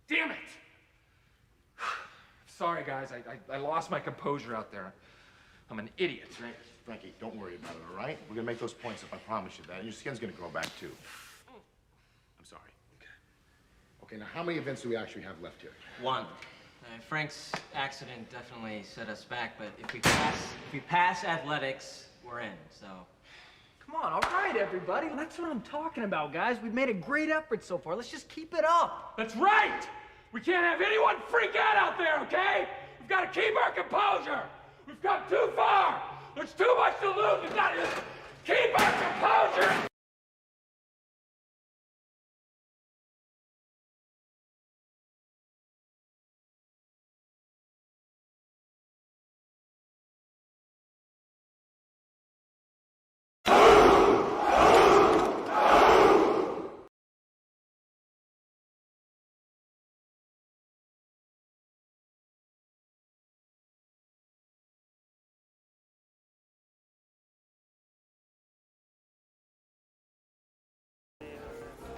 Damn it! Sorry, guys. I lost my composure out there. I'm an idiot. Frankie, don't worry about it, all right? We're gonna make those points up, I promise you that. And your skin's gonna grow back, too. I'm sorry. Okay, now how many events do we actually have left here? One. Frank's accident definitely set us back, but if we pass athletics, we're in, so. Come on, all right, everybody. That's what I'm talking about, guys. We've made a great effort so far. Let's just keep it up. That's right! We can't have anyone freak out there, okay? We've got to keep our composure. We've come too far. There's too much to lose. We've got to just keep our composure.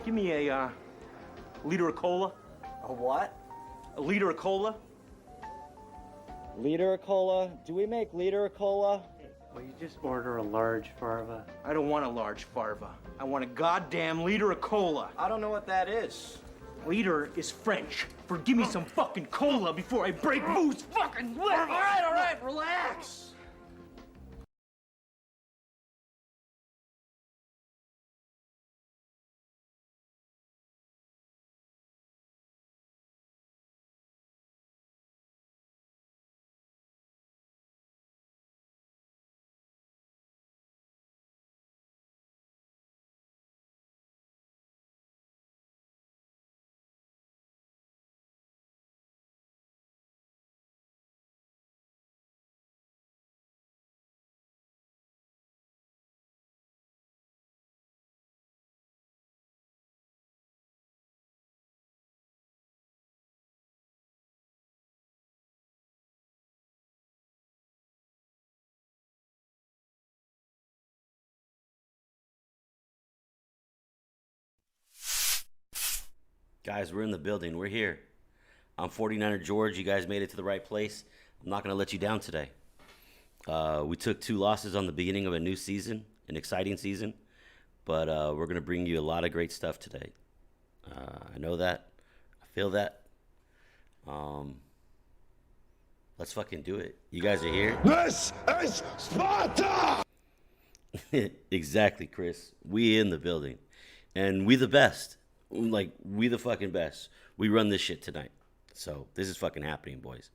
Give me a liter of cola. A what? A liter of cola. Liter of cola? Do we make liter of cola? Well, you just order a large farva. I don't want a large farva. I want a goddamn liter of cola. I don't know what that is. Liter is French for give me some fucking cola before I break Boo's fucking leg. All right, relax. Guys, we're in the building. We're here. I'm 49er George. You guys made it to the right place. I'm not going to let you down today. We took 2 losses on the beginning of a new season, an exciting season, but we're going to bring you a lot of great stuff today. I know that. I feel that. Let's fucking do it. You guys are here? This is Sparta! Exactly, Chris. We in the building. And we the best. Like, we the fucking best. We run this shit tonight. So, this is fucking happening, boys.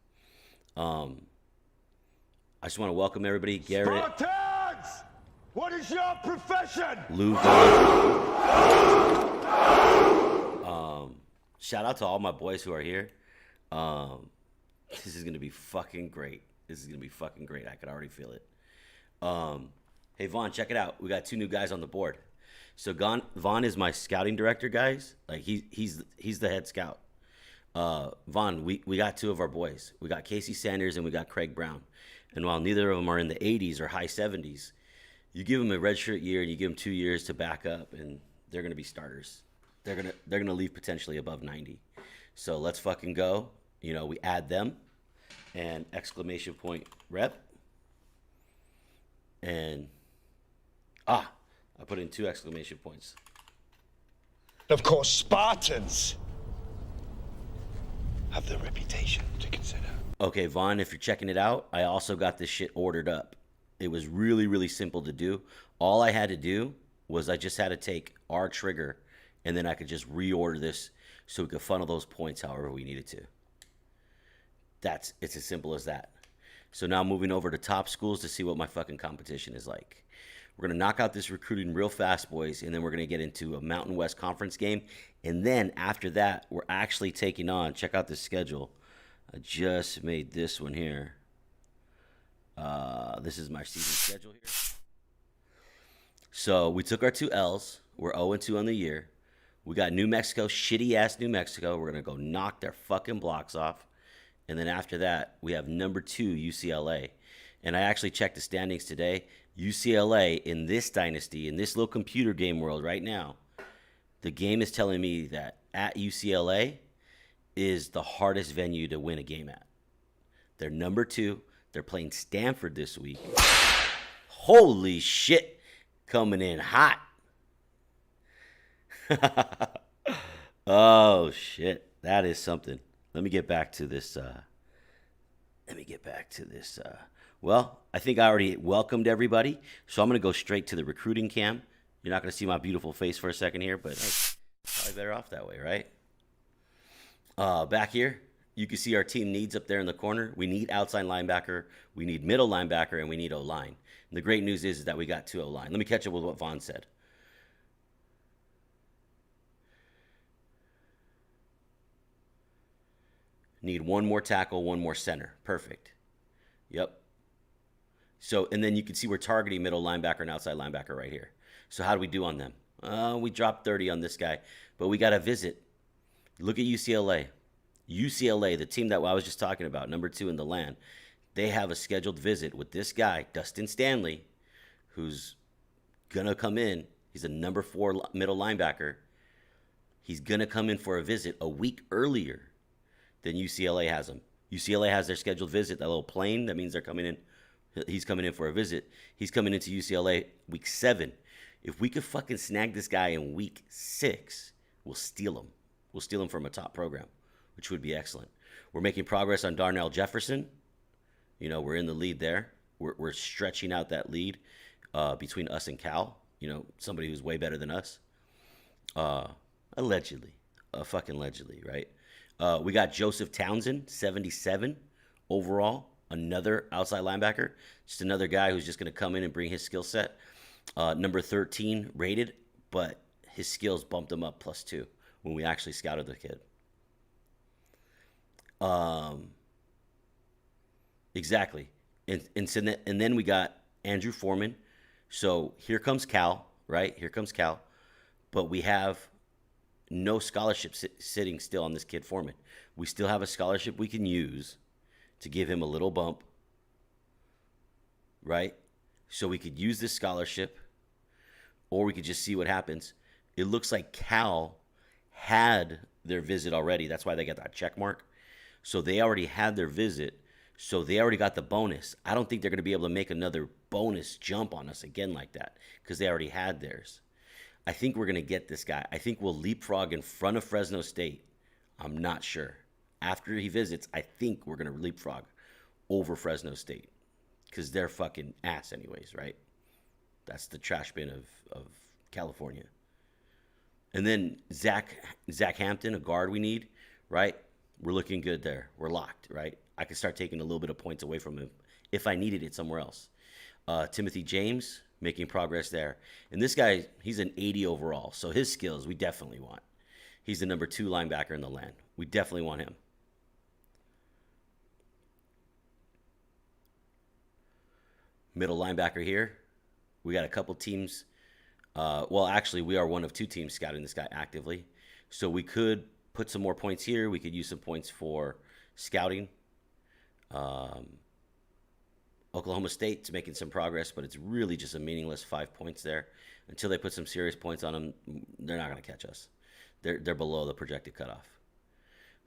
I just want to welcome everybody. Garrett. Spartans! What is your profession? Lou. Shout out to all my boys who are here. This is going to be fucking great. This is going to be fucking great. I could already feel it. Hey, Vaughn, check it out. We got 2 new guys on the board. So Vaughn is my scouting director, guys. Like he's the head scout. Vaughn, we got 2 of our boys. We got Casey Sanders and we got Craig Brown. And while neither of them are in the 80s or high 70s, you give them a redshirt year and you give them 2 years to back up, and they're gonna be starters. They're gonna leave potentially above 90. So let's fucking go. You know, we add them and exclamation point rep. And I put in 2 exclamation points. Of course, Spartans have their reputation to consider. Okay, Vaughn, if you're checking it out, I also got this shit ordered up. It was really, really simple to do. All I had to do was I just had to take our trigger, and then I could just reorder this so we could funnel those points however we needed to. It's as simple as that. So now moving over to top schools to see what my fucking competition is like. We're going to knock out this recruiting real fast, boys, and then we're going to get into a Mountain West Conference game. And then after that, we're actually taking on, check out the schedule. I just made this one here. This is my season schedule here. So we took our 2 L's. We're 0-2 on the year. We got New Mexico, shitty-ass New Mexico. We're going to go knock their fucking blocks off. And then after that, we have number 2, UCLA. And I actually checked the standings today. UCLA, in this dynasty, in this little computer game world right now, the game is telling me that at UCLA is the hardest venue to win a game at. They're number 2. They're playing Stanford this week. Holy shit, coming in hot. Oh shit, that is something. Let me get back to this. Well, I think I already welcomed everybody, so I'm gonna go straight to the recruiting cam. You're not gonna see my beautiful face for a second here, but probably better off that way, right? Back here, you can see our team needs up there in the corner. We need outside linebacker, we need middle linebacker, and we need O-line. And the great news is that we got 2 O-line. Let me catch up with what Vaughn said. Need 1 more tackle, 1 more center. Perfect. Yep. So, and then you can see we're targeting middle linebacker and outside linebacker right here. So how do we do on them? We dropped 30 on this guy, but we got a visit. Look at UCLA. UCLA, the team that I was just talking about, number 2 in the land, they have a scheduled visit with this guy, Dustin Stanley, who's going to come in. He's a number 4 middle linebacker. He's going to come in for a visit a week earlier than UCLA has him. UCLA has their scheduled visit, that little plane. That means they're coming in. He's coming in for a visit. He's coming into UCLA week 7. If we could fucking snag this guy in week 6, we'll steal him. We'll steal him from a top program, which would be excellent. We're making progress on Darnell Jefferson. You know, we're in the lead there. We're stretching out that lead between us and Cal. You know, somebody who's way better than us. Allegedly. Fucking allegedly, right? We got Joseph Townsend, 77 overall. Another outside linebacker. Just another guy who's just going to come in and bring his skill set. Number 13 rated, but his skills bumped him up +2 when we actually scouted the kid. Exactly. And then we got Andrew Foreman. So here comes Cal, right? Here comes Cal. But we have no scholarship sitting still on this kid Foreman. We still have a scholarship we can use to give him a little bump, right? So we could use this scholarship, or we could just see what happens. It looks like Cal had their visit already. That's why they got that check mark. So they already had their visit. So they already got the bonus. I don't think they're going to be able to make another bonus jump on us again like that because they already had theirs. I think we're going to get this guy. I think we'll leapfrog in front of Fresno State. I'm not sure. After he visits, I think we're going to leapfrog over Fresno State because they're fucking ass anyways, right? That's the trash bin of California. And then Zach Hampton, a guard we need, right? We're looking good there. We're locked, right? I could start taking a little bit of points away from him if I needed it somewhere else. Timothy James, making progress there. And this guy, he's an 80 overall, so his skills we definitely want. He's the number 2 linebacker in the land. We definitely want him. Middle linebacker here. We got a couple teams. Well, actually, we are one of 2 teams scouting this guy actively. So we could put some more points here. We could use some points for scouting. Oklahoma State's making some progress, but it's really just a meaningless 5 points there. Until they put some serious points on them, they're not going to catch us. They're below the projected cutoff.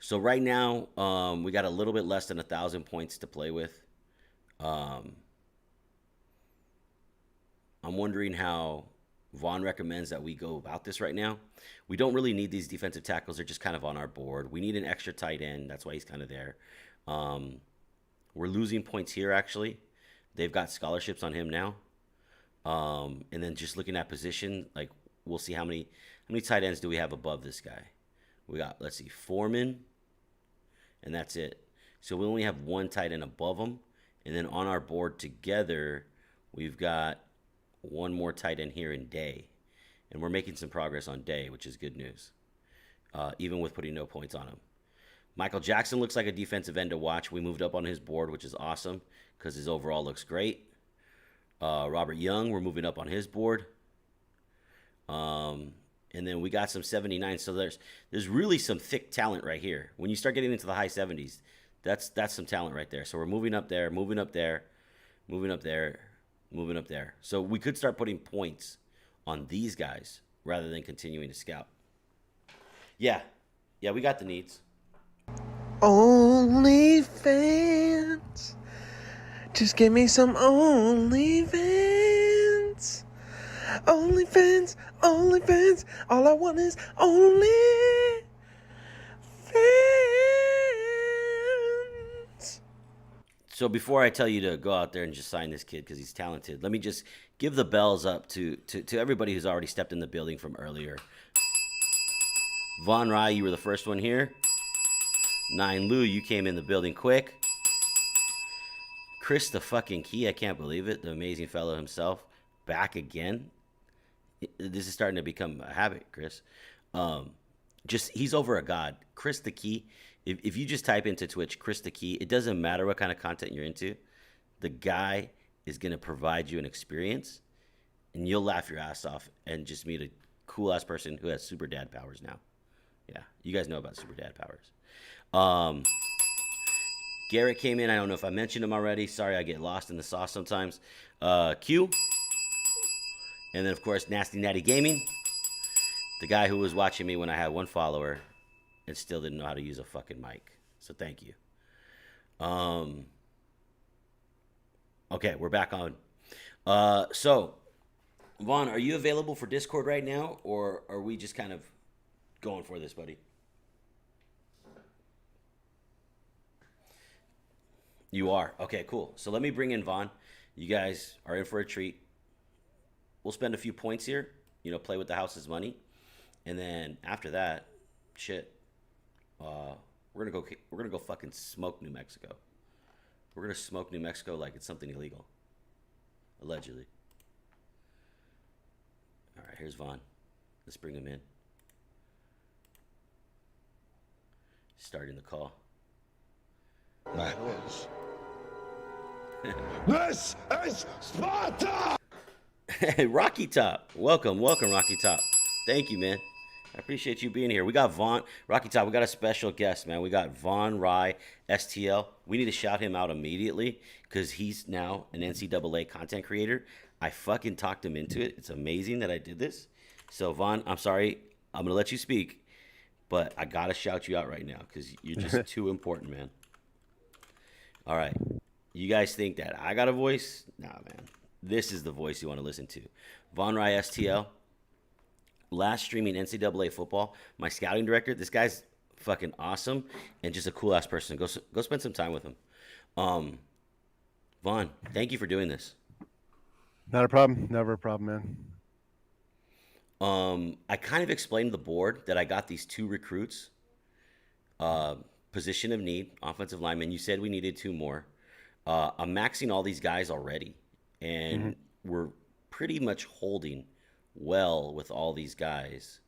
So right now, we got a little bit less than 1,000 points to play with. I'm wondering how Vaughn recommends that we go about this right now. We don't really need these defensive tackles. They're just kind of on our board. We need an extra tight end. That's why he's kind of there. We're losing points here, actually. They've got scholarships on him now. And then just looking at position, like we'll see how many tight ends do we have above this guy. We got, let's see, Foreman, and that's it. So we only have 1 tight end above him. And then on our board together, we've got 1 more tight end here in Day. And we're making some progress on Day, which is good news, even with putting no points on him. Michael Jackson looks like a defensive end to watch. We moved up on his board, which is awesome because his overall looks great. Robert Young, we're moving up on his board. And then we got some 79. So there's really some thick talent right here. When you start getting into the high 70s, that's some talent right there. So we're moving up there, moving up there, moving up there, moving up there. So we could start putting points on these guys rather than continuing to scout. Yeah, we got the needs. OnlyFans. Just give me some OnlyFans. OnlyFans, OnlyFans. All I want is OnlyFans. So before I tell you to go out there and just sign this kid because he's talented, let me just give the bells up to everybody who's already stepped in the building from earlier. Von Rye, you were the first one here. Nine Lou, you came in the building quick. Chris the fucking Key, I can't believe it. The amazing fellow himself, back again. This is starting to become a habit, Chris. He's over a god. Chris the Key. If you just type into Twitch, Chris the Key, it doesn't matter what kind of content you're into. The guy is going to provide you an experience, and you'll laugh your ass off and just meet a cool-ass person who has super dad powers now. Yeah, you guys know about super dad powers. Garrett came in. I don't know if I mentioned him already. Sorry, I get lost in the sauce sometimes. Q. And then, of course, Nasty Natty Gaming. The guy who was watching me when I had 1 follower and still didn't know how to use a fucking mic. So thank you. Okay, we're back on. So, Vaughn, are you available for Discord right now? Or are we just kind of going for this, buddy? You are? Okay, cool. So let me bring in Vaughn. You guys are in for a treat. We'll spend a few points here. Play with the house's money. And then after that, shit. We're gonna go fucking smoke New Mexico. We're gonna smoke New Mexico like it's something illegal. Allegedly. All right, here's Vaughn. Let's bring him in. Starting the call. This is Sparta! Hey, Rocky Top. Welcome, Rocky Top. Thank you, man. I appreciate you being here. We got Vaughn. Rocky Top, we got a special guest, man. We got Von Rye, STL. We need to shout him out immediately because he's now an NCAA content creator. I fucking talked him into it. It's amazing that I did this. So, Vaughn, I'm sorry. I'm going to let you speak, but I got to shout you out right now because you're just too important, man. All right. You guys think that I got a voice? Nah, man. This is the voice you want to listen to. Von Rye, STL. Last streaming NCAA football. My scouting director. This guy's fucking awesome and just a cool ass person. Go spend some time with him. Vaughn, thank you for doing this. Not a problem. Never a problem, man. I kind of explained to the board that I got these 2 recruits. Position of need, offensive lineman. You said we needed 2 more. I'm maxing all these guys already, and we're pretty much holding well with all these guys.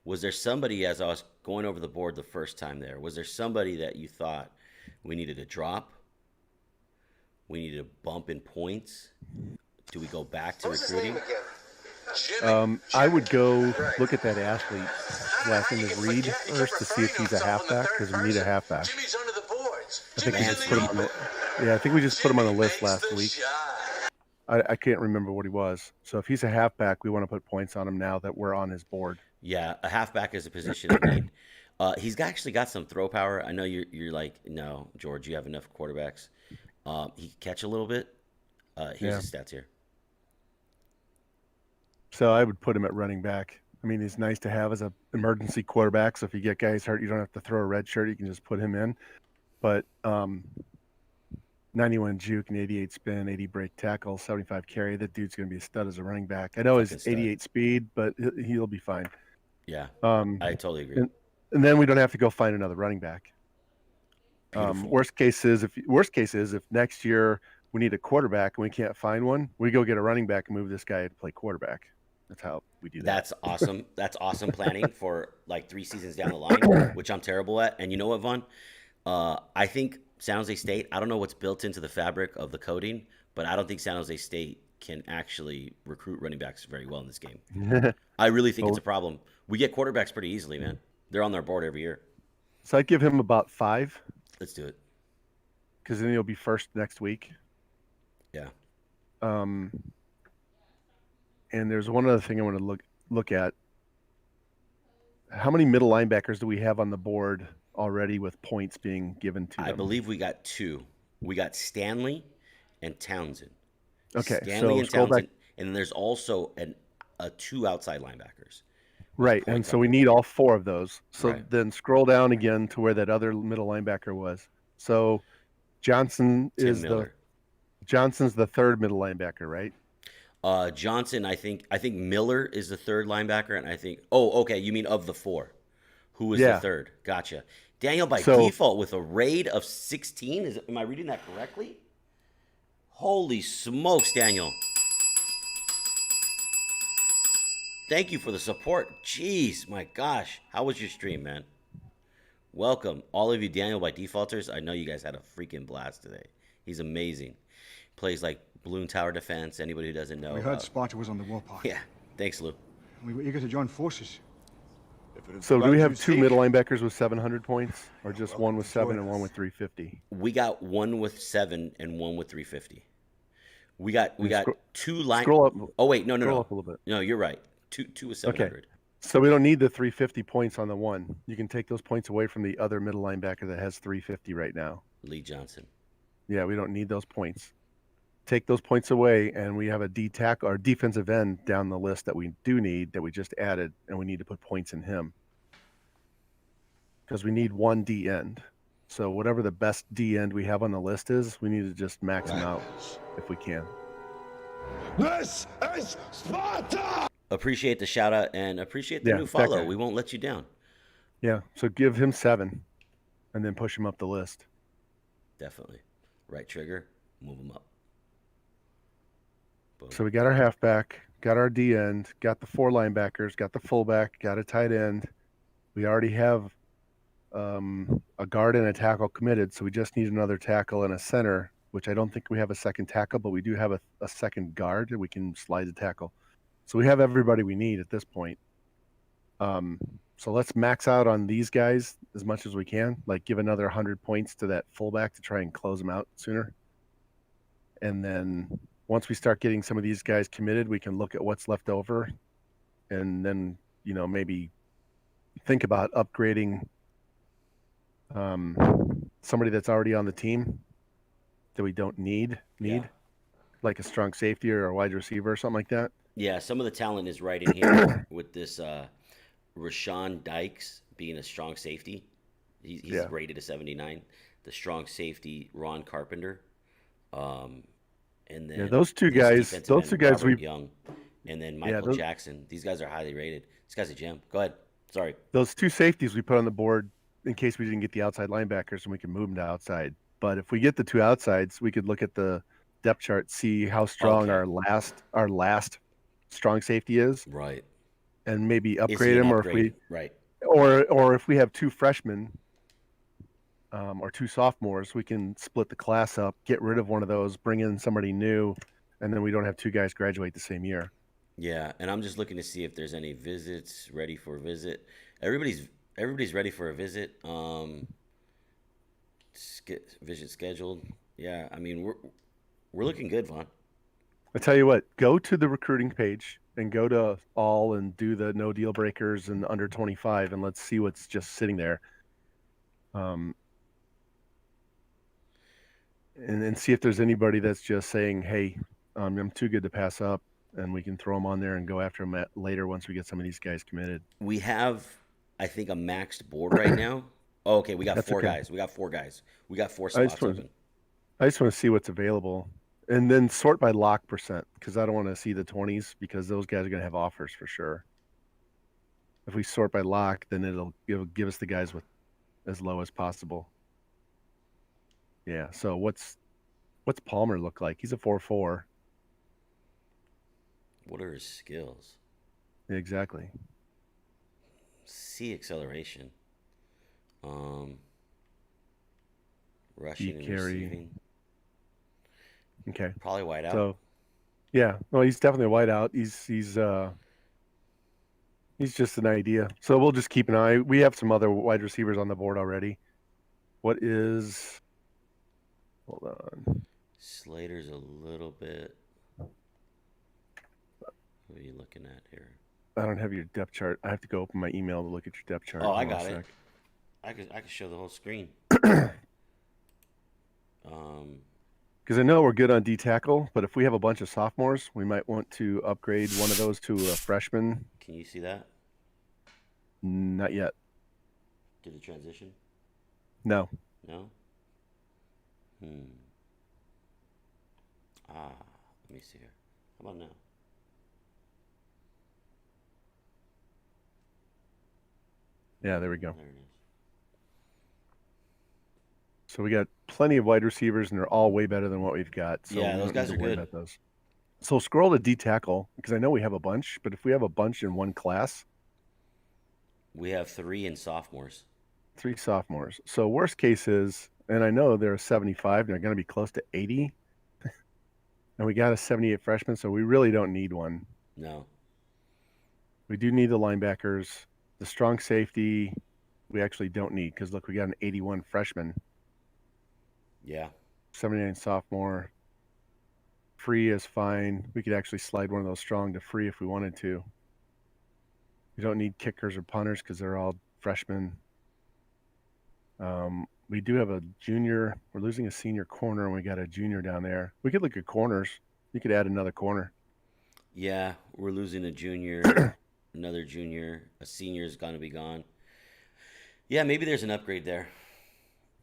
Was there somebody, as I was going over the board the first time there, was there somebody that you thought we needed to drop? We needed to bump in points? Do we go back to recruiting? I would go look at that athlete last name is Reed first to see if he's a halfback because we need a halfback. I think we just put him on the list last week. I can't remember what he was. So if he's a halfback, we want to put points on him now that we're on his board. Yeah, a halfback is a position of need. He's actually got some throw power. I know you're like, no, George, you have enough quarterbacks. He can catch a little bit. Here's his stats here. So I would put him at running back. I mean, he's nice to have as an emergency quarterback. So if you get guys hurt, you don't have to throw a red shirt. You can just put him in. But 91 juke and 88 spin, 80 break tackle, 75 carry. That dude's going to be a stud as a running back. I know his 88 speed, but he'll be fine. Yeah, I totally agree. And then we don't have to go find another running back. Worst case is if next year we need a quarterback and we can't find one, we go get a running back and move this guy to play quarterback. That's how we do that. That's awesome. That's awesome planning for like 3 seasons down the line, which I'm terrible at. And you know what, Vaughn? I think San Jose State, I don't know what's built into the fabric of the coding, but I don't think San Jose State can actually recruit running backs very well in this game. I really think it's a problem. We get quarterbacks pretty easily, man. They're on their board every year. So I'd give him about 5. Let's do it. Because then he'll be first next week. Yeah. And there's one other thing I want to look at. How many middle linebackers do we have on the board already with points being given to them? I believe we got 2. We got Stanley and Townsend. Okay, Stanley so and scroll Townsend, back. and then there's also 2 outside linebackers. Right, and points so on we board. need all 4 of those. So Right. then scroll down again to where that other middle linebacker was. So Johnson Tim is Miller. Johnson's the third middle linebacker, right? Johnson, I think Miller is the third linebacker, and I think. Oh, okay. You mean of the 4? Who is the Yeah. third? Gotcha. Daniel by So- default with a raid of 16. Am I reading that correctly? Holy smokes, Daniel! Thank you for the support. Jeez, my gosh, how was your stream, man? Welcome, all of you Daniel by defaulters. I know you guys had a freaking blast today. He's amazing. Plays like Balloon Tower Defense. Anybody who doesn't know. We heard Sparta was on the warpath. Yeah, thanks, Lou. We were eager to join forces. So do we have 2 middle linebackers with 700 points, or just one with 7 and one with 350? We got one with 7 and one with 350. We got Scroll- 2 line. scroll up. Oh wait, no. Scroll up a little bit. No, you're right. Two with 700. Okay. So we don't need the 350 points on the one. You can take those points away from the other middle linebacker that has 350 right now. Lee Johnson. Yeah, we don't need those points. Take those points away, and we have a D tackle or defensive end down the list that we do need, that we just added, and we need to put points in him. Because we need 1 D end. So whatever the best D end we have on the list is, we need to just max him out if we can. This is Sparta! Appreciate the shout out and appreciate the Yeah, new that follow. guy. We won't let you down. Yeah, so give him 7, and then push him up the list. Definitely. Right trigger, move him up. Boom. So we got our halfback, got our D end, got the 4 linebackers, got the fullback, got a tight end. We already have a guard and a tackle committed, so we just need another tackle and a center, which I don't think we have a second tackle, but we do have a second guard that we can slide the tackle. So we have everybody we need at this point. So let's max out on these guys as much as we can, like give another 100 points to that fullback to try and close them out sooner. And then once we start getting some of these guys committed, we can look at what's left over, and then, maybe think about upgrading somebody that's already on the team that we don't need, like a strong safety or a wide receiver or something like that. Yeah, some of the talent is right in here with this Rashawn Dykes being a strong safety. He's rated a 79. The strong safety, Ron Carpenter. And then those two guys, Robert Young, and then Michael those- Jackson. These guys are highly rated. This guy's a gem. Go ahead. Sorry. Those 2 safeties we put on the board in case we didn't get the outside linebackers, and we can move them to outside. But if we get the 2 outsides, we could look at the depth chart, see how strong our last strong safety is, right, and maybe Is he upgrade an him, upgrade? Right. or if we have 2 freshmen or 2 sophomores, we can split the class up, get rid of one of those, bring in somebody new, and then we don't have 2 guys graduate the same year. Yeah, and I'm just looking to see if there's any visits ready for a visit. Everybody's ready for a visit. Visit scheduled. Yeah, I mean we're looking good, Vaughn. I tell you what, go to the recruiting page and go to all and do the no deal breakers and under 25, and let's see what's just sitting there. And see if there's anybody that's just saying, hey, I'm too good to pass up, and we can throw them on there and go after them later once we get some of these guys committed. We have, I think, a maxed board right now. Oh, okay, we got That's 4 okay. guys. We got 4 guys. We got 4 spots open. I just want to see what's available, and then sort by lock percent, because I don't want to see the 20s, because those guys are going to have offers for sure. If we sort by lock, then it'll give us the guys with as low as possible. Yeah. So what's Palmer look like? He's a 4.4. What are his skills? Exactly. C acceleration. Rushing and carry. receiving. Okay. Probably wide out. So, yeah. Well, he's definitely a wide out. He's just an idea. So we'll just keep an eye. We have some other wide receivers on the board already. What is? Hold on. Slater's a little bit. What are you looking at here? I don't have your depth chart. I have to go open my email to look at your depth chart. Oh, I Hold on got a it. sec. I could show the whole screen. Because I know we're good on D tackle, but if we have a bunch of sophomores, we might want to upgrade one of those to a freshman. Can you see that? Not yet. Did it transition? No. No? Let me see here. How about now? Yeah, there we go. There it is. So we got plenty of wide receivers, and they're all way better than what we've got. So Yeah, we those don't guys need are to worry good. about those. So scroll to D tackle, because I know we have a bunch, but if we have a bunch in one class, We have 3 in sophomores. 3 sophomores. So worst case is, and I know they're 75, and they're going to be close to 80, and we got a 78 freshman, so we really don't need one. No. We do need the linebackers. The strong safety, we actually don't need, because look, we got an 81 freshman. Yeah. 79 sophomore. Free is fine. We could actually slide one of those strong to free if we wanted to. We don't need kickers or punters because they're all freshmen. We do have a junior. We're losing a senior corner, and we got a junior down there. We could look at corners. You could add another corner. Yeah, we're losing a junior, another junior. A senior's going to be gone. Yeah, maybe there's an upgrade there.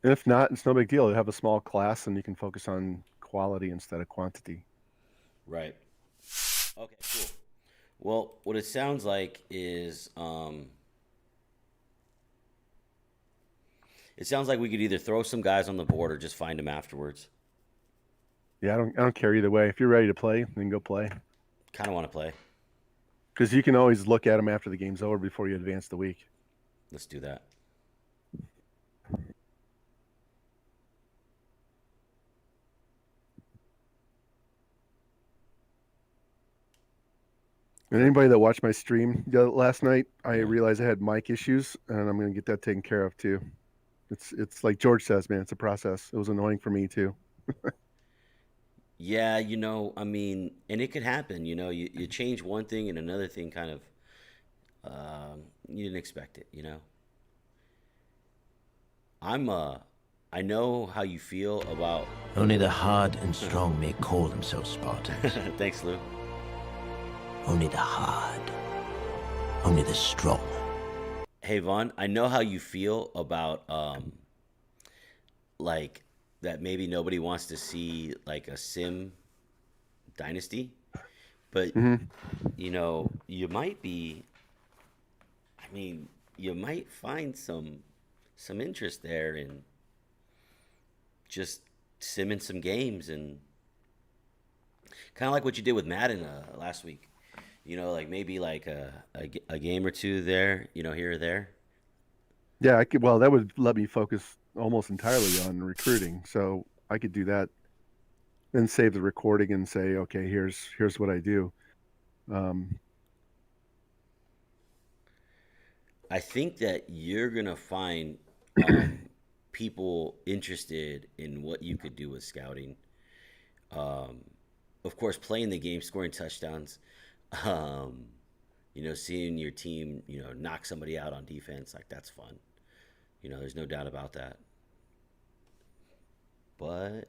And if not, it's no big deal. You have a small class, and you can focus on quality instead of quantity. Right. Okay, cool. Well, what it sounds like is it sounds like we could either throw some guys on the board or just find them afterwards. Yeah, I don't care either way. If you're ready to play, then go play. Kind of want to play. Because you can always look at them after the game's over before you advance the week. Let's do that. And anybody that watched my stream last night, I realized I had mic issues, and I'm going to get that taken care of too. It's like George says, man, it's a process. It was annoying for me too. Yeah, I mean, and it could happen, you change one thing and another thing kind of, you didn't expect it, I know how you feel about... Only the hard and strong may call themselves Spartans. Thanks, Lou. Only the hard. Only the strong. Hey, Vaughn, I know how you feel about, like, that maybe nobody wants to see, like, a sim dynasty. But, you might be... I mean, you might find some interest there in just simming some games and kind of like what you did with Madden last week. Like maybe like a game or two there, here or there. Yeah, I could. Well, that would let me focus almost entirely on recruiting, so I could do that, then save the recording and say, okay, here's what I do. I think that you're gonna find people interested in what you could do with scouting. Of course, playing the game, scoring touchdowns. Seeing your team, knock somebody out on defense, like that's fun. There's no doubt about that. But,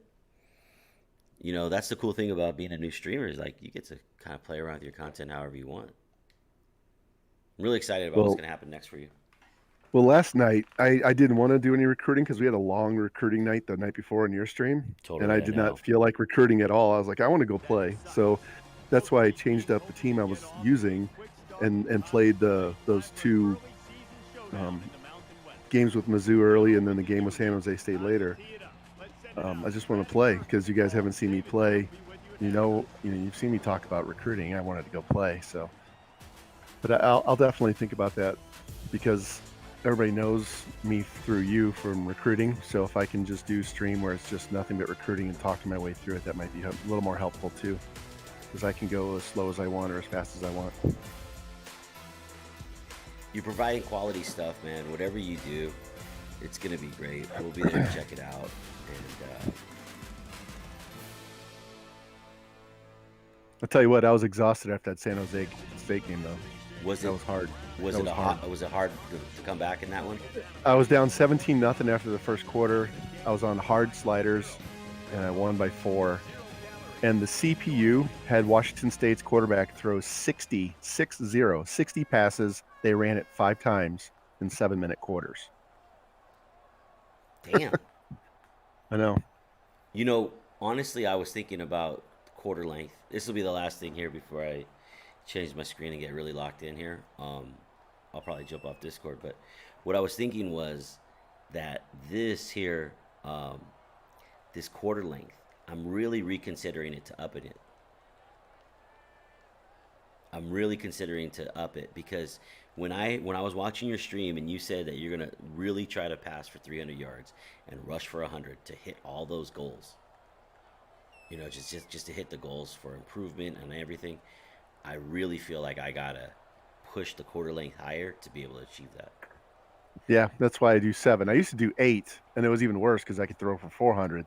that's the cool thing about being a new streamer is like you get to kind of play around with your content however you want. I'm really excited about what's going to happen next for you. Well, last night I didn't want to do any recruiting because we had a long recruiting night the night before on your stream. Totally, and I did not feel like recruiting at all. I was like, I want to go play. So that's why I changed up the team I was using and played those 2 games with Mizzou early and then the game with San Jose State later. I just want to play because you guys haven't seen me play. You've seen me talk about recruiting. I wanted to go play. So, but I'll definitely think about that because everybody knows me through you from recruiting. So if I can just do stream where it's just nothing but recruiting and talking my way through it, that might be a little more helpful too. Because I can go as slow as I want or as fast as I want. You're providing quality stuff, man. Whatever you do, it's going to be great. We'll be there to check it out. And I'll tell you what, I was exhausted after that San Jose State game, though. That was hard. Was That it was hard. was it hard to come back in that one? I was down 17-0 after the first quarter. I was on hard sliders, and I won by 4. And the CPU had Washington State's quarterback throw 60 passes. They ran it 5 times in 7-minute quarters. Damn. I know. You know, honestly, I was thinking about quarter length. This will be the last thing here before I change my screen and get really locked in here. I'll probably jump off Discord, but what I was thinking was that this here, this quarter length, I'm really reconsidering it to up it. I'm really considering to up it because when I was watching your stream and you said that you're gonna really try to pass for 300 yards and rush for 100 to hit all those goals, you know, just to hit the goals for improvement and everything, I really feel like I gotta push the quarter length higher to be able to achieve that. Yeah, that's why I do 7. I used to do 8, and it was even worse because I could throw for 400.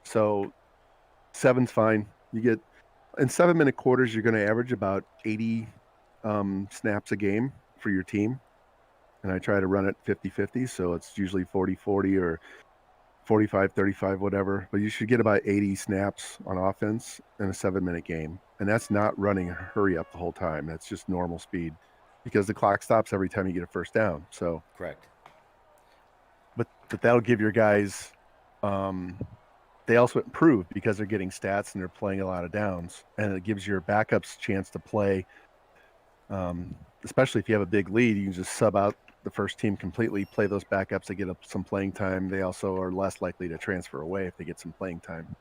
So 7's fine. You get in 7-minute quarters, you're going to average about 80 snaps a game for your team, and I try to run it 50-50, so it's usually 40-40 or 45-35, whatever. But you should get about 80 snaps on offense in a 7-minute game, and that's not running a hurry up the whole time. That's just normal speed because the clock stops every time you get a first down. So correct. But that'll give your guys. They also improve because they're getting stats and they're playing a lot of downs, and it gives your backups a chance to play. Especially if you have a big lead, you can just sub out the first team completely, play those backups. They get some playing time. They also are less likely to transfer away if they get some playing time.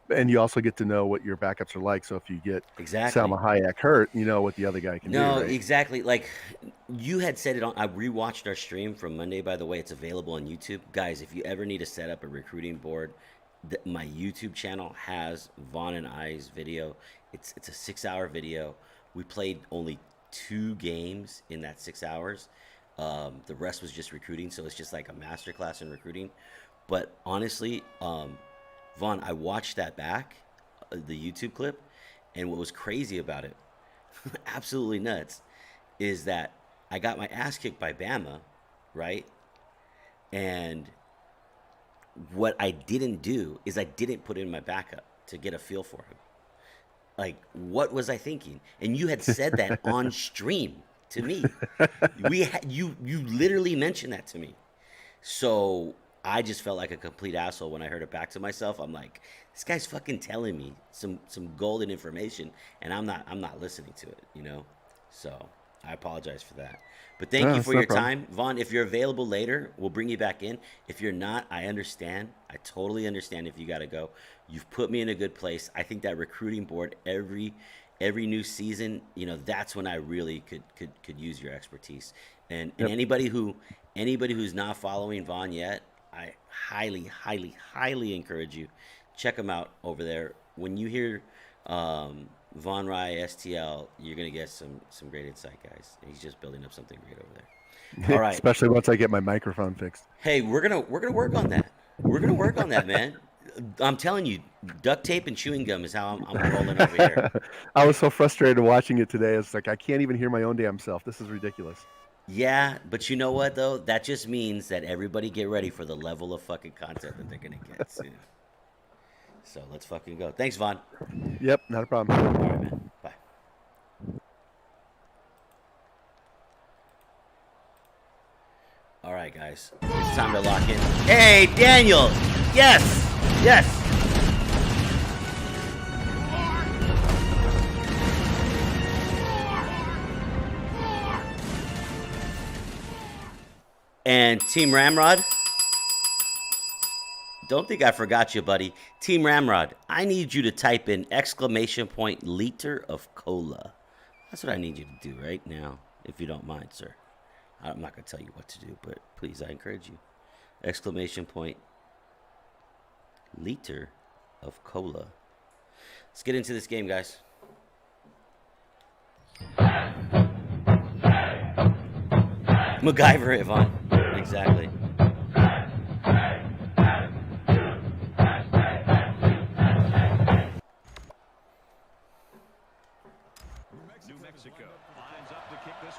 And you also get to know what your backups are like. So if you get Salma Hayek hurt, you know what the other guy can do. No, right? exactly. Like you had said it on. I rewatched our stream from Monday. By the way, it's available on YouTube, guys. If you ever need to set up a recruiting board, my YouTube channel has Vaughn and I's video. It's a 6-hour video. We played only 2 games in that 6 hours. The rest was just recruiting, so it's just like a masterclass in recruiting. But honestly, Vaughn, I watched that back, the YouTube clip, and what was crazy about it, absolutely nuts, is that I got my ass kicked by Bama, right? And what I didn't do is I didn't put in my backup to get a feel for him. Like, what was I thinking? And you had said that on stream to me. You literally mentioned that to me. So I just felt like a complete asshole when I heard it back to myself. I'm like, this guy's fucking telling me some golden information, and I'm not listening to it, you know? So I apologize for that. But thank you for your time. Vaughn, if you're available later, we'll bring you back in. If you're not, I understand. I totally understand if you got to go. You've put me in a good place. I think that recruiting board every new season, you know, that's when I really could use your expertise. And anybody who's not following Vaughn yet, I highly encourage you. Check him out over there. When you hear Von Rye STL, you're gonna get some great insight, guys. He's just building up something great over there. All right. Especially once I get my microphone fixed. Hey, we're gonna work on that. We're gonna work on that, man. I'm telling you, duct tape and chewing gum is how I'm rolling over here. I was so frustrated watching it today. It's like I can't even hear my own damn self. This is ridiculous. Yeah, but you know what though? That just means that everybody get ready for the level of fucking content that they're gonna get soon. So let's fucking go. Thanks, Vaughn. Yep, not a problem. All right, man. Bye. All right, guys. It's time to lock in. Hey, Daniel! Yes! Yes! And Team Ramrod? Don't think I forgot you, buddy. Team Ramrod, I need you to type in ! liter of cola. That's what I need you to do right now, if you don't mind, sir. I'm not going to tell you what to do, but please, I encourage you. ! liter of cola. Let's get into this game, guys. MacGyver it, Vaughn. Exactly. New Mexico lines up to kick this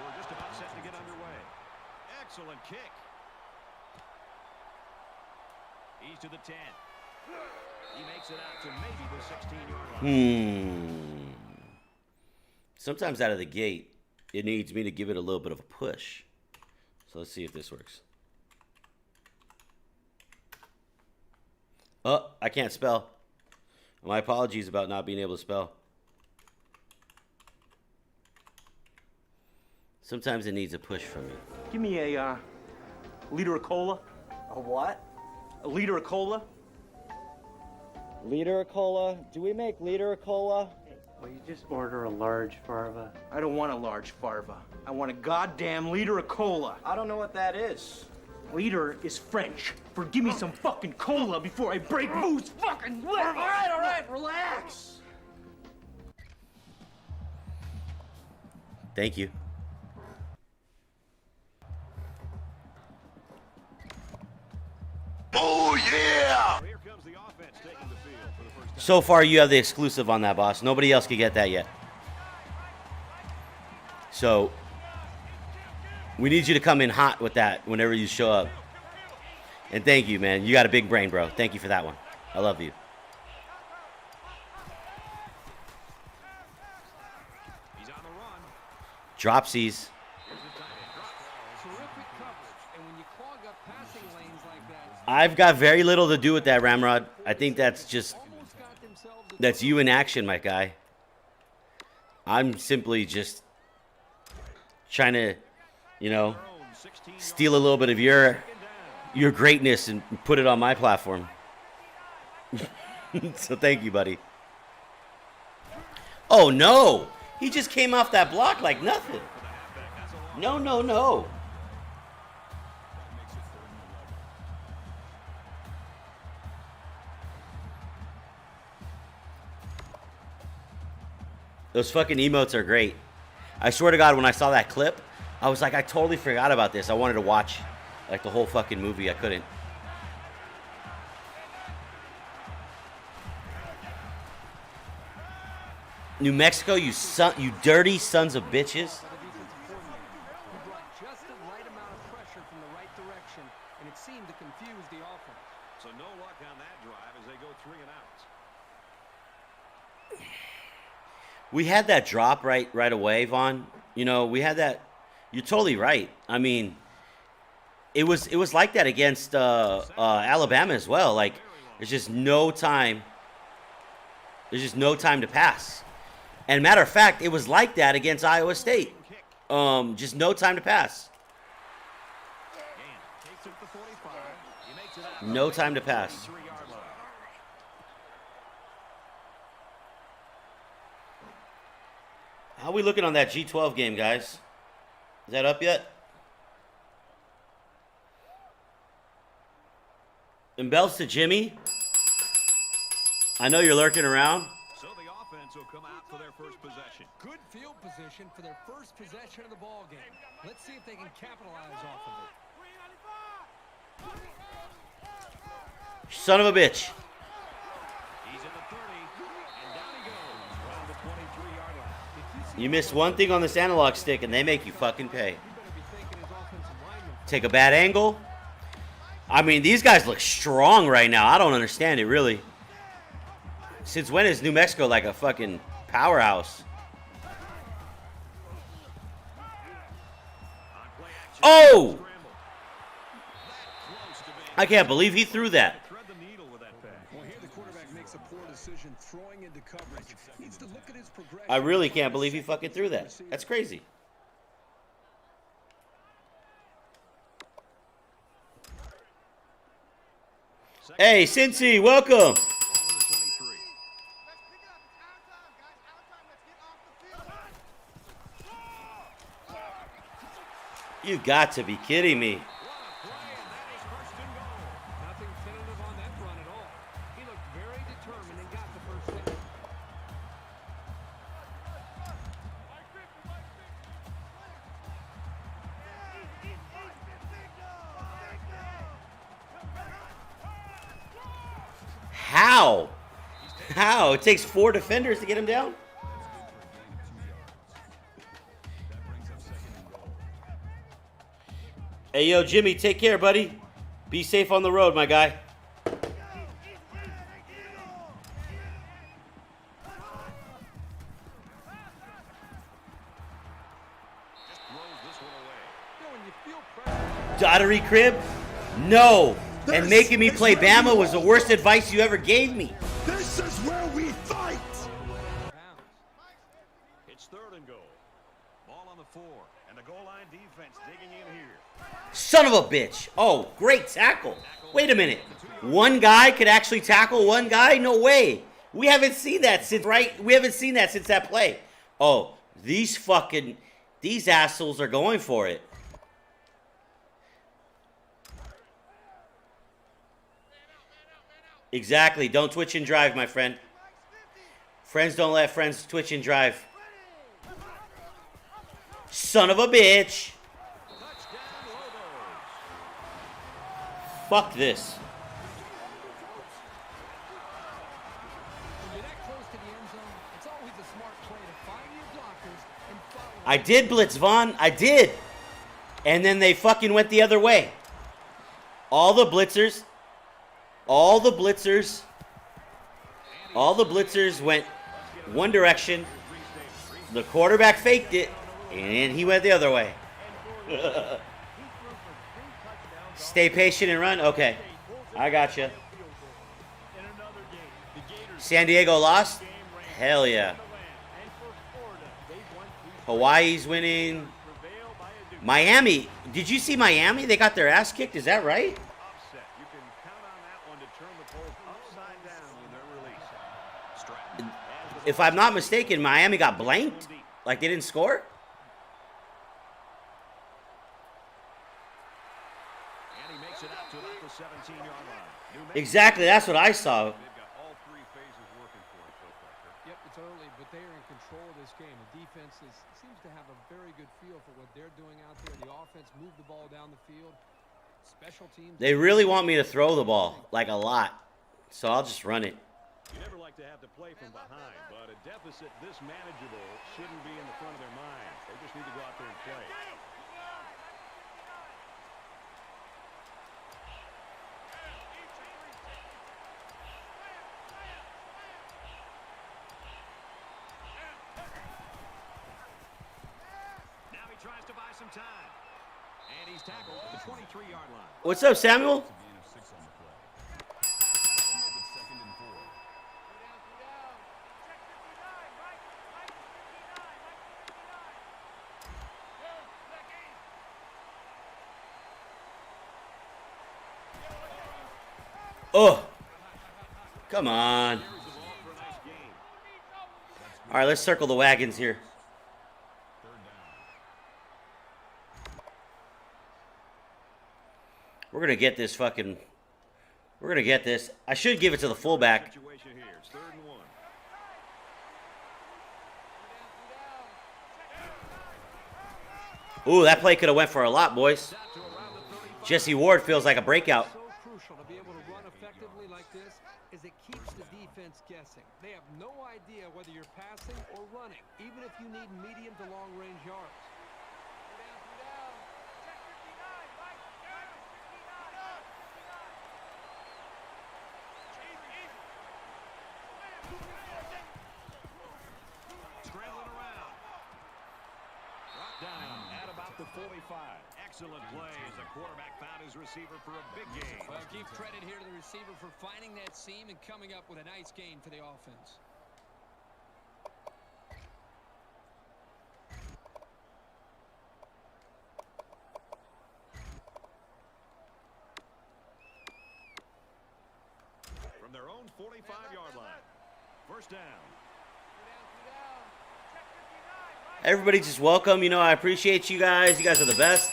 we're just about set to get underway. Excellent kick. He's to the 10. He makes it out to maybe the 16-yard line. Sometimes out of the gate, it needs me to give it a little bit of a push. So let's see if this works. Oh, I can't spell. My apologies about not being able to spell. Sometimes it needs a push from me. Give me a liter of cola. A what? A liter of cola. Liter of cola? Do we make liter of cola? Will you just order a large farva? I don't want a large farva. I want a goddamn liter of cola. I don't know what that is. Liter is French for give me some fucking cola before I break Boo's fucking leg. All right, relax. Thank you. Oh, yeah! Here comes the offense taking the field for the first time. So far, you have the exclusive on that, boss. Nobody else can get that yet. So, we need you to come in hot with that whenever you show up. And thank you, man. You got a big brain, bro. Thank you for that one. I love you. He's on the run. Dropsies. Terrific coverage, and when you clog up passing lanes like that, I've got very little to do with that, Ramrod. I think that's just... That's you in action, my guy. I'm simply just trying to, you know, steal a little bit of your greatness and put it on my platform. So thank you, buddy. Oh, no. He just came off that block like nothing. No, no, no. Those fucking emotes are great. I swear to God, when I saw that clip, I was like, I totally forgot about this. I wanted to watch like the whole fucking movie. I couldn't. New Mexico, you dirty sons of bitches. just the right amount of pressure from the right direction, and it seemed to confuse the offense. So no luck on that drive as they go 3 and out. We had that drop right away, Vaughn. You know, we had that. You're totally right. I mean, it was like that against Alabama as well. Like, there's just no time. There's just no time to pass. And matter of fact, it was like that against Iowa State. Just no time to pass. No time to pass. How are we looking on that G12 game, guys? Is that up yet? And bells to Jimmy. I know you're lurking around. So the offense will come out for their first possession. Good field position for their first possession of the ball game. Let's see if they can capitalize off of it. Son of a bitch. He's in the 30, and down he goes around the 23-yard line. You miss one thing on this analog stick, and they make you fucking pay. Take a bad angle. I mean, these guys look strong right now. I don't understand it, really. Since when is New Mexico like a fucking powerhouse? Oh! I can't believe he threw that. I really can't believe he fucking threw that. That's crazy. Hey, Cincy, welcome. You got to be kidding me. Nothing tentative on that run at all. He looked very determined and got the first down. How? How? It takes 4 defenders to get him down? Hey, yo, Jimmy, take care, buddy. Be safe on the road, my guy. Daughtery crib? No. And making me play Bama was the worst advice you ever gave me. This is where we fight. It's 3rd and goal. Ball on the 4, and the goal line defense digging in here. Son of a bitch. Oh, great tackle. Wait a minute. One guy could actually tackle one guy? No way. We haven't seen that since, right? We haven't seen that since that play. Oh, these assholes are going for it. Exactly. Don't twitch and drive, my friend. Friends don't let friends twitch and drive. Son of a bitch. Fuck this. I did blitz, Vaughn. I did. And then they fucking went the other way. All the blitzers went one direction. The quarterback faked it, and he went the other way. Stay patient and run? Okay. I got you. San Diego lost? Hell yeah. Hawaii's winning. Miami. Did you see Miami? They got their ass kicked. Is that right? If I'm not mistaken, Miami got blanked? Like they didn't score? Exactly, that's what I saw. Yep, it's early, but they are in control of this game. The defense seems to have a very good feel for what they're doing out there. The offense moved the ball down the field. Special teams. They really want me to throw the ball, like a lot. So I'll just run it. You never like to have to play from behind, but a deficit this manageable shouldn't be in the front of their minds. They just need to go out there and play. Now he tries to buy some time. And he's tackled at the 23-yard line. What's up, Samuel? Oh, come on. All right, let's circle the wagons here. We're going to get this fucking... We're going to get this. I should give it to the fullback. Ooh, that play could have went for a lot, boys. Jesse Ward feels like a breakout. Crucial to be able to run effectively like this is it keeps the defense guessing. They have no idea whether you're passing or running, even if you need medium to long range yards. Scrambling around. Brought down at about the 45. Excellent play as the quarterback found his receiver for a big gain. Well, give credit here to the receiver for finding that seam and coming up with a nice gain for the offense. From their own 45-yard line. First down. Everybody just welcome. You know, I appreciate you guys. You guys are the best.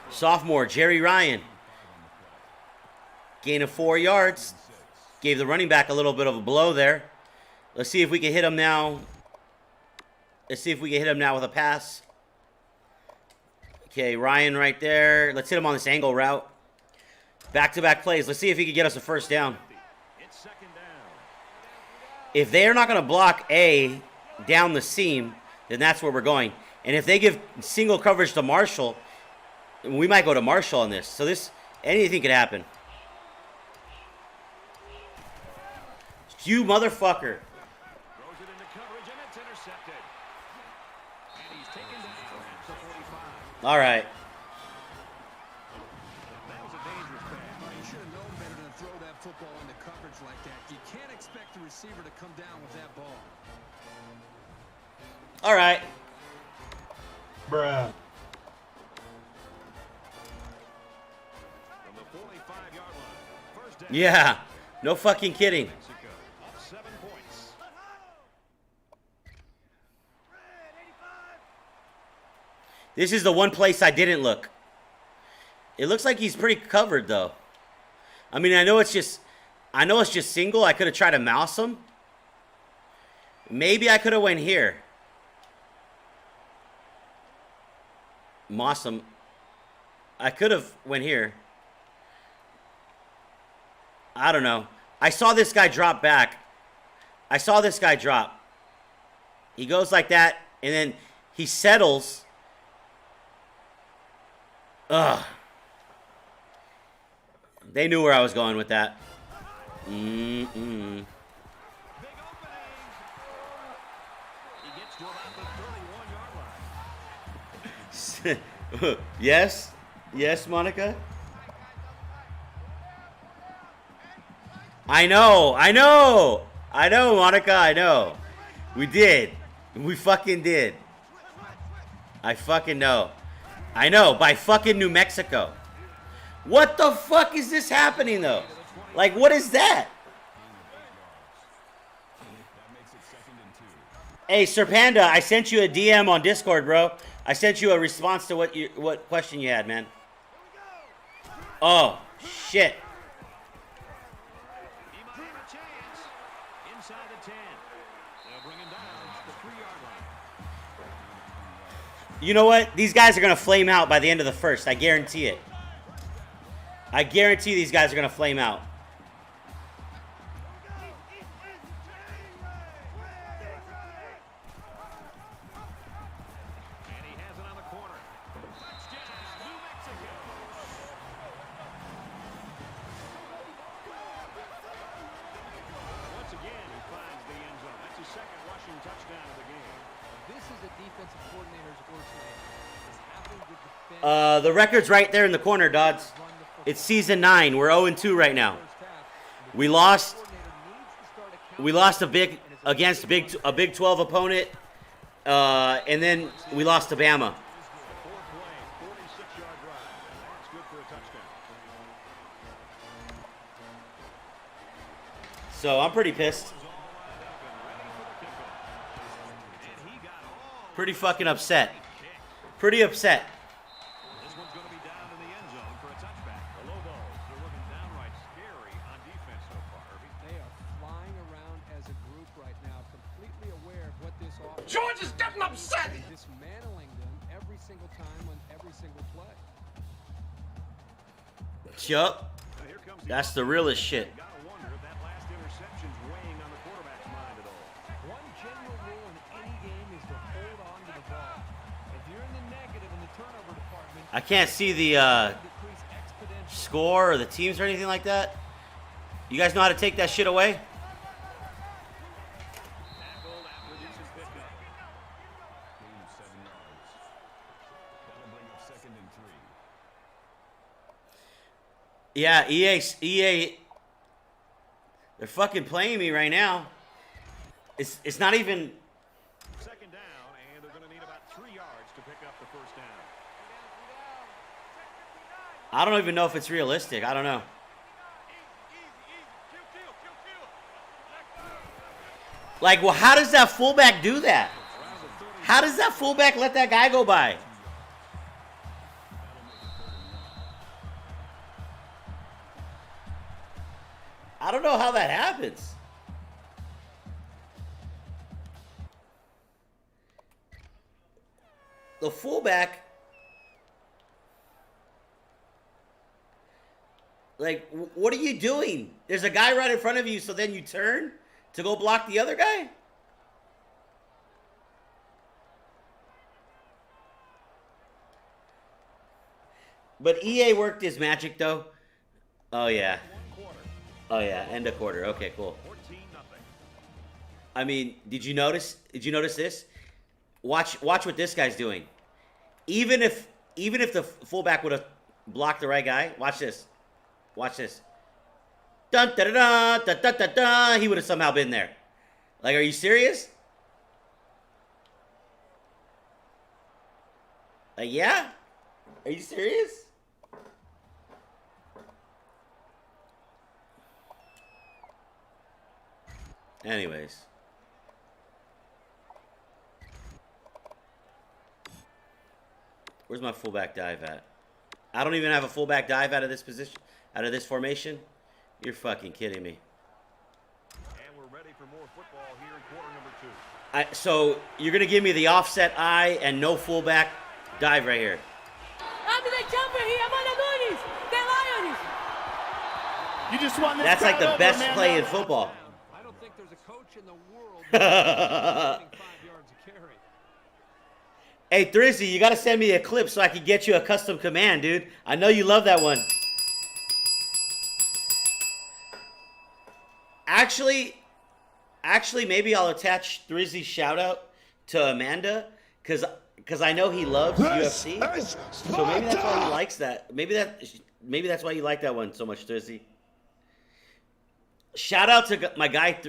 Sophomore, Jerry Ryan. Gain of 4 yards. Gave the running back a little bit of a blow there. Let's see if we can hit him now. Let's see if we can hit him now with a pass. Okay, Ryan right there. Let's hit him on this angle route. Back-to-back plays. Let's see if he can get us a first down. If they're not going to block A, down the seam, then that's where we're going. And if they give single coverage to Marshall, we might go to Marshall on this. So this, anything could happen. You motherfucker. All right. That was a dangerous pass. You should have known better than to throw that football into coverage like that. You can't expect the receiver to come down with that ball. All right. Bruh. From the 45-yard line. First down. Yeah. No fucking kidding. Mexico up 7 points. This is the one place I didn't look. It looks like he's pretty covered though. I mean, I know it's just single. I could have tried to mouse him. Maybe I could have went here. Moss him. I could have went here. I don't know. I saw this guy drop back. I saw this guy drop. He goes like that, and then he settles. Ugh. They knew where I was going with that. Mm-mm. Yes? Yes, Monica? I know, Monica, I know. We did. We fucking did. I fucking know. I know, by fucking New Mexico. What the fuck is this happening, though? Like, what is that? Hey, Sir Panda, I sent you a DM on Discord, bro. I sent you a response to what question you had, man. Oh, shit. You know what? These guys are going to flame out by the end of the first. I guarantee it. I guarantee these guys are going to flame out. And he has it on the corner. Touchdown, New Mexico. Once again, he finds the end zone. That's his second rushing touchdown of the game. This is a defensive coordinator's worst nightmare. This happens with defense. The record's right there in the corner, Dodds. It's season 9. We're 0-2 right now. We lost a big against a Big 12 opponent, and then we lost to Bama. So I'm pretty pissed. Pretty fucking upset. Pretty upset. This one's going to be down in the end zone for a touchback. The Lobos are looking downright scary on defense so far, Irving. They are flying around as a group right now, completely aware of what this offense George is getting upset! dismantling them every single time on every single play. Yup. That's the realest shit. Gotta wonder if that last interception's weighing on the quarterback's mind at all. One general rule in any game is to hold on to the ball. If you're in the negative in the turnover department, I can't see the score or the teams or anything like that. You guys know how to take that shit away? Tackled after Deuce's pickup. Gain of 7 yards. That'll bring up 2nd and 3. Yeah, EA, they're fucking playing me right now. It's not even. 2nd down, and they're going to need about 3 yards to pick up the first down. I don't even know if it's realistic. I don't know. Like, well, how does that fullback do that? How does that fullback let that guy go by? I don't know how that happens. The fullback, like, what are you doing? There's a guy right in front of you, so then you turn to go block the other guy? But EA worked his magic though. Oh yeah. Oh yeah, end of quarter. Okay, cool. I mean, did you notice this? Watch what this guy's doing. Even if the fullback would have blocked the right guy, watch this. Watch this. Dun da da da da da da. He would have somehow been there. Like, are you serious? Yeah? Are you serious? Anyways. Where's my fullback dive at? I don't even have a fullback dive out of this position, out of this formation. You're fucking kidding me. And we're ready for more football here in quarter number 2. So you're gonna give me the offset eye and no fullback dive right here. I'm the jumper here. I'm on the Moonies. The Lions. You just want this That's like the crowd best over, play man. in football. I don't think there's a coach in the world getting 5 yards a carry. Hey, Thrizzy, you gotta send me a clip so I can get you a custom command, dude. I know you love that one. Actually, maybe I'll attach Thrizzy's shout out to Amanda, cause I know he loves UFC. So maybe that's why he likes that. Maybe that's why you like that one so much, Thrizzy. Shout out to my guy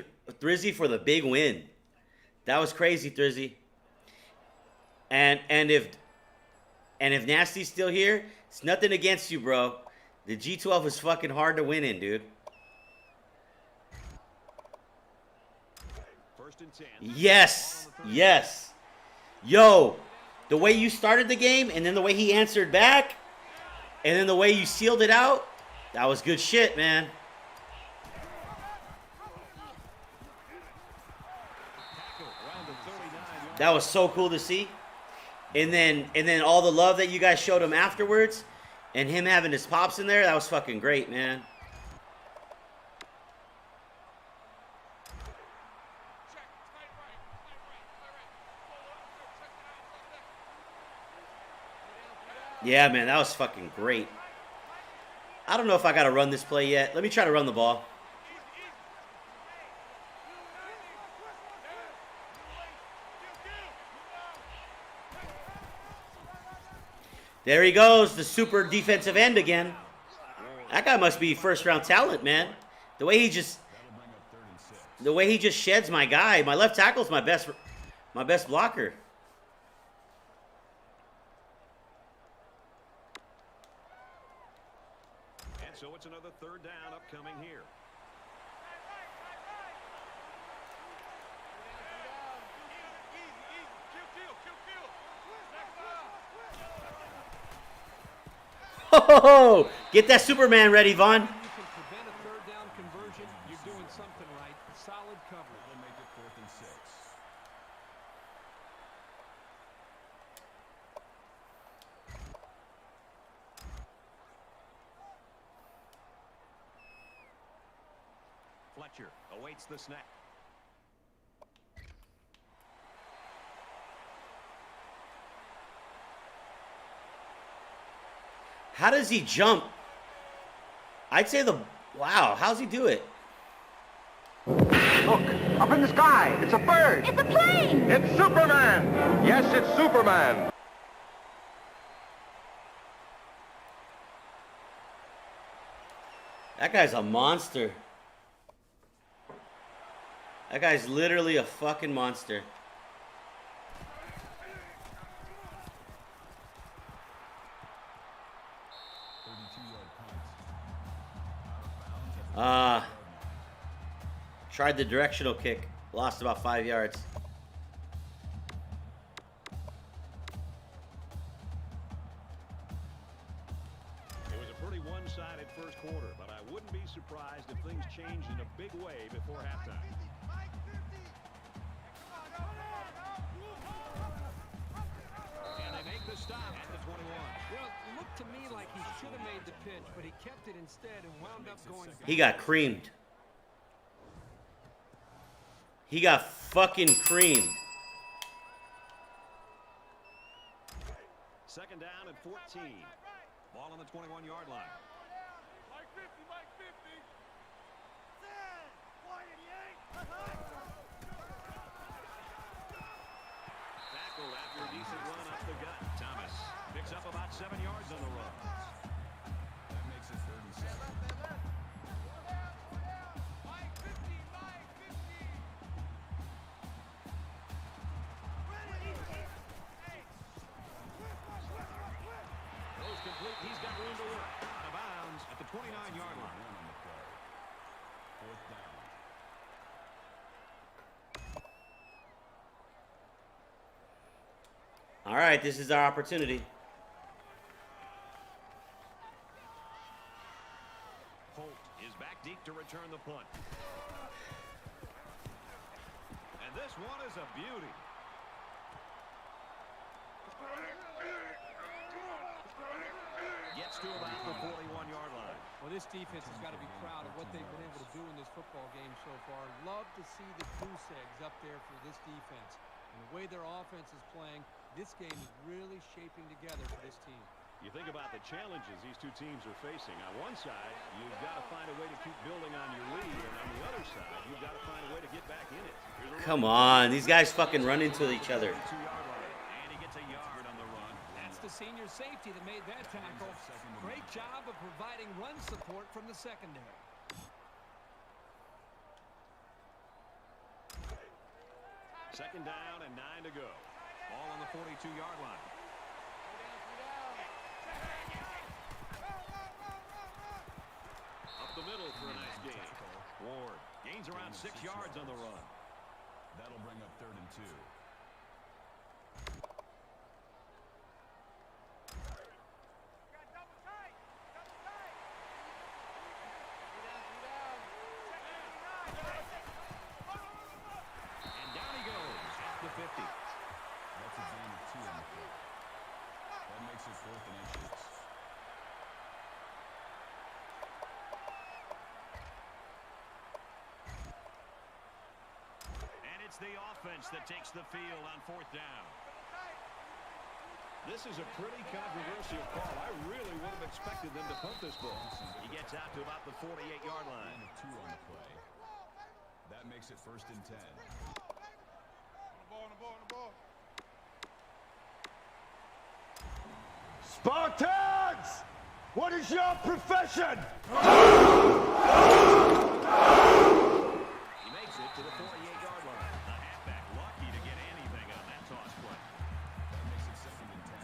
Thrizzy for the big win. That was crazy, Thrizzy. And if Nasty's still here, it's nothing against you, bro. The G12 was fucking hard to win in, dude. Yes. Yes. Yo, the way you started the game and then the way he answered back and then the way you sealed it out, that was good shit, man. That was so cool to see. And then all the love that you guys showed him afterwards and him having his pops in there, that was fucking great, man. Yeah, man, that was fucking great. I don't know if I got to run this play yet. Let me try to run the ball. There he goes, the super defensive end again. That guy must be first-round talent, man. The way he just sheds my guy. My left tackle's my best blocker. And so it's another third down upcoming here. Oh, get that Superman ready, Vaughn. You can prevent a third down conversion. You're doing something right. Solid cover. We'll make it 4th and 6. Fletcher awaits the snap. How does he jump? I'd say wow, how's he do it? Look, up in the sky. It's a bird. It's a plane. It's Superman. Yes, it's Superman. That guy's a monster. That guy's literally a fucking monster. Tried the directional kick. Lost about 5 yards. It was a pretty one-sided first quarter, but I wouldn't be surprised if things changed in a big way before halftime. And they make the stop at the 21. Well, it looked to me like he should have made the pitch, but he kept it instead and wound up going back. He got creamed. He got fucking creamed. Second down and 14. Ball on the 21-yard line. Mike 50, Mike 50. Tackled after a decent run up the gut. Thomas picks up about 7 yards on the run. That makes it 3rd and 7. Mike 50, Mike 50. Those complete. He's got room to work. Out of bounds at the 29-yard line. 4th down. All right, this is our opportunity. Holt is back deep to return the punt. And this one is a beauty. Gets to about the 41-yard line. Well, this defense has got to be proud of what they've been able to do in this football game so far. Love to see the goose eggs up there for this defense. And the way their offense is playing, this game is really shaping together for this team. You think about the challenges these two teams are facing. On one side, you've got to find a way to keep building on your lead. And on the other side, you've got to find a way to get back in it. Come on, these guys fucking run into each other. And he gets a yard on the run. That's the senior safety that made that tackle. Great job of providing run support from the secondary. Second down and 9 to go. Ball on the 42-yard line. Up the middle for a nice gain. Ward gains around 6 yards on the run. That'll bring up 3rd and 2. And down he goes at the 50. That's a gain of 2 on the play. That makes it 4th and inches. And it's the offense that takes the field on 4th down. This is a pretty controversial call. I really would have expected them to punt this ball. He gets out to about the 48-yard line. 2 on the play. That makes it 1st and 10. On the ball. Spartans! What is your profession? He makes it to the 48-yard line. The halfback lucky to get anything on that toss play. That makes it 2nd and 10.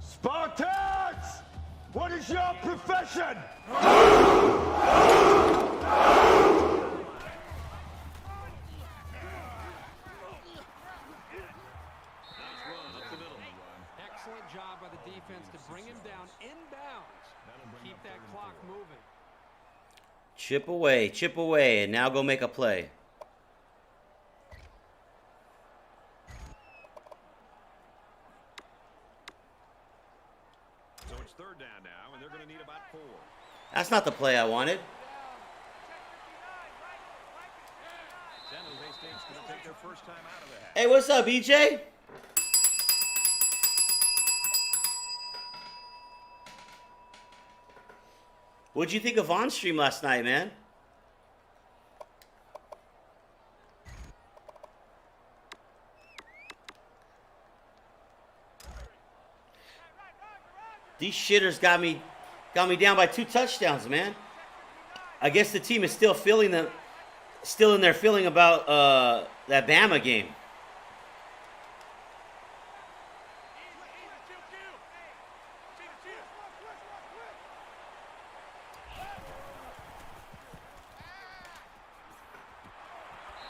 Spartans! What is your profession? Excellent job by the defense to bring him down inbounds. Keep that clock moving. Chip away, and now go make a play. So it's 3rd down now, and they're going to need about 4. That's not the play I wanted. San Jose State's going to take their first time out of the half. Hey, what's up, EJ? What'd you think of On Stream last night, man? These shitters got me down by 2 touchdowns, man. I guess the team is still in their feeling about that Bama game.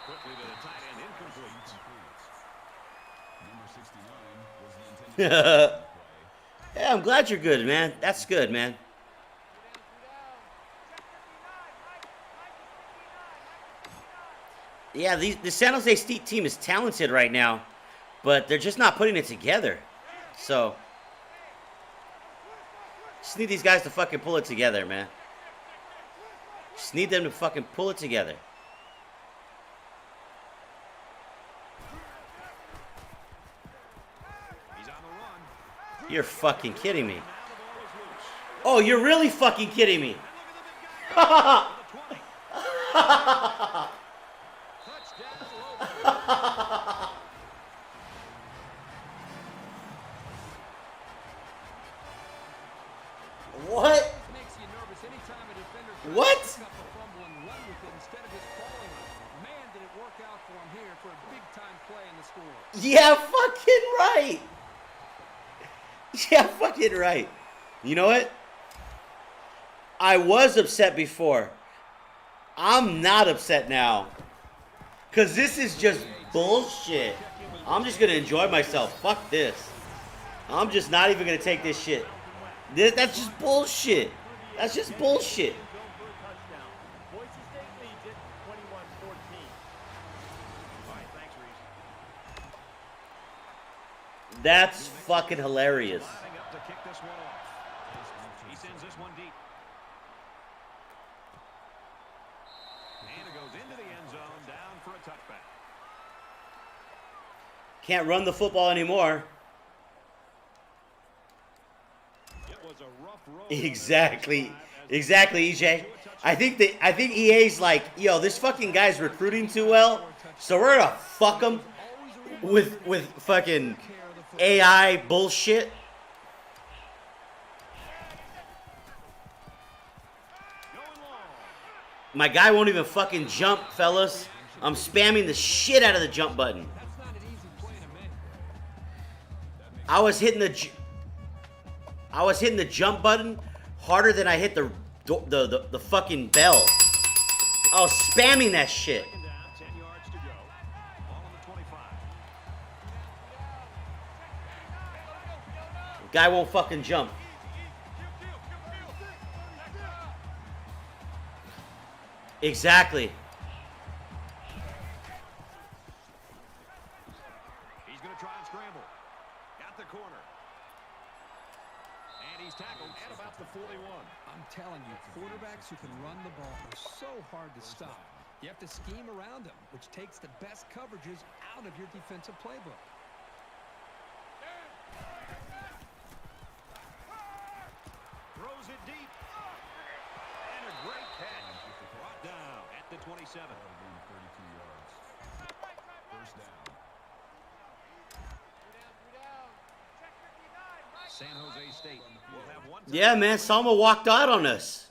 Quickly to the tight end, incomplete. Number 69 was the intended. Yeah, I'm glad you're good, man. That's good, man. Yeah, the San Jose State team is talented right now, but they're just not putting it together. So, just need these guys to fucking pull it together, man. Just need them to fucking pull it together. You're fucking kidding me. Oh, you're really fucking kidding me. What? What? Yeah, fucking right. Yeah, fucking right. You know what? I was upset before. I'm not upset now. Because this is just bullshit. I'm just going to enjoy myself. Fuck this. I'm just not even going to take this shit. That's just bullshit. That's just bullshit. That's fucking hilarious. He sends this one deep. And it goes into the end zone, down for a touchback. Can't run the football anymore. It was a rough road. Exactly. Exactly, EJ. I think EA's like, yo, this fucking guy's recruiting too well, so we're gonna fuck him with fucking AI bullshit. My guy won't even fucking jump, fellas. I'm spamming the shit out of the jump button. I was hitting the jump button harder than I hit the fucking bell. I was spamming that shit. Guy won't fucking jump. Exactly. He's going to try and scramble. Got the corner. And he's tackled at about the 41. I'm telling you, quarterbacks who can run the ball are so hard to stop. You have to scheme around them, which takes the best coverages out of your defensive playbook. Throws it deep. And a great catch. Brought down at the 27. First down. San Jose State will have one. Yeah, man, Salma walked out on us.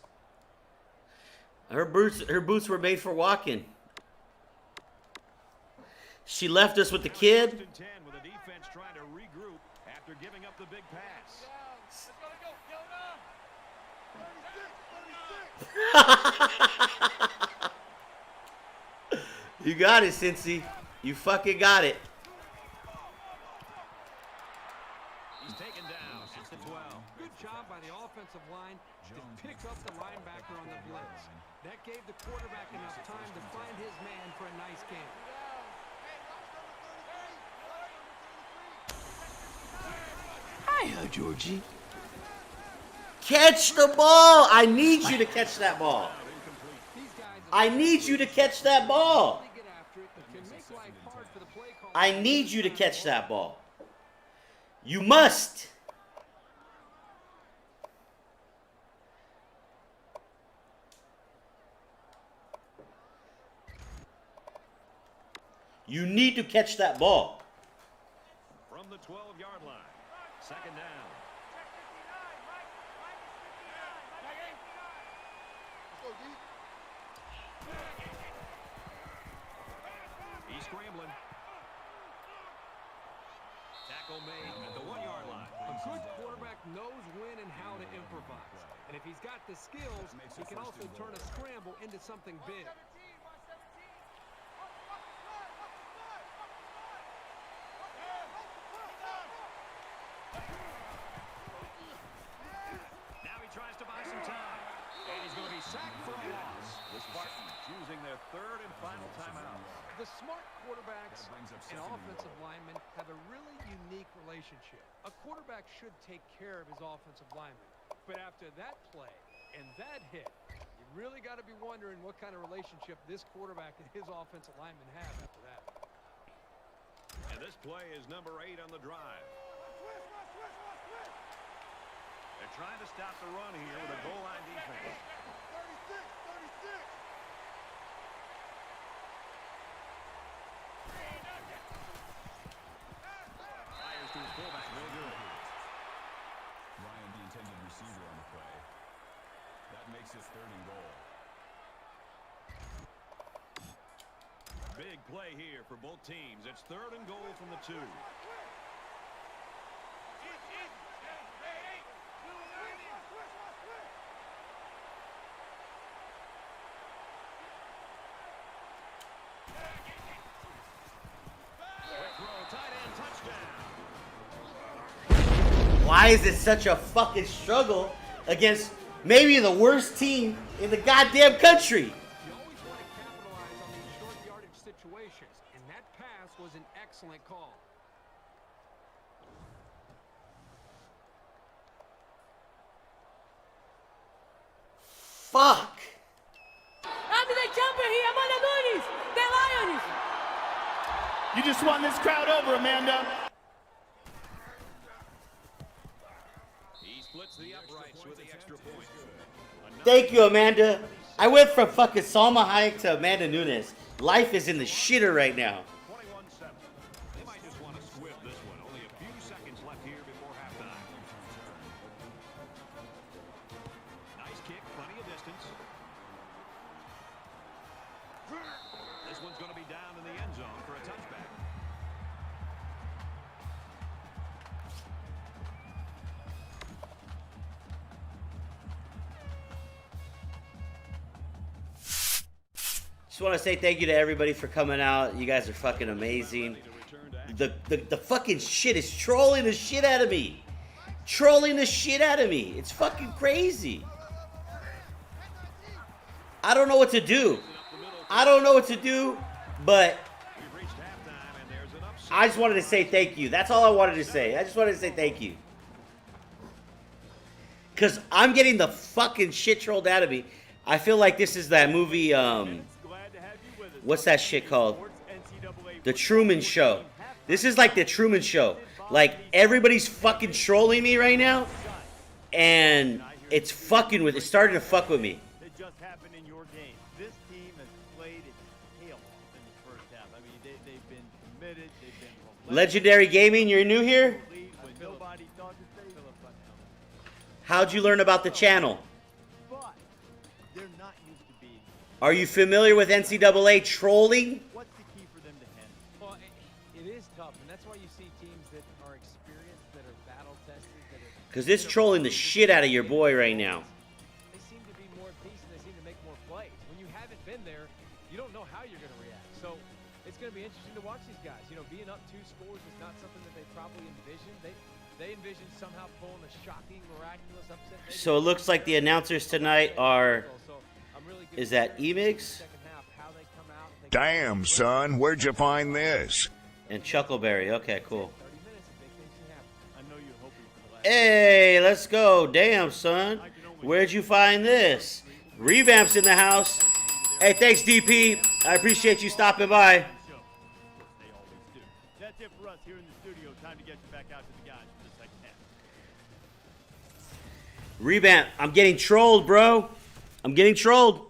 Her boots were made for walking. She left us with the kid. With the defense trying to regroup after giving up the big pass. You got it, Cincy. You fucking got it. He's taken down at the 12. Good job by the offensive line to pick up the linebacker on the blitz. That gave the quarterback enough time to find his man for a nice game. Hiya, Georgie. Catch the ball. I need you to catch that ball. I need you to catch that ball. I need you to catch that ball. You must. You need to catch that ball. From the 12-yard line. Second down. He's scrambling. Tackle made at the 1-yard line. A good quarterback knows when and how to improvise. And if he's got the skills, he can also turn a scramble into something big. Now he tries to buy some time. And he's going to be sacked for a loss. The Spartans using their third and final timeout. The smart quarterbacks and offensive linemen have a really unique relationship. A quarterback should take care of his offensive lineman. But after that play and that hit, you really got to be wondering what kind of relationship this quarterback and his offensive lineman have after that. And this play is number 8 on the drive. They're trying to stop the run here with a goal line defense. 36. Fires to his fullback. No good. Ryan, the intended receiver on the play. That makes it 3rd and goal. Big play here for both teams. It's 3rd and goal from the 2. Why is it such a fucking struggle against maybe the worst team in the goddamn country? You always want to capitalize on these short yardage situations, and that pass was an excellent call. Fuck. I'm the jumper here. I'm on the Loonies. The Lions. You just won this crowd over, Amanda. He splits the uprights with the extra point. Thank you, Amanda. I went from fucking Salma Hayek to Amanda Nunes. Life is in the shitter right now. 21-7. They might just want to squib this one. Only a few seconds left here before halftime. Nice kick, plenty of distance. This one's going to be down in the end zone for a touchback. Just want to say thank you to everybody for coming out. You guys are fucking amazing. The fucking shit is trolling the shit out of me. Trolling the shit out of me. It's fucking crazy. I don't know what to do. I don't know what to do, but I just wanted to say thank you. That's all I wanted to say. I just wanted to say thank you. Because I'm getting the fucking shit trolled out of me. I feel like this is that movie, what's that shit called? The Truman Show. This is like the Truman Show. Like, everybody's fucking trolling me right now, and it's starting to fuck with me. It just happened in your game. This team has played its tail off in the first half. I mean, they've been committed. They've been relentless. Legendary Gaming, you're new here? When nobody thought that they How'd you learn about the channel? but they're not used to being. Are you familiar with NCAA trolling? What's the key for them to handle? Well, it is tough, and that's why you see teams that are experienced, that are battle tested, that are. Because it's trolling the shit out of your boy right now. They seem to be more decent. They seem to make more plays. When you haven't been there, you don't know how you're going to react. So it's going to be interesting to watch these guys. You know, being up 2 scores is not something that they probably envisioned. They envisioned somehow pulling a shocking, miraculous upset. So it looks like the announcers tonight are, is that Emix? Damn, son, where'd you find this? And Chuckleberry. Okay, cool. Hey, let's go. Damn, son. Where'd you find this? Revamp's in the house. Hey, thanks, DP. I appreciate you stopping by. That's it for us here in the studio. Time to get you back out to the guys for the second half. Revamp. I'm getting trolled, bro. I'm getting trolled.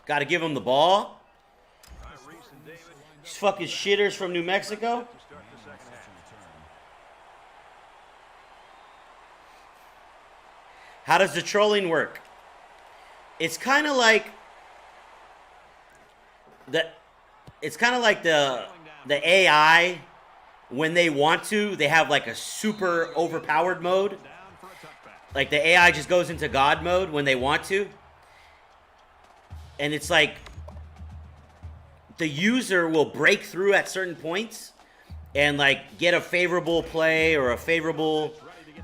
Got to give him the ball. These fucking shitters from New Mexico. How does the trolling work? It's kind of like the AI when they want to, they have like a super overpowered mode. Like the AI just goes into God mode when they want to. And it's like the user will break through at certain points and like get a favorable play or a favorable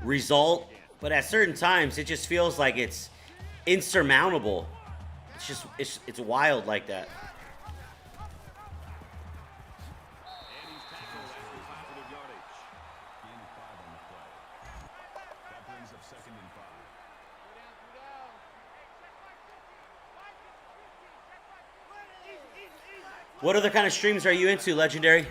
result. But at certain times, it just feels like it's insurmountable. It's just, it's wild like that. What other kind of streams are you into, Legendary?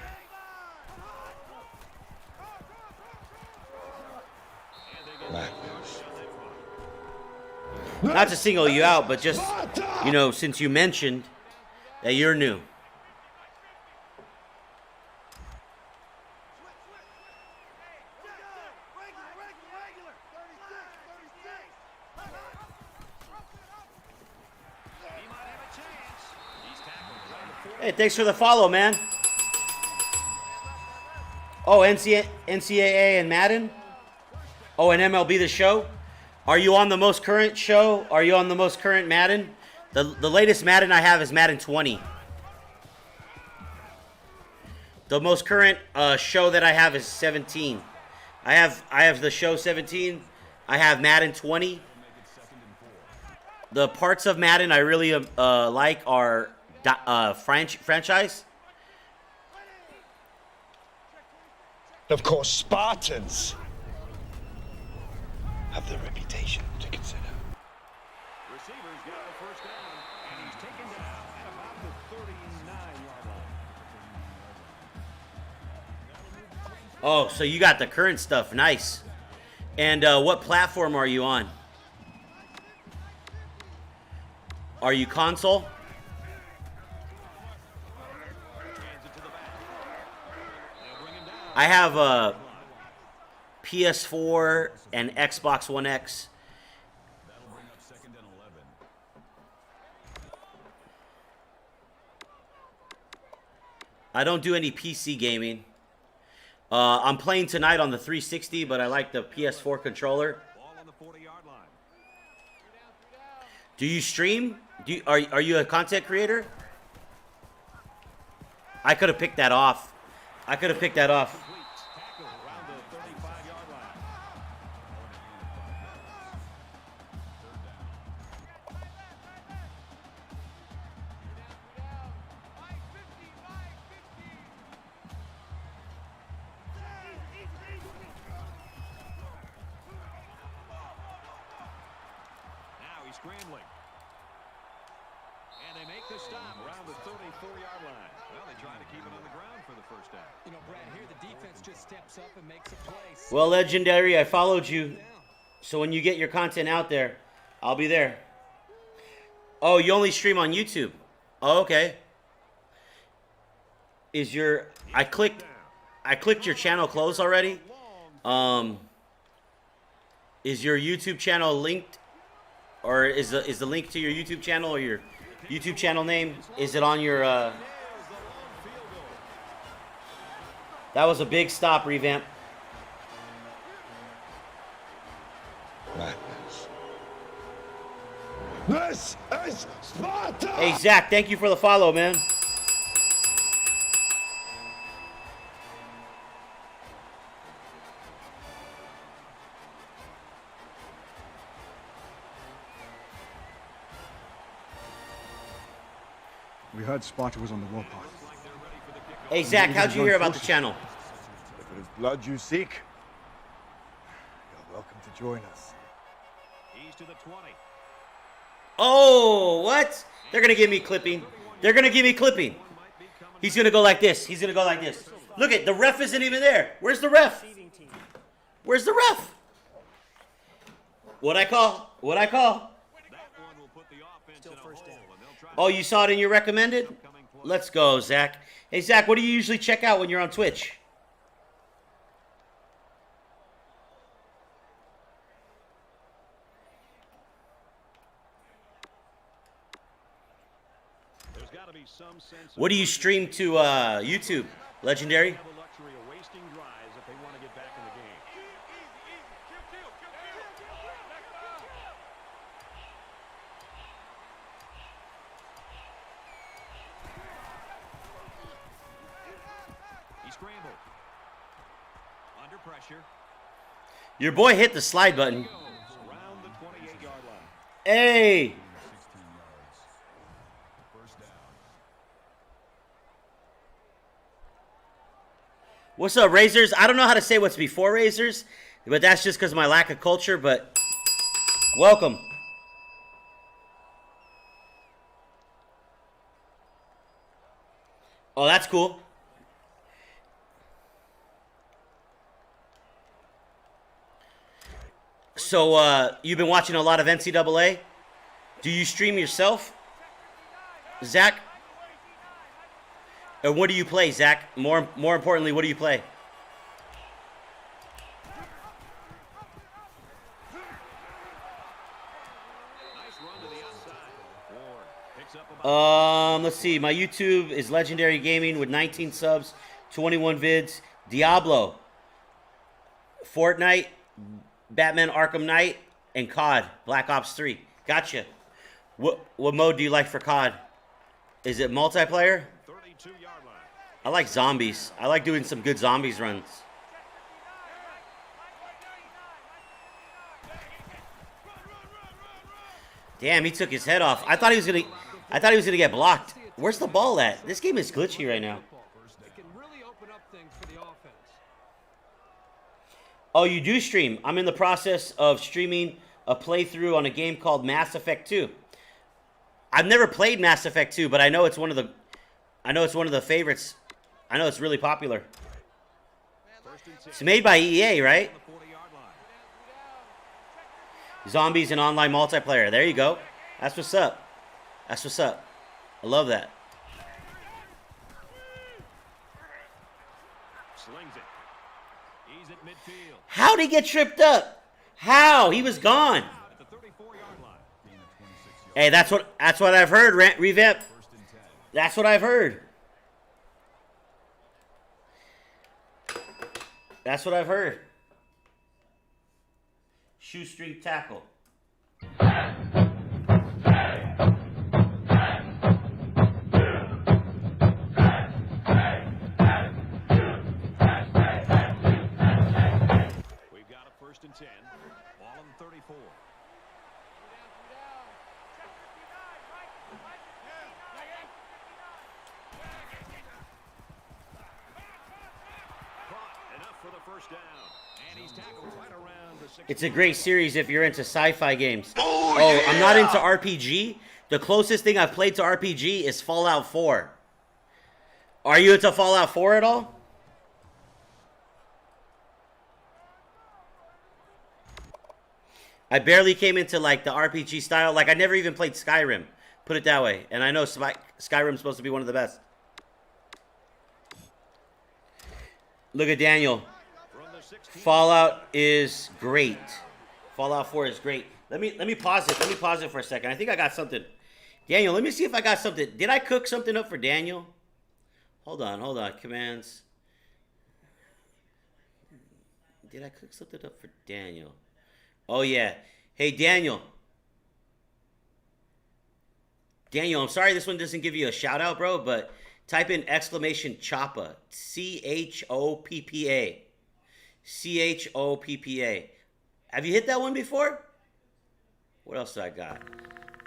Not to single you out, but just, you know, since you mentioned that you're new. Hey, thanks for the follow, man. Oh, NCAA and Madden? Oh, and MLB The Show? Are you on the most current show? Are you on the most current Madden? The latest Madden I have is Madden 20. The most current show that I have is 17. I have the show 17. I have Madden 20. The parts of Madden I really like are franchise. Of course, Spartans have the reputation to consider. Receivers got the first down, and he's taken down at about the 39-yard line. Oh, so you got the current stuff. Nice. And what platform are you on? Are you console? I have a PS4 and Xbox One X. That'll bring up 2nd and 11. I don't do any PC gaming. I'm playing tonight on the 360, but I like the PS4 controller. Ball on the 40-yard line. Do you stream? Are you a content creator? I could have picked that off. Tackle around the 35-yard line. Now he's scrambling. And they make the stop around the 34-yard line. Well, they try to keep it on the ground for the first down. You know, Brad, here the defense just steps up and makes a play. Well, Legendary, I followed you. So when you get your content out there, I'll be there. Oh, you only stream on YouTube. Oh, okay. Is your I clicked your channel closed already? Is your YouTube channel linked? Or is the link to your YouTube channel or your YouTube channel name, is it on your That was a big stop, Revamp. This is Sparta! Hey, Zach, thank you for the follow, man. We heard Sparta was on the warpath. Hey, Zach, how'd you hear about the channel? If it is blood you seek, you're welcome to join us. He's to the 20. Oh, what? They're going to give me clipping. They're going to give me clipping. He's going to go like this. He's going to go like this. Look at the ref isn't even there. Where's the ref? Where's the ref? What'd I call? What'd I call? Oh, you saw it in your recommended? Let's go, Zach. Hey, Zach, what do you usually check out when you're on Twitch? What do you stream to YouTube, Legendary? He scrambled. Under pressure. Your boy hit the slide button. Around the 28-yard line. Hey! What's up, Razors? I don't know how to say what's before Razors, but that's just because of my lack of culture, but welcome. Oh, that's cool. So, you've been watching a lot of NCAA? Do you stream yourself, Zach? And what do you play, Zach? More importantly, what do you play? Let's see. My YouTube is Legendary Gaming with 19 subs, 21 vids. Diablo, Fortnite, Batman Arkham Knight, and COD, Black Ops 3. Gotcha. What mode do you like for COD? Is it multiplayer? I like zombies. I like doing some good zombies runs. Damn, he took his head off. I thought he was gonna get blocked. Where's the ball at? This game is glitchy right now. Oh, you do stream. I'm in the process of streaming a playthrough on a game called Mass Effect 2. I've never played Mass Effect 2, but I know it's one of the favorites. I know it's really popular. It's made by EA, right? Zombies and online multiplayer. There you go. That's what's up. That's what's up. I love that. How'd he get tripped up? How? He was gone. Hey, that's what I've heard, Revamp. That's what I've heard. That's what I've heard. Shoestring tackle. We've got a 1st and 10. Ball on 34. It's a great series if you're into sci-fi games. Oh, I'm not into RPG. The closest thing I've played to RPG is Fallout 4. Are you into Fallout 4 at all? I barely came into like the RPG style. Like I never even played Skyrim. Put it that way. And I know Skyrim's supposed to be one of the best. Look at Daniel. Fallout is great. Fallout 4 is great. Let me pause it. Let me pause it for a second. I think I got something. Daniel, let me see if I got something. Did I cook something up for Daniel? Hold on. Commands. Did I cook something up for Daniel? Oh, yeah. Hey, Daniel. Daniel, I'm sorry this one doesn't give you a shout out, bro, but type in exclamation Choppa. CHOPPA. CHOPPA. Have you hit that one before? What else do I got?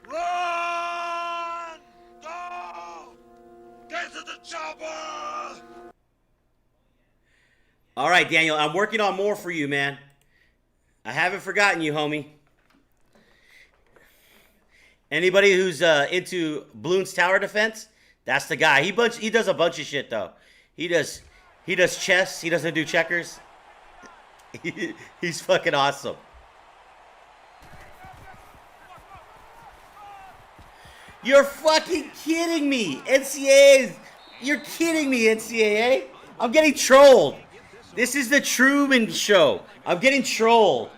Run! Go! Get to the chopper! All right, Daniel, I'm working on more for you, man. I haven't forgotten you, homie. Anybody who's into Bloons Tower Defense, that's the guy. He does a bunch of shit though. He does chess. He doesn't do checkers. He's fucking awesome. You're fucking kidding me, NCAA. You're kidding me, NCAA. I'm getting trolled. This is the Truman Show. I'm getting trolled.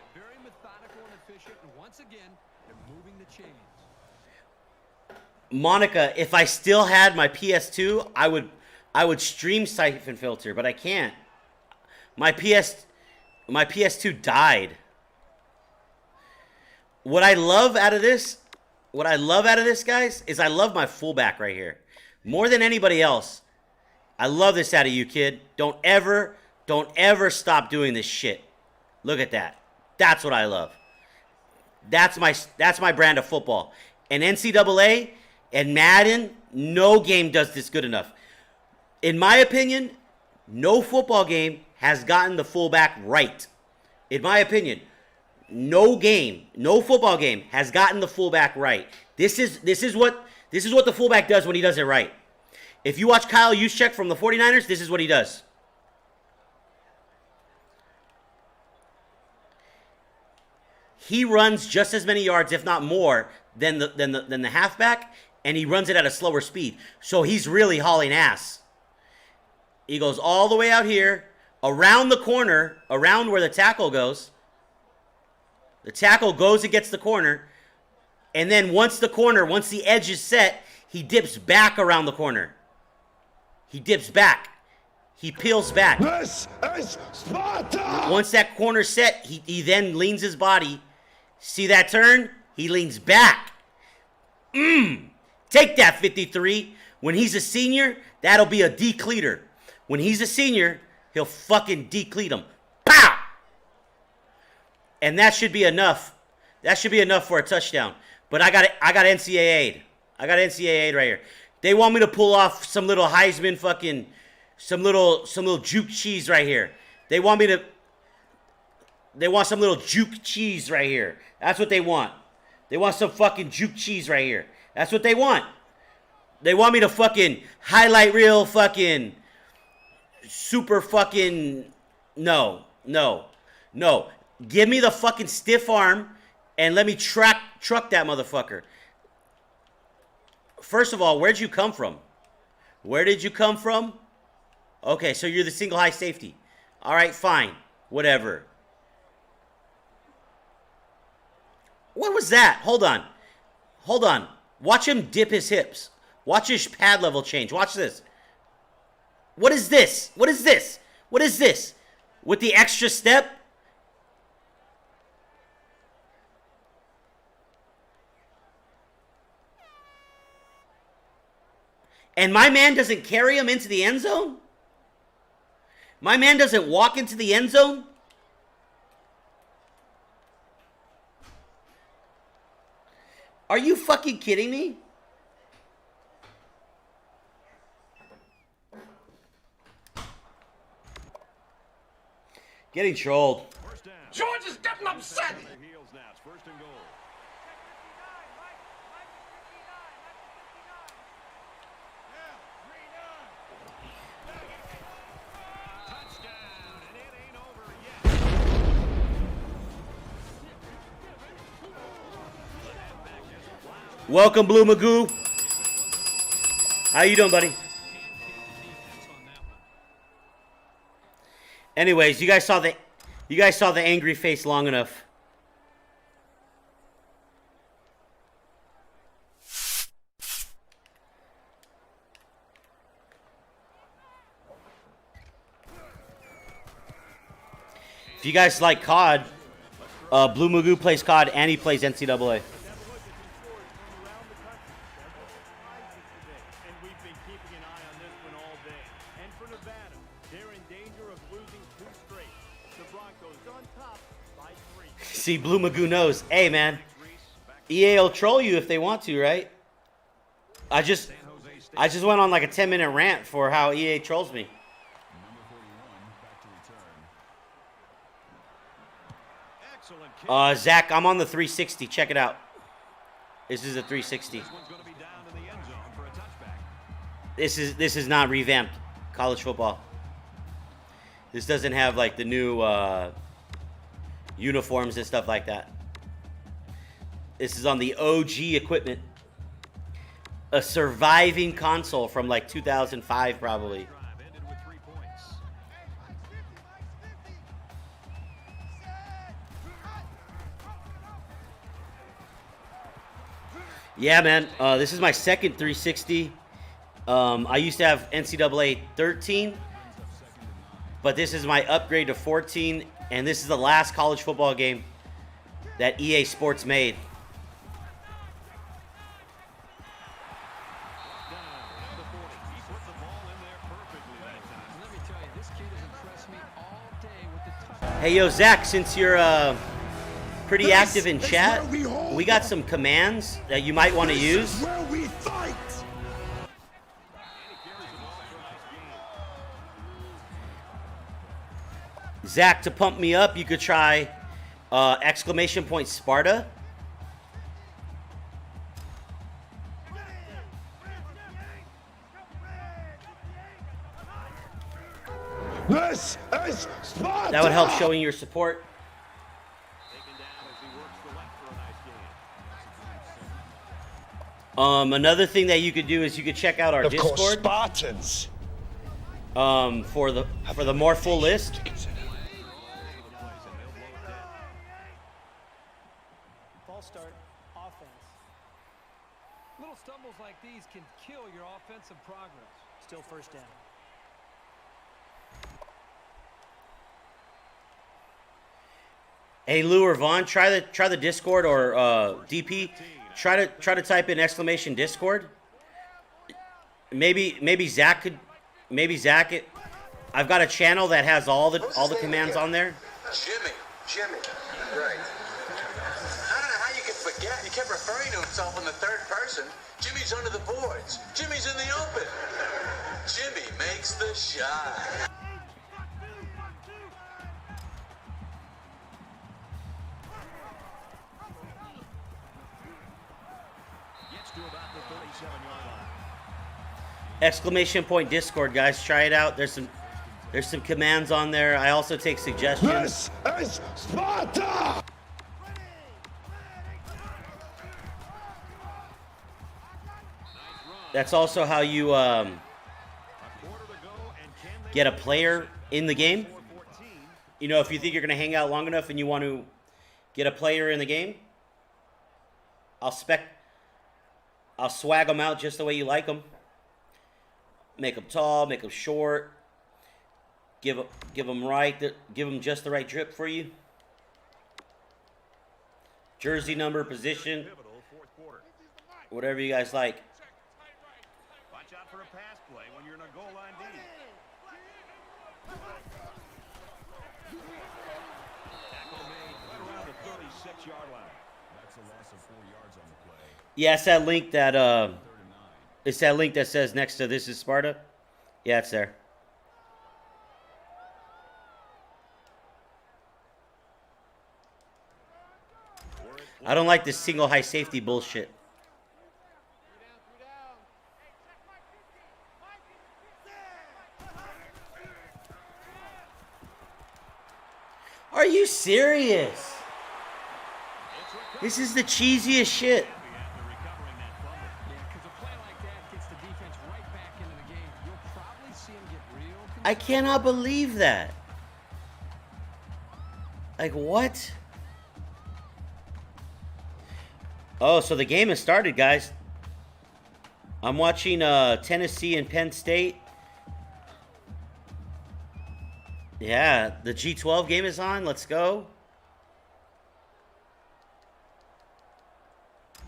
Monica, if I still had my PS2, I would stream Siphon Filter, but I can't. My PS2 died. What I love out of this, guys, is I love my fullback right here. More than anybody else. I love this out of you, kid. Don't ever stop doing this shit. Look at that. That's what I love. That's my brand of football. And NCAA and Madden, no game does this good enough. In my opinion, no football game has gotten the fullback right. In my opinion, no football game has gotten the fullback right. This is what the fullback does when he does it right. If you watch Kyle Juszczyk from the 49ers, this is what he does. he runs just as many yards, if not more, than the halfback, and he runs it at a slower speed. So he's really hauling ass. He goes all the way out here, around the corner, around where the tackle goes. The tackle goes and gets the corner, and then once the edge is set, he dips back around the corner. He dips back. He peels back. This is Sparta! Once that corner's set, he then leans his body. See that turn? He leans back. Take that, 53. When he's a senior, that'll be a decleater. When he's a senior, he'll fucking decleat him. Pow! And that should be enough. That should be enough for a touchdown. But I got NCAA'd. I got NCAA'd right here. They want me to pull off some little Heisman fucking, some little juke cheese right here. They want some little juke cheese right here. That's what they want. They want some fucking juke cheese right here. That's what they want. They want me to fucking highlight reel fucking super fucking no. Give me the fucking stiff arm and let me truck that motherfucker. First of all, where'd you come from? Where did you come from? Okay, so you're the single high safety. All right, fine. Whatever. What was that? Hold on. Watch him dip his hips. Watch his pad level change. Watch this. What is this? With the extra step? And my man doesn't carry him into the end zone? My man doesn't walk into the end zone? Are you fucking kidding me? Getting trolled. George is getting upset. Welcome, Blue Magoo. How you doing, buddy? Anyways, you guys saw the angry face long enough. If you guys like COD, Blue Magoo plays COD and he plays NCAA. See, Blue Magoo knows. Hey, man. EA will troll you if they want to, right? I just went on like a 10-minute rant for how EA trolls me. Zach, I'm on the 360. Check it out. This is a 360. This is not revamped college football. This doesn't have like the new uniforms and stuff like that. This is on the OG equipment. A surviving console from like 2005 probably. Yeah, man. This is my second 360. I used to have NCAA 13, but this is my upgrade to 14, and this is the last college football game that EA Sports made. Hey, yo, Zach, since you're pretty active in chat, we got some commands that you might want to use. Where we fight. Zach, to pump me up, you could try exclamation point Sparta. This is Sparta. That would help showing your support. Another thing that you could do is you could check out our Of Discord. course, Spartans. For the more full list. False start, offense. Little stumbles like these can kill your offensive progress. Still first down. Hey Lou or Vaughn, try the Discord or DP. Try to type in exclamation Discord. Maybe Zach could. Maybe Zach. I've got a channel that has all the commands on there. Jimmy. Right. I don't know how you could forget. He kept referring to himself in the third person. Jimmy's under the boards. Jimmy's in the open. Jimmy makes the shot. Gets to about the 37-yard line. Exclamation point Discord, guys. Try it out. There's some commands on there. I also take suggestions. This is Sparta! That's also how you get a player in the game. You know, if you think you're going to hang out long enough and you want to get a player in the game, I'll swag them out just the way you like them. Make them tall, make them short. Give them just the right drip for you. Jersey number, position, whatever you guys like. Watch out for a pass play when you're in a goal line D. Tackle made right around the 36-yard line. That's a loss of 4 yards on the play. Yeah, it's that link that it's that link that says next to "This is Sparta." Yeah, it's there. I don't like this single high safety bullshit. Are you serious? This is the cheesiest shit. I cannot believe that. Like, what? Oh, so the game has started, guys. I'm watching Tennessee and Penn State. Yeah, the G12 game is on. Let's go.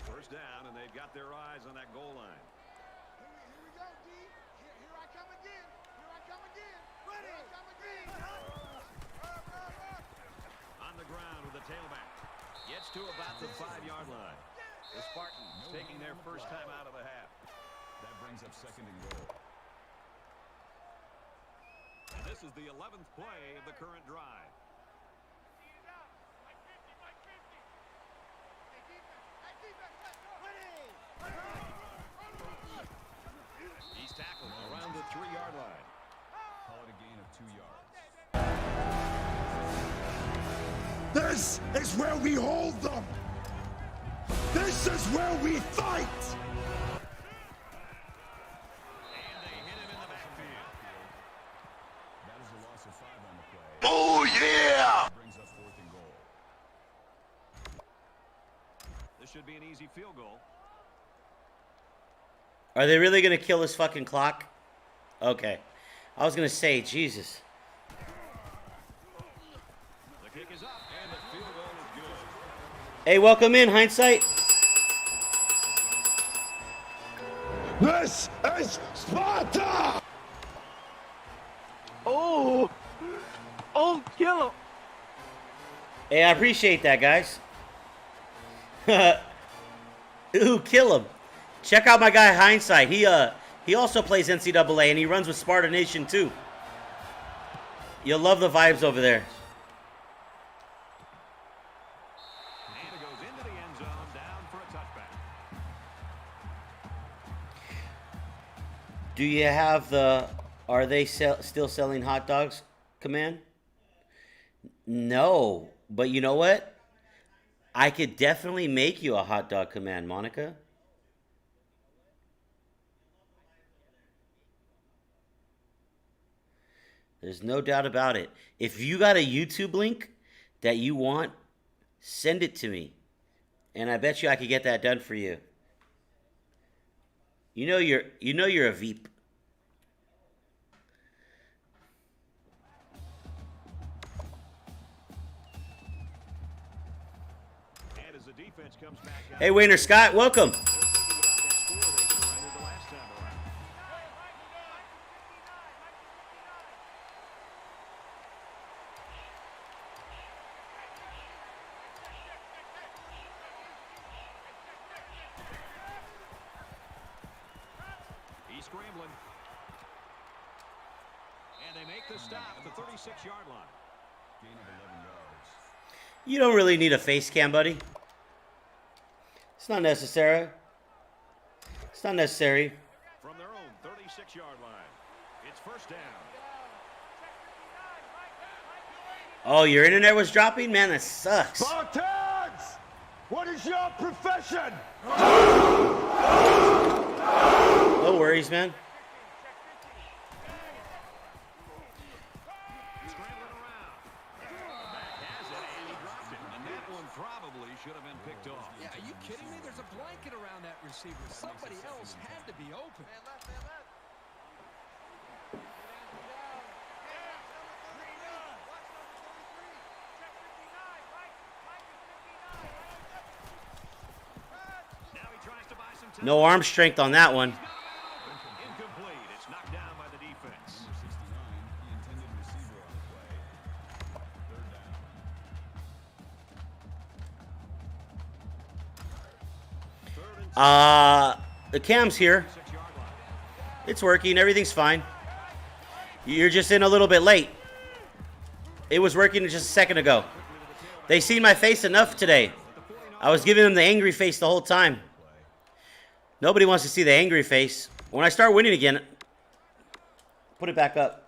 First down, and they've got their eyes on that goal line. On the ground with the tailback. Gets to about the 5-yard line. The Spartans taking their first time out of the half. That brings up second and goal. And this is the 11th play of the current drive. He's tackled around the 3-yard line. Call it a gain of 2 yards. This is where we hold them! This is where we fight! That is a loss of 5 on the play. Oh, yeah! Brings up fourth and goal. This should be an easy field goal. Are they really going to kill this fucking clock? Okay. I was going to say, Jesus. The kick is up, and the field goal is good. Hey, welcome in, Hindsight. This is Sparta! Oh, kill him. Hey, I appreciate that, guys. Ooh, kill him. Check out my guy Hindsight. He also plays NCAA and he runs with Sparta Nation too. You'll love the vibes over there. And it goes into the end zone, down for a touchback. Do you have the "Are they still selling hot dogs" command? No, but you know what? I could definitely make you a hot dog command, Monica. There's no doubt about it. If you got a YouTube link that you want, send it to me. And I bet you I could get that done for you. You know you're a Veep. And as the defense comes back out, Hey, Wayner Scott, welcome. He's scrambling. And they make the stop at the 36-yard line. Gain of 11 yards. You don't really need a face cam, buddy. It's not necessary. It's not necessary. From their own 36-yard line, it's first down. Oh, your internet was dropping? Man, that sucks. Spartans! What is your profession? No worries, man. Scrambling around. Back has it, and he dropped it. And that one probably should have been picked off. Yeah, are you kidding me? There's a blanket around that receiver. Somebody else had to be open. Now he tries to buy some time. No arm strength on that one. Incomplete. It's knocked down by the defense. Number 69, the intended receiver on the play. Third down. The cam's here. It's working. Everything's fine. You're just in a little bit late. It was working just a second ago. They seen my face enough today. I was giving them the angry face the whole time. Nobody wants to see the angry face. When I start winning again, put it back up.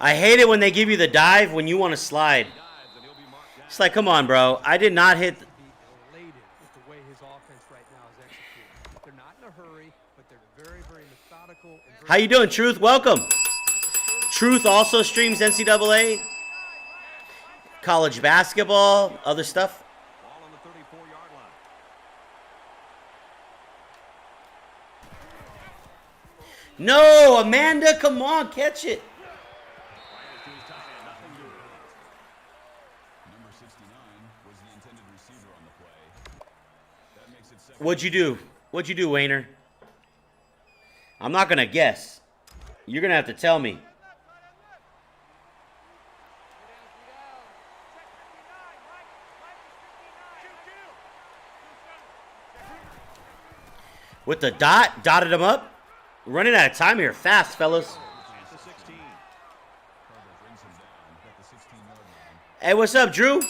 I hate it when they give you the dive when you want to slide. It's like, come on, bro. I did not hit. Elated with the way his offense right now is executed. They're not in a hurry, but they're very, very methodical. And How you doing, Truth? Welcome. Truth also streams NCAA, college basketball, other stuff. Ball on the 34-yard line. No, Amanda, come on, catch it. Number 69 was the intended receiver on the play. That makes it second. What'd you do? What'd you do, Wayner? I'm not going to guess. You're going to have to tell me. With the dot, dotted him up. We're running out of time here. Fast, fellas. At the 16. Carter brings him down at the 16-yard line. Hey, what's up, Drew?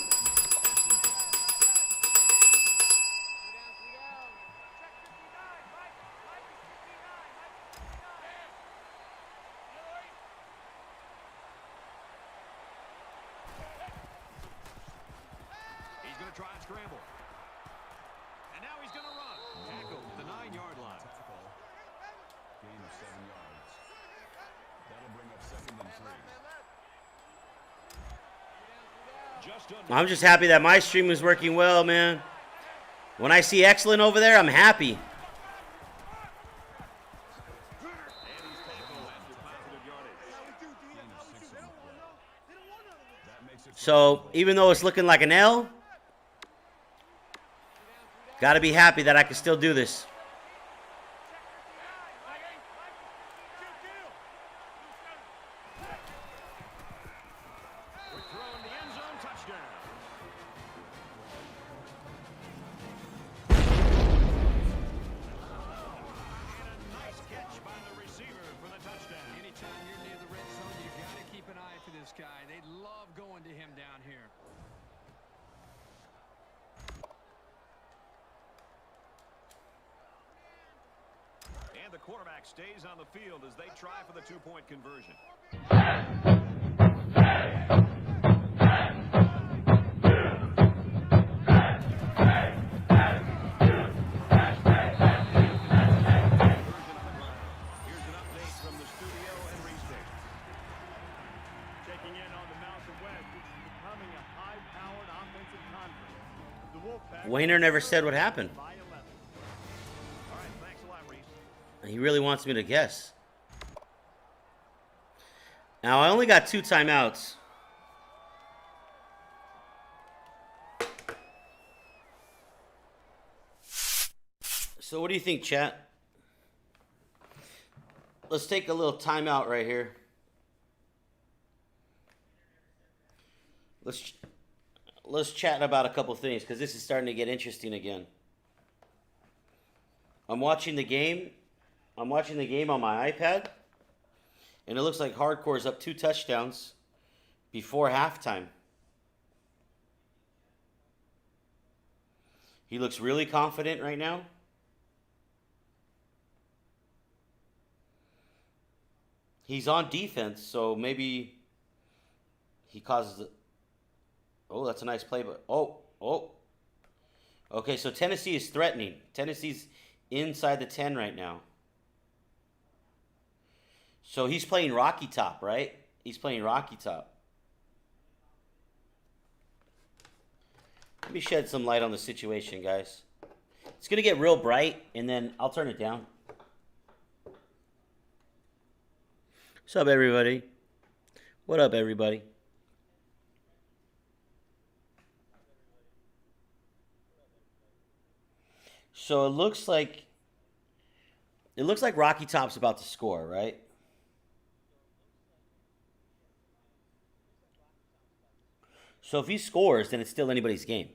He's going to try and scramble. And now he's going to run. Tackled at the 9-yard line. Gain of 7 yards. That'll bring up second and 3. Just under. I'm just happy that my stream is working well, man. When I see excellent over there, I'm happy. And he's tackled after positive yardage. Gain of 6 on the play. That makes it So even though it's looking like an L, got to be happy that I can still do this. Throw in the end zone, touchdown. And a nice catch by the receiver for the touchdown. anytime you're near the red zone, you got to keep an eye for this guy. They love going to him down here. And the quarterback stays on the field as they try for the two-point conversion. Wayner never said what happened. He really wants me to guess. Now, I only got 2 timeouts. So what do you think, chat? Let's take a little timeout right here. Let's chat about a couple things, because this is starting to get interesting again. I'm watching the game on my iPad, and it looks like Hardcore's up 2 touchdowns before halftime. He looks really confident right now. He's on defense, so maybe he causes the... Oh, that's a nice play, but... Oh. Okay, so Tennessee is threatening. Tennessee's inside the 10 right now. So he's playing Rocky Top, right? He's playing Rocky Top. Let me shed some light on the situation, guys. It's going to get real bright, and then I'll turn it down. What's up, everybody? What up, everybody? So it looks like Rocky Top's about to score, right? So if he scores, then it's still anybody's game.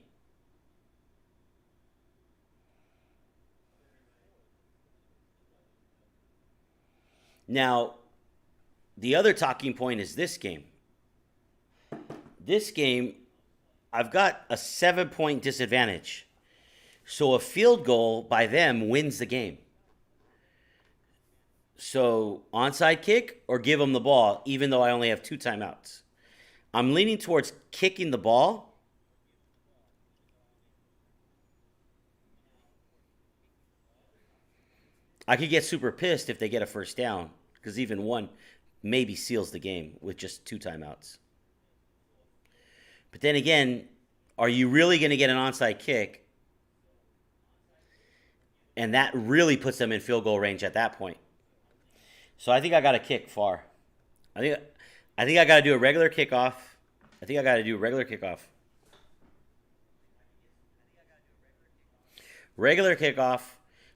Now, the other talking point is this game. This game, I've got a 7-point disadvantage. So a field goal by them wins the game. So onside kick or give them the ball, even though I only have 2 timeouts. I'm leaning towards kicking the ball. I could get super pissed if they get a first down, because even one maybe seals the game with just 2 timeouts. But then again, are you really going to get an onside kick? And that really puts them in field goal range at that point. So I think I got to kick far. I think I got to do a regular kickoff. Regular kickoff.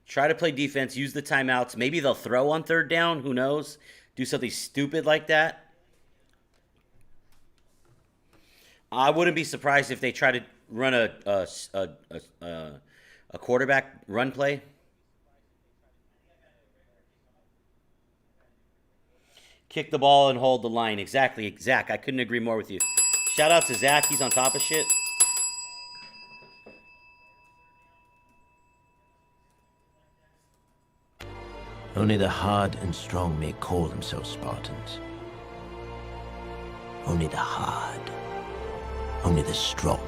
Try to play defense. Use the timeouts. Maybe they'll throw on 3rd down. Who knows? Do something stupid like that. I wouldn't be surprised if they try to run a quarterback run play. Kick the ball and hold the line. Exactly, Zach. I couldn't agree more with you. Shout out to Zach. He's on top of shit. Only the hard and strong may call themselves Spartans. Only the hard. Only the strong.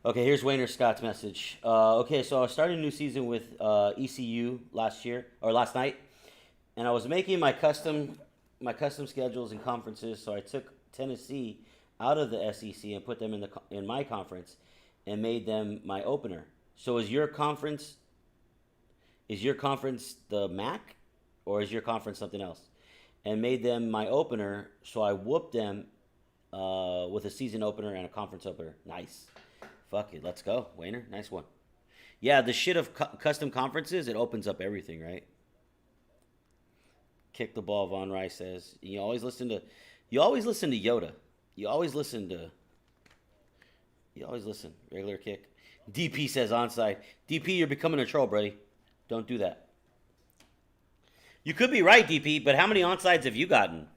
Okay, here's Wayner Scott's message. Okay, so I started a new season with ECU last night, and I was making my custom schedules and conferences. So I took Tennessee out of the SEC and put them in my conference, and made them my opener. So is your conference the MAC, or is your conference something else? And made them my opener, so I whooped them with a season opener and a conference opener. Nice. Fuck it, let's go, Wayner. Nice one. Yeah, the shit of custom conferences, it opens up everything, right? Kick the ball, Von Rice says. You always listen to Yoda. You always listen. Regular kick. DP says onside. DP, you're becoming a troll, buddy. Don't do that. You could be right, DP, but how many onsides have you gotten?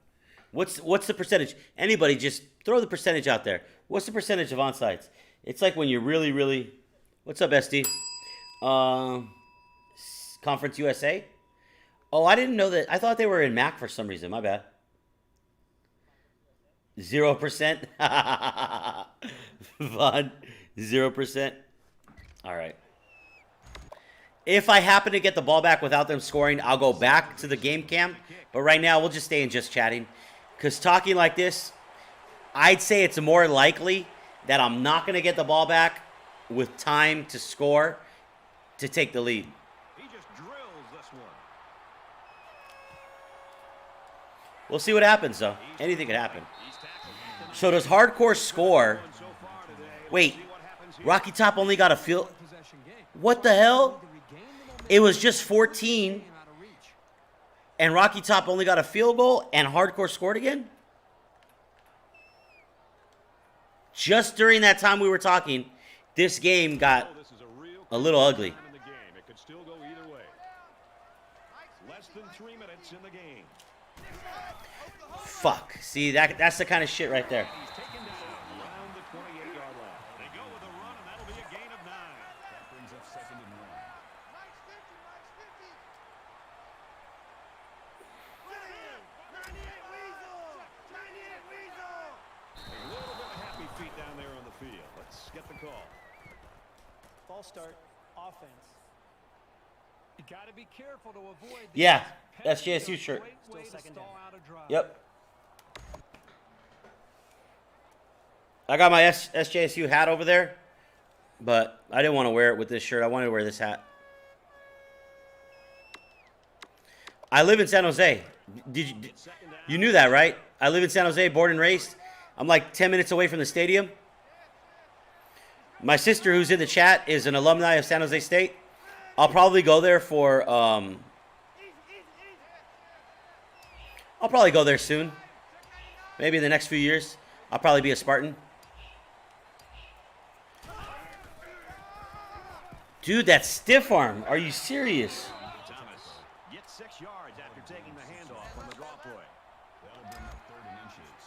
What's the percentage? Anybody, just throw the percentage out there. What's the percentage of onsides? It's like when you're really, really... What's up, SD? Conference USA? Oh, I didn't know that. I thought they were in MAC for some reason. My bad. 0%? Fun. 0%. All right. If I happen to get the ball back without them scoring, I'll go back to the game cam. But right now, we'll just stay in just chatting. Because talking like this, I'd say it's more likely that I'm not going to get the ball back with time to score to take the lead. He just drills this one. We'll see what happens, though. Anything could happen. So does Hardcore score? Wait, Rocky Top only got a field... What the hell? It was just 14, and Rocky Top only got a field goal, and Hardcore scored again? Just during that time we were talking, this game got a little ugly. It could still go either way. Less than 3 minutes in the game. Fuck. See, that's the kind of shit right there. He's taken down around the 28-yard line. They go with a run, and that'll be a gain of 9. That brings up 2nd and 1. A little bit of happy feet down there on the field. Let's get the call. False start. Offense. You got to be careful to avoid. Yeah, that's JSU shirt. Still second down. Yep. I got my SJSU hat over there, but I didn't want to wear it with this shirt. I wanted to wear this hat. I live in San Jose. You knew that, right? I live in San Jose, born and raised. I'm like 10 minutes away from the stadium. My sister, who's in the chat, is an alumni of San Jose State. I'll probably go there for... I'll probably go there soon. Maybe in the next few years. I'll probably be a Spartan. Dude, that's stiff arm. Are you serious? Thomas gets 6 yards after taking the handoff on the draw play. That'll bring up 3rd and inches.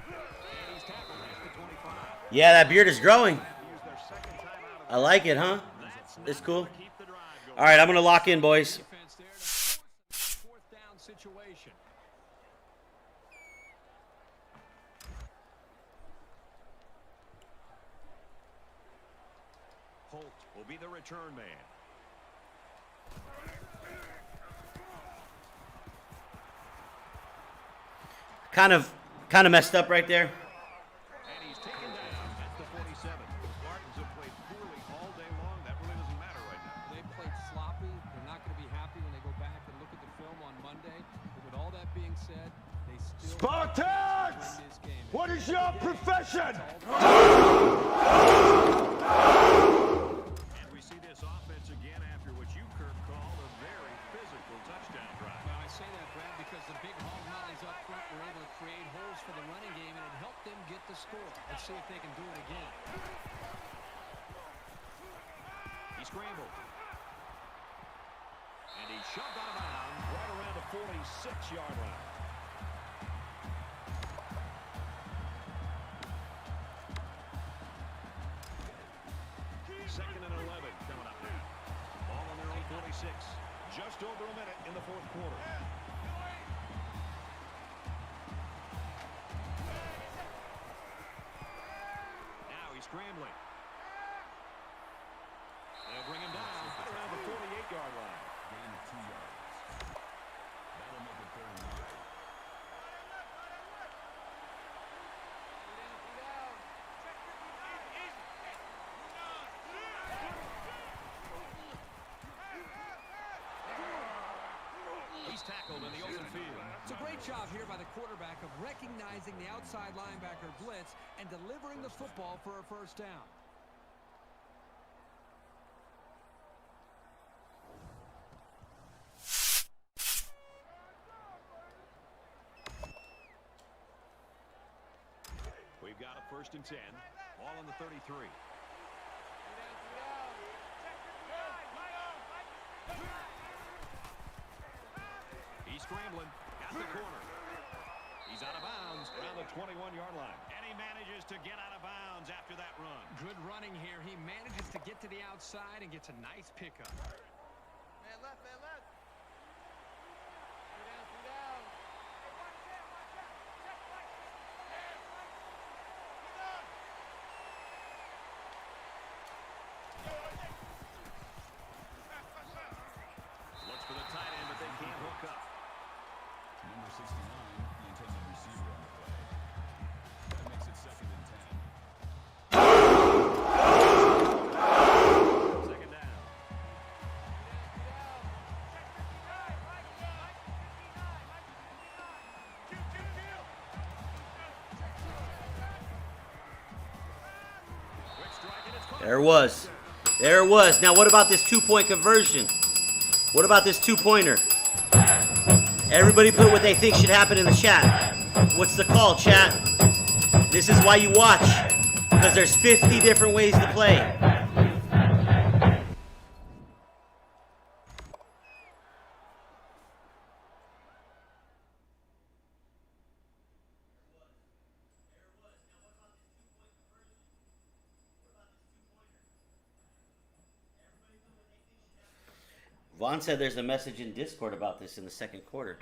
And he's tackled at the 25. Yeah, that beard is growing. I like it, huh? It's cool. All right, I'm going to lock in, boys. Fourth down situation. Holt will be the return man. Kind of messed up right there. And he's taken down at the 47. The Spartans have played poorly all day long. That really doesn't matter right now. They played sloppy. They're not going to be happy when they go back and look at the film on Monday. But with all that being said, they still Spartans! win this game. What is your profession? And we see this offense again after what you, Kirk, called a very physical touchdown drive. Well, I say that, Brad, because the big hog mollies up front were able to create holes for the running game, and it helped them get the score. Let's see if they can do it again. He scrambled. And he shoved out of bounds right around the 46-yard line. Second and 11 coming up now. Ball on their own 46. Just over a minute in the fourth quarter. Now he's scrambling. They'll bring him down right around the 48-yard line. Gain of 2 yards. That'll make it 3rd and 9. He's tackled in the open field. It's a great job here by the quarterback of recognizing the outside linebacker blitz and delivering the football for a first down. We've got a 1st and 10. Ball on the 33. He's scrambling at the corner. He's out of bounds around the 21-yard line. And he manages to get out of bounds after that run. Good running here. He manages to get to the outside and gets a nice pickup. Man left, man left. Two down. Looks for the tight end, but they can't hook up. Number 69, the intended receiver on the play. That makes it 2nd and 10. Second down. Quick strike, and it's caught. There it was. There it was. Now, what about this 2-point conversion? What about this 2-pointer? Everybody put what they think should happen in the chat. What's the call, chat? This is why you watch. Because there's 50 different ways to play. Vaughn said there's a message in Discord about this in the second quarter.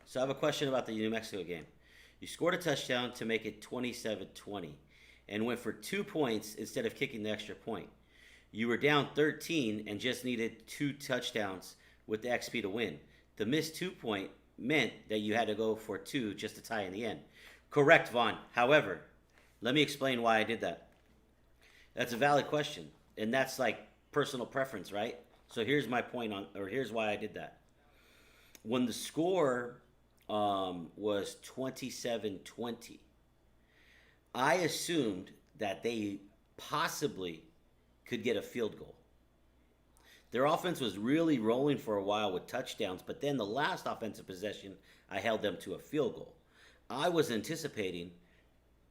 So I have a question about the New Mexico game. You scored a touchdown to make it 27-20 and went for 2 points instead of kicking the extra point. You were down 13 and just needed 2 touchdowns with the XP to win. The missed 2-point meant that you had to go for 2 just to tie in the end. Correct, Vaughn. However, let me explain why I did that. That's a valid question, and that's like personal preference, right? So here's my point here's why I did that. When the score was 27-20, I assumed that they possibly could get a field goal. Their offense was really rolling for a while with touchdowns, but then the last offensive possession, I held them to a field goal. I was anticipating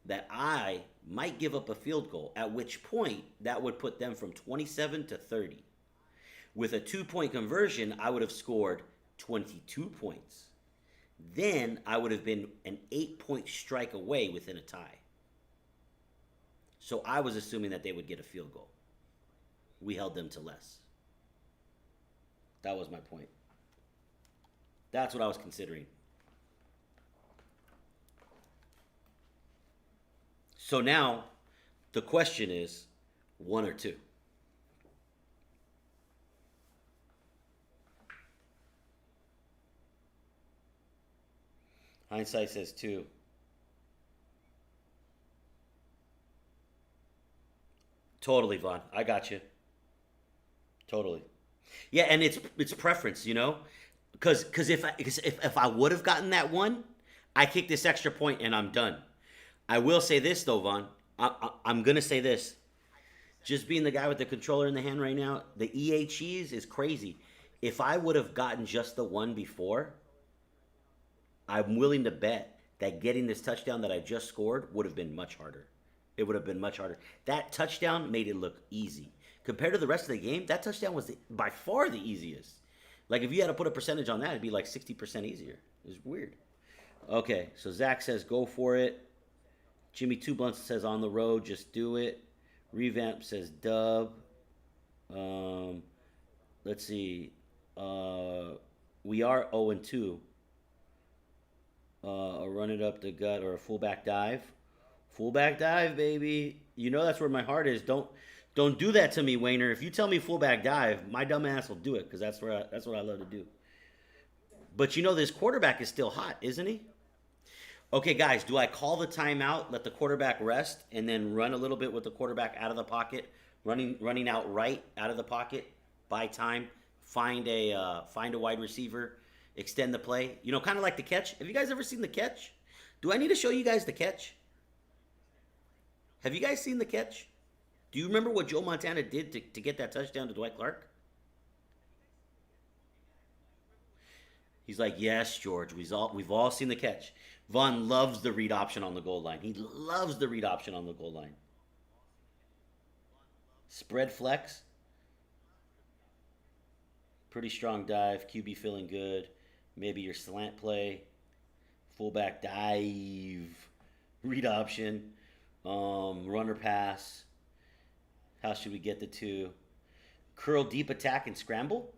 that I might give up a field goal, at which point that would put them from 27-30. With a 2-point conversion, I would have scored 22 points. Then I would have been an 8-point strike away within a tie. So I was assuming that they would get a field goal. We held them to less. That was my point. That's what I was considering. So now, the question is, 1 or 2? Hindsight says 2. Totally, Vaughn. I got you. Totally. Yeah, and it's preference, you know? Because if I would have gotten that 1, I kick this extra point and I'm done. I will say this, though, Vaughn. I'm going to say this. Just being the guy with the controller in the hand right now, the EA cheese is crazy. If I would have gotten just the 1 before, I'm willing to bet that getting this touchdown that I just scored would have been much harder. It would have been much harder. That touchdown made it look easy. Compared to the rest of the game, that touchdown was by far the easiest. Like, if you had to put a percentage on that, it'd be like 60% easier. It's weird. Okay, so Zach says go for it. Jimmy Two Blunts says on the road, just do it. Revamp says dub. Let's see. We are 0-2. A run it up the gut or a fullback dive. Fullback dive, baby. You know that's where my heart is. Don't do that to me, Wayner. If you tell me fullback dive, my dumb ass will do it because that's what I love to do. But you know this quarterback is still hot, isn't he? Okay, guys, do I call the timeout, let the quarterback rest, and then run a little bit with the quarterback out of the pocket, running out right out of the pocket, buy time, find a wide receiver, extend the play? You know, kind of like the catch. Have you guys ever seen the catch? Do I need to show you guys the catch? Have you guys seen the catch? Do you remember what Joe Montana did to get that touchdown to Dwight Clark? He's like, yes, George, we've all seen the catch. Vaughn loves the read option on the goal line. He loves the read option on the goal line. Spread flex. Pretty strong dive. QB feeling good. Maybe your slant play. Fullback dive. Read option. Runner pass. How should we get the two? Curl deep attack and scramble?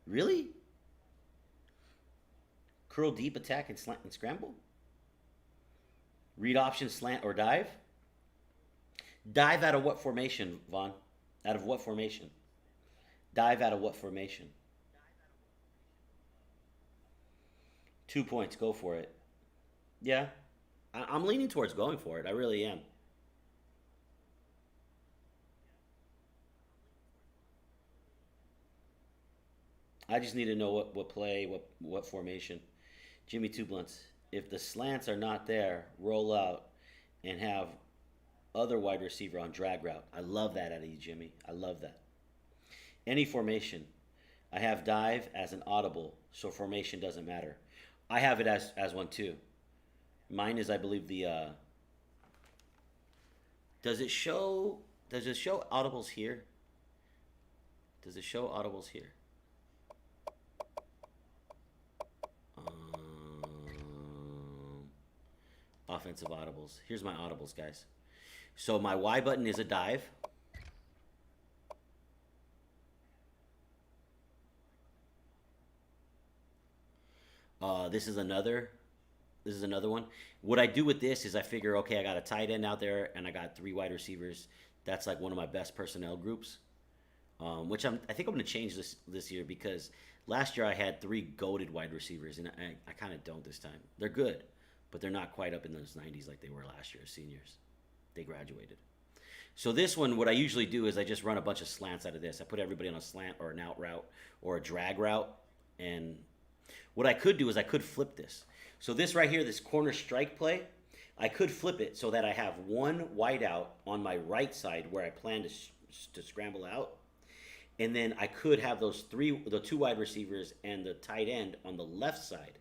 Really? Curl deep attack and slant and scramble? Read option, slant, or dive? Dive out of what formation, Vaughn? Out of what formation? Dive out of what formation? 2 points. Go for it. Yeah. I'm leaning towards going for it. I really am. I just need to know what play, what formation. Jimmy Two Blunts. If the slants are not there, roll out and have other wide receiver on drag route. I love that out of you, Jimmy. I love that. Any formation. I have dive as an audible, so formation doesn't matter. I have it as one too. Mine is, I believe, the does it show audibles here? Does it show audibles here? Offensive audibles. Here's my audibles, guys. So my Y button is a dive. This is another one. What I do with this is I figure, okay, I got a tight end out there and I got 3 wide receivers. That's like one of my best personnel groups, which I think I'm going to change this year, because last year I had 3 goated wide receivers, and I kind of don't this time. They're good, but they're not quite up in those 90s like they were last year as seniors. They graduated. So this one, what I usually do is I just run a bunch of slants out of this. I put everybody on a slant or an out route or a drag route, and what I could do is I could flip this. So this right here, this corner strike play, I could flip it so that I have one wide out on my right side where I plan to scramble out. And then I could have the 2 wide receivers and the tight end on the left side.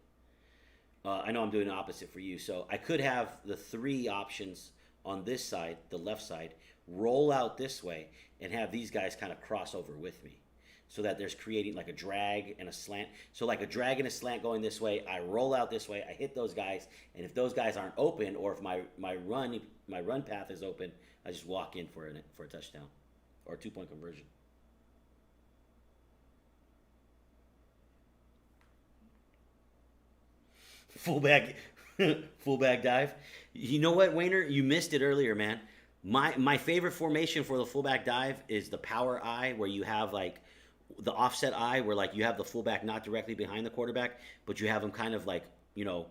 I know I'm doing the opposite for you. So I could have the 3 options on this side, the left side, roll out this way and have these guys kind of cross over with me, so that there's creating like a drag and a slant. So like a drag and a slant going this way, I roll out this way, I hit those guys, and if those guys aren't open, or if my run path is open, I just walk in for a touchdown or a 2-point conversion. Fullback dive. You know what, Wayner? You missed it earlier, man. My favorite formation for the fullback dive is the power I, where you have like the offset I, where like you have the fullback not directly behind the quarterback, but you have him kind of like, you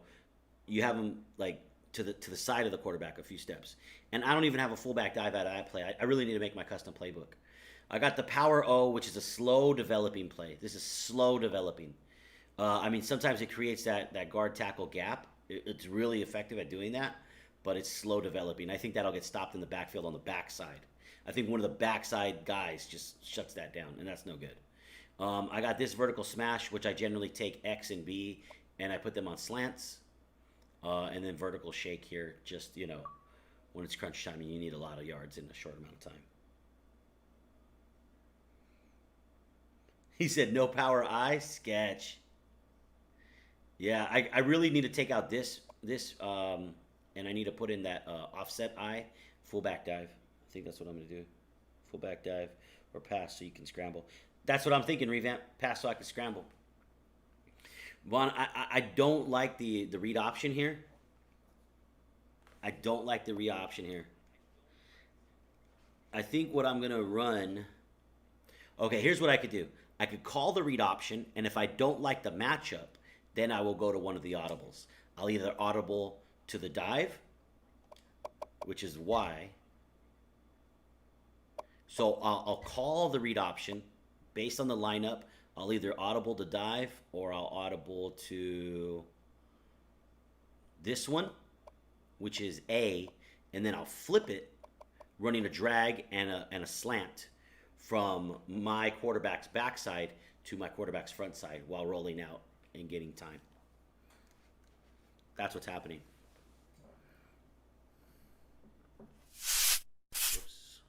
have him like to the side of the quarterback a few steps. And I don't even have a fullback dive out of that play. I really need to make my custom playbook. I got the power O, which is a slow developing play. This is slow developing. I mean, sometimes it creates that guard tackle gap. It's really effective at doing that, but it's slow developing. I think that'll get stopped in the backfield on the backside. I think one of the backside guys just shuts that down, and that's no good. I got this vertical smash, which I generally take X and B, and I put them on slants. And then vertical shake here, just, when it's crunch time and you need a lot of yards in a short amount of time. He said, no power I, sketch. Yeah, I really need to take out this, and I need to put in that offset I, fullback dive. I think that's what I'm going to do. Fullback dive or pass so you can scramble. That's what I'm thinking, revamp. Pass so I can scramble. Vaughn, I don't like the read option here. I don't like the read option here. I think what I'm going to run... Okay, here's what I could do. I could call the read option, and if I don't like the matchup, then I will go to one of the audibles. I'll either audible to the dive, which is Y. So I'll call the read option based on the lineup. I'll either audible to dive or I'll audible to this one, which is A, and then I'll flip it, running a drag and a slant from my quarterback's backside to my quarterback's front side while rolling out and getting time. That's what's happening. Oops.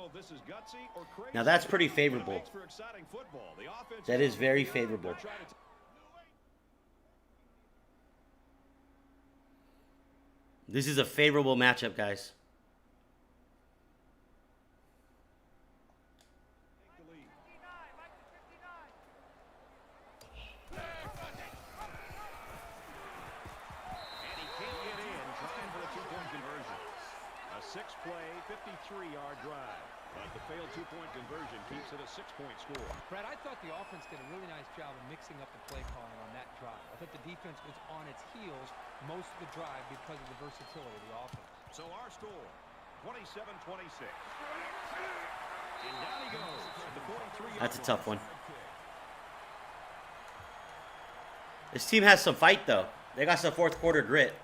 know if this is gutsy or crazy. Now that's pretty favorable. Makes for exciting football. The offense That is very favorable. This is a favorable matchup, guys. Six-play, 53-yard drive. But the failed two-point conversion keeps it a 6-point score. Brad, I thought the offense did a really nice job of mixing up the play calling on that drive. I thought the defense was on its heels most of the drive because of the versatility of the offense. So our score, 27-26. And down he goes at the 43-yard line. That's a tough one. This team has some fight, though. They got some fourth quarter grit.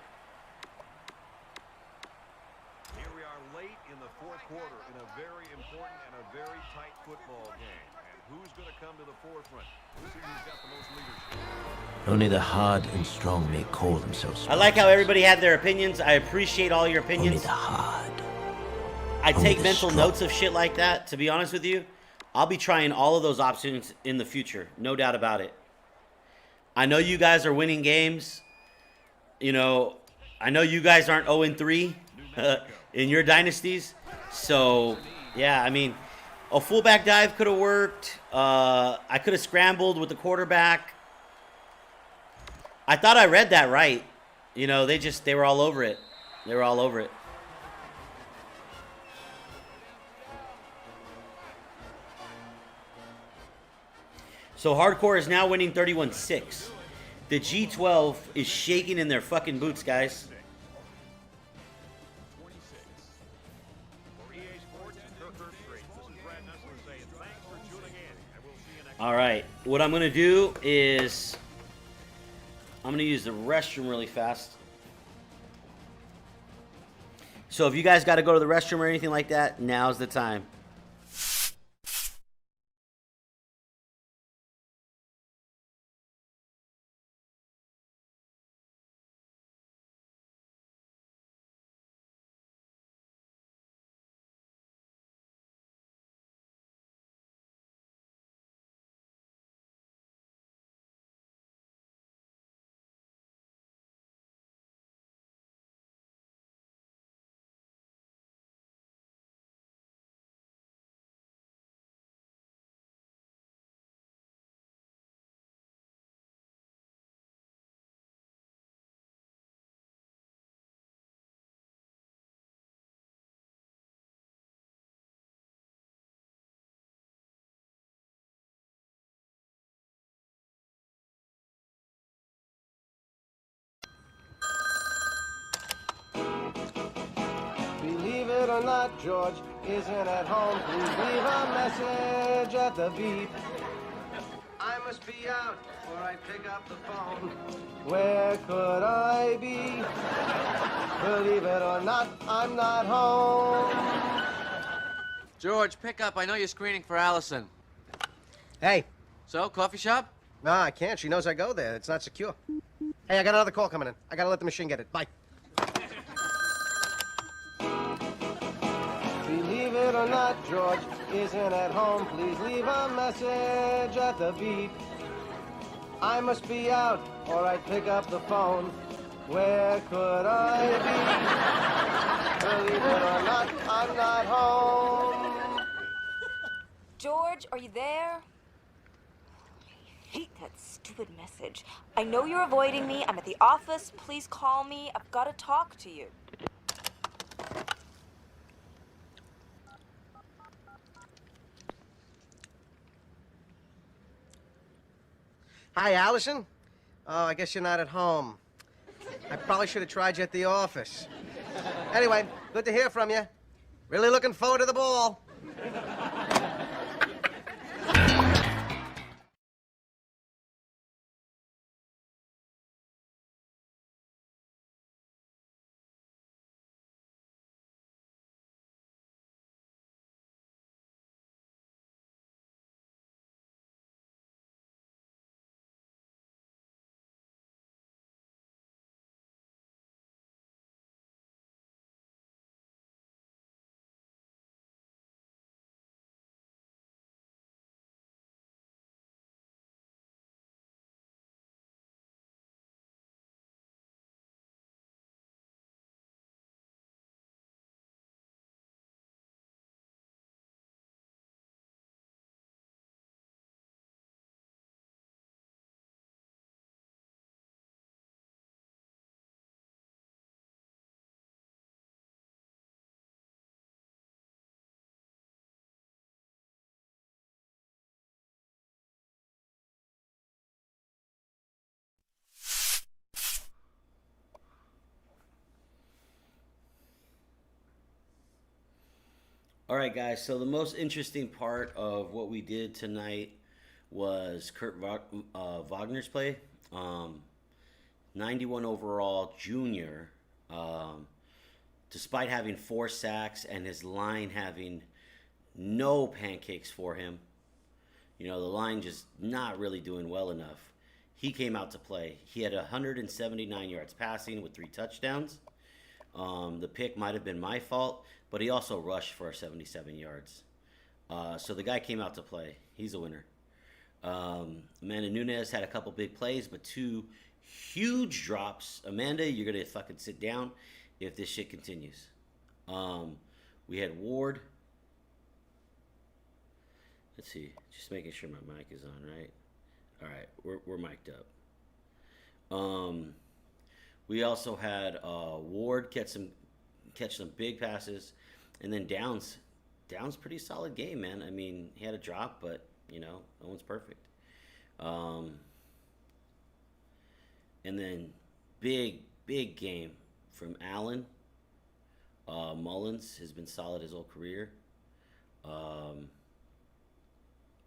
Quarter in a very important and a very tight football game. And who's going to come to the forefront? We'll see who's got the most leadership. Only the hard and strong may call themselves. I like how everybody had their opinions. I appreciate all your opinions. Only the hard. I take mental notes of shit like that, to be honest with you. I'll be trying all of those options in the future. No doubt about it. I know you guys are winning games. You know, I know you guys aren't 0-3 in your dynasties. So, yeah, I mean, a fullback dive could have worked. I could have scrambled with the quarterback. I thought I read that right. You know, they were all over it. They were all over it. So Hardcore is now winning 31-6. The G12 is shaking in their fucking boots, guys. All right, what I'm going to do is I'm going to use the restroom really fast. So if you guys got to go to the restroom or anything like that, now's the time. Believe it or not, George isn't at home. Please leave a message at the beep. I must be out or I pick up the phone. Where could I be? Believe it or not, I'm not home. George, pick up. I know you're screening for Allison. Hey. So, coffee shop? No, I can't. She knows I go there. It's not secure. Hey, I got another call coming in. I gotta let the machine get it. Bye. Believe it or not, George isn't at home. Please leave a message at the beep. I must be out or I'd pick up the phone. Where could I be? Believe it or not, I'm not home. George, are you there? I hate that stupid message. I know you're avoiding me. I'm at the office. Please call me. I've got to talk to you. Hi, Allison. Oh, I guess you're not at home. I probably should have tried you at the office. Anyway, good to hear from you. Really looking forward to the ball. All right, guys. So the most interesting part of what we did tonight was Kurt Wagner's play. 91 overall junior. Despite having 4 sacks and his line having no pancakes for him, you know, the line just not really doing well enough. He came out to play. He had 179 yards passing with 3 touchdowns. The pick might have been my fault, but he also rushed for 77 yards. So the guy came out to play. He's a winner. Amanda Nunes had a couple big plays, but 2 huge drops. Amanda, you're going to fucking sit down if this shit continues. We had Ward. Let's see. Just making sure my mic is on, right? All right, we're mic'd up. We also had Ward catch some big passes, and then Downs pretty solid game, man. I mean, he had a drop, but you know, no one's perfect. And then big game from Allen. Mullins has been solid his whole career.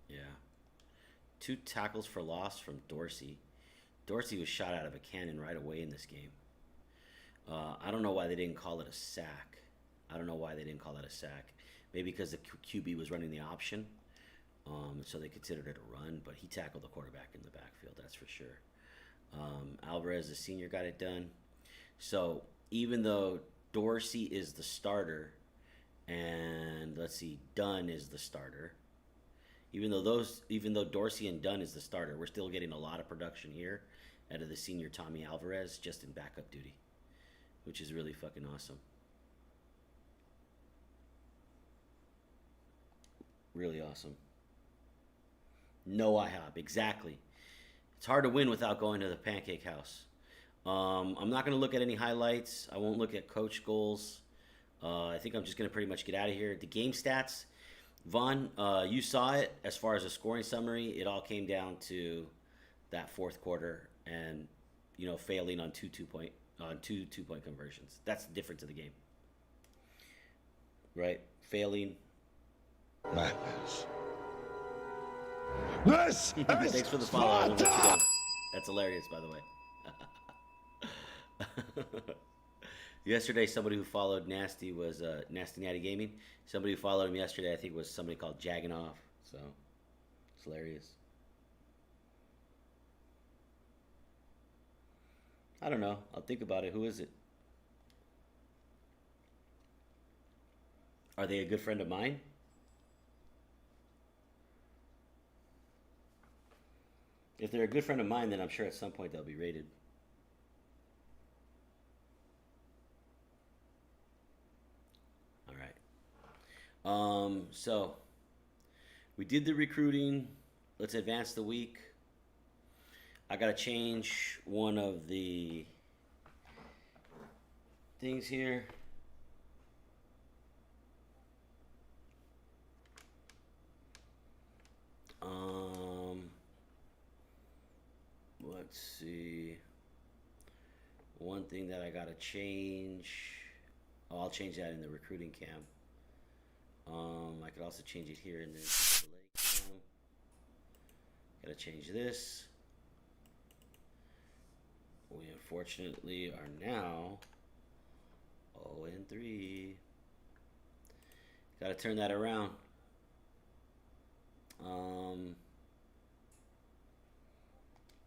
Yeah. 2 tackles for loss from Dorsey. Dorsey was shot out of a cannon right away in this game. I don't know why they didn't call it a sack. Maybe because the QB was running the option. So they considered it a run, but he tackled the quarterback in the backfield, that's for sure. Alvarez, the senior, got it done. So even though Dorsey is the starter, and let's see, Dunn is the starter. Even though Dorsey and Dunn is the starter, we're still getting a lot of production here out of the senior Tommy Alvarez just in backup duty, which is really fucking awesome. Really awesome. No IHOP, exactly. It's hard to win without going to the Pancake House. I'm not going to look at any highlights. I won't look at coach goals. I think I'm just going to pretty much get out of here. The game stats, Vaughn, you saw it as far as a scoring summary. It all came down to that fourth quarter and, you know, failing on two two-point conversions. That's the difference of the game. Right? Failing. Madness. This is Thanks for the follow. I won't let you go. That's hilarious, by the way. Yesterday, somebody who followed Nasty was Nasty Natty Gaming. Somebody who followed him yesterday, I think, was somebody called Jagging Off. So, it's hilarious. I don't know. I'll think about it. Who is it? Are they a good friend of mine? If they're a good friend of mine, then I'm sure at some point they'll be rated. All right. So we did the recruiting. Let's advance the week. I gotta change one of the things here. Let's see. One thing that I gotta change. Oh, I'll change that in the recruiting cam. I could also change it here in the delay cam. Gotta change this. We unfortunately are now 0-3. Gotta turn that around.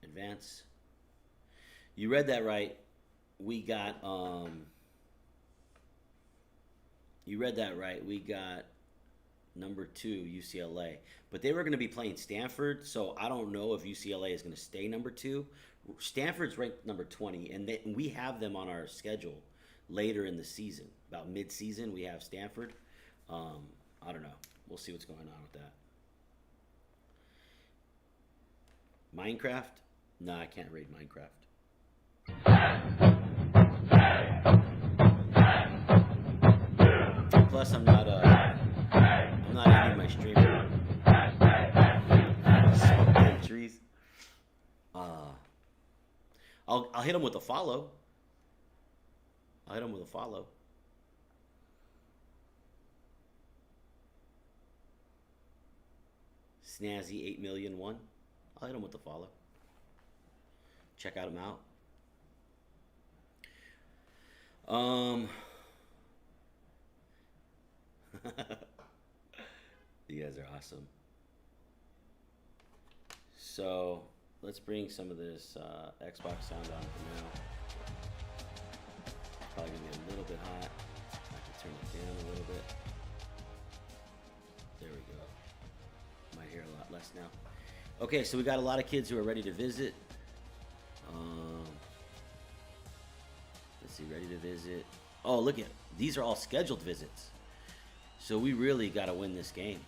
Advance. You read that right. We got you read that right. We got number 2 UCLA, but they were going to be playing Stanford, so I don't know if UCLA is going to stay number 2. Stanford's ranked number 20, and we have them on our schedule later in the season. About mid-season, we have Stanford. I don't know. We'll see what's going on with that. Minecraft? No, I can't raid Minecraft. Plus, I'm not ending my stream. Smoking trees. I'll hit him with a follow. Snazzy 8 million one. I'll hit him with the follow. Check out him out. You guys are awesome. So let's bring some of this Xbox sound on for now. Probably gonna be a little bit hot. I can turn it down a little bit. There we go. Might hear a lot less now. Okay, so we got a lot of kids who are ready to visit. Let's see, ready to visit. Oh, look at these are all scheduled visits. So we really got to win this game.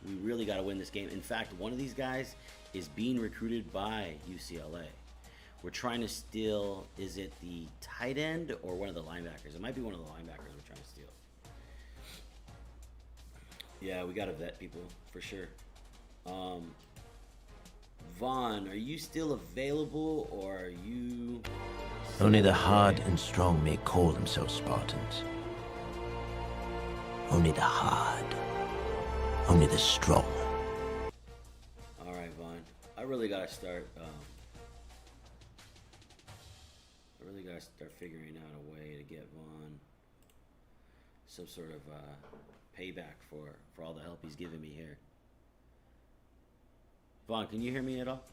We really got to win this game. In fact, one of these guys is being recruited by UCLA. We're trying to steal, is it the tight end or one of the linebackers? It might be one of the linebackers we're trying to steal. Yeah, we got to vet people, for sure. Vaughn, are you still available, or are you... Only the hard and strong may call themselves Spartans. Only the hard. Only the strong. All right, Vaughn. I really got to start... figuring out a way to get Vaughn some sort of payback for all the help he's given me here. Vaughn, can you hear me at all?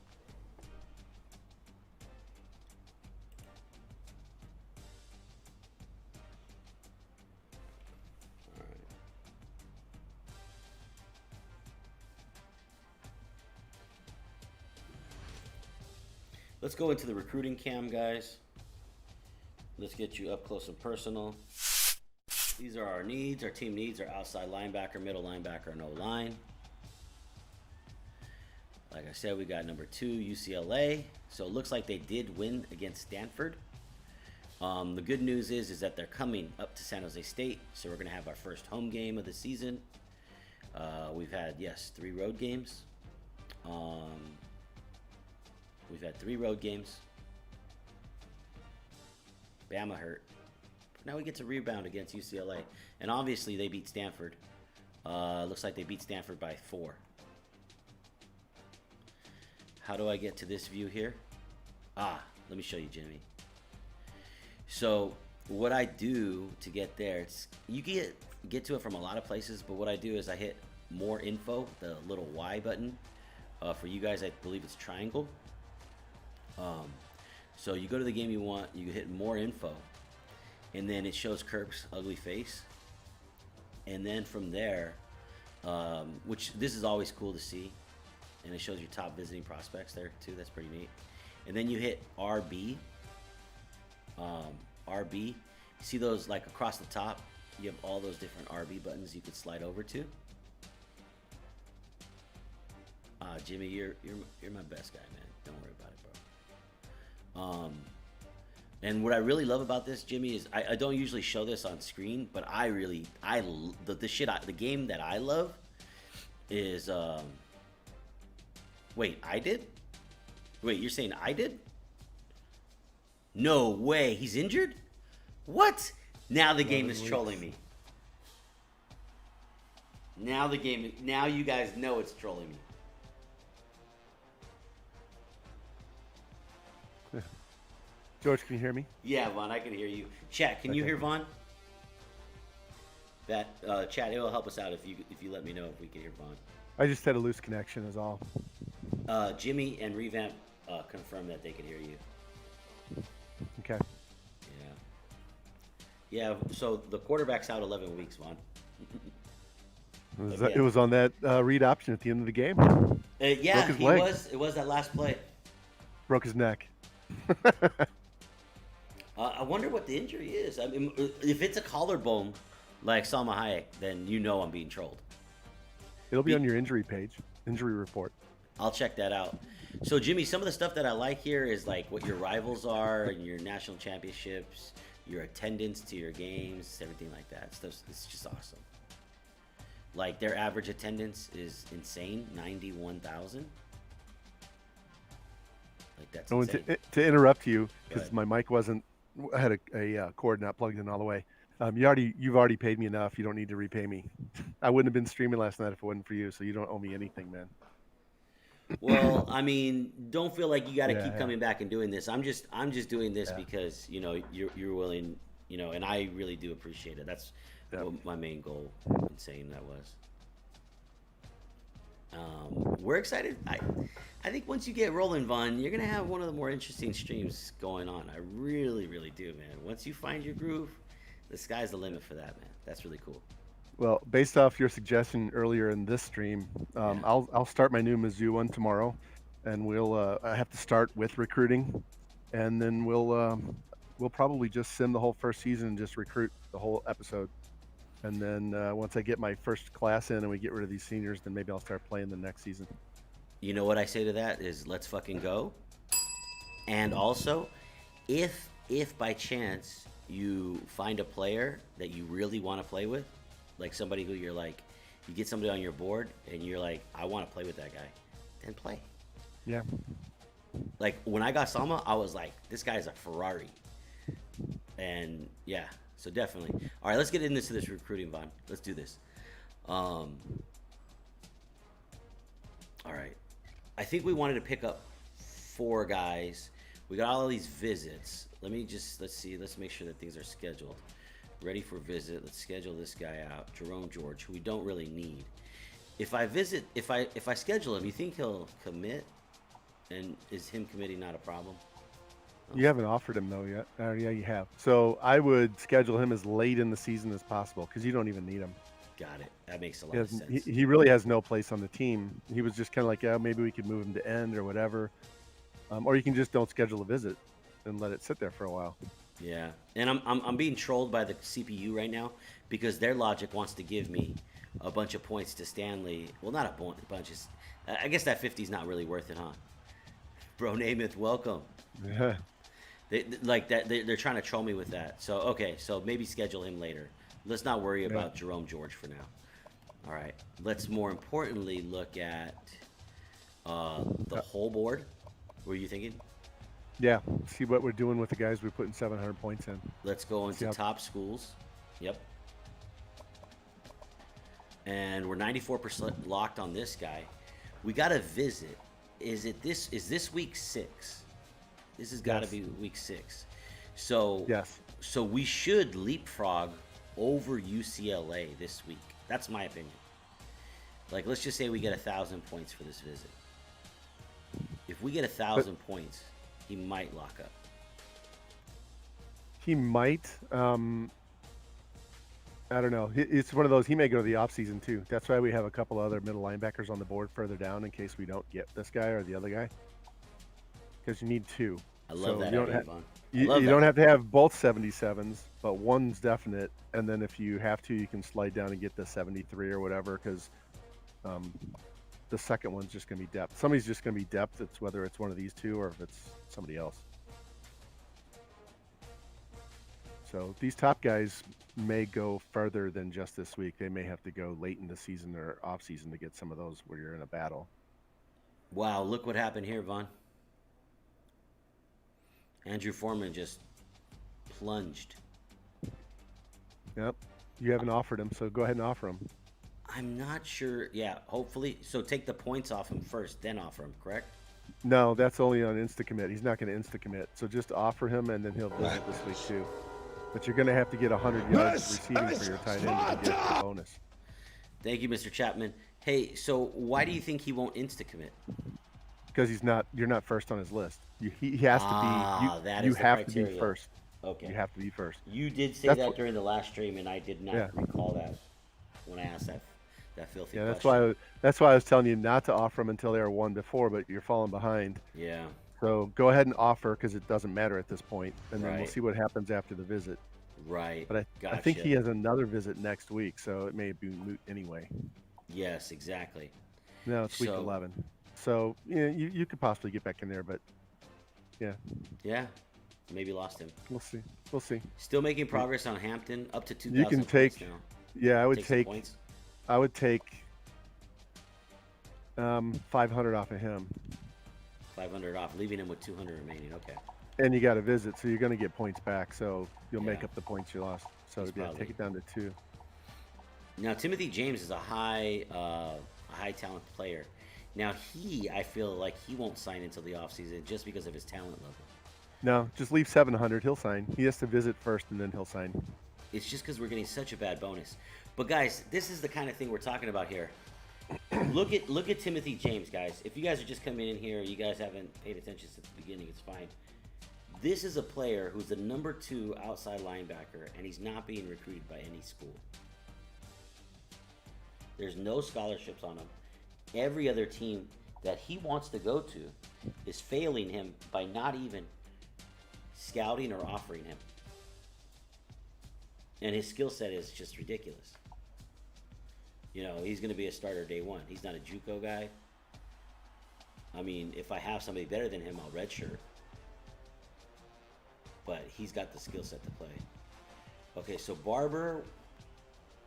All right. Let's go into the recruiting cam, guys. Let's get you up close and personal. These are our needs. Our team needs are outside linebacker, middle linebacker, no line. Like I said, we got number 2, UCLA. So it looks like they did win against Stanford. The good news is that they're coming up to San Jose State. So we're going to have our first home game of the season. We've had, yes, 3 road games. We've had 3 road games. Bama hurt. Now we get to rebound against UCLA. And obviously they beat Stanford. Looks like they beat Stanford by 4. How do I get to this view here? Let me show you, Jimmy. So what I do to get there, you can get to it from a lot of places, but what I do is I hit more info, the little Y button. For you guys, I believe it's triangle. So you go to the game you want, you hit more info, and then it shows Kirk's ugly face. And then from there, which this is always cool to see, and it shows your top visiting prospects there too. That's pretty neat. And then you hit RB. RB. See those like across the top? You have all those different RB buttons you could slide over to. Jimmy, you're my best guy, man. Don't worry about it, bro. And what I really love about this, Jimmy, is I don't usually show this on screen, but the game that I love is wait, I did? Wait, you're saying I did? No way, he's injured? What? Now the game is trolling me. Now you guys know it's trolling me. George, can you hear me? Yeah, Vaughn, I can hear you. Chat, can you hear Vaughn? That chat, it will help us out if you let me know if we can hear Vaughn. I just had a loose connection, is all. Jimmy and Revamp confirmed that they could hear you. Okay. Yeah. So the quarterback's out 11 weeks, Vaughn. It was on that read option at the end of the game. Yeah, Broke his leg. It was that last play. Broke his neck. I wonder what the injury is. I mean, if it's a collarbone like Salma Hayek, then you know I'm being trolled. It'll be on your injury page, injury report. I'll check that out. So, Jimmy, some of the stuff that I like here is like what your rivals are and your national championships, your attendance to your games, everything like that. It's just awesome. Like their average attendance is insane, 91,000. Like that's insane. To interrupt you, because my mic wasn't, I had a cord not plugged in all the way. You've already paid me enough. You don't need to repay me. I wouldn't have been streaming last night if it wasn't for you, so you don't owe me anything, man. Well, I mean, don't feel like you got to Yeah, keep yeah. coming back and doing this. I'm just doing this because you're willing, and I really do appreciate it. That's what my main goal in saying that was. We're excited. I think once you get rolling, Vaughn, you're gonna have one of the more interesting streams going on. I really, really do, man. Once you find your groove, the sky's the limit for that, man. That's really cool. Well, based off your suggestion earlier in this stream, I'll start my new Mizzou one tomorrow, and I have to start with recruiting, and then we'll probably just sim the whole first season and just recruit the whole episode, and then once I get my first class in and we get rid of these seniors, then maybe I'll start playing the next season. You know what I say to that is let's fucking go. And also, if by chance you find a player that you really want to play with, like somebody who you're like, you get somebody on your board and you're like, I want to play with that guy, then play. Yeah. Like when I got Salma, I was like, this guy's a Ferrari. And yeah, so definitely. All right, let's get into this recruiting, Vaughn. Let's do this. All right. I think we wanted to pick up 4 guys. We got all of these visits. Let's see. Let's make sure that things are scheduled. Ready for visit. Let's schedule this guy out. Jerome George, who we don't really need. If I schedule him, you think he'll commit? And is him committing not a problem? You haven't offered him though yet. Yeah, you have. So I would schedule him as late in the season as possible because you don't even need him. Got it. That makes a lot of sense. He really has no place on the team. He was just kind of like, yeah, maybe we could move him to end or whatever. Or you can just don't schedule a visit and let it sit there for a while. Yeah, and I'm being trolled by the CPU right now because their logic wants to give me a bunch of points to Stanley. Well, not a bunch. I guess that 50's not really worth it, huh? Bro, Namath, welcome. Yeah. They're trying to troll me with that. So okay, so maybe schedule him later. Let's not worry about Jerome George for now. All right, let's more importantly look at the whole board. What are you thinking? Yeah, see what we're doing with the guys we're putting 700 points in. Let's go into top schools. Yep. And we're 94% locked on this guy. We got to visit. Is this week 6? This has got to be week 6. So yes. So we should leapfrog over UCLA this week. That's my opinion. Like, let's just say we get 1,000 points for this visit. If we get 1,000 points, he might lock up. He might. I don't know. It's one of those. He may go to the off season too. That's why we have a couple other middle linebackers on the board further down in case we don't get this guy or the other guy. Because you need 2. I love that. You don't have to have both 77s, but one's definite. And then if you have to, you can slide down and get the 73 or whatever. Because the second one's just going to be depth. Somebody's just going to be depth. It's whether it's one of these 2 or if it's somebody else. So these top guys may go further than just this week. They may have to go late in the season or off season to get some of those where you're in a battle. Wow, look what happened here, Vaughn. Andrew Foreman just plunged. Yep. You haven't offered him, so go ahead and offer him. I'm not sure. Yeah, hopefully. So take the points off him first, then offer him, correct? No, that's only on insta-commit. He's not going to insta-commit. So just offer him, and then he'll visit this week too. But you're going to have to get 100 yards receiving for your tight end to get the bonus. Thank you, Mr. Chapman. Hey, so why do you think he won't insta-commit? Because you're not first on his list. He has to be. You have to be first. Okay. You have to be first. You did say that during the last stream, and I did not recall that when I asked that filthy question. That's why I was telling you not to offer them until they were 1 to 4, but you're falling behind. Yeah. So go ahead and offer because it doesn't matter at this point, and then we'll see what happens after the visit. Right. But I think he has another visit next week, so it may be moot anyway. Yes, exactly. No, it's week 11. So you could possibly get back in there, but yeah. Yeah. Maybe lost him. We'll see. We'll see. Still making progress on Hampton, up to 2,000 You can take. now. Yeah, I would take. I would take 500 off of him. 500 off, leaving him with 200 remaining. Okay. And you got to visit, so you're going to get points back. So you'll make up the points you lost. So take it down to 2. Now Timothy James is a high talent player. Now I feel like he won't sign until the offseason just because of his talent level. No, just leave 700. He'll sign. He has to visit first, and then he'll sign. It's just because we're getting such a bad bonus. But guys, this is the kind of thing we're talking about here. Look at Timothy James, guys. If you guys are just coming in here, you guys haven't paid attention since the beginning, it's fine. This is a player who's the number 2 outside linebacker, and he's not being recruited by any school. There's no scholarships on him. Every other team that he wants to go to is failing him by not even scouting or offering him. And his skill set is just ridiculous. You know, he's going to be a starter day one. He's not a JUCO guy. I mean, if I have somebody better than him, I'll redshirt. But he's got the skill set to play. Okay, so Barber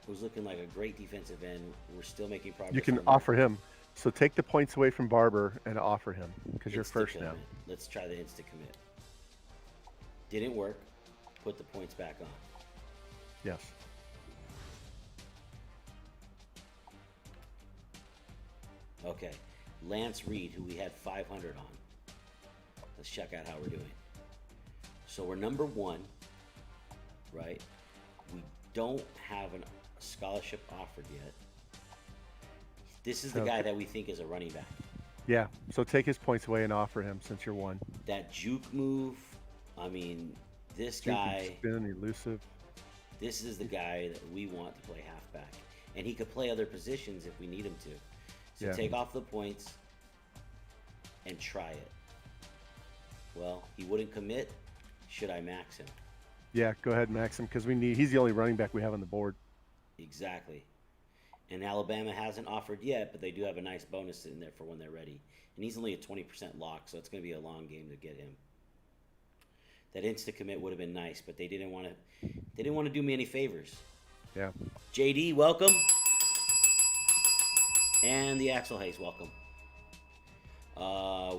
was looking like a great defensive end. We're still making progress. You can offer him. So take the points away from Barber and offer him because you're first now. Let's try the instant commit. Didn't work. Put the points back on. Yes. Okay. Lance Reed, who we had 500 on. Let's check out how we're doing. So we're number 1, right? We don't have a scholarship offered yet. This is the guy that we think is a running back. Yeah, so take his points away and offer him since you're 1. That juke move, I mean, this guy... Spin, elusive. This is the guy that we want to play halfback. And he could play other positions if we need him to. So take off the points and try it. Well, he wouldn't commit. Should I max him? Yeah, go ahead and max him because he's the only running back we have on the board. Exactly. And Alabama hasn't offered yet, but they do have a nice bonus in there for when they're ready. And he's only a 20% lock, so it's going to be a long game to get him. That instant commit would have been nice, but they didn't want to do me any favors. Yeah. JD, welcome. And the Axel Hayes, welcome.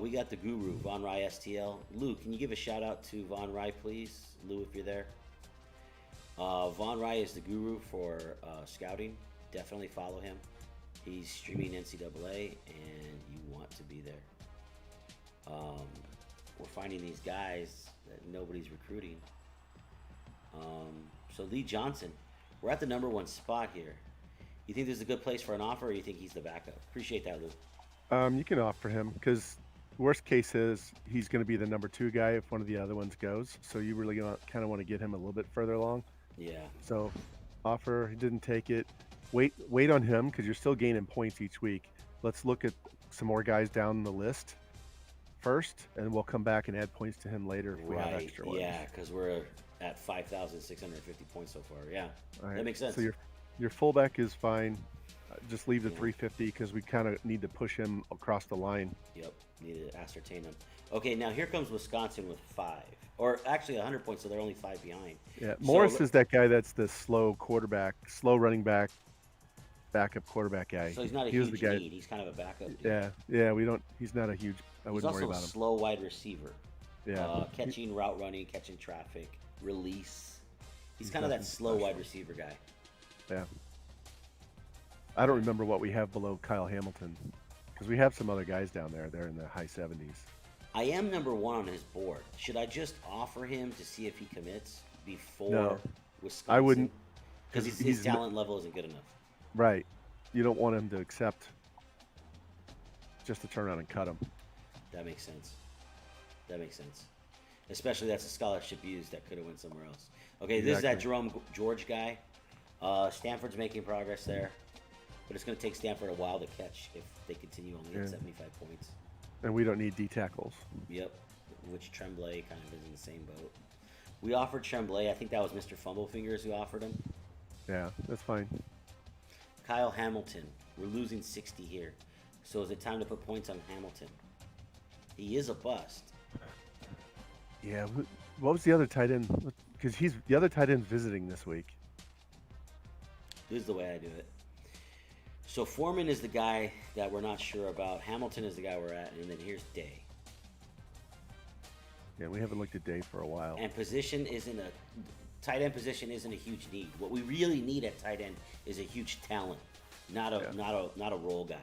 We got the guru, Von Rye STL. Lou, can you give a shout out to Von Rye, please? Lou, if you're there. Von Rye is the guru for scouting. Definitely follow him. He's streaming NCAA, and you want to be there. We're finding these guys that nobody's recruiting. So Lee Johnson, we're at the number 1 spot here. You think this is a good place for an offer, or you think he's the backup? Appreciate that, Lou. You can offer him because worst case is he's going to be the number 2 guy if one of the other ones goes. So you really kind of want to get him a little bit further along. Yeah. So offer, he didn't take it. Wait on him because you're still gaining points each week. Let's look at some more guys down the list first, and we'll come back and add points to him later if we have extra ones. Yeah, because we're at 5,650 points so far. Yeah, right. That makes sense. So your fullback is fine. Just leave the 350 because we kind of need to push him across the line. Yep, need to ascertain him. Okay, now here comes Wisconsin with 5. Or actually 100 points, so they're only 5 behind. Yeah, Morris is that guy that's the slow quarterback, slow running back, backup quarterback guy. So he's not a huge need. He's kind of a backup. Yeah, we don't. He's not a huge. I wouldn't worry about him. He's also a slow wide receiver. Yeah. Catching route running, catching traffic, release. He's kind of that slow wide receiver guy. Yeah. I don't remember what we have below Kyle Hamilton because we have some other guys down there. They're in the high 70s. I am number 1 on his board. Should I just offer him to see if he commits before Wisconsin? I wouldn't. Because his talent level isn't good enough. Right. You don't want him to accept just to turn around and cut him. That makes sense. Especially that's a scholarship used that could have went somewhere else. Okay, This is that Jerome George guy. Stanford's making progress there. But it's going to take Stanford a while to catch if they continue only at 75 points. And we don't need D tackles. Yep, which Tremblay kind of is in the same boat. We offered Tremblay. I think that was Mr. Fumblefingers who offered him. Yeah, that's fine. Kyle Hamilton. We're losing 60 here. So is it time to put points on Hamilton? He is a bust. Yeah, what was the other tight end? Because the other tight end's visiting this week. This is the way I do it. So Foreman is the guy that we're not sure about. Hamilton is the guy we're at, and then here's Day. Yeah, we haven't looked at Day for a while. And tight end position isn't a huge need. What we really need at tight end is a huge talent, not a role guy.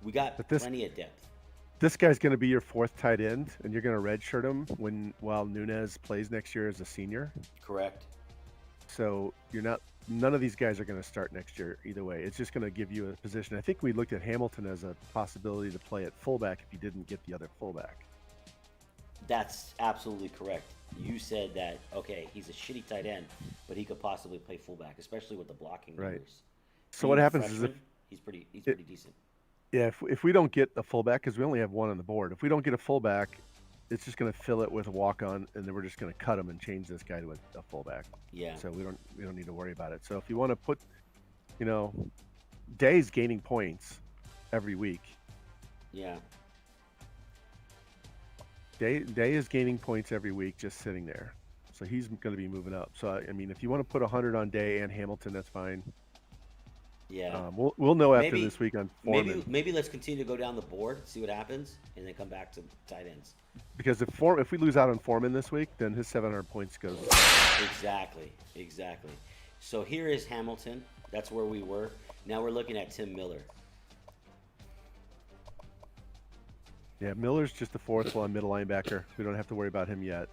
We got But this- plenty of depth. This guy's going to be your fourth tight end, and you're going to redshirt him while Nunez plays next year as a senior. Correct. So none of these guys are going to start next year either way. It's just going to give you a position. I think we looked at Hamilton as a possibility to play at fullback if you didn't get the other fullback. That's absolutely correct. You said that, okay, he's a shitty tight end, but he could possibly play fullback, especially with the blocking Right. numbers. So what happens is he's pretty decent. Yeah, if we don't get a fullback, because we only have one on the board, if we don't get a fullback, it's just going to fill it with a walk-on, and then we're just going to cut him and change this guy to a fullback. Yeah. So we don't need to worry about it. So if you want to put, Day's gaining points every week. Yeah. Day is gaining points every week, just sitting there. So he's going to be moving up. So I mean, if you want to put 100 on Day and Hamilton, that's fine. Yeah. We'll know after this week on Foreman. Maybe let's continue to go down the board, see what happens, and then come back to tight ends. Because if we lose out on Foreman this week, then his 700 points goes. Exactly. So here is Hamilton. That's where we were. Now we're looking at Tim Miller. Yeah, Miller's just the fourth one, middle linebacker. We don't have to worry about him yet.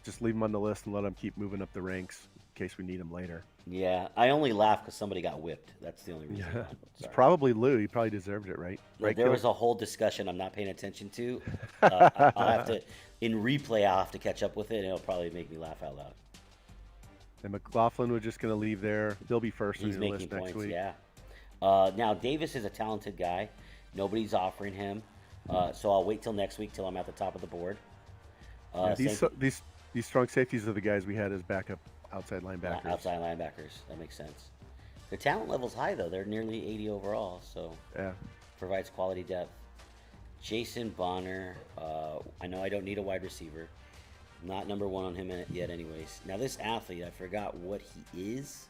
Just leave him on the list and let him keep moving up the ranks in case we need him later. Yeah, I only laugh because somebody got whipped. That's the only reason. Yeah, it's probably Lou. He probably deserved it, right? Yeah, Right. there was a whole discussion I'm not paying attention to. I'll have to, in replay, I'll have to catch up with it, and it'll probably make me laugh out loud. And McLaughlin, we're just going to leave there. He'll be first on He's your making list points, next week. yeah. Now, Davis is a talented guy. Nobody's offering him. So I'll wait till next week till I'm at the top of the board. Yeah, these strong safeties are the guys we had as backup outside linebackers. Outside linebackers. That makes sense. Their talent level's high, though. They're nearly 80 overall, so yeah, provides quality depth. Jason Bonner. I know I don't need a wide receiver. Not number one on him yet anyways. Now, this athlete, I forgot what he is.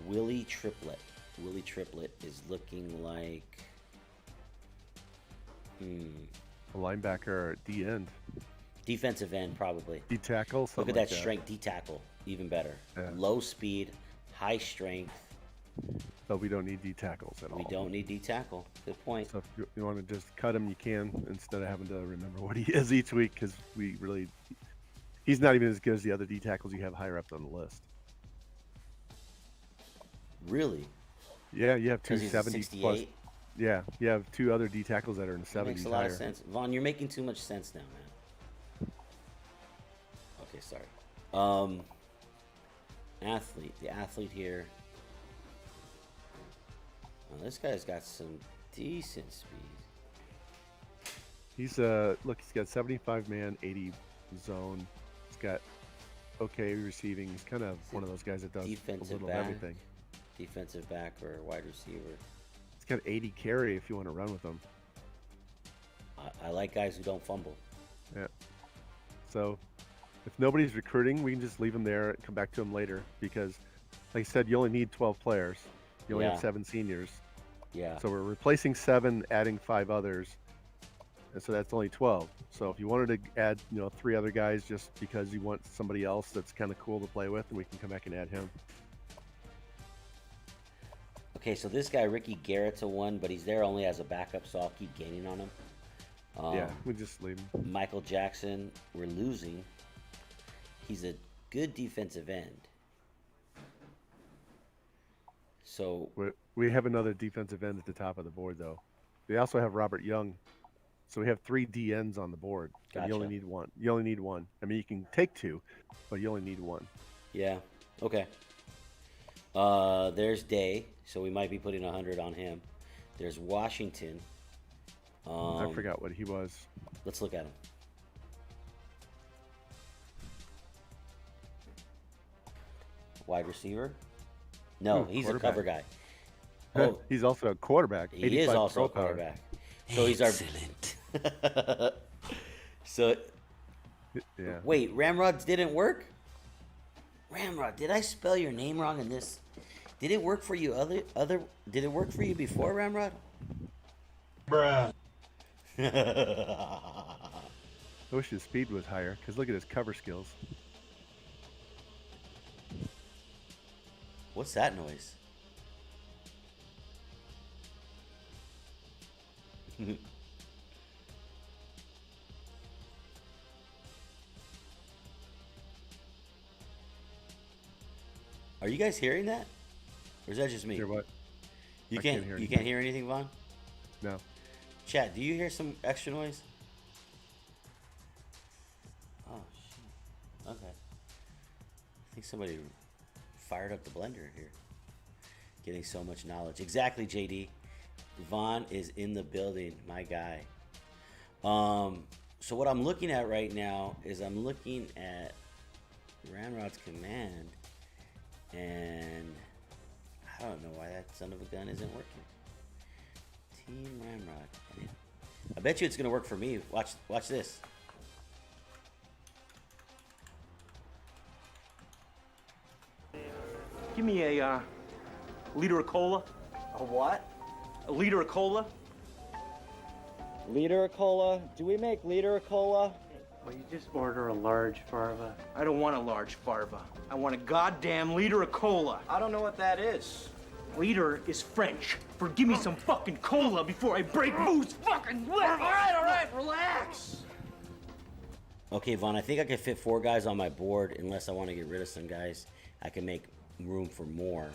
Willie Triplett. Willie Triplett is looking like... A linebacker or D end. Defensive end, probably. D tackle. Look at that strength. D tackle, even better. Yeah. Low speed, high strength. But we don't need D tackles at all. We don't need D tackle. Good point. So if you want to just cut him, you can, instead of having to remember what he is each week, because he's not even as good as the other D tackles you have higher up on the list. Really? Yeah, you have 'Cause he's 270 plus. 68? Yeah, you have two other D tackles that are in the 70s. Makes a lot higher. of sense. Vaughn, you're making too much sense now, man. Okay, sorry. Athlete. The athlete here. Oh, this guy's got some decent speed. He's look, he's got 75 man, 80 zone. He's got okay receiving. He's kind of one of those guys that does Defensive a little back. of everything. Defensive back or wide receiver. He's got 80 carry if you want to run with him. I like guys who don't fumble. Yeah. So if nobody's recruiting, we can just leave him there and come back to him later, because like I said, you only need 12 players. You only have 7 seniors. Yeah. So we're replacing 7, adding 5 others. And so that's only 12. So if you wanted to add, 3 other guys just because you want somebody else that's kind of cool to play with, and we can come back and add him. Okay, so this guy, Ricky Garrett's a 1, but he's there only as a backup, so I'll keep gaining on him. Yeah, we just leave him. Michael Jackson, we're losing. He's a good defensive end. So we have another defensive end at the top of the board, though. We also have Robert Young. So we have 3 DNs on the board. And Gotcha. you only need one. You only need one. I mean, you can take 2, but you only need 1. Yeah. Okay. There's Day, so we might be putting 100 on him. There's Washington. I forgot what he was. Let's look at him. Wide receiver? No, he's a cover guy. Oh, he's also a quarterback. He is also a power. quarterback. So he's our. So. Yeah. Wait, Ramrod didn't work? Ramrod, did I spell your name wrong in this? Did it work for you did it work for you before, Ramrod? Bruh. I wish his speed was higher, because look at his cover skills. What's that noise? Are you guys hearing that? Or is that just me? Hear what? You I can't, can't hear you anything. can't hear anything, Vaughn? No. Chat, do you hear some extra noise? Oh, shit. Okay. I think somebody fired up the blender here. Getting so much knowledge. Exactly, JD. Vaughn is in the building, my guy. So what I'm looking at right now is I'm looking at Ramrod's command, and I don't know why that son of a gun isn't working. Team Ramrod. I bet you it's gonna work for me. Watch this. Give me a liter of cola. A what? A liter of cola. Liter of cola? Do we make liter of cola? Well, you just order a large farva. I don't want a large farva. I want a goddamn liter of cola. I don't know what that is. Liter is French for give me some fucking cola before I break Boo's fucking leg. All right, relax. Okay, Vaughn, I think I can fit 4 guys on my board unless I want to get rid of some guys. I can make room for more.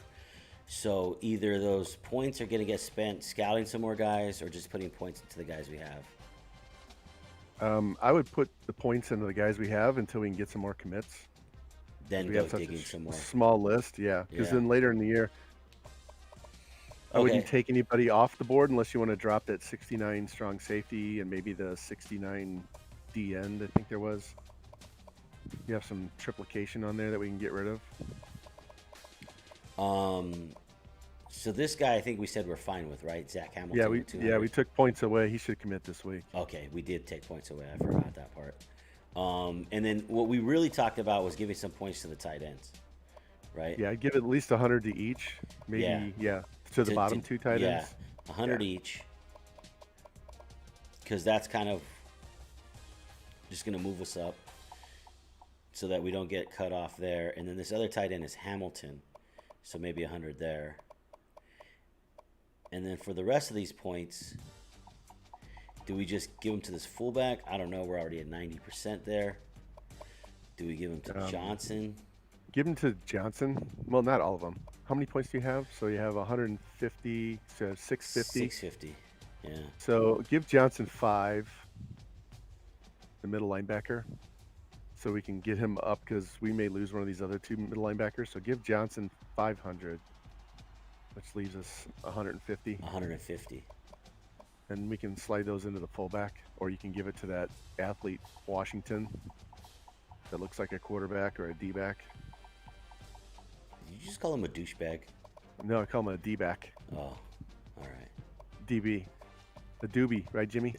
So either those points are going to get spent scouting some more guys or just putting points into the guys we have. I would put the points into the guys we have until we can get some more commits. Then we go have such digging a some more. Small list, yeah. Because Yeah. then later in the year, I wouldn't take anybody off the board unless you want to drop that 69 strong safety and maybe the 69 D end, I think there was. You have some triplication on there that we can get rid of. So this guy, I think we said we're fine with, right? Zach Hamilton. Yeah, we took points away. He should commit this week. Okay, we did take points away. I forgot that part. And then what we really talked about was giving some points to the tight ends, right? Yeah, I'd give at least 100 to each. Maybe, to the bottom 2 tight ends. 100 each. Because that's kind of just going to move us up so that we don't get cut off there. And then this other tight end is Hamilton. So maybe 100 there. And then for the rest of these points, do we just give them to this fullback? I don't know. We're already at 90% there. Do we give them to Johnson? Give them to Johnson. Well, not all of them. How many points do you have? So you have 150, so 650. 650, yeah. So give Johnson 5, the middle linebacker, so we can get him up because we may lose one of these other 2 middle linebackers. So give Johnson 500, which leaves us 150. 150. And we can slide those into the fullback, or you can give it to that athlete Washington that looks like a quarterback or a D-back. Did you just call him a douchebag? No, I call him a D-back. Oh, all right. DB. A doobie, right, Jimmy?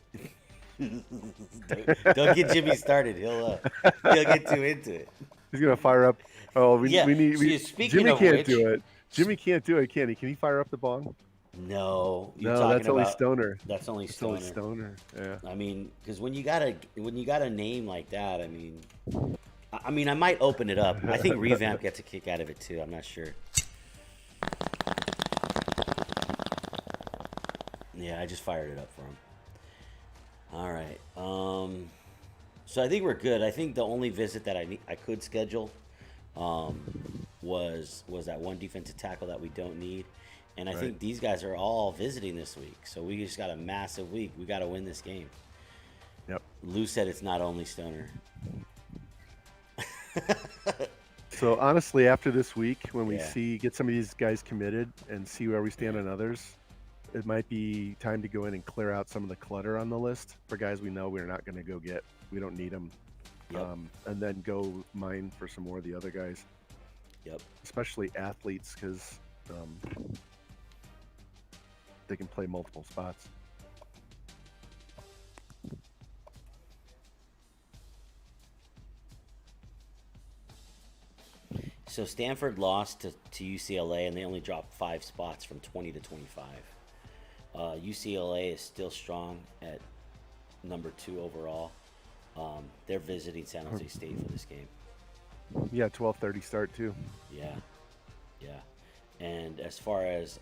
Don't get Jimmy started. He'll get too into it. He's gonna fire up. Oh, we need. Jimmy can't do it. Jimmy can't do it, can he? Can he fire up the bong? No, no, that's only Stoner. That's only Stoner. Only Stoner. Yeah. I mean, because when you got a name like that, I mean, I might open it up. I think Revamp gets a kick out of it too. I'm not sure. Yeah, I just fired it up for him. All right. So I think we're good. I think the only visit that I could schedule was that one defensive tackle that we don't need. And I think these guys are all visiting this week. So we just got a massive week. We got to win this game. Yep. Lou said it's not only Stoner. So honestly, after this week, when we get some of these guys committed and see where we stand on others, it might be time to go in and clear out some of the clutter on the list for guys we know we're not going to go get. We don't need them. Yep. And then go mine for some more of the other guys. Yep. Especially athletes, because they can play multiple spots. So Stanford lost to UCLA, and they only dropped 5 spots from 20 to 25. UCLA is still strong at number 2 overall. They're visiting San Jose State for this game. Yeah, 12:30 start too. Yeah. And as far as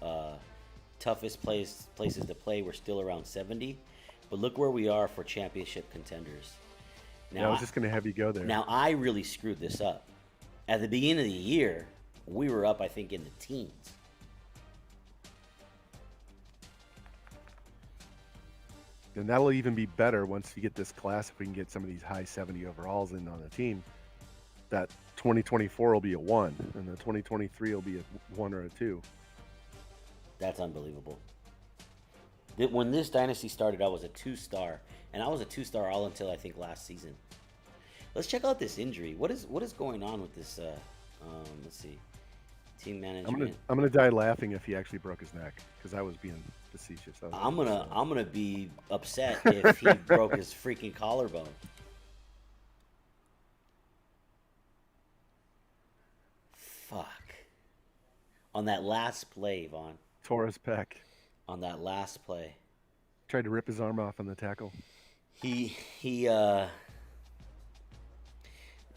toughest places to play were still around 70. But look where we are for championship contenders. Now, I was just going to have you go there. Now, I really screwed this up. At the beginning of the year, we were up, I think, in the teens. And that'll even be better once you get this class. If we can get some of these high 70 overalls in on the team, that 2024 will be a 1, and the 2023 will be a 1 or a 2. That's unbelievable. When this dynasty started, I was a 2-star, and I was a 2-star all until I think last season. Let's check out this injury. What is going on with this? Let's see, team management. I'm gonna die laughing if he actually broke his neck, because I was being facetious. I'm gonna be upset if he broke his freaking collarbone. Fuck. On that last play, Vaughn. Tore his pec. On that last play. Tried to rip his arm off on the tackle.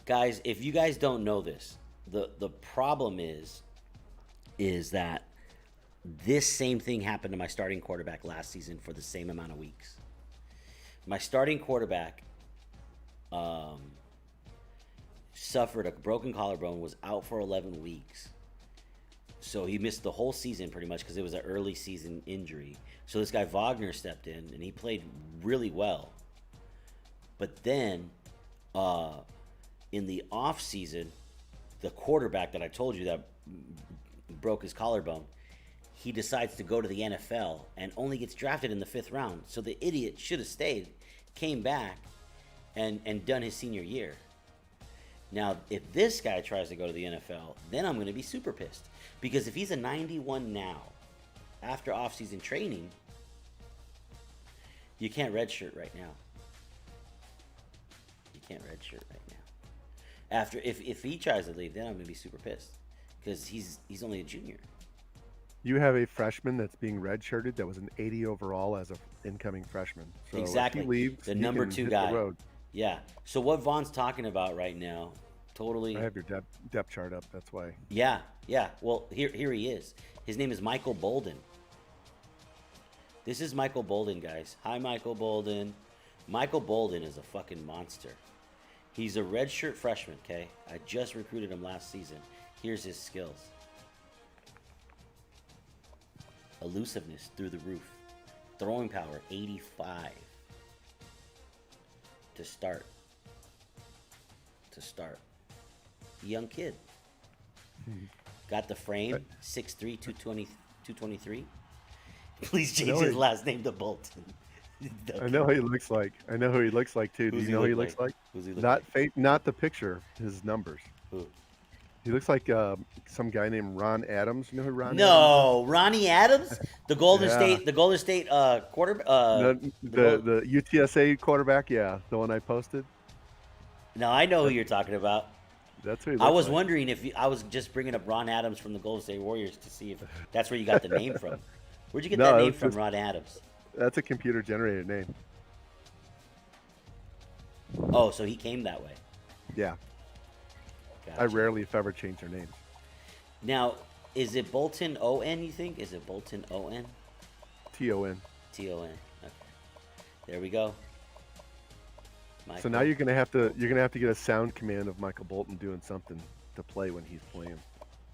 Guys, if you guys don't know this, the problem is that this same thing happened to my starting quarterback last season for the same amount of weeks. My starting quarterback suffered a broken collarbone, was out for 11 weeks. So he missed the whole season pretty much because it was an early season injury. So this guy Wagner stepped in and he played really well. But then in the off season, the quarterback that I told you that broke his collarbone, he decides to go to the NFL and only gets drafted in the 5th round. So the idiot should have stayed, came back, and done his senior year. Now, if this guy tries to go to the NFL, then I'm going to be super pissed. Because if he's a 91 now, after off-season training, you can't redshirt right now. You can't redshirt right now. After, if he tries to leave, then I'm going to be super pissed. Because he's only a junior. You have a freshman that's being redshirted that was an 80 overall as an incoming freshman. So exactly. If he leaves, the he number can 2 hit guy. the road. Yeah. So what Vaughn's talking about right now, totally. I have your depth chart up. That's why. Yeah. Well, here he is. His name is Michael Bolden. This is Michael Bolden, guys. Hi, Michael Bolden. Michael Bolden is a fucking monster. He's a redshirt freshman, okay? I just recruited him last season. Here's his skills. Elusiveness through the roof. Throwing power, 85. To start. Young kid. Got the frame, 6'3", 223. Please change his last name to Bolton. I know who he looks like. I know who he looks like too. Do you know who he looks like? Who's he look like? Not the picture. His numbers. Who? He looks like some guy named Ron Adams. You know who Ron? Adams No, Ronnie Adams, the Golden State quarter. The UTSA quarterback. Yeah, the one I posted. No, I know who you're talking about. That's who he I looks was like. wondering if I was just bringing up Ron Adams from the Golden State Warriors to see if that's where you got the name from. Where'd you get that name from, Ron Adams? That's a computer-generated name. Oh, so he came that way. Yeah. Gotcha. I rarely, if ever, change their names. Now, is it Bolton O-N, you think? Is it Bolton O-N? T-O-N. T-O-N. Okay. There we go. Michael. So now you're gonna have to get a sound command of Michael Bolton doing something to play when he's playing.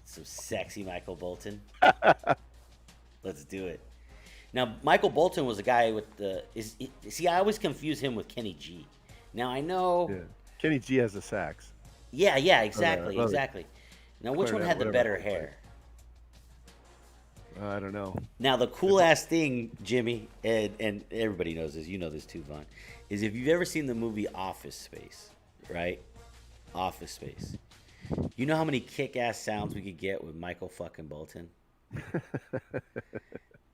Some sexy Michael Bolton. Let's do it. Now, Michael Bolton was a guy with the see, I always confuse him with Kenny G. Now I know Kenny G has the sax. Yeah, exactly. Now, which one had the better hair? I don't know. Now, the cool ass thing, Jimmy, and everybody knows this, you know this too, Vaughn, is if you've ever seen the movie Office Space, right? Office Space. You know how many kick-ass sounds we could get with Michael fucking Bolton?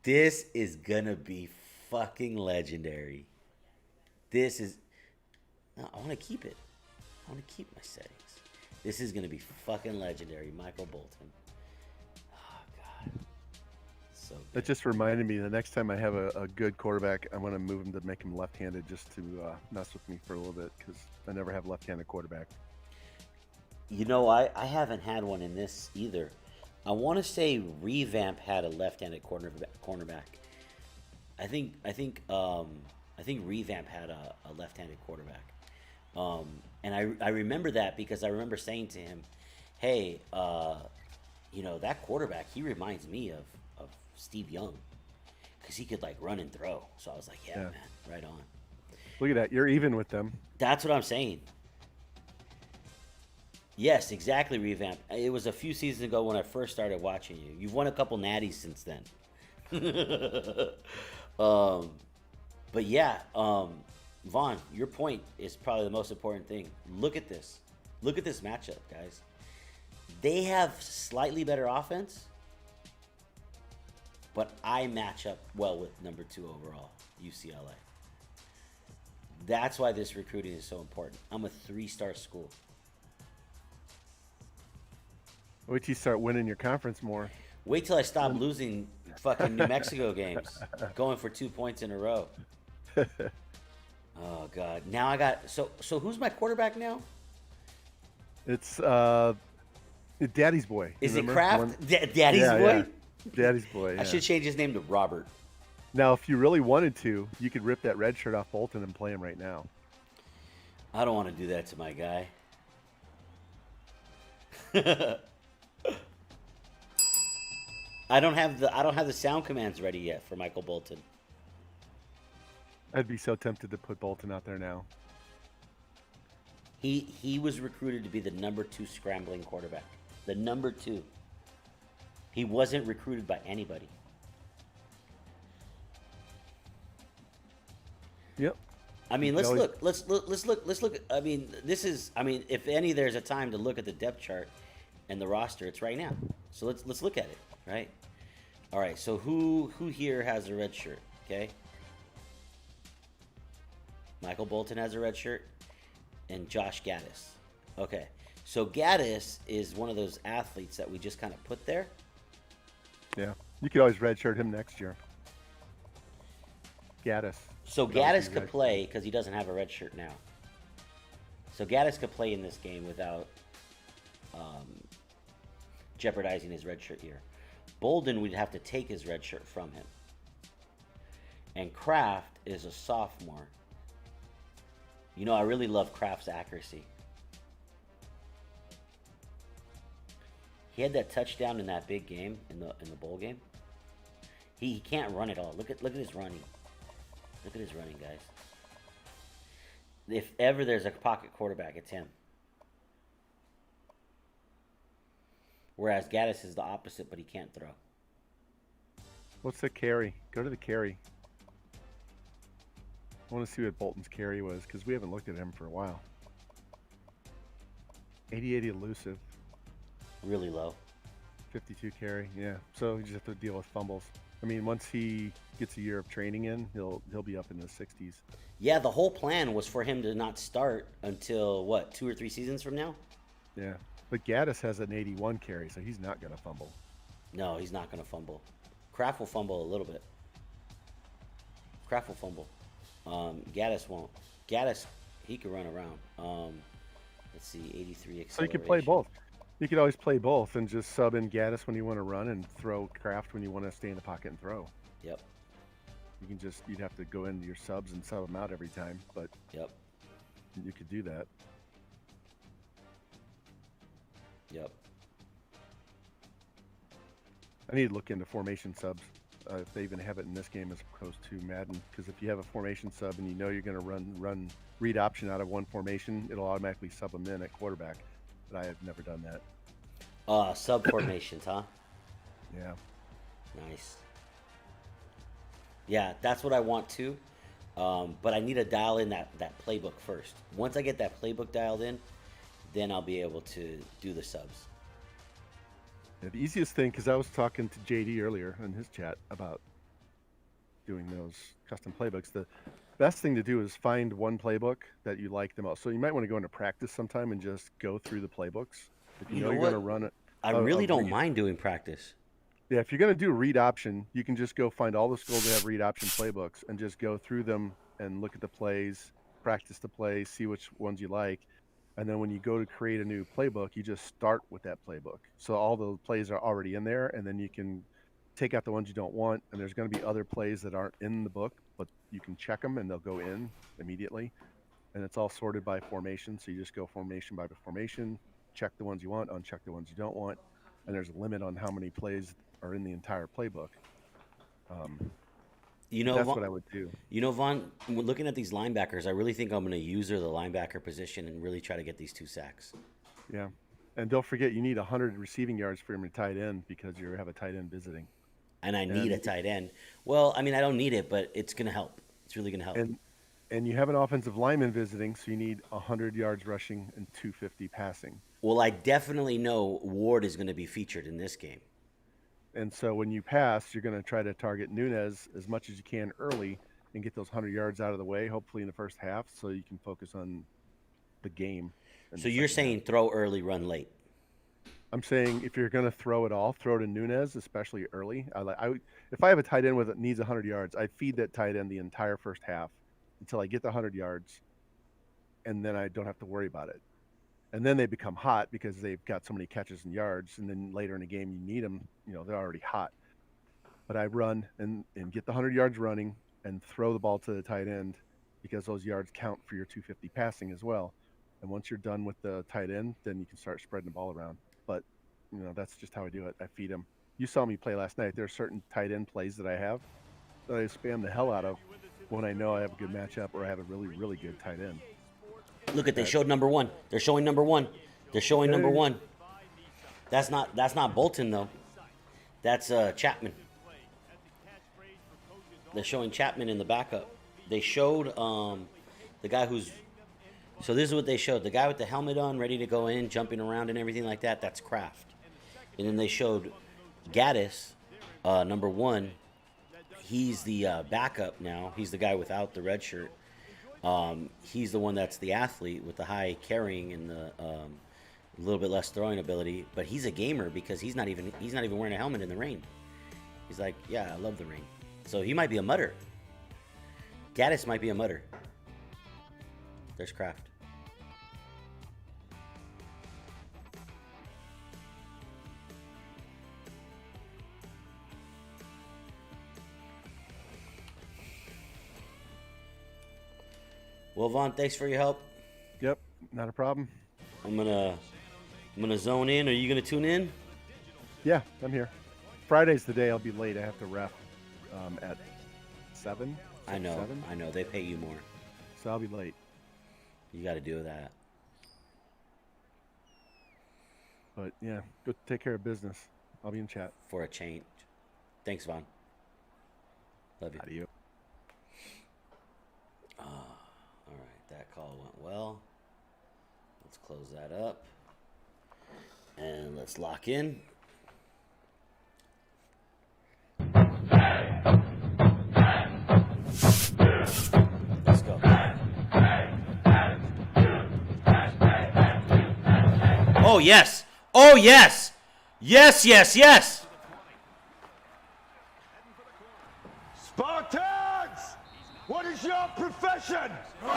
This is gonna be fucking legendary. This is... No, I want to keep it. I want to keep my settings. This is gonna be fucking legendary, Michael Bolton. Oh, God. So good. That just reminded me, the next time I have a good quarterback, I'm going to move him to make him left-handed just to mess with me for a little bit, because I never have left-handed quarterback. You know, I haven't had one in this either. I want to say Revamp had a left-handed cornerback. I think Revamp had a left-handed quarterback. And I remember that because I remember saying to him, hey, that quarterback, he reminds me of Steve Young because he could, like, run and throw. So I was like, yeah, man, right on. Look at that. You're even with them. That's what I'm saying. Yes, exactly, Revamp. It was a few seasons ago when I first started watching you. You've won a couple natties since then. But yeah, Vaughn, your point is probably the most important thing. Look at this. Look at this matchup, guys. They have slightly better offense, but I match up well with number 2 overall, UCLA. That's why this recruiting is so important. I'm a 3-star school. Wait till you start winning your conference more. Wait till I stop losing fucking New Mexico games, going for 2 points in a row. Oh God! Now I got so who's my quarterback now? It's Daddy's boy. Is remember? it Kraft? Daddy's boy. Yeah. Daddy's boy. Yeah. I should change his name to Robert. Now, if you really wanted to, you could rip that red shirt off Bolton and play him right now. I don't want to do that to my guy. I don't have the sound commands ready yet for Michael Bolton. I'd be so tempted to put Bolton out there now. He was recruited to be the number 2 scrambling quarterback. The number 2. He wasn't recruited by anybody. Yep. I mean, let's look. I mean, if any, there's a time to look at the depth chart and the roster. It's right now. So let's look at it. Right. All right. So who here has a red shirt? Okay. Michael Bolton has a red shirt, and Josh Gaddis. Okay. So Gaddis is one of those athletes that we just kind of put there. Yeah. You could always redshirt him next year. Gaddis. So Gaddis could play because he doesn't have a red shirt now. So Gaddis could play in this game without jeopardizing his red shirt year. Bolden, we'd have to take his red shirt from him. And Kraft is a sophomore. You know, I really love Kraft's accuracy. He had that touchdown in that big game, in the bowl game. He can't run at all. Look at his running. Look at his running, guys. If ever there's a pocket quarterback, it's him. Whereas Gaddis is the opposite, but he can't throw. What's the carry? Go to the carry. I want to see what Bolton's carry was because we haven't looked at him for a while. 88 elusive. Really low. 52 carry, yeah. So you just have to deal with fumbles. I mean, once he gets a year of training in, he'll be up in the 60s. Yeah, the whole plan was for him to not start until, what, 2 or 3 seasons from now? Yeah, but Gaddis has an 81 carry, so he's not going to fumble. No, he's not going to fumble. Kraft will fumble a little bit. Kraft will fumble. Gaddis won't. Gaddis, he could run around. Let's see, 83 acceleration. So you can play both. You could always play both and just sub in Gaddis when you want to run and throw Kraft when you want to stay in the pocket and throw. Yep. You can just, you'd have to go into your subs and sub them out every time, but yep, you could do that. Yep. I need to look into formation subs, if they even have it in this game as opposed to Madden, because if you have a formation sub and you know you're going to run read option out of one formation, it'll automatically sub them in at quarterback. But I have never done that. Sub formations, huh? Yeah. Nice. Yeah, that's what I want too. But I need to dial in that playbook first. Once I get that playbook dialed in, then I'll be able to do the subs. Yeah, the easiest thing, because I was talking to JD earlier in his chat about doing those custom playbooks. The best thing to do is find one playbook that you like the most. So you might want to go into practice sometime and just go through the playbooks. If you know you're going to run it. I really don't mind doing practice. Yeah, if you're going to do read option, you can just go find all the schools that have read option playbooks and just go through them and look at the plays, practice the plays, see which ones you like. And then when you go to create a new playbook, you just start with that playbook. So all the plays are already in there, and then you can take out the ones you don't want. And there's going to be other plays that aren't in the book, but you can check them and they'll go in immediately. And it's all sorted by formation. So you just go formation by formation, check the ones you want, uncheck the ones you don't want. And there's a limit on how many plays are in the entire playbook. You know, that's Vaughn, what I would do. You know, Vaughn, looking at these linebackers, I really think I'm going to use her the linebacker position and really try to get these 2 sacks. Yeah. And don't forget, you need 100 receiving yards for your tight end because you have a tight end visiting. And I need a tight end. Well, I mean, I don't need it, but it's going to help. It's really going to help. And you have an offensive lineman visiting, so you need 100 yards rushing and 250 passing. Well, I definitely know Ward is going to be featured in this game. And so when you pass, you're going to try to target Nunez as much as you can early and get those 100 yards out of the way, hopefully in the first half, so you can focus on the game. So you're saying throw early, run late? I'm saying if you're going to throw it all, throw to Nunez, especially early. If I have a tight end that needs 100 yards, I feed that tight end the entire first half until I get the 100 yards, and then I don't have to worry about it. And then they become hot because they've got so many catches and yards. And then later in the game, you need them. They're already hot. But I run and get the 100 yards running and throw the ball to the tight end because those yards count for your 250 passing as well. And once you're done with the tight end, then you can start spreading the ball around. But, that's just how I do it. I feed them. You saw me play last night. There are certain tight end plays that I have that I spam the hell out of when I know I have a good matchup or I have a really, really good tight end. Look at they showed number 1. They're showing number 1. They're showing number 1. That's not Bolton though. That's Chapman. They're showing Chapman in the backup. They showed the guy who's. So this is what they showed: the guy with the helmet on, ready to go in, jumping around and everything like that. That's Kraft. And then they showed Gaddis, number 1. He's the backup now. He's the guy without the red shirt. He's the one that's the athlete with the high carrying and the a little bit less throwing ability, but he's a gamer because he's not even wearing a helmet in the rain. He's like, yeah, I love the rain. So he might be a mutter. Gaddis might be a mutter. There's Kraft. Well, Vaughn, thanks for your help. Yep, not a problem. I'm gonna zone in. Are you gonna tune in? Yeah, I'm here. Friday's the day I'll be late. I have to ref at 7. I know. 7? I know. They pay you more. So I'll be late. You got to do that. But yeah, go take care of business. I'll be in chat. For a change. Thanks, Vaughn. Love you. Adios. All right, that call went well. Let's close that up. And let's lock in. Let's go. Oh, yes. Oh, yes. Yes, yes, yes. Spartans! What is your profession? The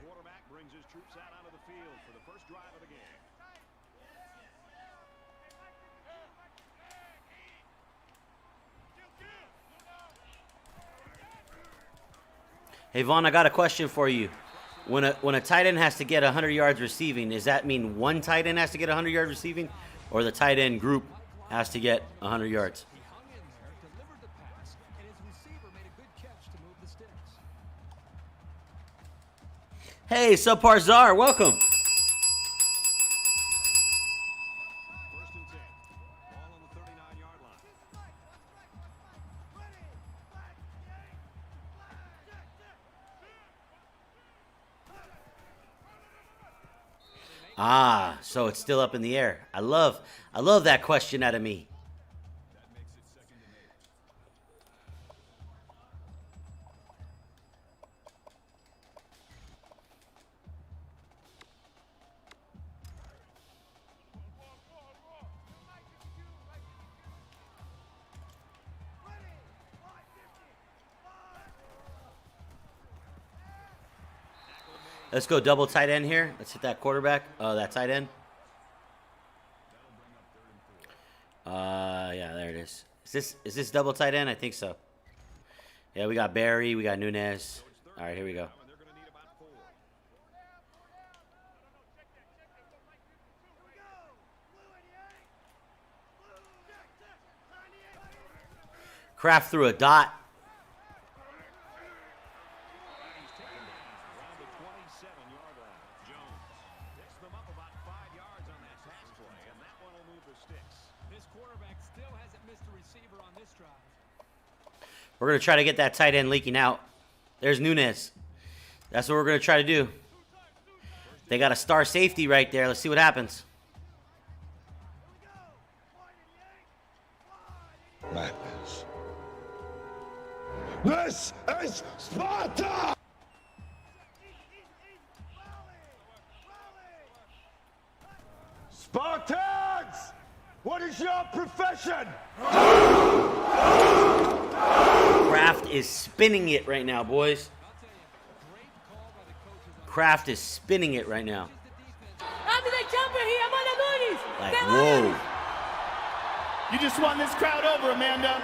quarterback brings his troops out onto the field for the first drive of the game. Hey, Vaughn, I got a question for you. When a tight end has to get 100 yards receiving, does that mean one tight end has to get 100 yards receiving, or the tight end group has to get 100 yards? Hey, Subpar Czar, welcome. Ah, so it's still up in the air. I love that question out of me. Let's go double tight end here. Let's hit that quarterback. That tight end. Yeah, there it is. Is this double tight end? I think so. Yeah, we got Barry, we got Nunez. All right, here we go. Kraft threw a dot. We're going to try to get that tight end leaking out. There's Nunez. That's what we're going to try to do. They got a star safety right there. Let's see what happens. Madness. This is Sparta! Spartans! What is your profession? Kraft is spinning it right now, boys. Kraft is spinning it right now. Like, whoa. You just won this crowd over, Amanda.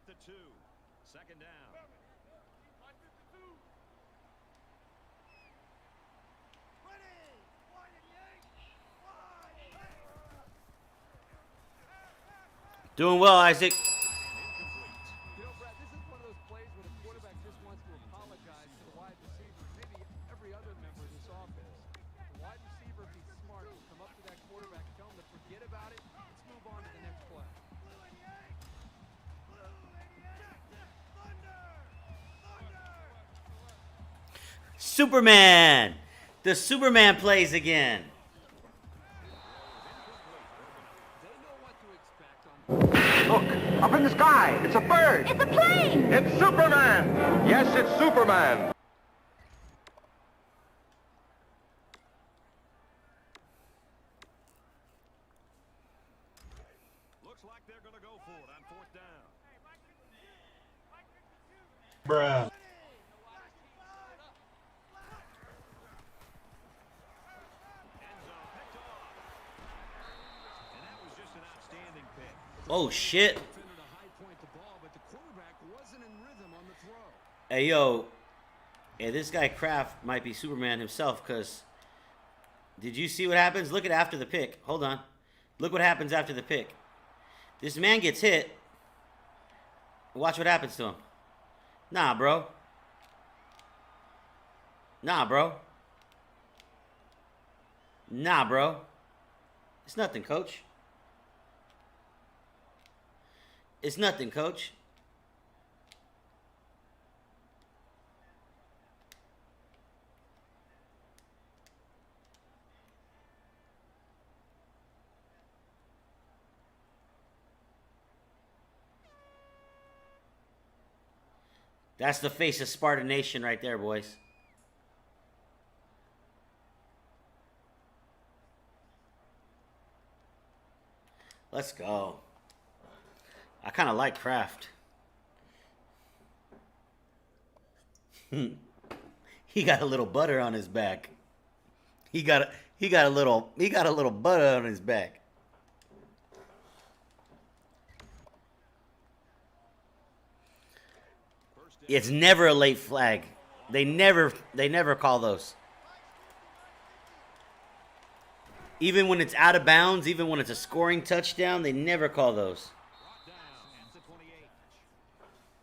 The 2. Second down. Doing well, Isaac. You know, Brad, this is one of those plays where the quarterback just wants to apologize to the wide receiver, maybe every other member of this offense. The wide receiver, if he's smart, will come up to that quarterback, tell him to forget about it. Let's move on to the next play. Superman. The Superman plays again. Look, up in the sky. It's a bird. It's a plane. It's Superman. Yes, it's Superman. Looks like they're going to go for it on fourth down. Bruh. Oh, shit. Hey, yo. Hey, this guy Kraft might be Superman himself, because did you see what happens? Look at after the pick. Hold on. Look what happens after the pick. This man gets hit. Watch what happens to him. Nah, bro. Nah, bro. Nah, bro. It's nothing, coach. It's nothing, coach. That's the face of Sparta Nation right there, boys. Let's go. I kind of like Kraft. He got a little butter on his back. He got a little butter on his back. It's never a late flag. They never call those. Even when it's out of bounds, even when it's a scoring touchdown, they never call those.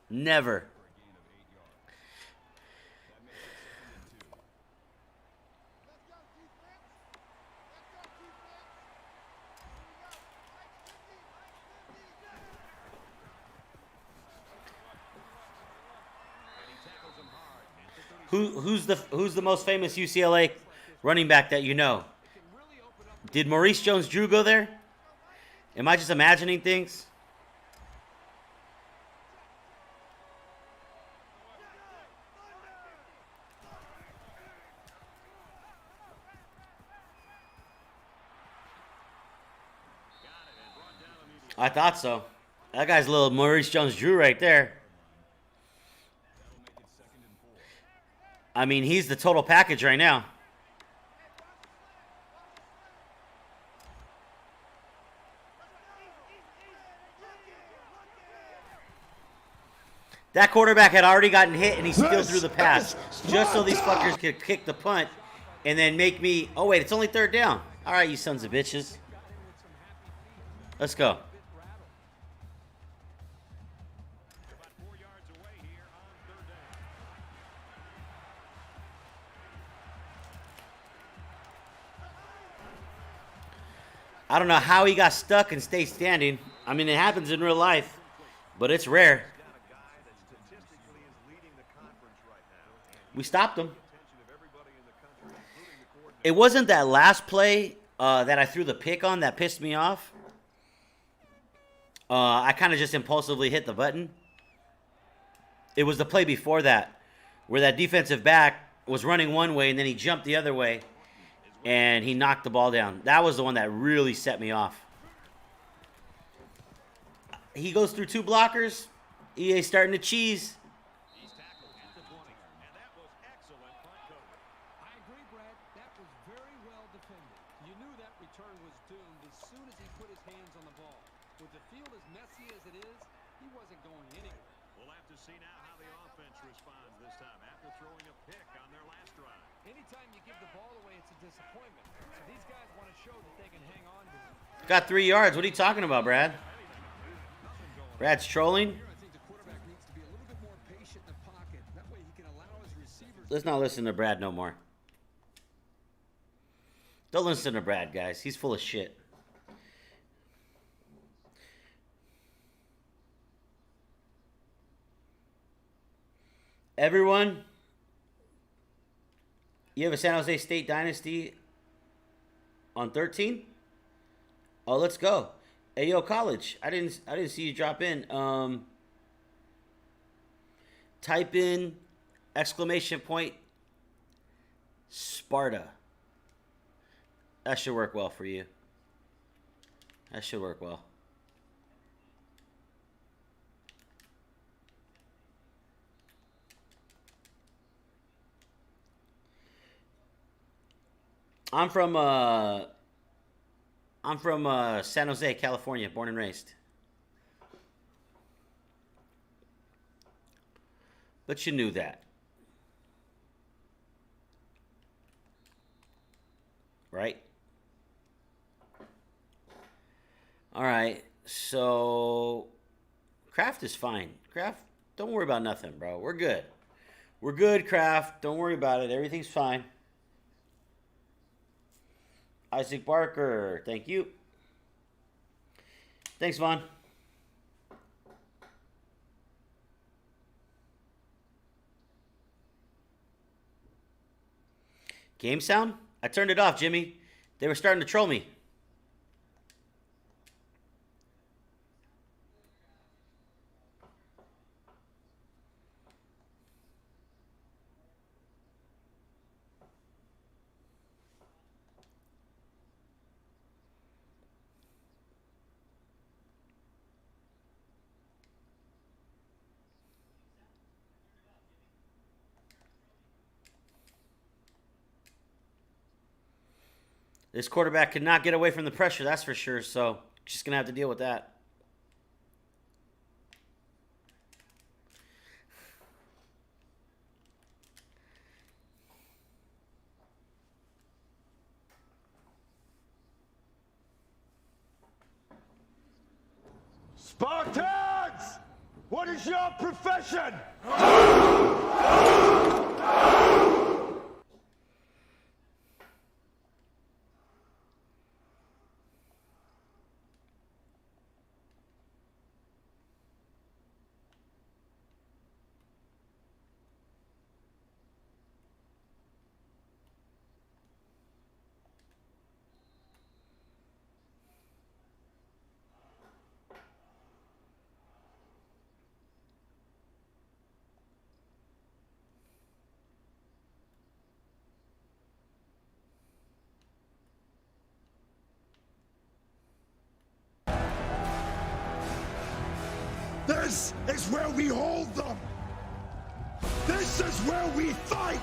Never. Who's the most famous UCLA running back that you know? Did Maurice Jones-Drew go there? Am I just imagining things? I thought so. That guy's a little Maurice Jones-Drew right there. I mean, he's the total package right now. That quarterback had already gotten hit, and he still threw the pass. Just so these fuckers could kick the punt and then make me... Oh, wait, it's only third down. All right, you sons of bitches. Let's go. I don't know how he got stuck and stayed standing. I mean, it happens in real life, but it's rare. We stopped him. It wasn't that last play that I threw the pick on that pissed me off. I kind of just impulsively hit the button. It was the play before that, where that defensive back was running one way and then he jumped the other way. And he knocked the ball down. That was the one that really set me off. He goes through two blockers. EA starting to cheese. I agree, Brad. That was very well defended. You knew that return was doomed as soon as he put his hands on the ball. With the field as messy as it is, he wasn't going anywhere. We'll have to see now how the offense responds this time after throwing a pick on their last drive. Anytime you give the ball away, it's a disappointment. So these guys want to show that they can hang on to it. Got 3 yards. What are you talking about, Brad? Brad's trolling. Let's not listen to Brad no more. Don't listen to Brad, guys. He's full of shit. Everyone, you have a San Jose State Dynasty on 13? Oh, let's go. Hey, yo, college. I didn't see you drop in. Type in !! Sparta. That should work well for you. That should work well. I'm from San Jose, California, born and raised. But you knew that. Right? All right. So Kraft is fine. Kraft, don't worry about nothing, bro. We're good. We're good, Kraft. Don't worry about it. Everything's fine. Isaac Barker, thank you. Thanks, Vaughn. Game sound? I turned it off, Jimmy. They were starting to troll me. This quarterback could not get away from the pressure, that's for sure. So, just going to have to deal with that. Spartans! What is your profession? This is where we hold them! This is where we fight!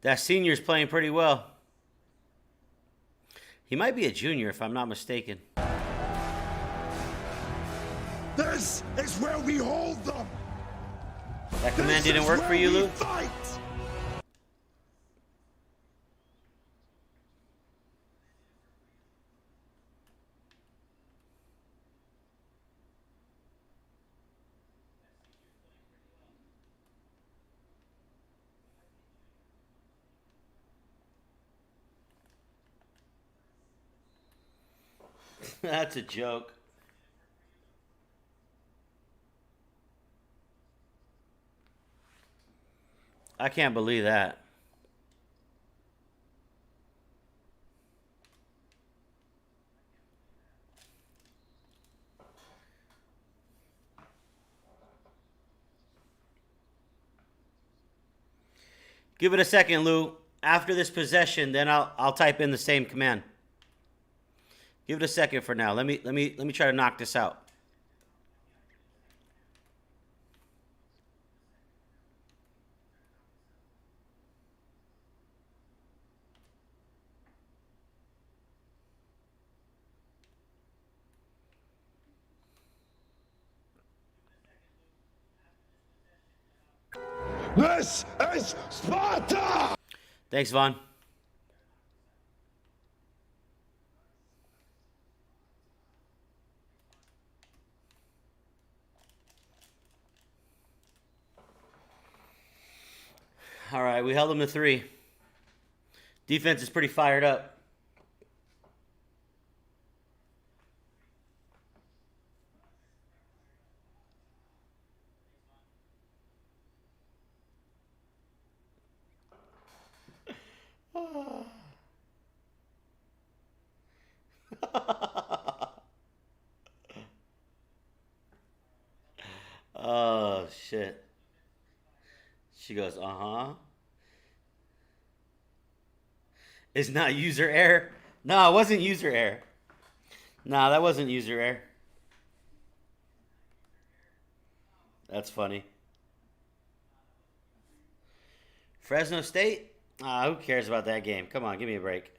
That senior's playing pretty well. He might be a junior if I'm not mistaken. This is where we hold them! That command didn't work for you, Lou? Fight! That's a joke. I can't believe that. Give it a second, Lou. After this possession, then I'll type in the same command. Give it a second for now. Let me try to knock this out. This is Sparta! Thanks, Vaughn. All right, we held them to 3. Defense is pretty fired up. Oh, shit. She goes, uh-huh. It's not user error. No, it wasn't user error. No, that wasn't user error. That's funny. Fresno State? Who cares about that game? Come on, give me a break.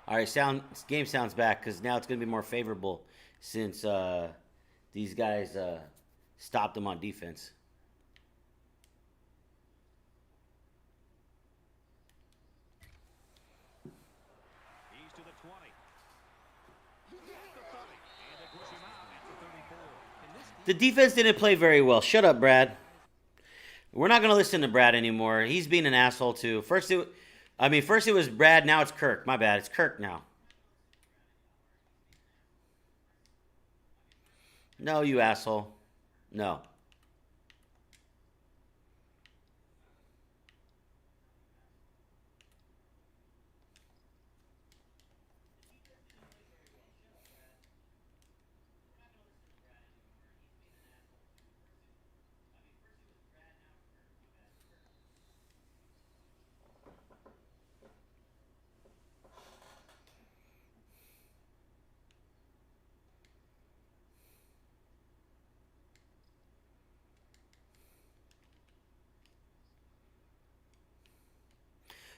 All right, game sounds back because now it's going to be more favorable since these guys stopped them on defense. He's to the 20. And they push him out at the 34. The defense didn't play very well. Shut up, Brad. We're not going to listen to Brad anymore. He's being an asshole too. First it was Brad, now it's Kirk. My bad. It's Kirk now. No, you asshole. No.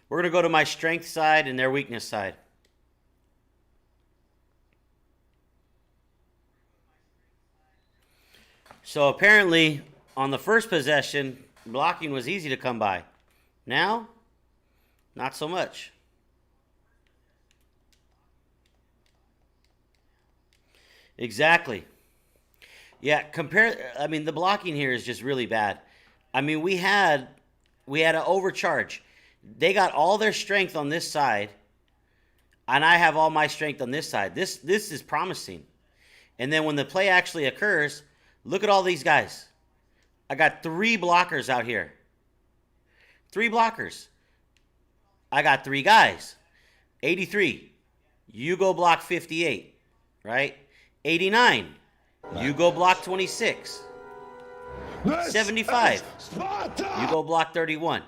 We're going to go to my strength side and their weakness side. So apparently, on the first possession, blocking was easy to come by. Now, not so much. Exactly. Yeah, the blocking here is just really bad. I mean, we had an overcharge. They got all their strength on this side, and I have all my strength on this side. This is promising. And then when the play actually occurs, look at all these guys. I got 3 blockers out here. 3 blockers. I got 3 guys. 83. You go block 58, right? 89. You go block 26. 75. You go block 31.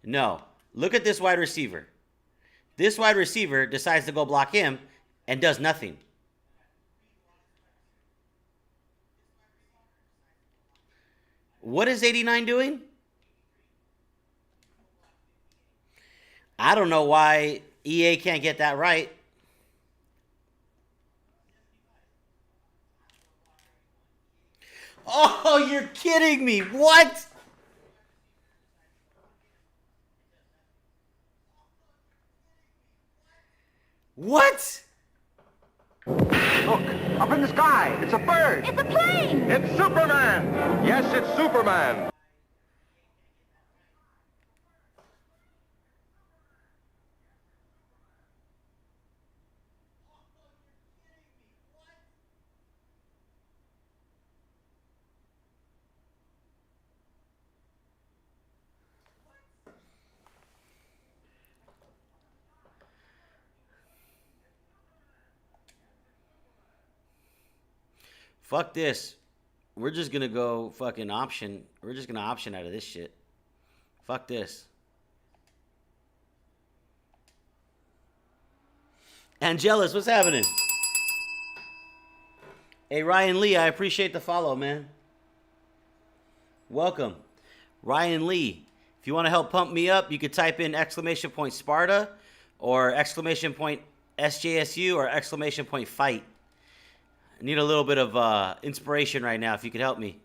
No. Look at this wide receiver. This wide receiver decides to go block him and does nothing. What is 89 doing? I don't know why EA can't get that right. Oh, you're kidding me. What? What? Look, up in the sky. It's a bird. It's a plane. It's Superman. Yes, it's Superman. Fuck this. We're just going to go fucking option. We're just going to option out of this shit. Fuck this. Angelus, what's happening? Hey, Ryan Lee, I appreciate the follow, man. Welcome. Ryan Lee. If you want to help pump me up, you could type in !Sparta or !SJSU or !Fight. I need a little bit of inspiration right now, if you could help me.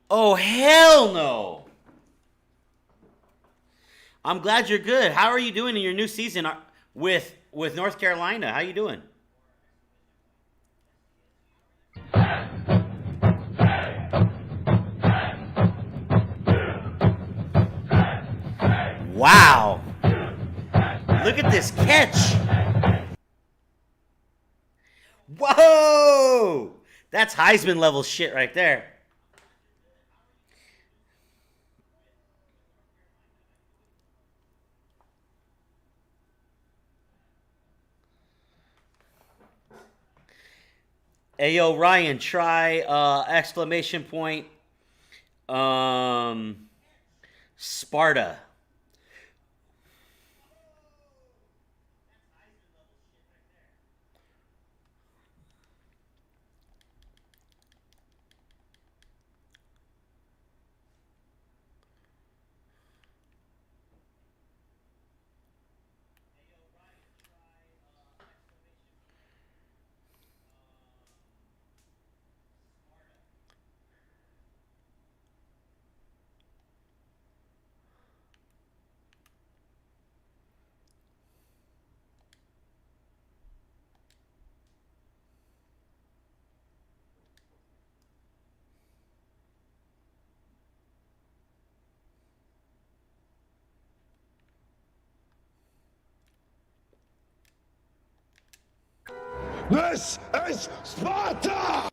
Oh, hell no. I'm glad you're good. How are you doing in your new season with North Carolina? How you doing? Wow. Look at this catch. Whoa. That's Heisman level shit right there. Hey, yo, Ryan, try Sparta. This is Sparta!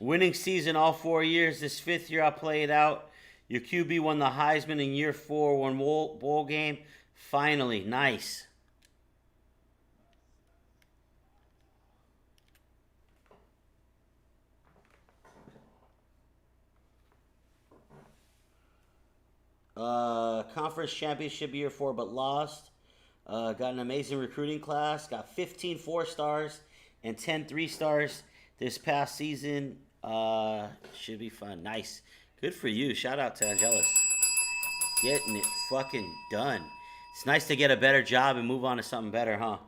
Winning season all 4 years. This 5th year, I'll play it out. Your QB won the Heisman in year 4, won bowl game. Finally, nice. Conference championship year 4, but lost. Got an amazing recruiting class. Got 15 4-stars and 10 3-stars this past season. Should be fun. Nice. Good for you. Shout out to Angelus. Getting it fucking done. It's nice to get a better job and move on to something better, huh?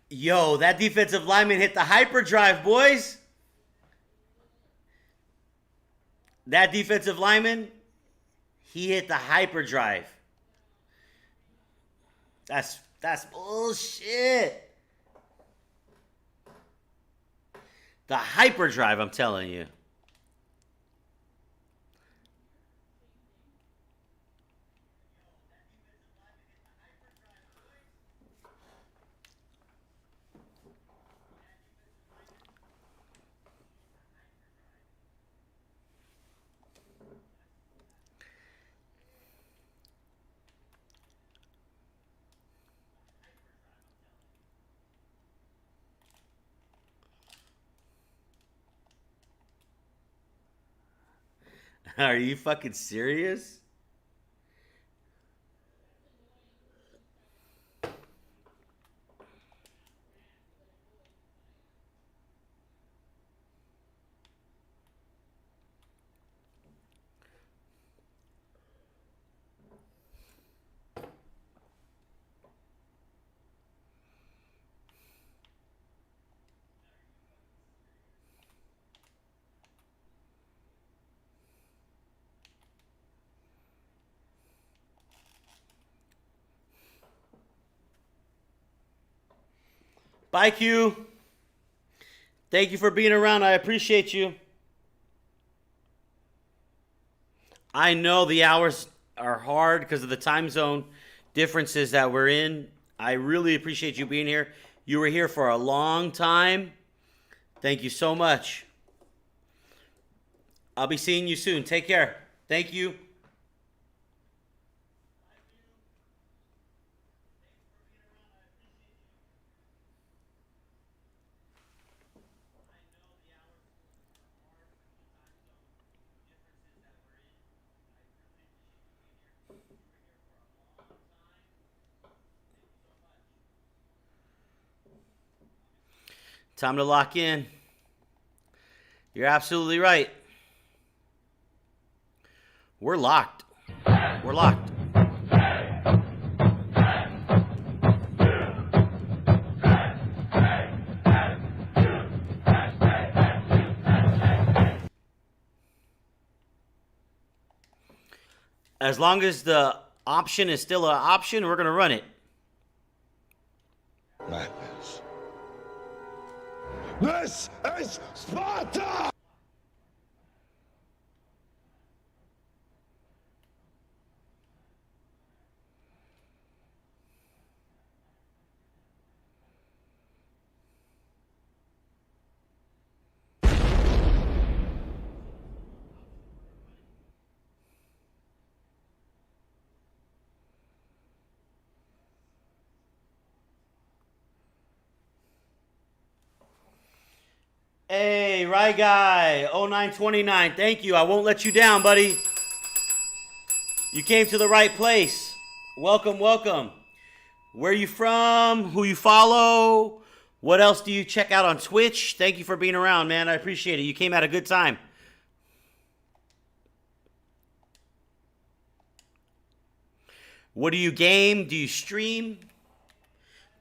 Yo, that defensive lineman hit the hyperdrive, boys. That defensive lineman, he hit the hyperdrive. That's bullshit. The hyperdrive, I'm telling you. Are you fucking serious? Bye, Q. Thank you for being around. I appreciate you. I know the hours are hard because of the time zone differences that we're in. I really appreciate you being here. You were here for a long time. Thank you so much. I'll be seeing you soon. Take care. Thank you. Time to lock in. You're absolutely right. We're locked. We're locked. As long as the option is still an option, we're going to run it. Madness. This is Sparta! Hey, right guy, 0929, thank you. I won't let you down, buddy. You came to the right place. Welcome, welcome. Where you from? Who you follow? What else do you check out on Twitch? Thank you for being around, man. I appreciate it. You came at a good time. What do you game? Do you stream?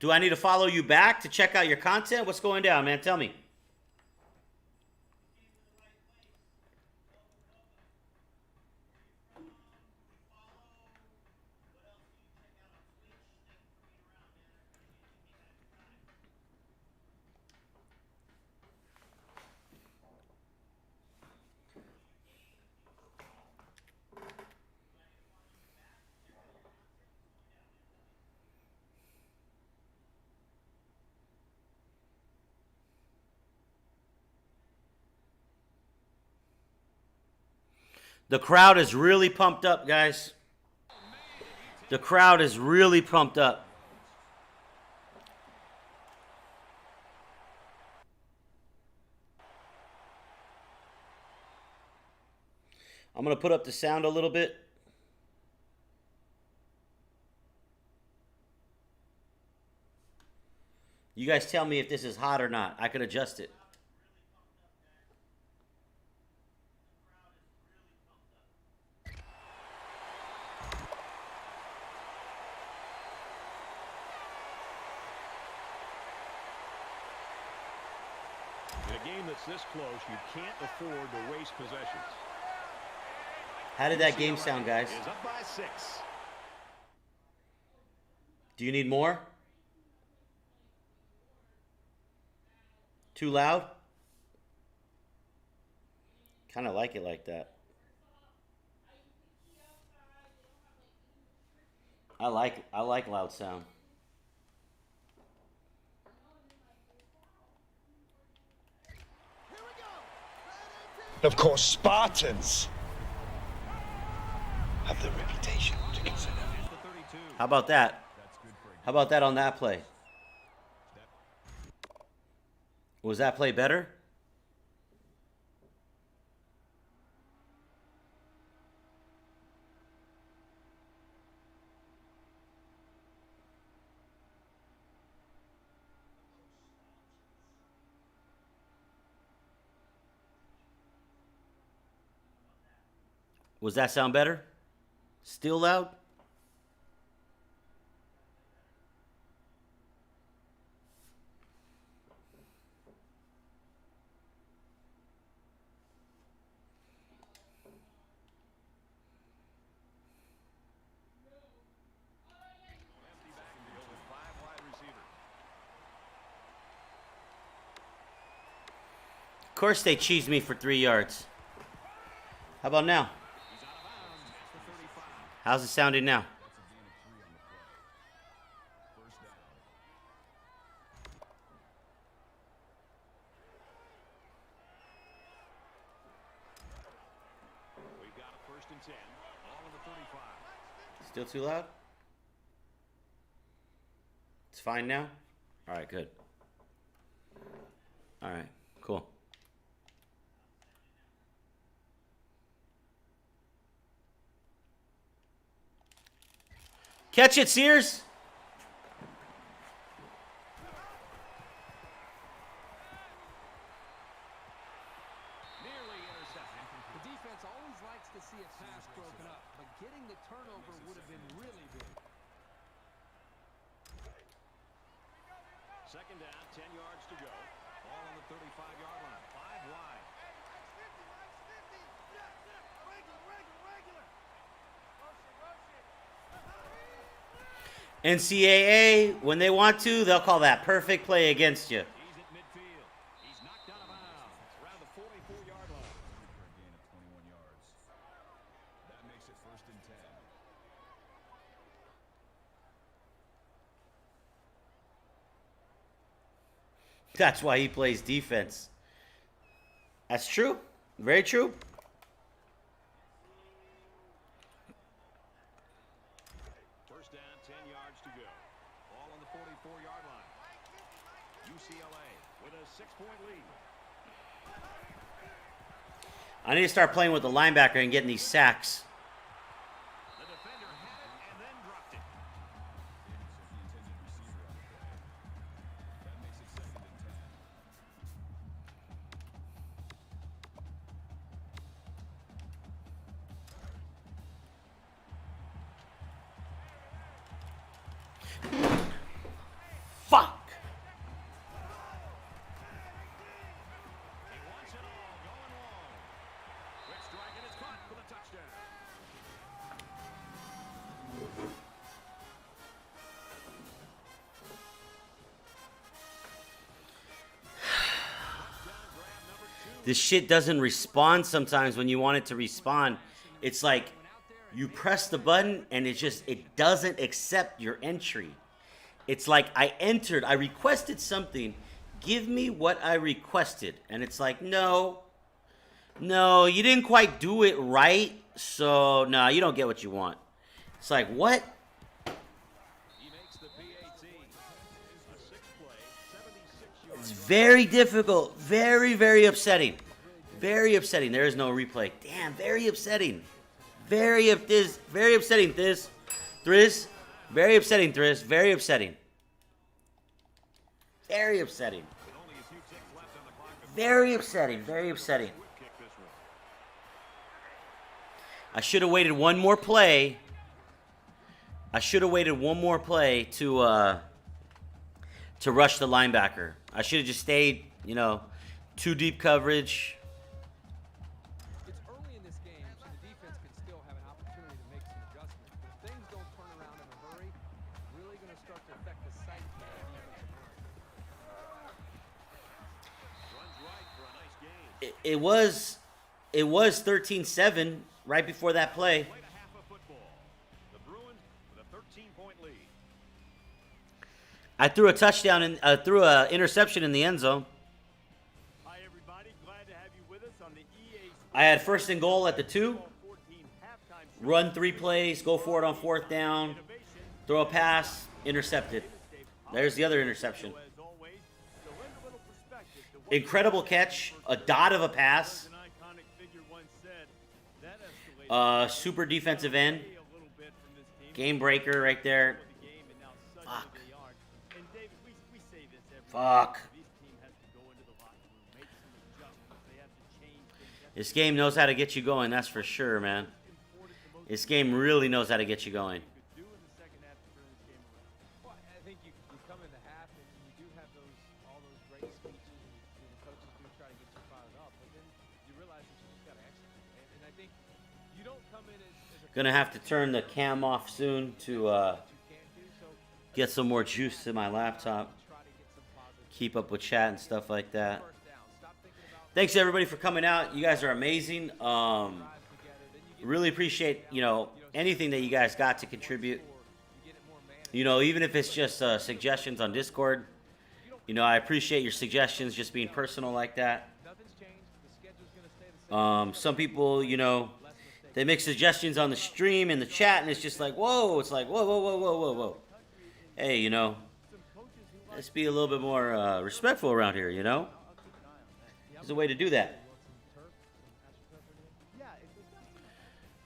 Do I need to follow you back to check out your content? What's going down, man? Tell me. The crowd is really pumped up, guys. The crowd is really pumped up. I'm going to put up the sound a little bit. You guys tell me if this is hot or not. I can adjust it. In a game that's this close, you can't afford to waste possessions. How did that game sound, guys? Is up by 6. Do you need more? Too loud? Kind of like it like that. I like loud sound. Of course, Spartans have the reputation to consider. How about that? How about that on that play? Was that play better? Was that sound better? Still loud? Of course they cheesed me for 3 yards. How about now? How's it sounding now? We've got a 1st and 10. All in the 35. Still too loud? It's fine now? All right, good. All right, cool. Catch it, Sears. Nearly intercepted. The defense always likes to see a pass broken up, but getting the turnover would have been really big. 2nd down, 10 yards to go. Ball on the 35-yard line. 5 wide. NCAA, when they want to, they'll call that perfect play against you. He's at midfield. He's knocked out of bounds. Around the 44-yard line. For a gain of 21 yards. That makes it 1st and 10. That's why he plays defense. That's true. Very true. Ball on the 44-yard line. UCLA with a 6-point lead. I need to start playing with the linebacker and getting these sacks. The defender had it and then dropped it. That makes it 2nd and 10. This shit doesn't respond sometimes when you want it to respond. It's like you press the button and it doesn't accept your entry. It's like I requested something. Give me what I requested. And it's like, no, you didn't quite do it right. So, no, you don't get what you want. It's like, what? It's very difficult. Very, very upsetting. Very upsetting. There is no replay. Damn, very upsetting. Very upsetting, Thiz. Thriz. Very upsetting, Thriz. Very upsetting. Very upsetting. Very upsetting. Very upsetting. I should have waited one more play. I should have waited one more play to rush the linebacker. I should have just stayed, you know, too deep coverage. It's early in this game, so the defense can still have an opportunity to make some adjustments. But if things don't turn around in a hurry, it's really going to start to affect the psyche of the defensive line. It was 13-7 right before that play. I threw a touchdown and threw an interception in the end zone. Hi everybody, glad to have you with us on the EA I had first and goal at the 2. Run 3 plays, go for it on 4th down, throw a pass, intercepted. There's the other interception. Incredible catch, a dot of a pass. Super defensive end. Game breaker right there. Fuck. Fuck. This game knows how to get you going, that's for sure, man. This game really knows how to get you going. Well, I think you come in the half and you do have all those great speeches and the coaches do try to get you fired up, but then you realize that you just got to execute. And I think you don't come in as a... Gonna have to turn the cam off soon to get some more juice to my laptop. Keep up with chat and stuff like that. Thanks everybody for coming out. You guys are amazing. Really appreciate, you know, anything that you guys got to contribute. You know, even if it's just suggestions on Discord. You know, I appreciate your suggestions just being personal like that. Some people, you know, they make suggestions on the stream and the chat and it's just like, whoa, it's like, whoa, whoa, whoa, whoa, whoa, whoa. Hey, you know, let's be a little bit more respectful around here, you know? There's a way to do that.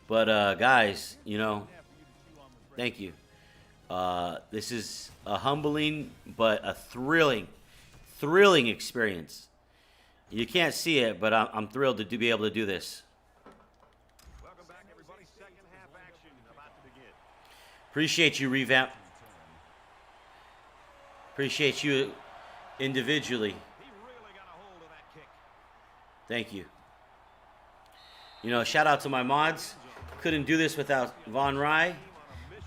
But, guys, you know, thank you. This is a humbling but a thrilling experience. You can't see it, but I'm thrilled to be able to do this. Welcome back, everybody. Second half action about to begin. Appreciate you, Revamp. Appreciate you individually. Thank you. You know, shout out to my mods. Couldn't do this without Von Rye.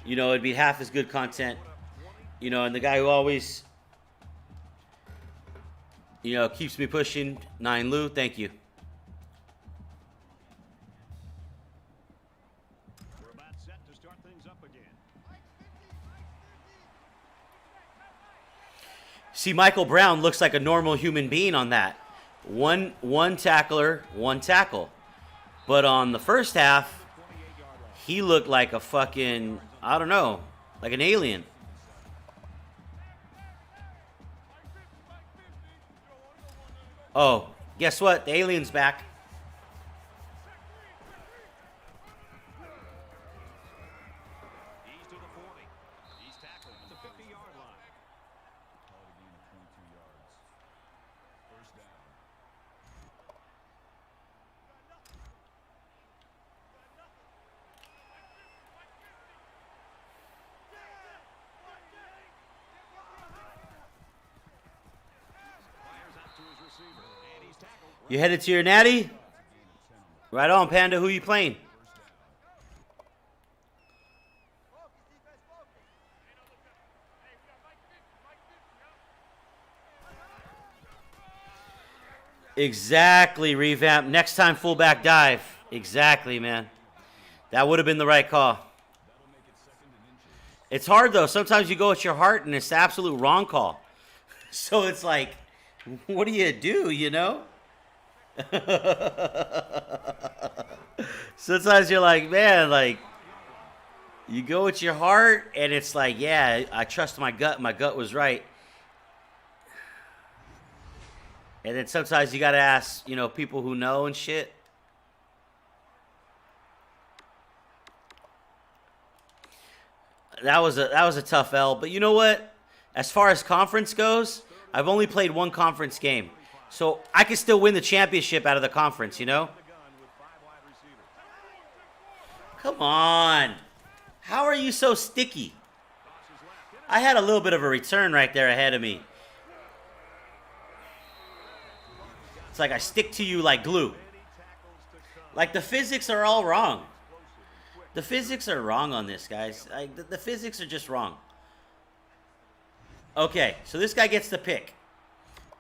You know, it'd be half as good content. You know, and the guy who always, you know, keeps me pushing, Nine Lou, thank you. We're about set to start things up again. See, Michael Brown looks like a normal human being on that. One tackler, one tackle. But on the first half, he looked like a fucking, I don't know, like an alien. Oh, guess what? The alien's back. He's to the 40. He's tackled at the 50-yard line. Called a gain of 22 yards. First down. Fires out to his receiver, and he's tackled. You headed to your natty? Right on, Panda. Who you playing? Exactly, revamp. Next time, fullback dive. Exactly, man. That would have been the right call. It's hard, though. Sometimes you go with your heart, and it's the absolute wrong call. So it's like, what do, you know? Sometimes you're like, man, like, you go with your heart, and it's like, yeah, I trust my gut. My gut was right. And then sometimes you got to ask, you know, people who know and shit. That was a tough L. But you know what? As far as conference goes, I've only played one conference game. So I can still win the championship out of the conference, you know? Come on. How are you so sticky? I had a little bit of a return right there ahead of me. It's like I stick to you like glue. Like the physics are all wrong. The physics are wrong on this, guys. The physics are just wrong. Okay, so this guy gets the pick.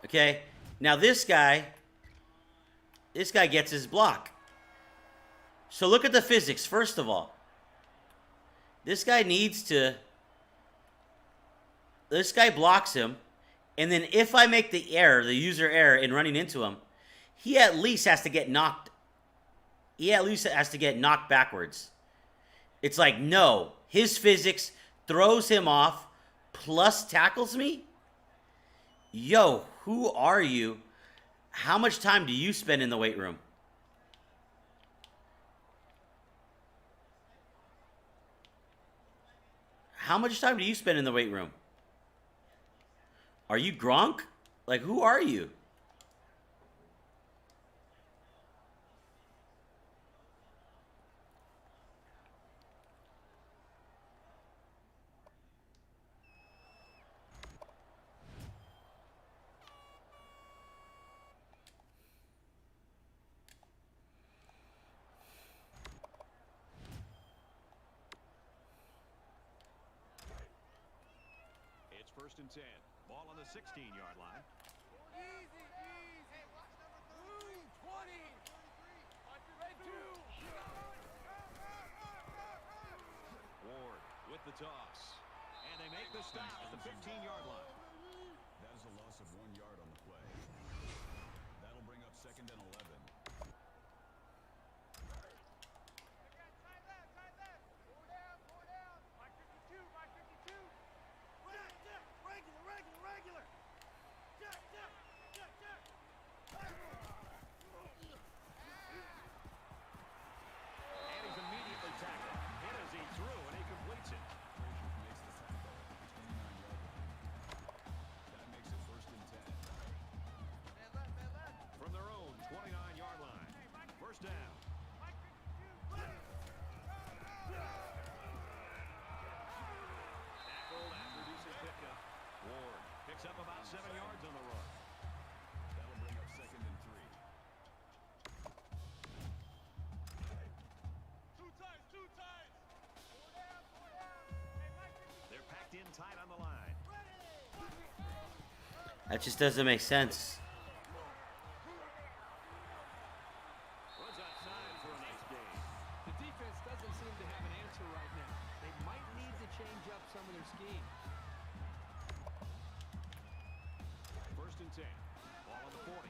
Okay, now this guy gets his block. So look at the physics, first of all. This guy blocks him. And then if I make the error, the user error in running into him, he at least has to get knocked. He at least has to get knocked backwards. It's like, no. His physics throws him off plus tackles me? Yo, who are you? How much time do you spend in the weight room? How much time do you spend in the weight room? Are you Gronk? Like, who are you? It's 1st and 10. Ball on the 16-yard line. Easy, easy. Hey, watch number 20. On your red two. Ward with the toss. And they make the stop at the 15-yard line. That is a loss of 1 yard on the play. That'll bring up 2nd and 11. Regular. And he's immediately tackled. Hit as he threw, and he completes it. That makes it 1st and 10. From their own 29-yard line. 1st down. Tackled after decent pickup. Ward picks up about 7 yards on the run. That'll bring up 2nd and 3. Two times. They're packed in tight on the line. That just doesn't make sense. Runs outside for a nice gain. The defense doesn't seem to have an answer right now. They might need to change up some of their scheme. 1st and 10. Ball on the 40.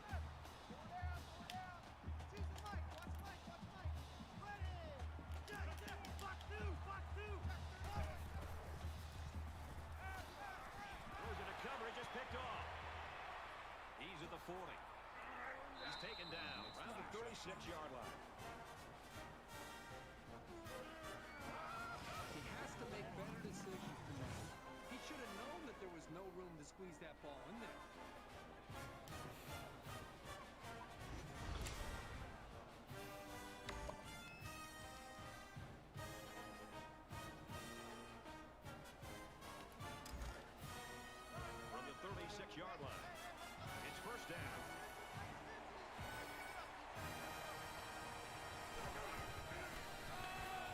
Throws into coverage, is picked off. He's at the 40. He's taken down around the 36-yard line. He has to make better decisions than that. He should have known that there was no room to squeeze that ball in there. From the 36-yard line. It's 1st down.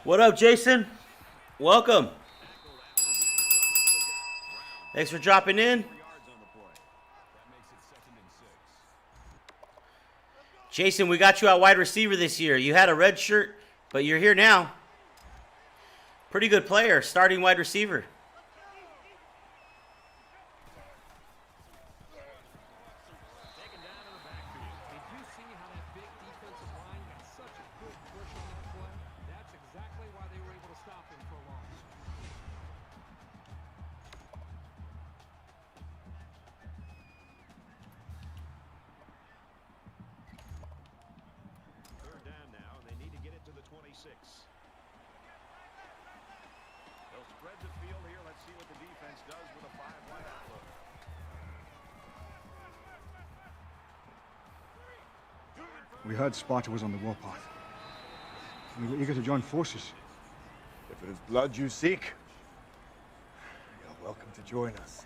What up, Jason? Welcome. Thanks for dropping in. That makes it 2nd and 6. Jason, we got you at wide receiver this year. You had a red shirt, but you're here now. Pretty good player, starting wide receiver. Did you see how that big defensive line got such a good push on that play? That's exactly why they were able to stop him for a loss. Third down now, and they need to get it to the 26. They'll spread the field here. Let's see what the defense does with a 5-wide outlook. We heard Sparta was on the warpath. We were eager to join forces. If it is blood you seek, you're welcome to join us.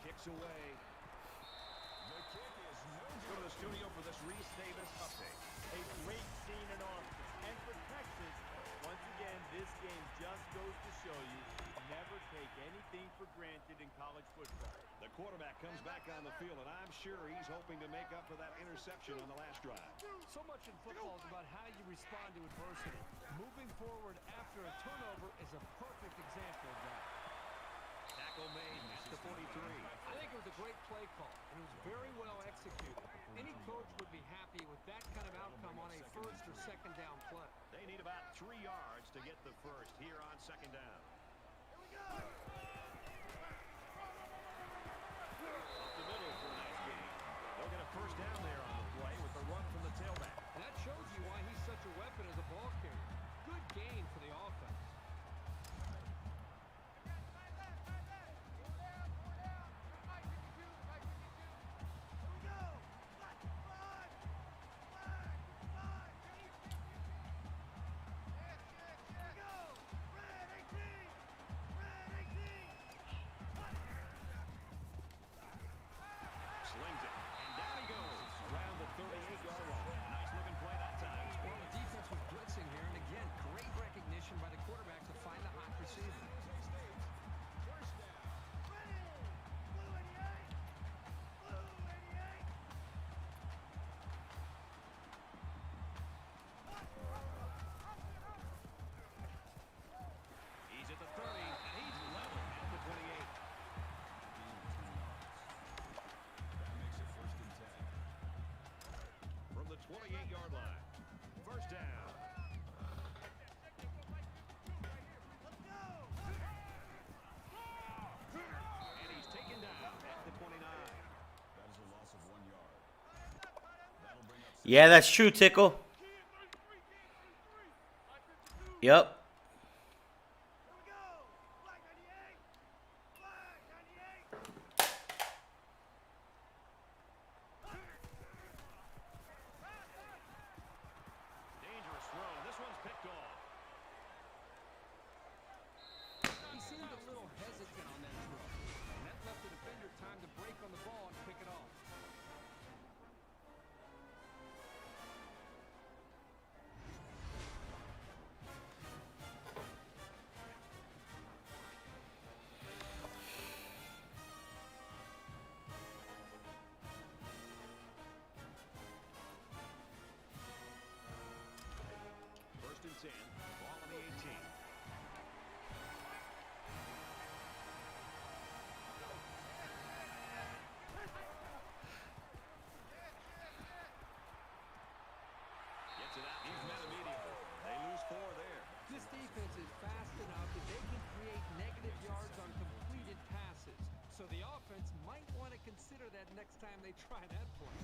Kicks away. The kick is no good. Go to the studio for this Reese Davis update. A great scene in Austin. And for Texas, once again, this game just goes to show you never take anything for granted in college football. The quarterback comes back on the field, and I'm sure he's hoping to make up for that interception on the last drive. So much in football is about how you respond to adversity. Moving forward after a turnover is a perfect example of that. Tackle made at the 43. I think it was a great play call, and it was very well executed. Any coach would be happy with that kind of outcome on a first or second down play. They need about 3 yards to get the first here on second down. Up the middle for a nice gain. They'll get a first down there on the play with the run from the tailback. And that shows you why he's such a weapon as a ball carrier. Good gain for the offense. Slings it, and down he goes around the 38-yard line. Nice looking play that time. Well, the defense was blitzing here, and again, great recognition by the quarterback to find the hot receiver. He's at the 30, and he's level at the 28. That makes it 1st and 10. From the 28-yard line. First down. And he's taken down at the 29. That is a loss of 1 yard. That'll bring up Yeah, that's true, Tickle. Yep. Dangerous throw. This one's picked off. He seemed a little hesitant on that throw, and that left the defender time to break on the ball and pick it off. First and 10. Ball on the 18. Gets it out. He's met immediately. They lose 4 there. This defense is fast enough that they can create negative yards on completed passes. So the offense might want to consider that next time they try that play.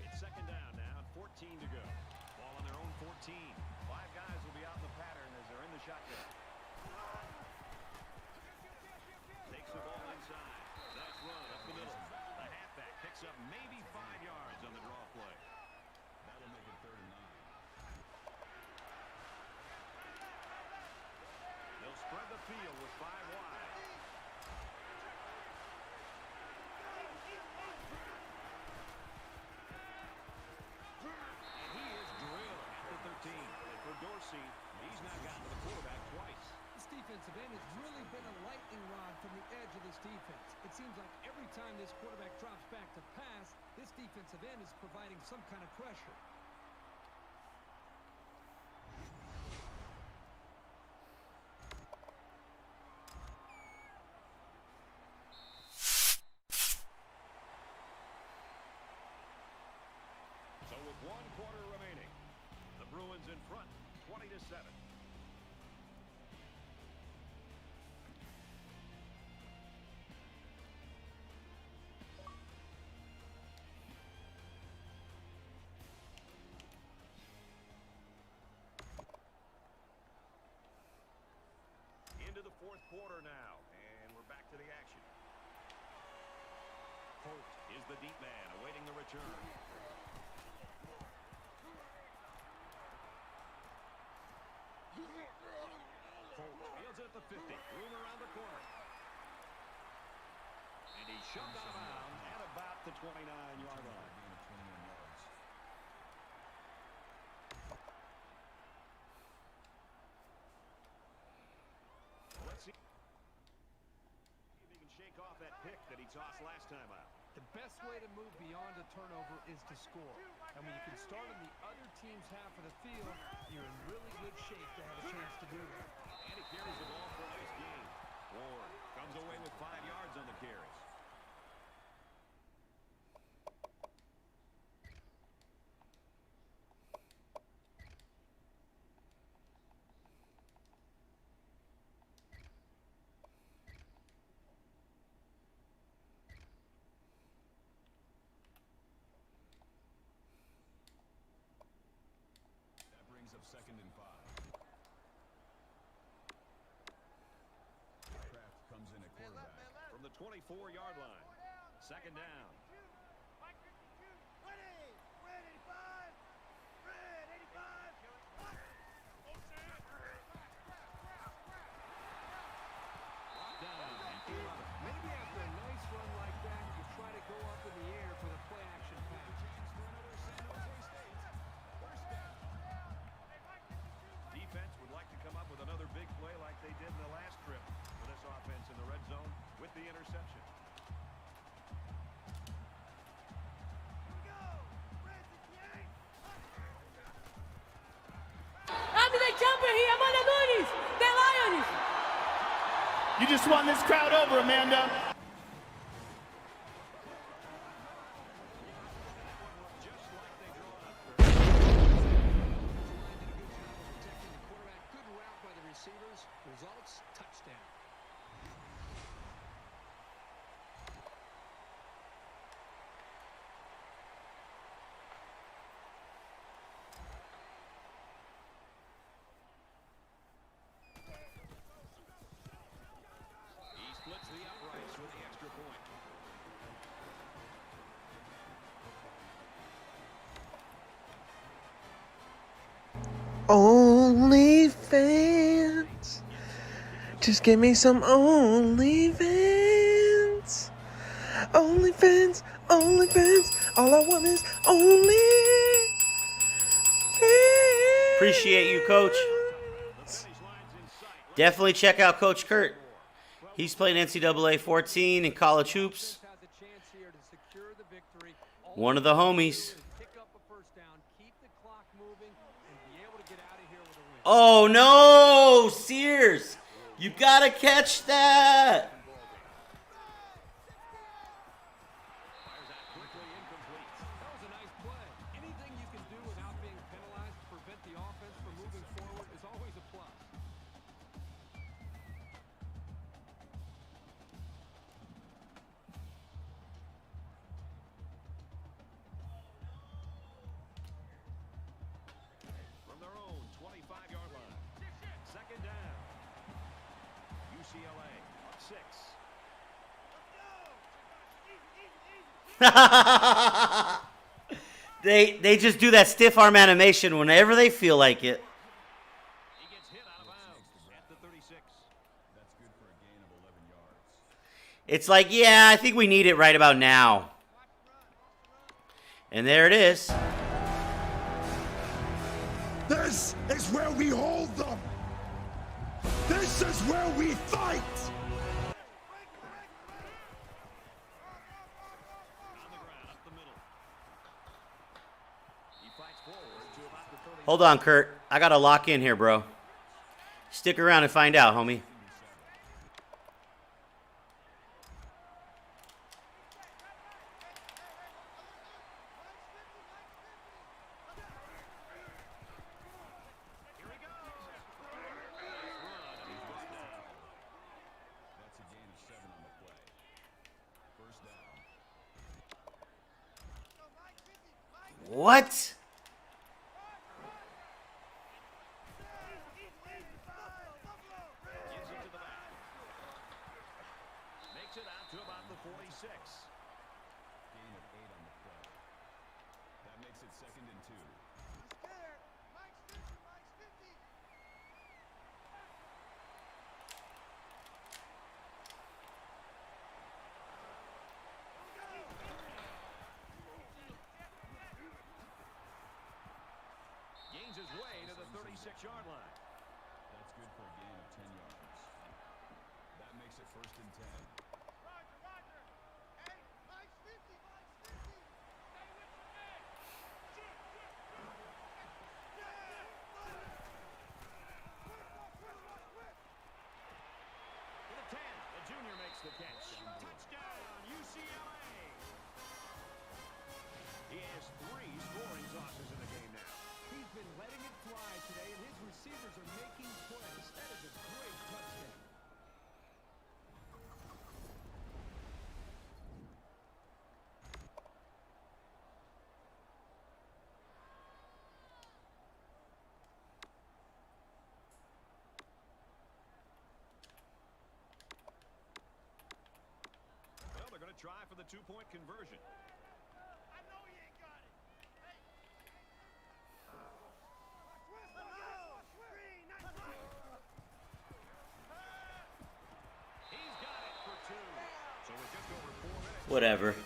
It's second down now and 14 to go. Ball on their own 14. 5 guys will be out in the pattern as they're in the shotgun. Takes the ball inside. Nice run up the middle. The defensive end has really been a lightning rod from the edge of this defense. It seems like every time this quarterback drops back to pass, this defensive end is providing some kind of pressure. So with 1 quarter remaining, the Bruins in front, 20-7. Into the 4th quarter now, and we're back to the action. Holt is the deep man, awaiting the return. Holt fields it at the 50, room around the corner. And he's shoved out of bounds at about the 29-yard line. Let's see if he can shake off that pick that he tossed last time out. The best way to move beyond a turnover is to score. And when you can start on the other team's half of the field, you're in really good shape to have a chance to do that. And he carries the ball for a nice gain. Ward comes away with 5 yards on the carries. That brings up 2nd and 5. Kraft comes in at quarterback. From the 24-yard line. 2nd down. Maybe after a nice run like that, you try to go up in the air for the play-action pass. Defense would like to come up with another big play like they did in the last trip for this offense in the red zone with the interception. You just won this crowd over, Amanda. Results, touchdown. He splits the uprights with the extra point. OnlyFans. Just give me some OnlyFans. OnlyFans, OnlyFans. All I want is OnlyFans. Appreciate you, Coach. Definitely check out Coach Kurt. He's playing NCAA 14 in college hoops. One of the homies. Oh no, Sears! You gotta catch that! From their own 25-yard line. 2nd down. UCLA up 6. They just do that stiff arm animation whenever they feel like it. He gets hit out of bounds at the 36. That's good for a gain of 11 yards. It's like, yeah, I think we need it right about now. And there it is. This is where we hold them. This is where we fight! Hold on, Kurt. I gotta lock in here, bro. Stick around and find out, homie. What? Makes it out to about the 46. Gain of 8 on the play. That makes it 2nd and 2. Gains his way to the 36-yard line. That's good for a gain of 10 yards. That makes it 1st and 10. To the 10, the junior makes the catch. Touchdown, UCLA. He has 3 scoring tosses in the game now. He's been letting it fly today, and his receivers are making plays. That is a great touchdown. Well, they're going to try for the 2-point conversion. Whatever. The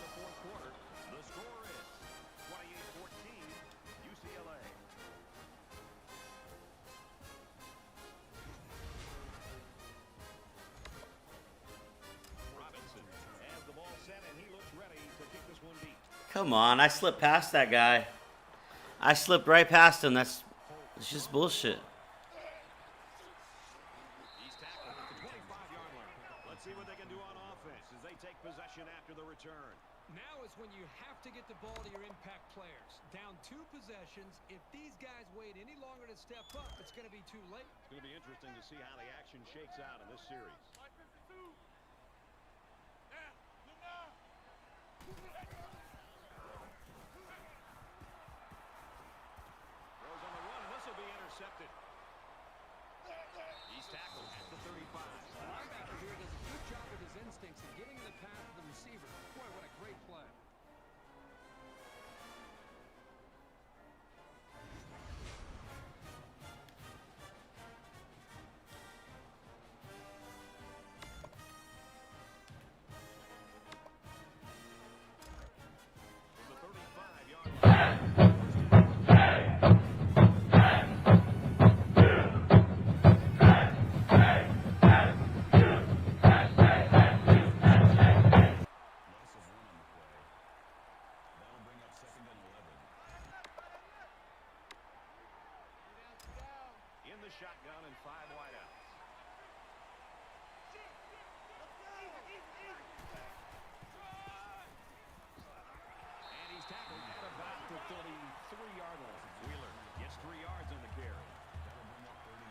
score is 28-14, UCLA. Robinson has the ball set, and he looks ready to kick this one deep. Come on, I slipped past that guy. I slipped right past him. It's just bullshit. He's tackled at the 25-yard line. Let's see what they can do on offense as they take possession after the return. Now is when you have to get the ball to your impact players. Down 2 possessions. If these guys wait any longer to step up, it's going to be too late. It's going to be interesting to see how the action shakes out in this series. Throws on the run, and this will be intercepted. He's tackled at the 35. The linebacker here does a good job with his instincts and getting in the path of the receiver. Boy, what a great play. Shotgun and 5 wideouts. And he's tackled at about the 33-yard line. Wheeler gets 3 yards on the carry. That'll bring up 38.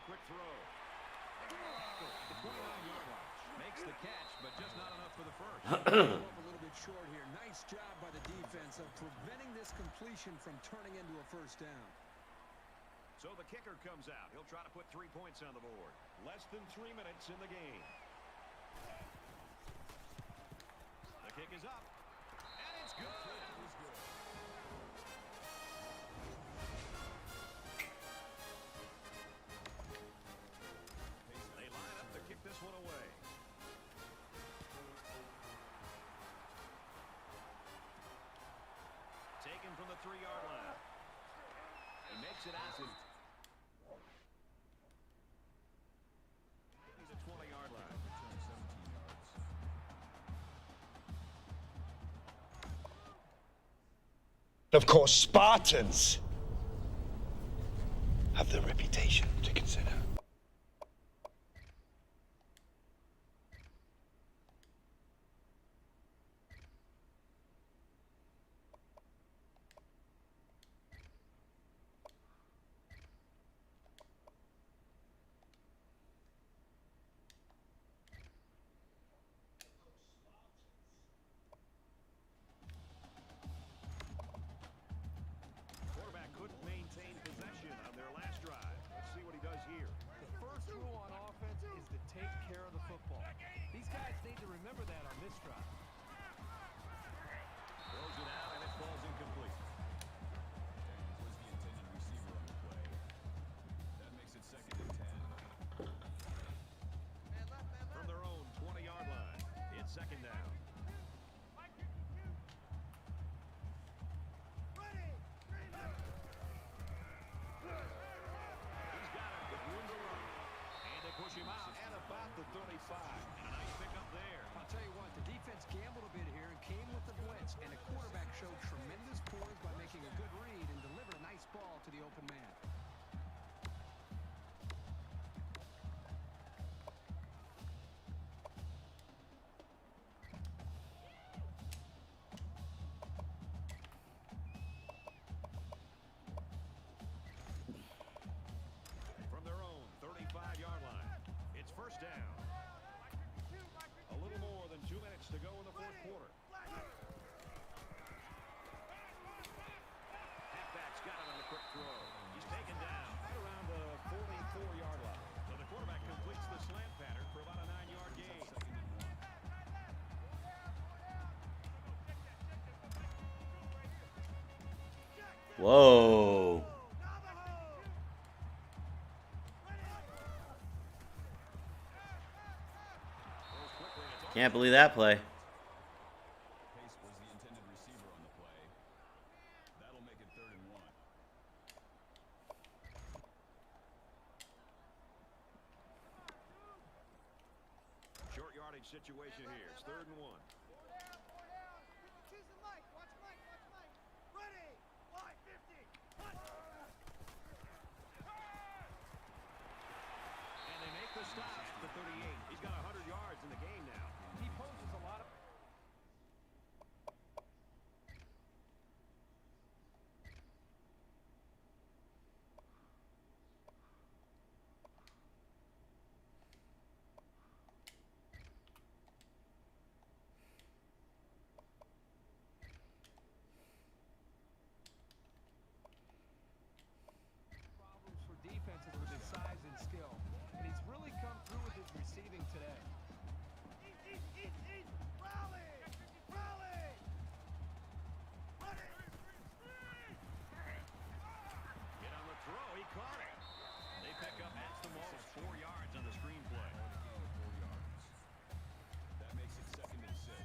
Quick throw. The 29-yard line. Makes the catch, but just not enough for the first. A little bit short here. Nice job by the defense chance of preventing this completion from turning into a first down. So the kicker comes out. He'll try to put 3 points on the board. Less than 3 minutes in the game. The kick is up. And it's good. They line up to kick this one away. Taken from the 3-yard line. He makes it out. He's a 20-yard line. Of course, Spartans have their reputation to consider. Quarterback couldn't maintain possession on their last drive. Let's see what he does here. The first rule on offense is to take care of the football. These guys need to remember that on this drive. Throws it out, and it falls incomplete. Was the intended receiver on the play. That makes it 2nd and 10. From their own 20-yard line, it's 2nd down. He's got it with room to run. And they push him out at about the 35. And a nice pickup there. I'll tell you what, the defense gambled a bit here and came with the blitz, and the quarterback showed tremendous poise by making a good read and delivered a nice ball to the open man. From their own 35-yard line, it's 1st down. A little more than 2 minutes to go in the 4th quarter. Halfback's got it on the quick throw. He's taken down right around the 44-yard line. So the quarterback completes the slant pattern for about a 9-yard gain. Whoa. Can't believe that play. Pace was the intended receiver on the play. That'll make it 3rd and 1. Short yardage situation here. It's 3rd and 1. And they make the stop at the 38. He's got 100 yards in the game now. He poses a lot of... problems for defenses with his size and skill, and he's really come through with his receiving today. Get on the throw. He caught it. They pick up at the most 4 yards on the screenplay. That makes it 2nd and 6.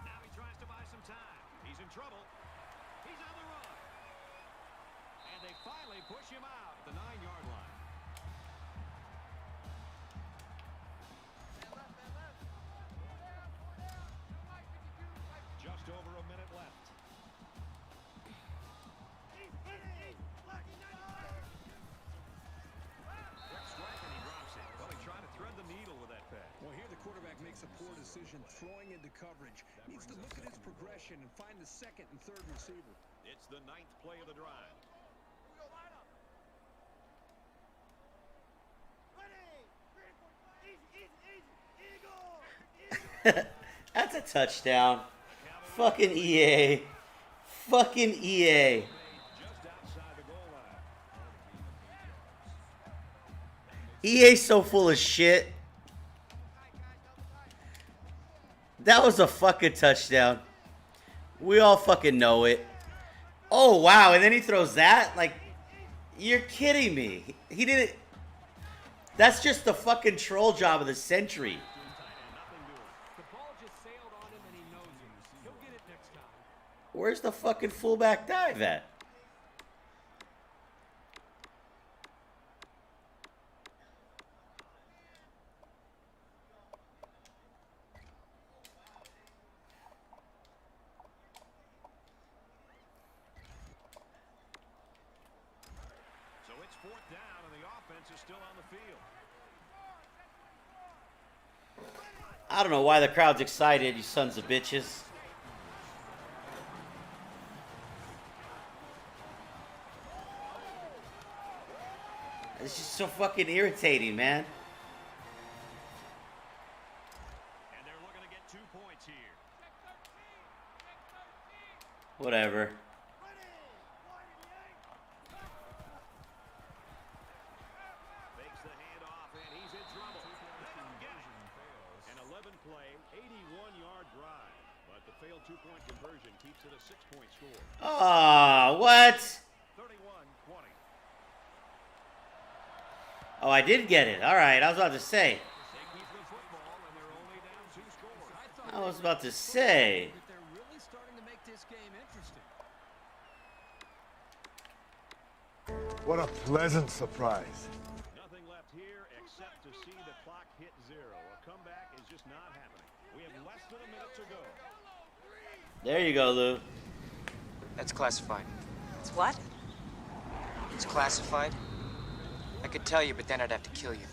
Now he tries to buy some time. He's in trouble. He's on the run. And they finally push him out at the 9-yard line. Just over a minute left. Quick strike and he drops it. Well, he tried to thread the needle with that pass. Well, here the quarterback makes a poor decision throwing into coverage. Needs to look at his progression and find the 2nd and 3rd receiver. It's the 9th play of the drive. That's a touchdown. Fucking EA. Fucking EA. EA's so full of shit. That was a fucking touchdown. We all fucking know it. Oh, wow. And then he throws that? Like, you're kidding me. He didn't. That's just the fucking troll job of the century. Where's the fucking fullback dive at? So it's fourth down, and the offense is still on the field. I don't know why the crowd's excited, you sons of bitches. It's just so fucking irritating, man. And they're looking to get 2 points here. Whatever. Fakes the handoff, and he's in trouble. They don't get it. An 11-play, 81-yard drive. But the failed 2-point conversion keeps it a 6-point score. Ah, what? 31-20. Oh, I did get it. All right, I was about to say. I was about to say. They're really starting to make this game interesting. What a pleasant surprise. Nothing left here except to see the clock hit 0. A comeback is just not happening. We have less than a minute to go. There you go, Lou. That's classified. It's what? It's classified. I could tell you, but then I'd have to kill you.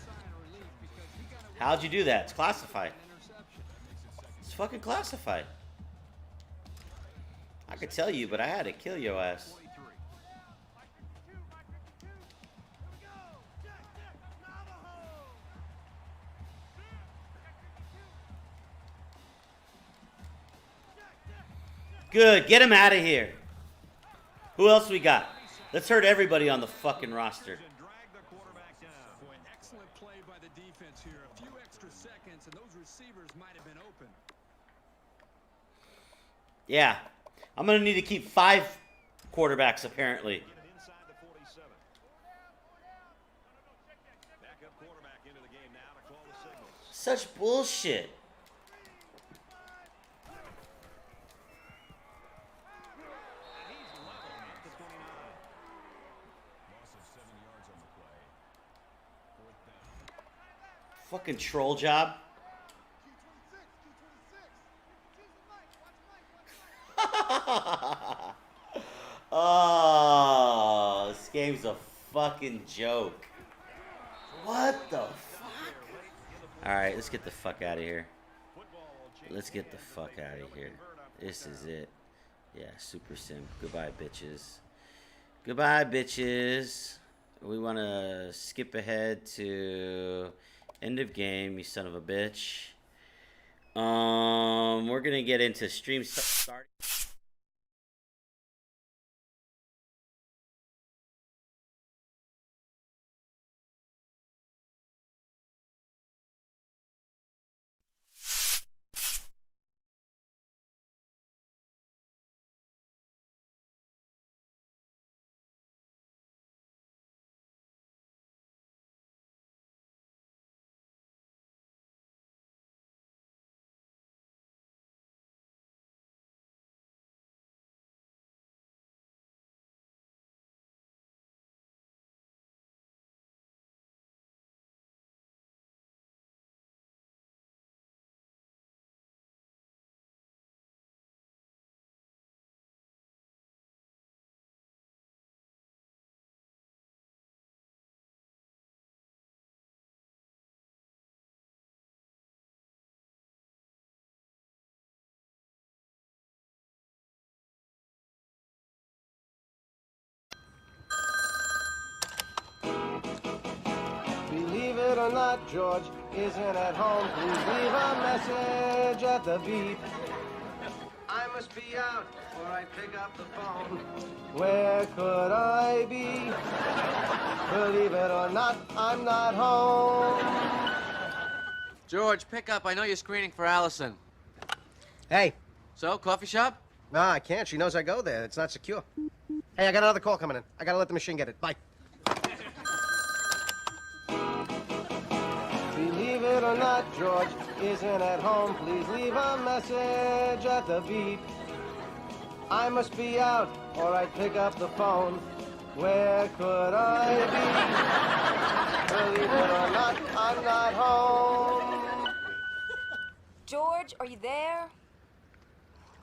How'd you do that? It's classified. It's fucking classified. I could tell you, but I had to kill your ass. Good. Get him out of here. Who else we got? Let's hurt everybody on the fucking roster. Excellent play by the defense here. A few extra seconds, and those receivers might have been open. Yeah. I'm going to need to keep 5 quarterbacks, apparently. Such bullshit. Fucking troll job. Oh, this game's a fucking joke. What the fuck? Alright, let's get the fuck out of here. Let's get the fuck out of here. This is it. Yeah, Super Sim. Goodbye, bitches. Goodbye, bitches. We want to skip ahead to end of game, you son of a bitch. We're gonna get into stream start. not, George isn't at home. Please leave a message at the beep. I must be out, or I'd pick up the phone. Where could I be? Believe it or not, I'm not home. George, pick up. I know you're screening for Allison. Hey. So, coffee shop? No, I can't. She knows I go there. It's not secure. Hey, I got another call coming in. I gotta let the machine get it. Bye. Believe it or not, George isn't at home. Please leave a message at the beep. I must be out, or I'd pick up the phone. Where could I be? Believe it or not, I'm not home. George, are you there?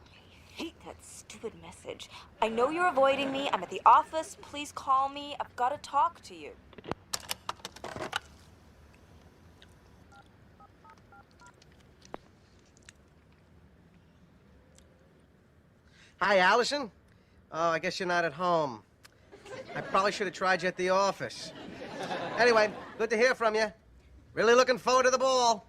I hate that stupid message. I know you're avoiding me. I'm at the office. Please call me. I've got to talk to you. Hi, Allison. Oh, I guess you're not at home. I probably should have tried you at the office. Anyway, good to hear from you. Really looking forward to the ball.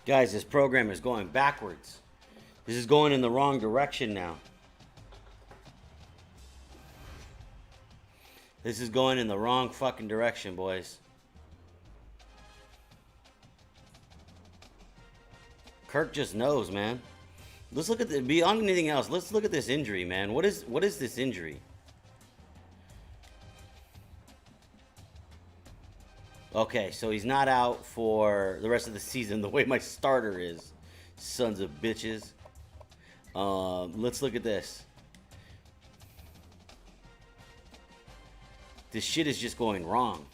Guys, this program is going backwards. This is going in the wrong direction now. This is going in the wrong fucking direction, boys. Kirk just knows, man. Let's look at the, beyond anything else, let's look at this injury, man. What is this injury? Okay, so he's not out for the rest of the season the way my starter is. Sons of bitches. Let's look at this. This shit is just going wrong.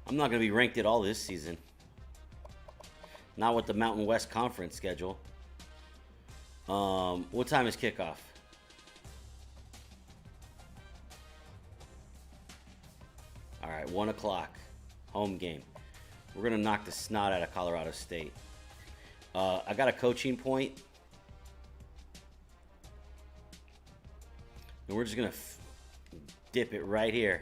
I'm not going to be ranked at all this season. Not with the Mountain West Conference schedule. What time is kickoff? All right, 1 o'clock. Home game. We're going to knock the snot out of Colorado State. I got a coaching point. And we're just going to dip it right here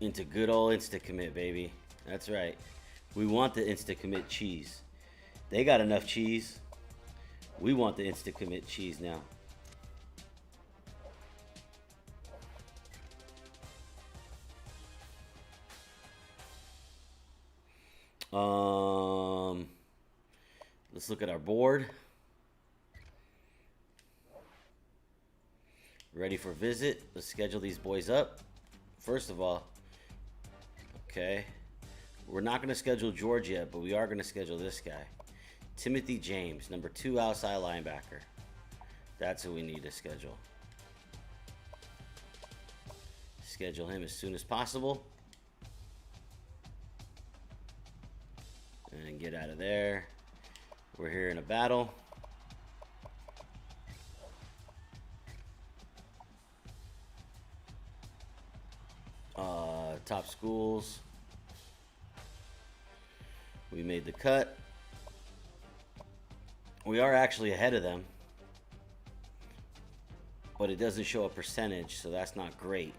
into good old Insta-Commit, baby. That's right. We want the Insta-Commit cheese. They got enough cheese. We want the Insta-Commit cheese now. Let's look at our board. Ready for visit. Let's schedule these boys up. First of all, okay, we're not going to schedule George yet, but we are going to schedule this guy. Timothy James, number 2 outside linebacker. That's who we need to schedule. Schedule him as soon as possible. And get out of there. We're here in a battle. Top schools. We made the cut. We are actually ahead of them. But it doesn't show a percentage, so that's not great.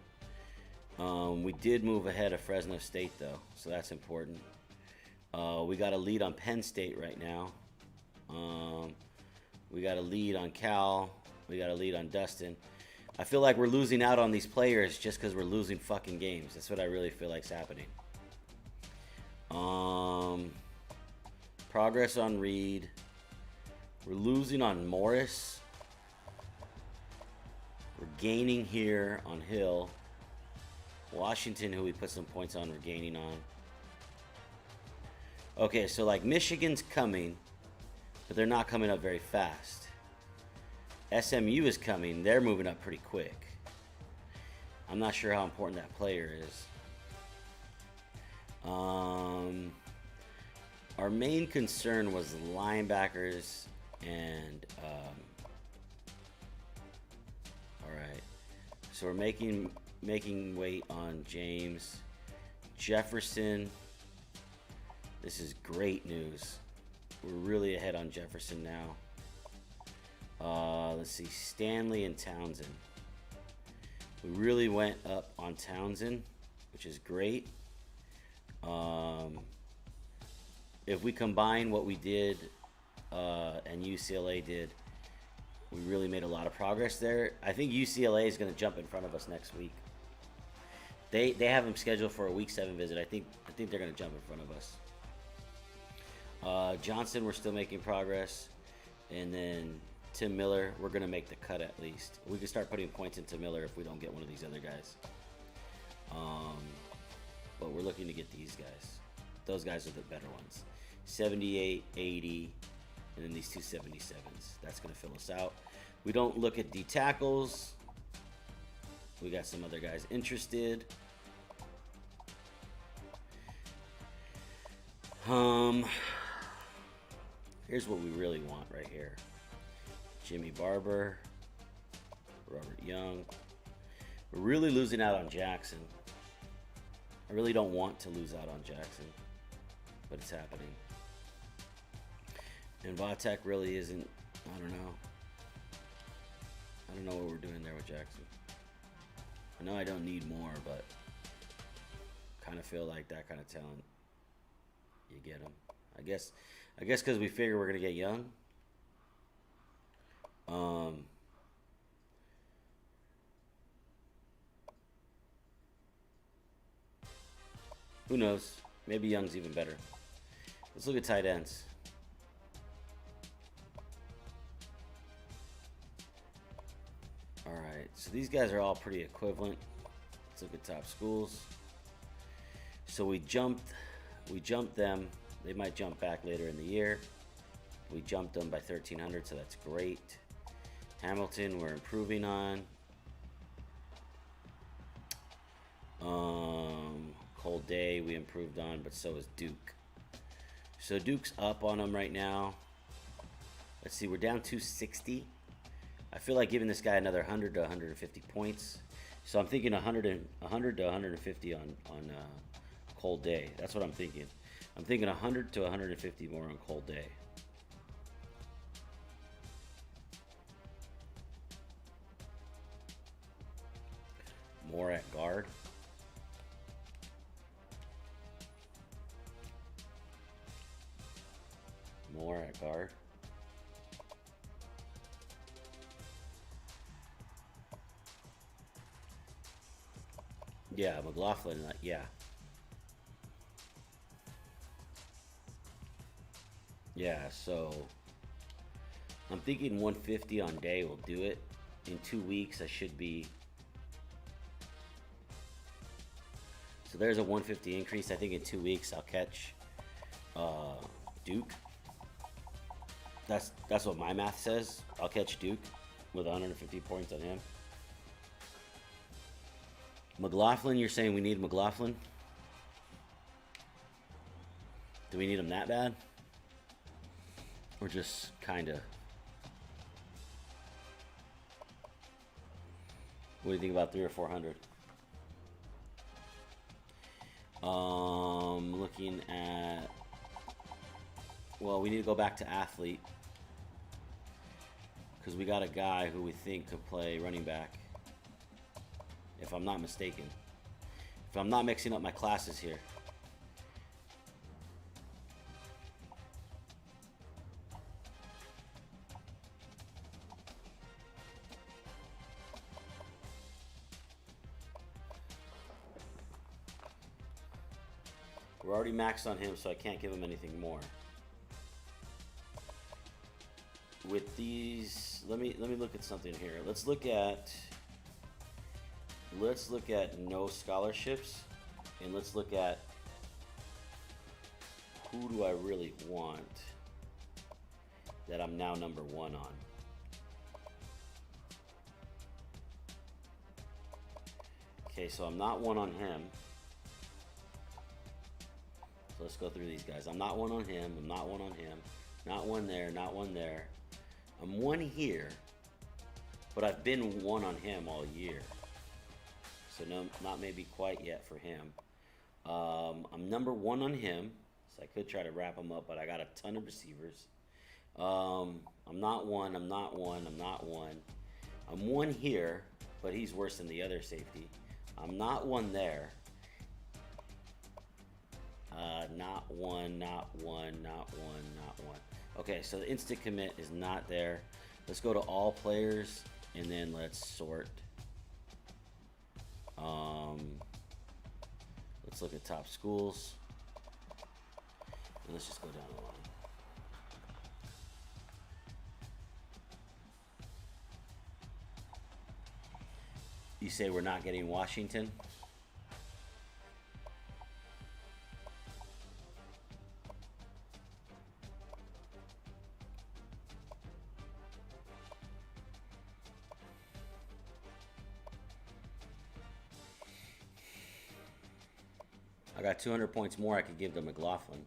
We did move ahead of Fresno State, though, so that's important. We got a lead on Penn State right now. We got a lead on Cal. We got a lead on Dustin. I feel like we're losing out on these players just because we're losing fucking games. That's what I really feel like's happening. Progress on Reed. We're losing on Morris. We're gaining here on Hill. Washington, who we put some points on, we're gaining on. Okay, so like Michigan's coming, but they're not coming up very fast. SMU is coming. They're moving up pretty quick. I'm not sure how important that player is. Our main concern was linebackers and all right, so we're making weight on James Jefferson. This is great news. We're really ahead on Jefferson now. Let's see, Stanley and Townsend. We really went up on Townsend, which is great. If we combine what we did and UCLA did, we really made a lot of progress there. I think UCLA is going to jump in front of us next week. They have them scheduled for a week 7 visit. I think they're going to jump in front of us. Johnson, we're still making progress, and then Tim Miller, we're going to make the cut at least. We can start putting points into Miller if we don't get one of these other guys. But we're looking to get these guys. Those guys are the better ones. 78, 80, and then these two 77s. That's going to fill us out. We don't look at D tackles. We got some other guys interested. Here's what we really want right here. Jimmy Barber, Robert Young. We're really losing out on Jackson. I really don't want to lose out on Jackson, but it's happening. And Vatek really isn't, I don't know what we're doing there with Jackson. I know I don't need more, but kind of feel like that kind of talent, you get him. I guess because we figure we're going to get Young. Who knows? Maybe Young's even better. Let's look at tight ends. Alright, so these guys are all pretty equivalent. Let's look at top schools. So we jumped them. They might jump back later in the year. We jumped them by 1,300, so that's great. Hamilton, we're improving on. Cold Day, we improved on, but so is Duke. So Duke's up on them right now. Let's see, we're down 260. I feel like giving this guy another 100 to 150 points. So I'm thinking 100 to 150 on Cold Day. That's what I'm thinking. I'm thinking 100 to 150 more on Cold Day. More at guard. More at guard. Yeah, McLaughlin, yeah. Yeah, so I'm thinking 150 on Day will do it. In 2 weeks, I should be. So there's a 150 increase. I think in 2 weeks I'll catch Duke. That's what my math says. I'll catch Duke with 150 points on him. McLaughlin, you're saying we need McLaughlin? Do we need him that bad? Or just kinda? What do you think about 300 or 400? Looking at, well, we need to go back to athlete because we got a guy who we think could play running back, if I'm not mistaken. If I'm not mixing up my classes here. We're already maxed on him, so I can't give him anything more. with these, let me look at something here. Let's look at no scholarships, and let's look at who do I really want that I'm now number 1 on. Okay, so I'm not 1 on him. So let's go through these guys. I'm not 1 on him. I'm not 1 on him. Not 1 there. Not 1 there. I'm 1 here, but I've been 1 on him all year. So no, not maybe quite yet for him. I'm number 1 on him, so I could try to wrap him up, but I got a ton of receivers. I'm not 1. I'm not 1. I'm not 1. I'm 1 here, but he's worse than the other safety. I'm not 1 there. Not 1, not 1, not 1, not 1. Okay, so the instant commit is not there. Let's go to all players, and then let's sort. Let's look at top schools. And let's just go down the line. You say we're not getting Washington? I got 200 points more I could give to McLaughlin.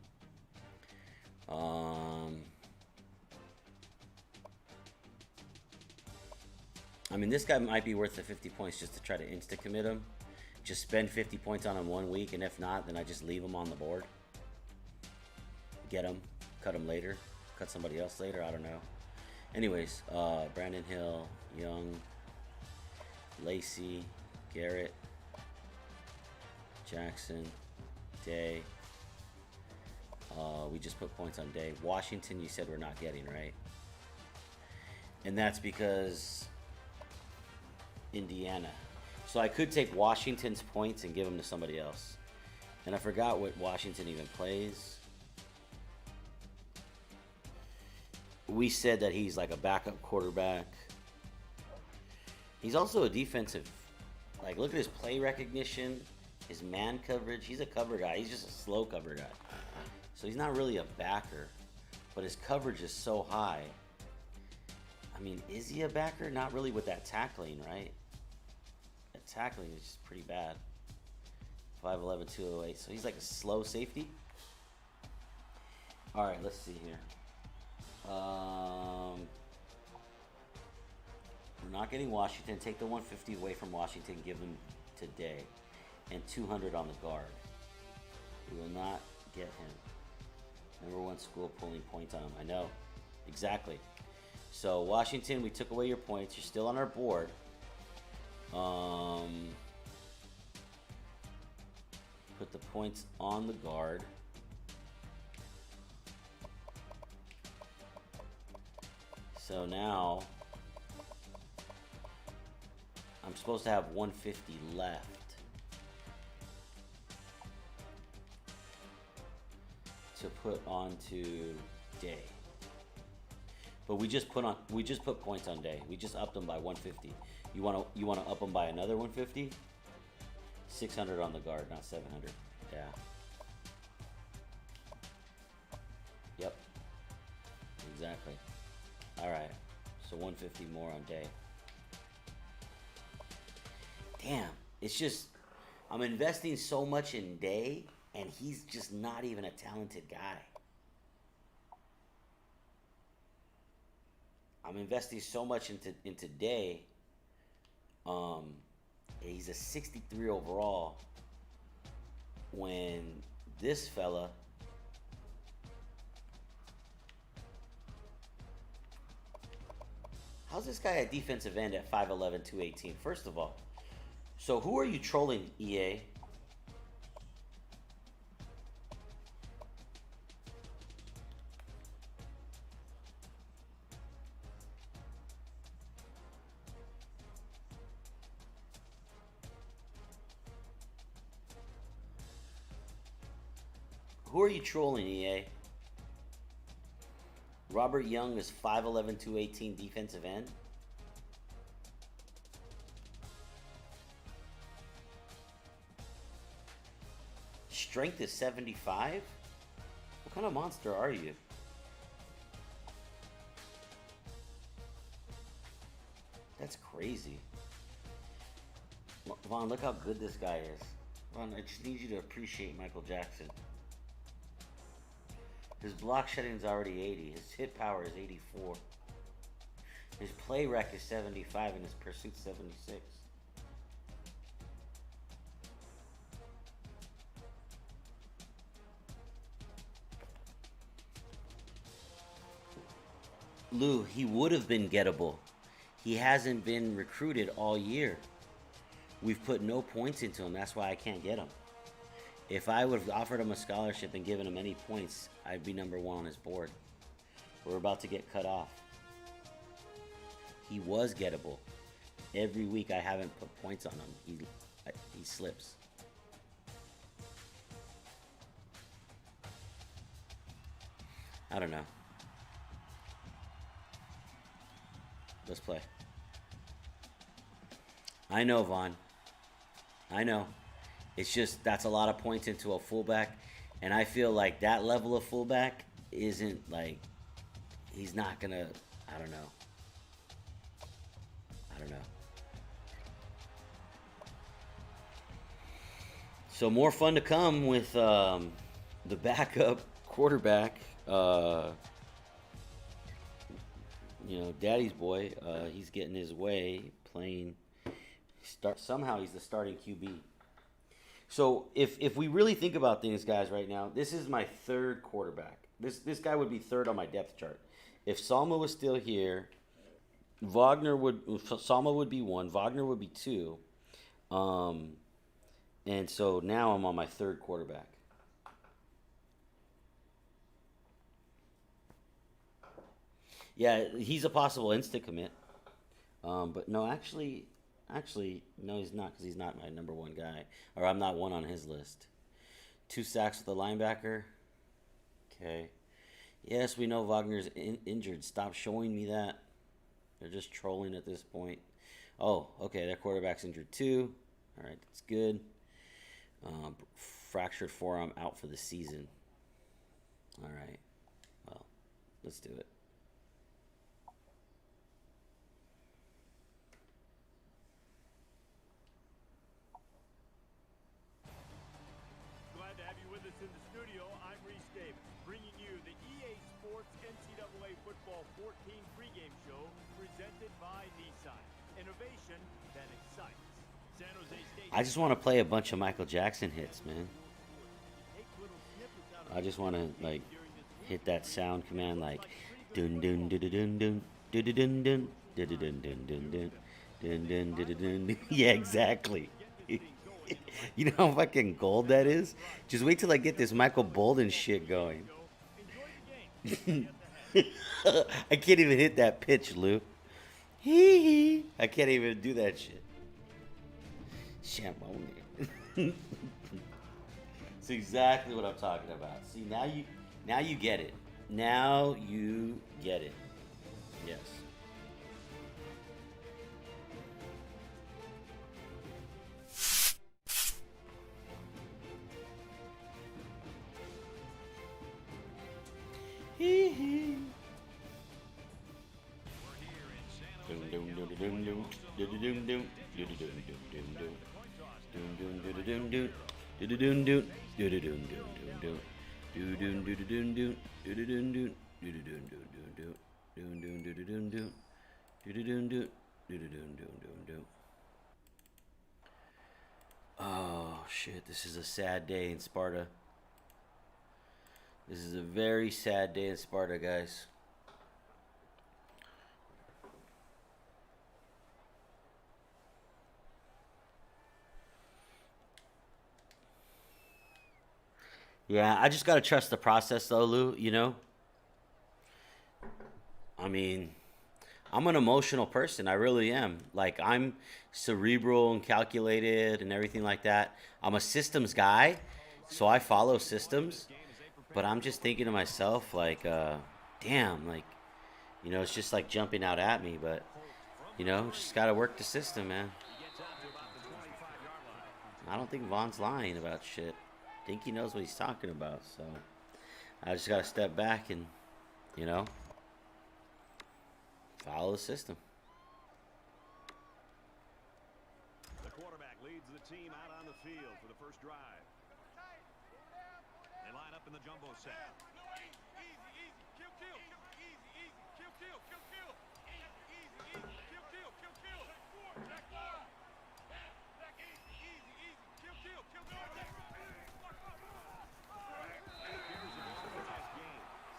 I mean, this guy might be worth the 50 points just to try to insta-commit him. Just spend 50 points on him 1 week, and if not, then I just leave him on the board. Get him, cut him later, cut somebody else later, I don't know. Anyways, Brandon Hill, Young, Lacey, Garrett, Jackson, Day. We just put points on Day. Washington, you said we're not getting, right? And that's because Indiana. So I could take Washington's points and give them to somebody else. And I forgot what Washington even plays. We said that he's like a backup quarterback. He's also a defensive. Like, look at his play recognition, his man coverage. He's a cover guy. He's just a slow cover guy. So he's not really a backer, but his coverage is so high. I mean, is he a backer? Not really with that tackling, right? That tackling is just pretty bad. 5'11", 208. So he's like a slow safety. All right, let's see here. We're not getting Washington. Take the 150 away from Washington. Give them to Day. And 200 on the guard. We will not get him. Number 1 school pulling points on him. I know. Exactly. So, Washington, we took away your points. You're still on our board. Put the points on the guard. So now, I'm supposed to have 150 left. To put onto Day. But we just put points on Day. We just upped them by 150. You wanna up them by another 150? 600 on the guard, not 700. Yeah. Yep. Exactly. All right. So 150 more on Day. Damn. It's just I'm investing so much in Day, and he's just not even a talented guy. I'm investing so much into Day. He's a 63 overall. When this fella how's this guy a defensive end at 5'11", 218? First of all. So who are you trolling, EA? Who are you trolling, EA? Robert Young is 5'11", 218 defensive end. Strength is 75? What kind of monster are you? That's crazy. Vaughn, look how good this guy is. Vaughn, I just need you to appreciate Michael Jackson. His block shedding is already 80. His hit power is 84. His play rec is 75 and his pursuit 76. Lou, he would have been gettable. He hasn't been recruited all year. We've put no points into him. That's why I can't get him. If I would have offered him a scholarship and given him any points, I'd be number 1 on his board. We're about to get cut off. He was gettable. Every week I haven't put points on him. He slips. I don't know. Let's play. I know, Vaughn. I know. It's just that's a lot of points into a fullback, and I feel like that level of fullback isn't like he's not gonna. I don't know. So more fun to come with the backup quarterback. Daddy's boy. He's getting his way playing. Somehow he's the starting QB. So if we really think about things, guys, right now, this is my third quarterback. This guy would be third on my depth chart. If Salma was still here, Salma would be 1, Wagner would be 2. And so now I'm on my third quarterback. Yeah, he's a possible instant commit. But no, actually, no, he's not, because he's not my number 1 guy. Or I'm not 1 on his list. 2 sacks with the linebacker. Okay. Yes, we know Wagner's injured. Stop showing me that. They're just trolling at this point. Oh, okay, their quarterback's injured too. All right, that's good. Fractured forearm, out for the season. All right. Well, let's do it. Glad to have you with us in the studio. I'm Reese Davis, bringing you the EA Sports NCAA Football 14 pregame show presented by Nissan. Innovation that excites. San Jose State. I just want to play a bunch of Michael Jackson hits, man. I just want to like hit that sound command like dun dun dun dun dun dun dun dun dun dun dun dun dun dun dun dun dun. Yeah, exactly. You know how fucking gold that is? Just wait till I get this Michael Bolden shit going. I can't even hit that pitch, Lou. Hee hee. I can't even do that shit. Shampoo. It's exactly what I'm talking about. See, now you get it. Now you get it. Yes. Hee hee. Oh shit, this is a sad day in Sparta. This is a very sad day in Sparta, guys. Yeah, I just gotta trust the process though, Lou, you know? I mean, I'm an emotional person. I really am. Like, I'm cerebral and calculated and everything like that. I'm a systems guy, so I follow systems. But I'm just thinking to myself, like, damn, like, you know, it's just like jumping out at me, but, you know, just got to work the system, man. I don't think Von's lying about shit. I think he knows what he's talking about, so I just got to step back and, you know, follow the system. The quarterback leads the team out on the field for the first drive. They line up in the jumbo set.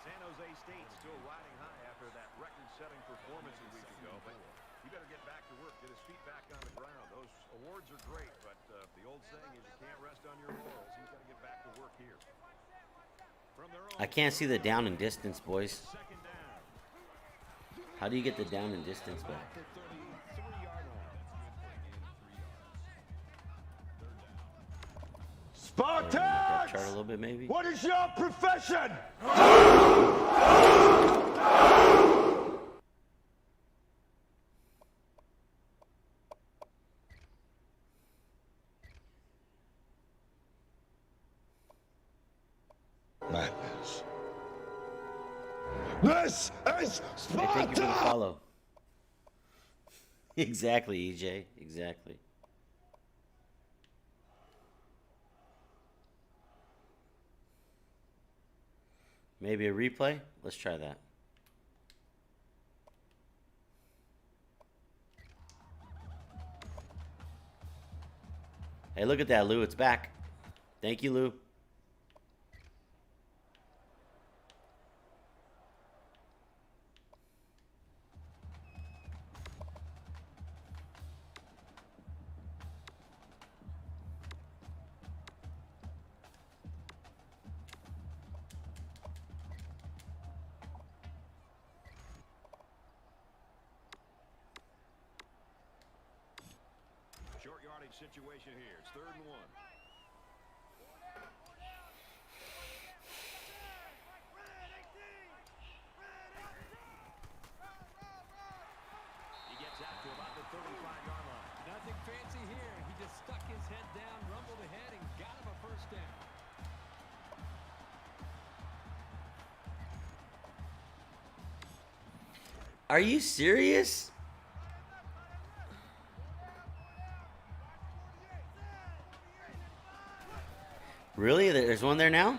San Jose State still riding high after that record-setting performance a week ago, but you better get back to work, get his feet back on the ground. Those awards are great, but the old saying is you can't rest on your laurels. He's got to get back to work here. I can't see the down and distance, boys. How do you get the down and distance back? Spartans! Chart a little bit, maybe. What is your profession? Madness. This is Sparta! Hey, thank you for the follow. Exactly, EJ. Exactly. Maybe a replay? Let's try that. Hey, look at that, Lou. It's back. Thank you, Lou. Short yardage situation here. It's 3rd and 1. He gets out to about the 35-yard line. Nothing fancy here. He just stuck his head down, rumbled ahead, and got him a first down. Are you serious? Really? There's one there now?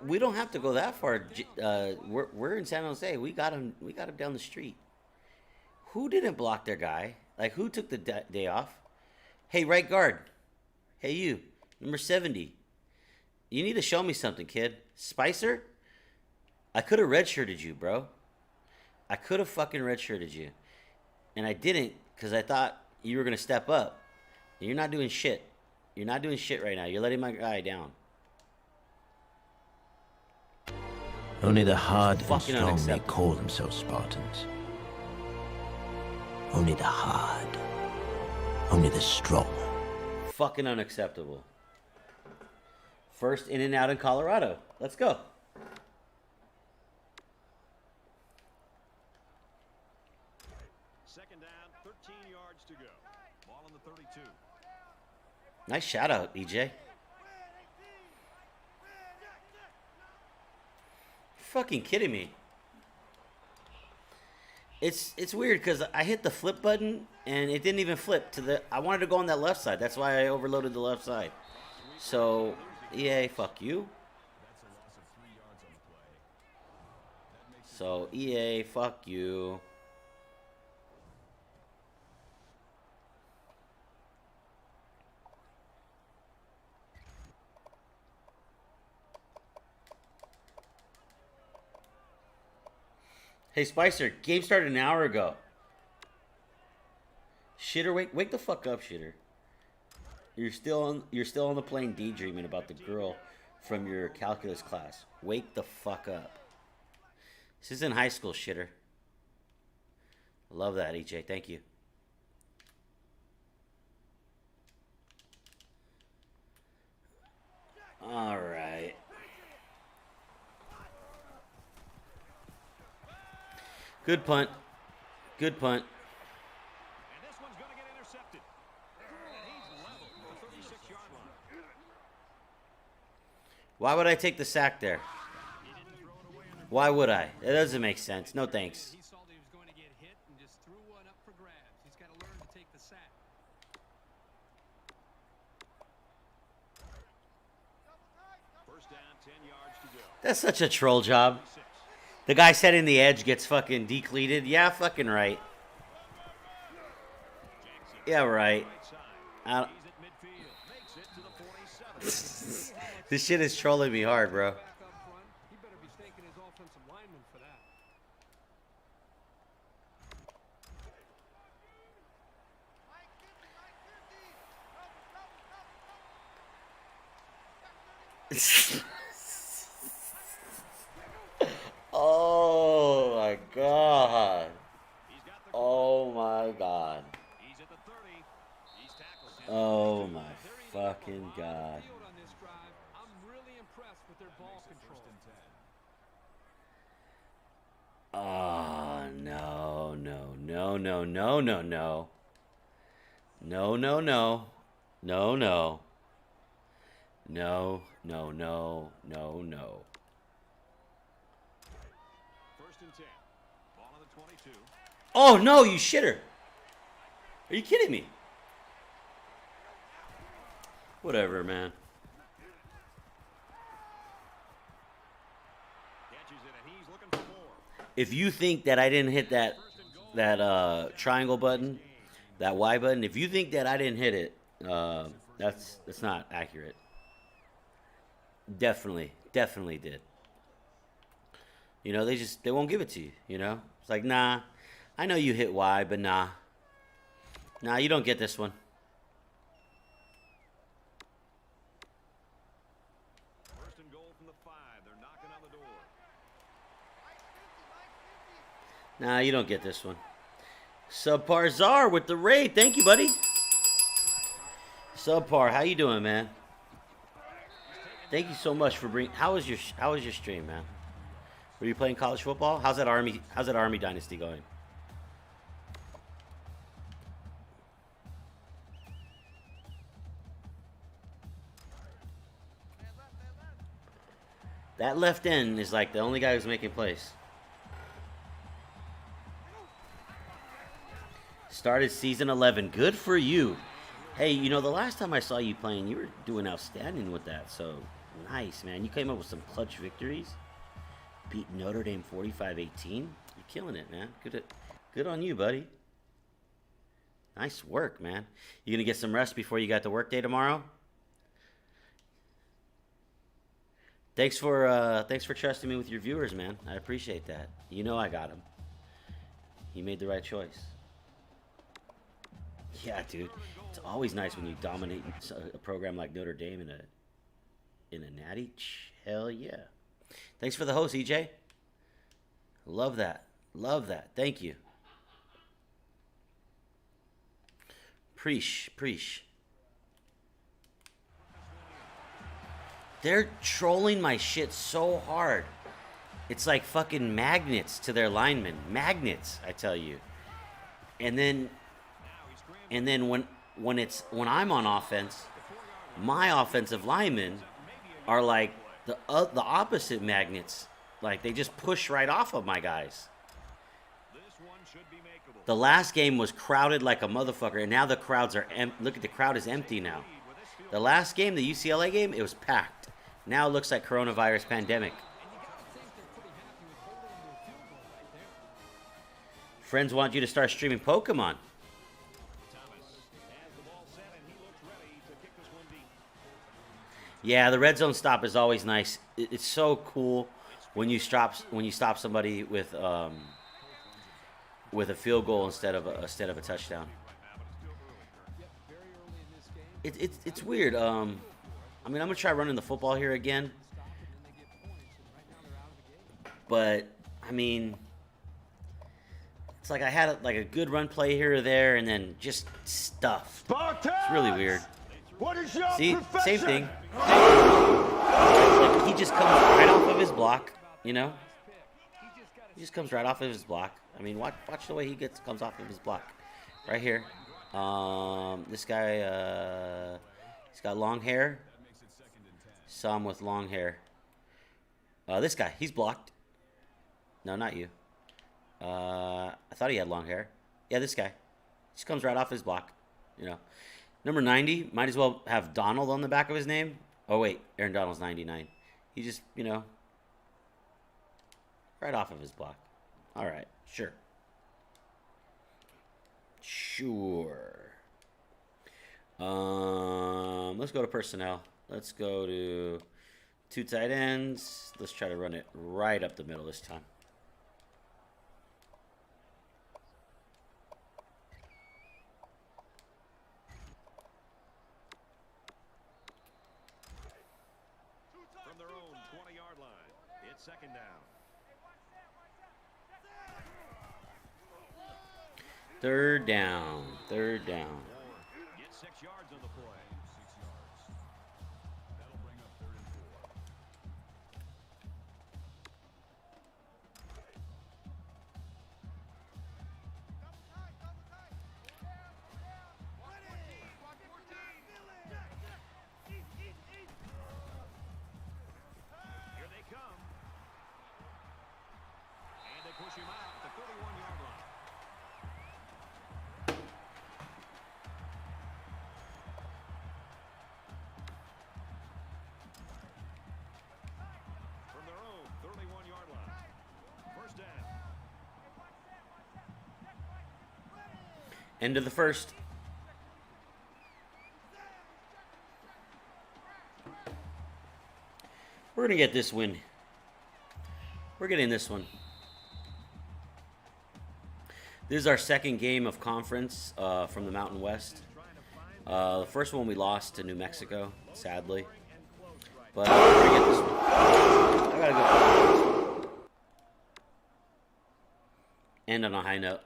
We don't have to go that far. We're in San Jose. We got him down the street. Who didn't block their guy? Like, who took the day off? Hey, right guard. Hey, you. Number 70. You need to show me something, kid. Spicer? I could have redshirted you, bro. I could have fucking redshirted you. And I didn't because I thought you were going to step up. And you're not doing shit. You're not doing shit right now. You're letting my guy down. Only the hard and Fucking strong may unacceptable. call themselves Spartans. Only the hard. Only the strong. Fucking unacceptable. First in and out in Colorado. Let's go. Second down, 13 yards to go. Ball on the 32. Nice shout out, EJ. Fucking kidding me. It's weird because I hit the flip button and it didn't even flip to the. I wanted to go on that left side. That's why I overloaded the left side. So EA, fuck you. So EA, fuck you. Hey Spicer, game started an hour ago. Shitter, wake the fuck up, Shitter. You're still on the plane daydreaming about the girl from your calculus class. Wake the fuck up. This is in high school, Shitter. Love that, EJ. Thank you. All right. Good punt. Good punt. And this one's going to get intercepted. And he's level at the 36-yard line. Why would I take the sack there? Why would I? That doesn't make sense. No thanks. He saw that he was going to get hit and just threw one up for grabs. He's got to learn to take the sack. First down, 10 yards to go. That's such a troll job. The guy setting the edge gets fucking decleated. Yeah, fucking right. Yeah, right. This shit is trolling me hard, bro. He better be thanking his offensive lineman for that. Oh my god. Oh my god. Oh my fucking god. I'm really impressed with their ball control. Oh no, no, no, no, no, no, no. No, no, no. No, no. No, no, no, no, no. First and 10. Ball on the 22. Oh no, you shitter. Are you kidding me? Whatever, man. Catches it, and he's looking for more. If you think that I didn't hit that triangle button, that Y button, if you think that I didn't hit it, that's not accurate. Definitely did. You know, they won't give it to you, you know? It's like, nah, I know you hit Y, but nah. Nah, you don't get this one. First and goal from the 5. They're knocking on the door. Nah, you don't get this one. Subpar Czar with the raid. Thank you, buddy. Subpar, how you doing, man? Thank you so much for bringing. How was your stream, man? Were you playing college football? How's that Army Dynasty going? That left end is like the only guy who's making plays. Started season 11. Good for you. Hey, you know, the last time I saw you playing, you were doing outstanding with that. So, nice, man. You came up with some clutch victories. Beat Notre Dame 45-18. You're killing it, man. Good on you, buddy. Nice work, man. You going to get some rest before you got the work day tomorrow? Thanks for trusting me with your viewers, man. I appreciate that. You know I got them. You made the right choice. Yeah, dude. It's always nice when you dominate a program like Notre Dame in a natty. Hell yeah. Thanks for the host, EJ. Love that. Love that. Thank you. Preach. They're trolling my shit so hard. It's like fucking magnets to their linemen. Magnets, I tell you. And then when I'm on offense, my offensive linemen are like the opposite magnets. Like they just push right off of my guys. The last game was crowded like a motherfucker, and now the crowds are look at the crowd is empty now. The last game, the UCLA game, it was packed. Now it looks like coronavirus pandemic. Friends want you to start streaming Pokemon. Yeah, the red zone stop is always nice. It's so cool when you stop somebody with a field goal instead of a touchdown. It's weird. I mean, I'm gonna try running the football here again, but I mean, it's like I had a good run play here or there, and then just stuffed. It's really weird. What is your See, profession? same thing. Like, he just comes right off of his block, you know? He just comes right off of his block. I mean, watch the way he comes off of his block. Right here. This guy, he's got long hair. Some with long hair. This guy, he's blocked. No, not you. I thought he had long hair. Yeah, this guy. Just comes right off his block, you know. Number 90, might as well have Donald on the back of his name. Oh, wait, Aaron Donald's 99. He just, you know, right off of his block. All right, sure. Sure. Let's go to personnel. Let's go to 2 tight ends. Let's try to run it right up the middle this time. From their own 20-yard line, it's second down. Third down. Third down. Get 6 yards on the play. 6 yards. That'll bring up 3rd and 4. Here they come. And they push him out at the 31-yard line. From their own 31-yard line. First down. End of the first. We're going to get this win. We're getting this one. This is our second game of conference from the Mountain West. The first one we lost to New Mexico, sadly. But we're going to get this one. I got to go. End on a high note.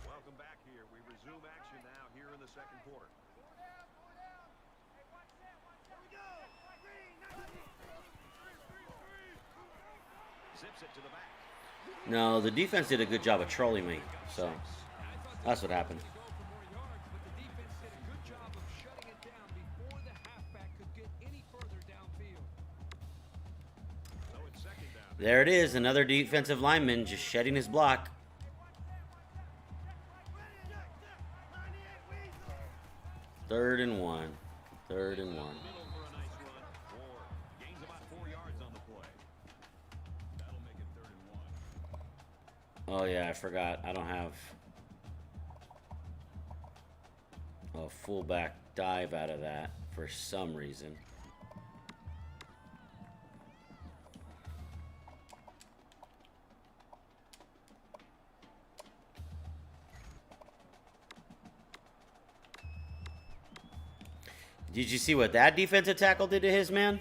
Welcome back here. We resume action now here in the second quarter. Zips it to the back. No, the defense did a good job of trolling me. So that's what happened. There it is, another defensive lineman just shedding his block. Third and 1. Third and 1. Gains about 4 yards on the play. That'll make it 3rd and 1. Oh yeah, I forgot. I don't have a fullback dive out of that for some reason. Did you see what that defensive tackle did to his man?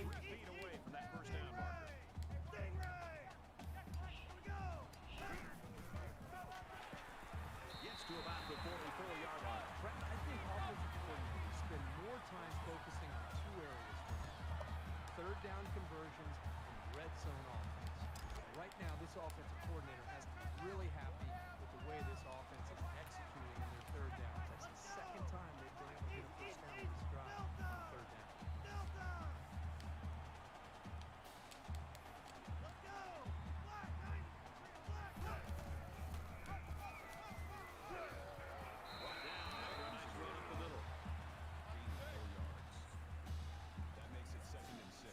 Gets to about the 44-yard line. Brad, I think offensive coordinators spend more time focusing on 2 areas: third down conversions and red zone offense. Right now, this offensive coordinator has to be really happy with the way this offense is executing in their third downs. That's the second time they've been able to get a first down with this drive on third down. That makes it 2nd and 6.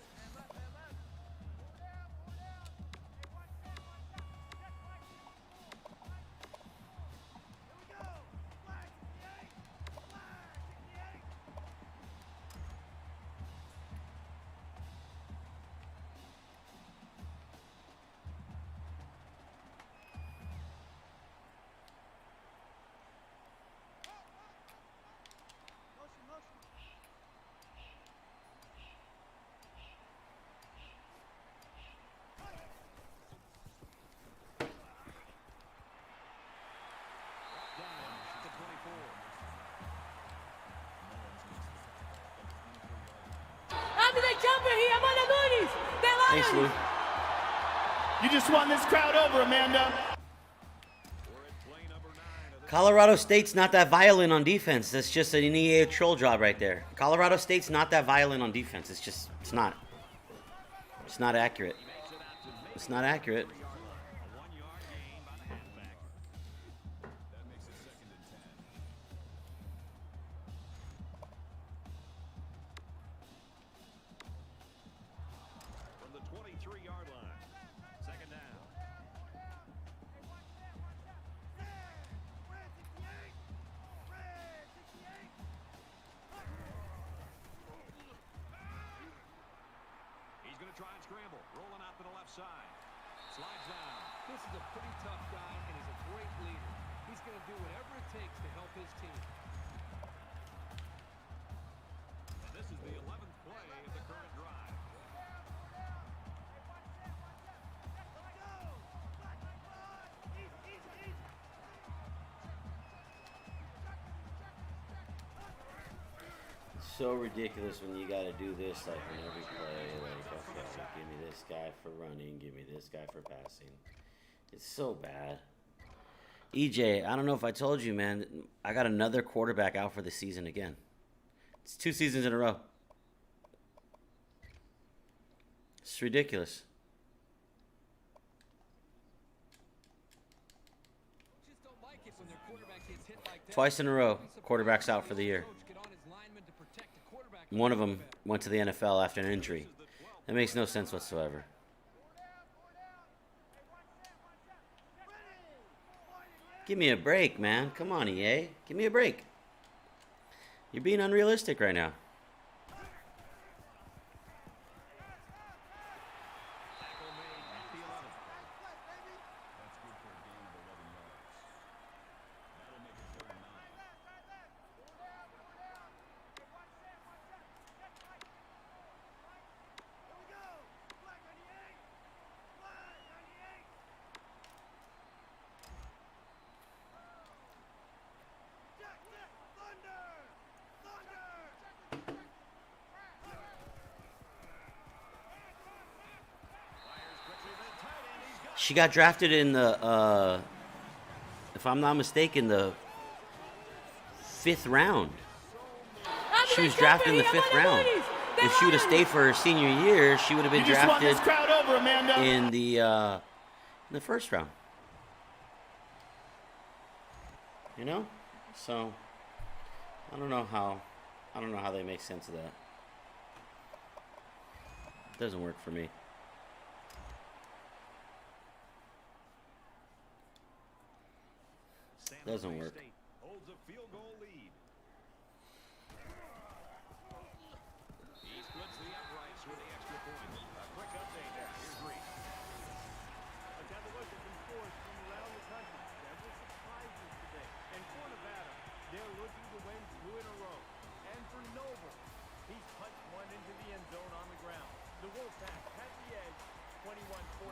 Thanks, Lou. You just won this crowd over, Amanda. Colorado State's not that violent on defense. That's just an EA troll job right there. Colorado State's not that violent on defense. It's not. It's not accurate. It's not accurate. From the 23-yard line. Second down. He's going to try and scramble. Rolling out to the left side. Slides down. This is a pretty tough guy, and he's a great leader. He's going to do whatever it takes to help his team. And this is the 11th play of the current drive. It's so ridiculous when you got to do this like in every play. Like, okay, give me this guy for running, give me this guy for passing. It's so bad. EJ, I don't know if I told you, man. I got another quarterback out for the season again. It's 2 seasons in a row. It's ridiculous. Twice in a row, quarterback's out for the year. One of them went to the NFL after an injury. That makes no sense whatsoever. Give me a break, man. Come on, EA. Give me a break. You're being unrealistic right now. She got drafted in the, if I'm not mistaken, the 5th round. She was drafted in the 5th round. If she would have stayed for her senior year, she would have been drafted in the 1st round. You know, so I don't know how they make sense of that. It doesn't work for me. Doesn't work. Holds a field goal lead. He splits the uprights with the extra point. A quick update there. Here's Reed. Let's have a look at some scores from around the country. Several surprises today. And for Nevada, they're looking to win 2 in a row. And for Noble, he's punched one into the end zone on the ground. The Wolfpack has the edge, 21-14,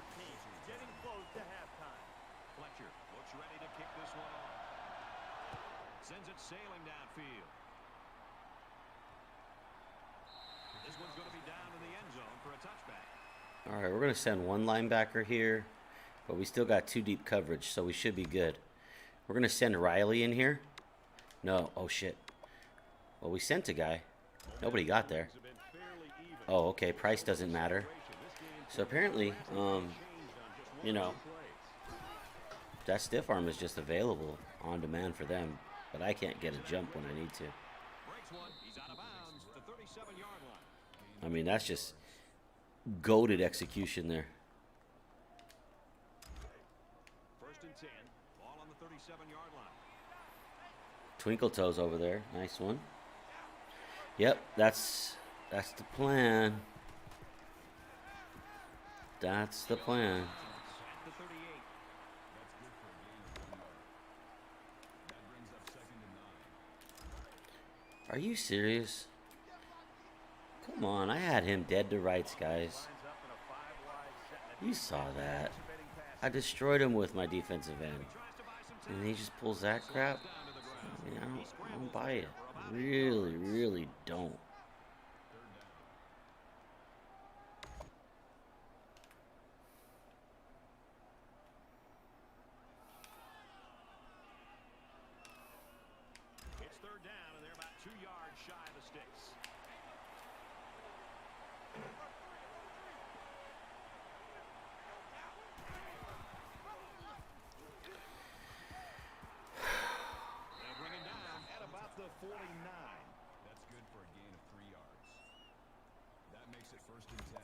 getting close to halftime. Fletcher looks ready to kick this one off. Sends it sailing downfield. This one's going to be down in the end zone for a touchback. All right, we're going to send one linebacker here, but we still got 2 deep coverage, so we should be good. We're going to send Riley in here. No, oh shit. Well, we sent a guy. Nobody got there. Oh, okay, price doesn't matter. So apparently, you know, that stiff arm is just available on demand for them, but I can't get a jump when I need to. I mean, that's just goated execution there. 1st and 10. Ball on the 37-yard line. Twinkle toes over there. Nice one. Yep, that's the plan. That's the plan. At the 38. Are you serious? Come on, I had him dead to rights, guys. You saw that. I destroyed him with my defensive end. And he just pulls that crap? I mean, I don't buy it. Really, really don't. sticks. They'll bring him down at about the 49. That's good for a gain of 3 yards. That makes it 1st and 10.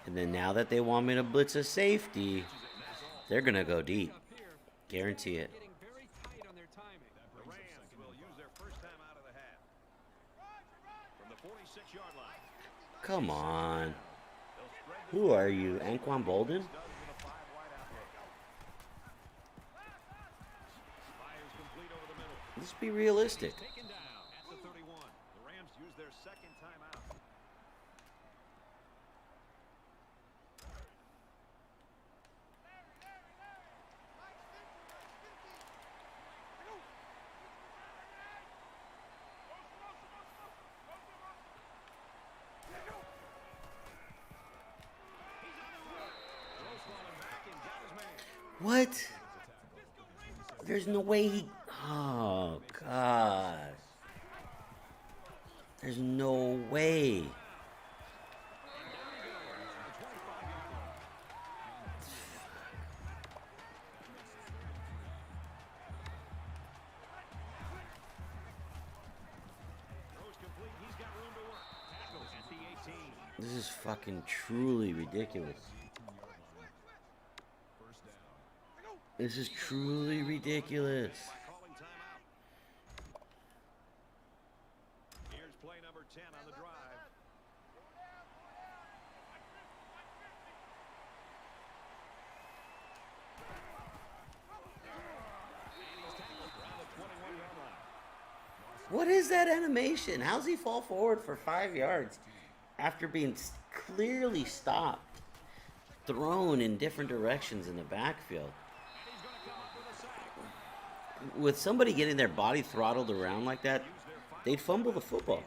And then now that they want me to blitz a safety, they're going to go deep. Guarantee it. The Rams will use their first time out of the half. From the 46-yard line. Come on. Who are you, Anquan Bolden? Fires complete over the middle. Let's be realistic. Taken down at the 31. The Rams use their second timeout. What? There's no way he... Oh, God. There's no way. This is fucking truly ridiculous. This is truly ridiculous. Here's play number 10 on the drive. What is that animation? How's he fall forward for 5 yards after being clearly stopped, thrown in different directions in the backfield? With somebody getting their body throttled around like that, they'd fumble the football.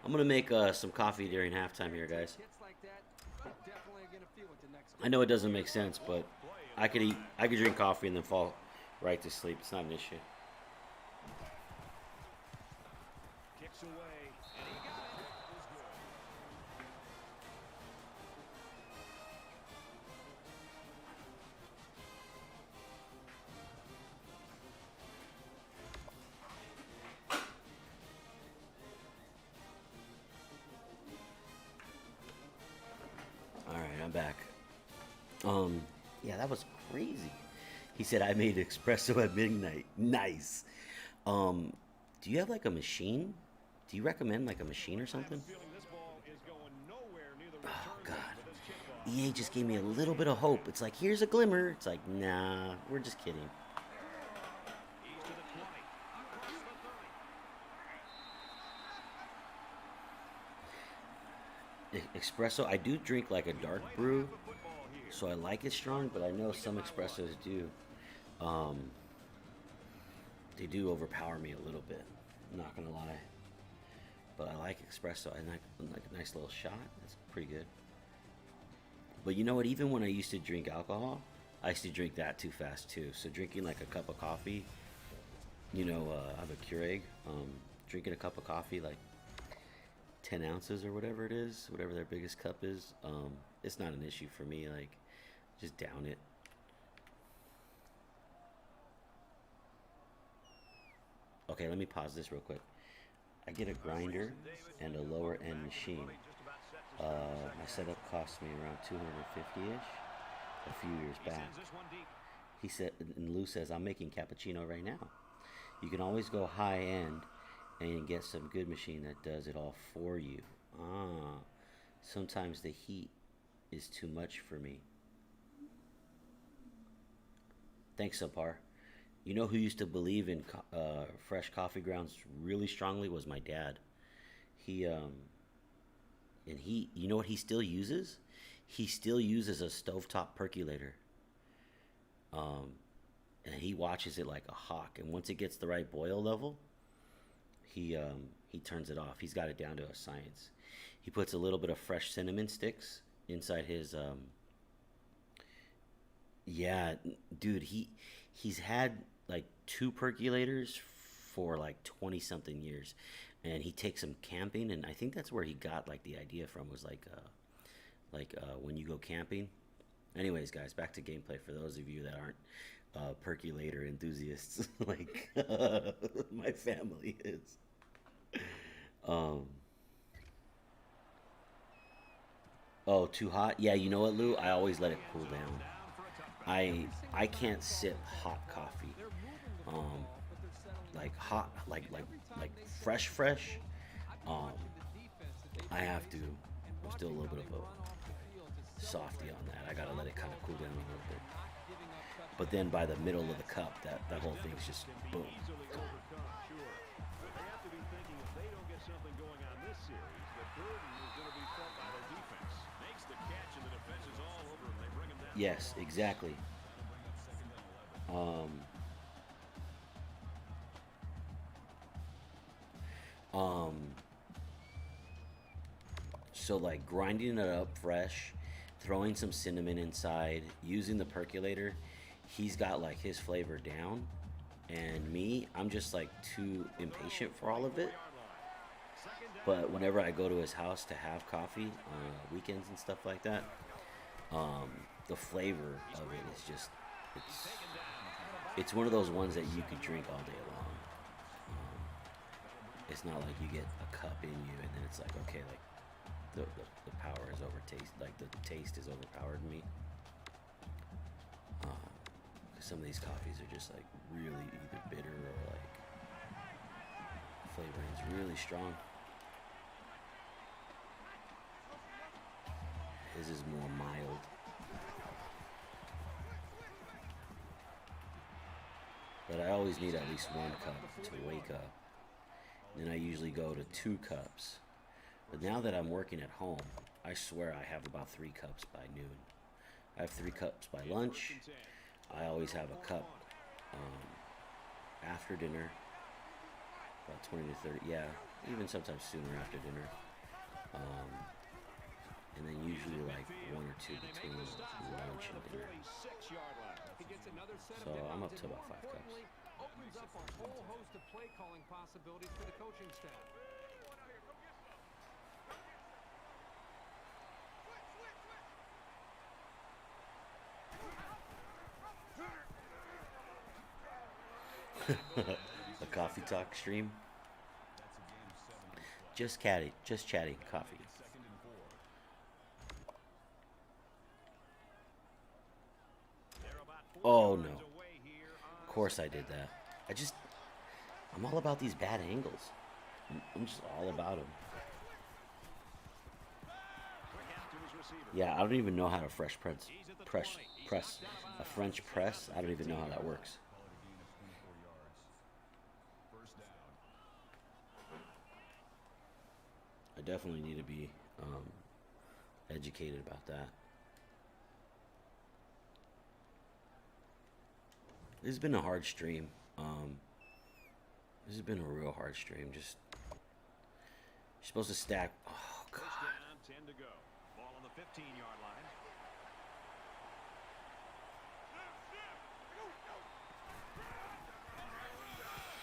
I'm gonna make some coffee during halftime here, guys. I know it doesn't make sense, but I could drink coffee and then fall right to sleep. It's not an issue. Kicks away, and he got it. All right, I'm back. Yeah, that was crazy. He said I made espresso at midnight. Nice. Do you have like a machine? Do you recommend like a machine or something? Oh God. EA just gave me a little bit of hope. It's like, here's a glimmer. It's like, nah, we're just kidding. Espresso, I do drink like a dark brew, so I like it strong, but I know some espressos do. They do overpower me a little bit, I'm not gonna lie. But I like espresso. I like a nice little shot. That's pretty good. But you know what? Even when I used to drink alcohol, I used to drink that too fast too. So drinking like a cup of coffee, you know, I have a Keurig. Drinking a cup of coffee, like 10 ounces or whatever it is, whatever their biggest cup is, it's not an issue for me. Like, just down it. Okay, let me pause this real quick. I get a grinder and a lower end machine. My setup cost me around 250-ish a few years back. He said, and Lou says, I'm making cappuccino right now. You can always go high end and get some good machine that does it all for you. Sometimes the heat is too much for me. Thanks, Subpar. You know who used to believe in fresh coffee grounds really strongly was my dad. You know what he still uses? He still uses a stovetop percolator. And he watches it like a hawk. And once it gets the right boil level, he he turns it off. He's got it down to a science. He puts a little bit of fresh cinnamon sticks inside his yeah, dude, he's had like 2 percolators for like 20 something years, and he takes them camping, and I think that's where he got like the idea from, was like when you go camping. Anyways, guys, back to gameplay for those of you that aren't percolator enthusiasts like my family is. Oh, too hot? Yeah, you know what, Lou? I always let it cool down. I can't sip hot coffee. Like hot, like fresh. I have to. I'm still a little bit of a softy on that. I gotta let it kind of cool down a little bit. But then by the middle of the cup, that whole thing's just boom. Yes, exactly. So like grinding it up fresh, throwing some cinnamon inside, using the percolator, he's got like his flavor down, and me, I'm just like too impatient for all of it. But whenever I go to his house to have coffee on weekends and stuff like that, the flavor of it is just, it's one of those ones that you could drink all day long. It's not like you get a cup in you and then it's like, okay, like the power is over taste, like the taste is overpowered me. Because some of these coffees are just like really either bitter or like flavoring's really strong. His is more mild. But I always need at least 1 cup to wake up. Then I usually go to 2 cups. But now that I'm working at home, I swear I have about 3 cups by noon. I have 3 cups by lunch. I always have a cup after dinner. About 20 to 30, yeah, even sometimes sooner after dinner. And then usually like 1 or 2 between lunch and dinner. So I'm up to about 5 cups. Opens up a whole host of play calling possibilities for the coaching staff. A coffee talk stream. Just chatting coffee. Oh no. Of course I did that. I'm all about these bad angles. I'm just all about them. Yeah, I don't even know how to press a French press. I don't even know how that works. I definitely need to be educated about that. This has been a hard stream. This has been a real hard stream. Just, you're supposed to stack. Oh God. 10 to go. Ball on the 15-yard line.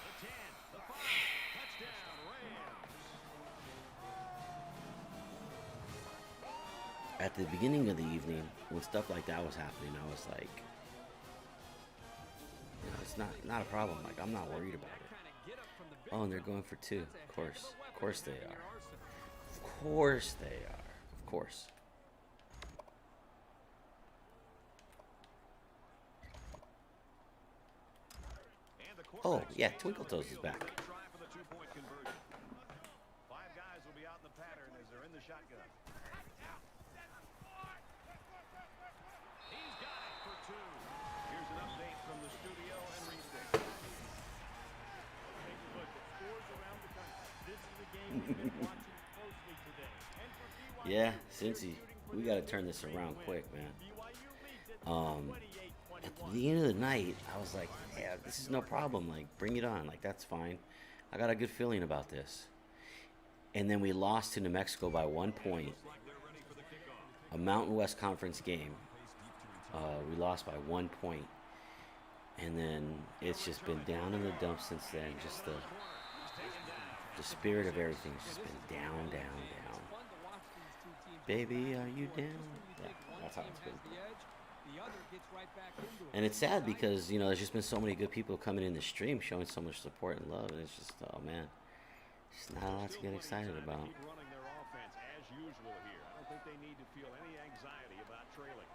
The 10, the 5, touchdown Rams. At the beginning of the evening, when stuff like that was happening, I was like, you know, it's not a problem. Like, I'm not worried about it. Oh, and they're going for 2. Of course they are. Of course they are. Of course. Oh, yeah, Twinkle Toes is back. 5 guys will be out in the pattern as they're in the shotgun. He's got it for 2. Here's an update from the studio and restate. Take a look at scores around the country. This is a game we've been watching closely today. And for BYU, Yeah, Cincy, we got to turn this around quick, man. At the end of the night, I was like, yeah, this is no problem. Like, bring it on. Like, that's fine. I got a good feeling about this. And then we lost to New Mexico by 1 point. A Mountain West Conference game. We lost by 1 point. And then it's just been down in the dumps since then. Just the spirit of everything's just been down, down, down. Baby, are you down? Yeah, that's how it's been. And it's sad because, you know, there's just been so many good people coming in the stream showing so much support and love. And it's just, oh man, it's not a lot to get excited about. Keep running their offense as usual here. I don't think they need to feel any anxiety about trailing.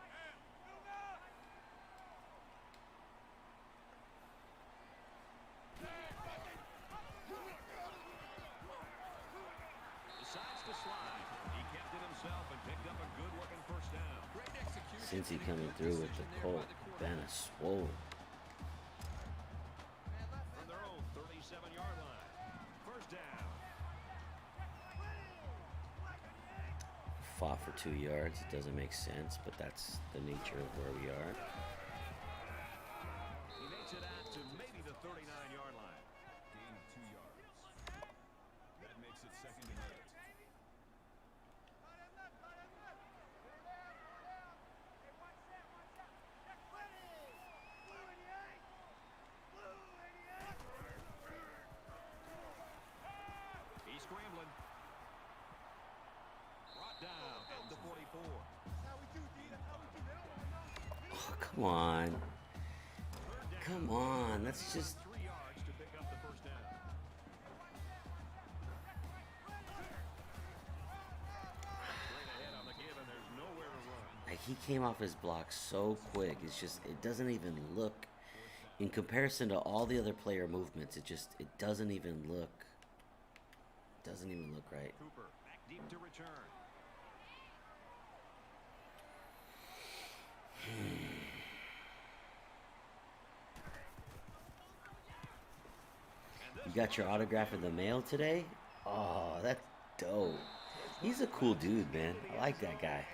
Decides to slide. He kept it himself and picked up a good-looking first down. Great execution. Cincy coming through with the Colt. Vanna swole. From their own 37-yard line. First down. Fought for 2 yards. It doesn't make sense, but that's the nature of where we are. He makes it out to maybe the 39-yard line. Gain of 2 yards. That makes it 2nd and 8. He's scrambling. Brought down at the 44. Oh, come on. Come on. That's just... 3 yards to pick up the first down. Straight ahead on the give, and there's nowhere to run. Like, he came off his block so quick. It's just, it doesn't even look... In comparison to all the other player movements, it doesn't even look... Doesn't even look right. Cooper back deep to return. You got your autograph in the mail today? Oh, that's dope. He's a cool dude, man. I like that guy.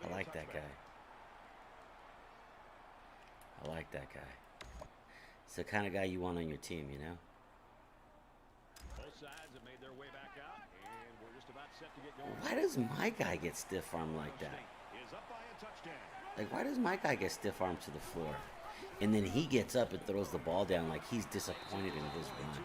I like that guy. I like that guy. It's the kind of guy you want on your team, you know? Both sides have made their way back out, and we're just about set to get going. Why does my guy get stiff armed like that? Is up by a touchdown. Like, why does my guy get stiff armed to the floor? And then he gets up and throws the ball down like he's disappointed in his run.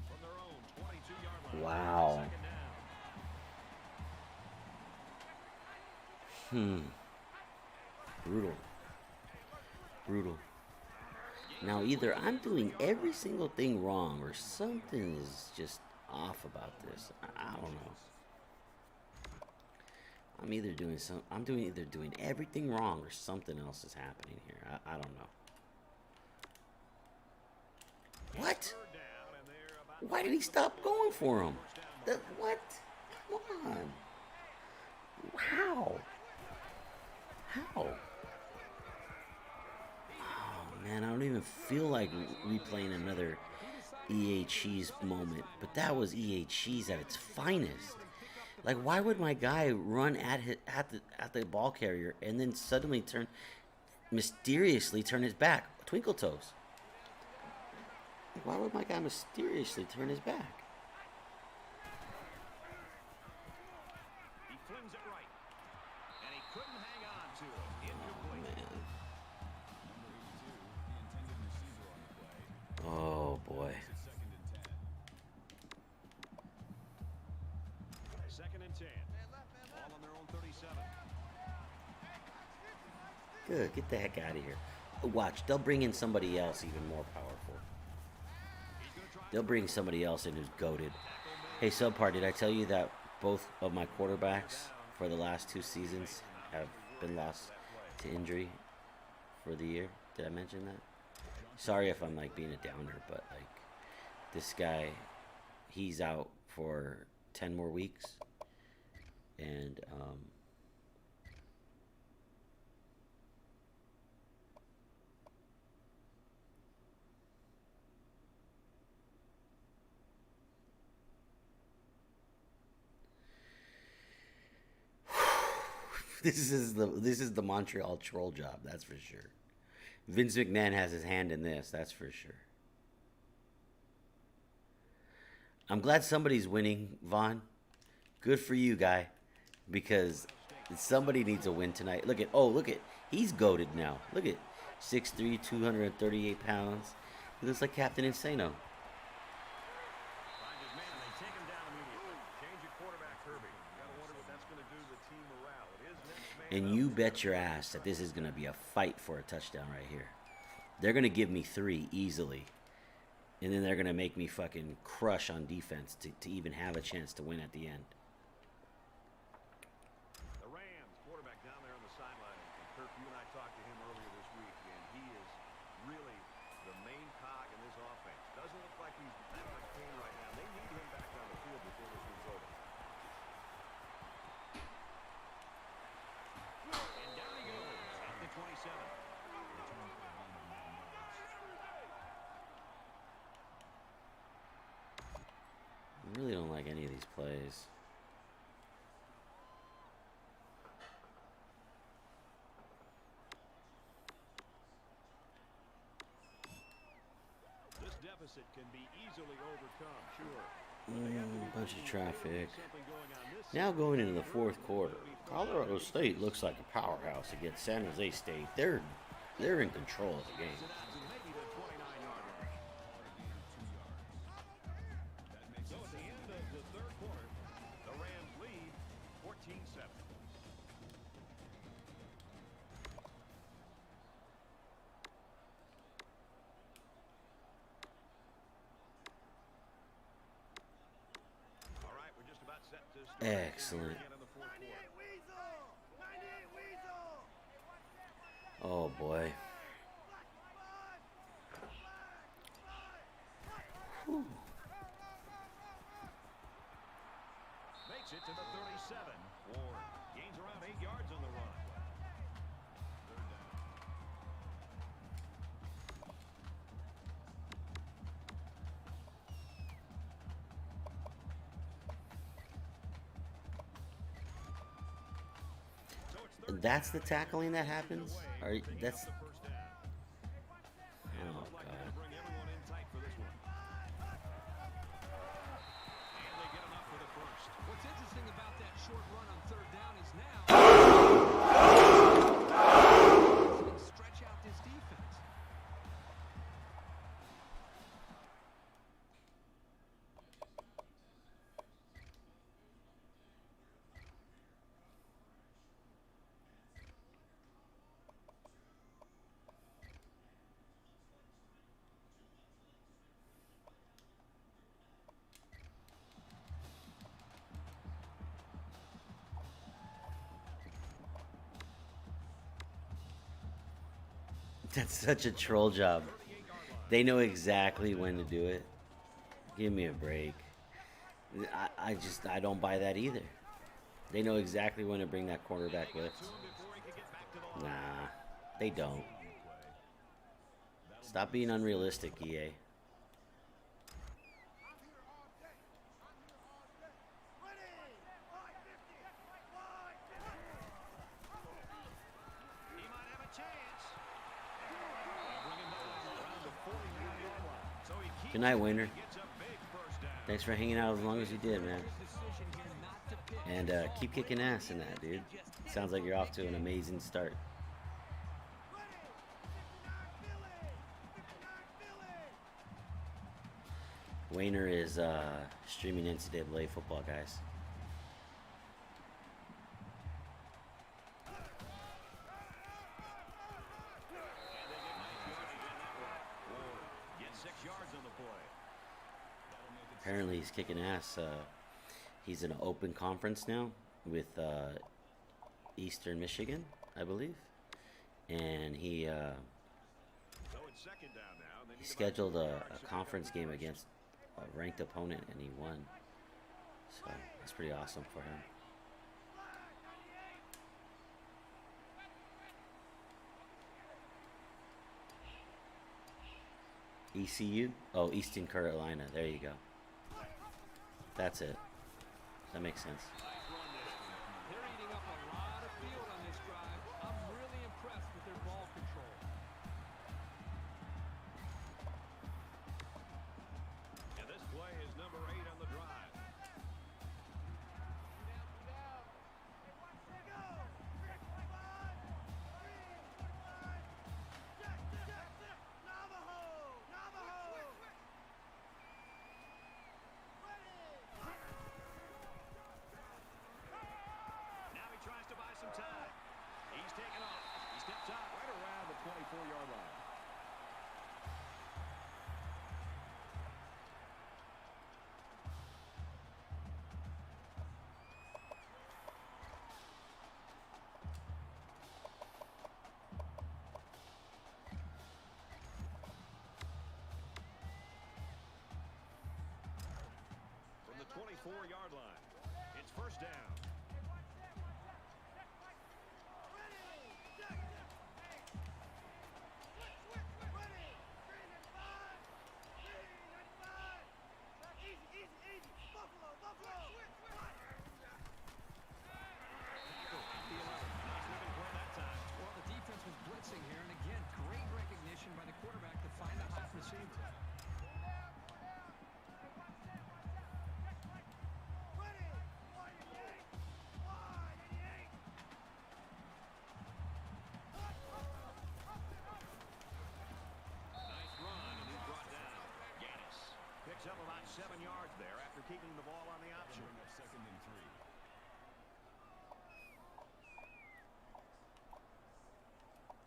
From their own 22-yard line. Wow. Brutal. Brutal. Now, either I'm doing every single thing wrong or something is just off about this. I don't know. I'm either doing everything wrong or something else is happening here. I don't know. What? Why did he stop going for him? What? Come on. How? How? Oh, man, I don't even feel like replaying another EA Cheese moment. But that was EA Cheese at its finest. Like, why would my guy run at the ball carrier and then suddenly mysteriously turn his back? Twinkle toes. Why would my guy mysteriously turn his back? He flings it right, and he couldn't hang on to it. Incomplete. Oh, boy. Second and 10. All on their own 37. Good. Get the heck out of here. Watch. They'll bring in somebody else even more powerful. They'll bring somebody else in who's goated. Hey, Subpar, did I tell you that both of my quarterbacks for the last 2 seasons have been lost to injury for the year? Did I mention that? Sorry if I'm like being a downer, but like this guy, he's out for 10 more weeks. And This is the Montreal troll job, that's for sure. Vince McMahon has his hand in this, that's for sure. I'm glad somebody's winning, Vaughn. Good for you, guy. Because somebody needs a win tonight. Look at, he's goated now. Look at 6'3", 238 pounds. He looks like Captain Insano. And you bet your ass that this is going to be a fight for a touchdown right here. They're going to give me 3 easily. And then they're going to make me fucking crush on defense to even have a chance to win at the end. The Rams quarterback down there on the sideline. And Kirk, you and I talked to him earlier this week, and he is really the main cog in this offense. Doesn't look like he's that much pain right now. They need him back on the field before this one's over. And down he goes at the 27. I really don't like any of these plays. This deficit can be easily overcome, sure. Bunch of traffic. Now going into the fourth quarter, Colorado State looks like a powerhouse against San Jose State. They're in control of the game. So at the end of the third quarter, the Rams lead 14-7. All right, we're just about set to start. Excellent. Oh boy. Whew. Makes it to the 37. Ward gains around 8 yards on the run. That's the tackling that happens? Or that's... Oh, God. What's interesting about that short run on third down is now stretch out this defense. That's such a troll job. They know exactly when to do it. Give me a break. I don't buy that either. They know exactly when to bring that quarterback blitz. Nah, they don't. Stop being unrealistic, EA. Good night, Wayner. Thanks for hanging out as long as you did, man. And keep kicking ass in that, dude. Sounds like you're off to an amazing start. Wayner is streaming NCAA football, guys. Apparently he's kicking ass. He's in an open conference now with Eastern Michigan, I believe. And he scheduled a conference game against a ranked opponent, and he won. So that's pretty awesome for him. ECU? Oh, Eastern Carolina. There you go. That's it. That makes sense. They're eating up a lot of field on 24-yard line. It's first down. Well, the defense was blitzing here, and again, great recognition by the quarterback to find the hot receiver. Nice run, and he's brought down. Gaddis picks up about 7 yards there after keeping the ball on the option. Bring up 2nd and 3.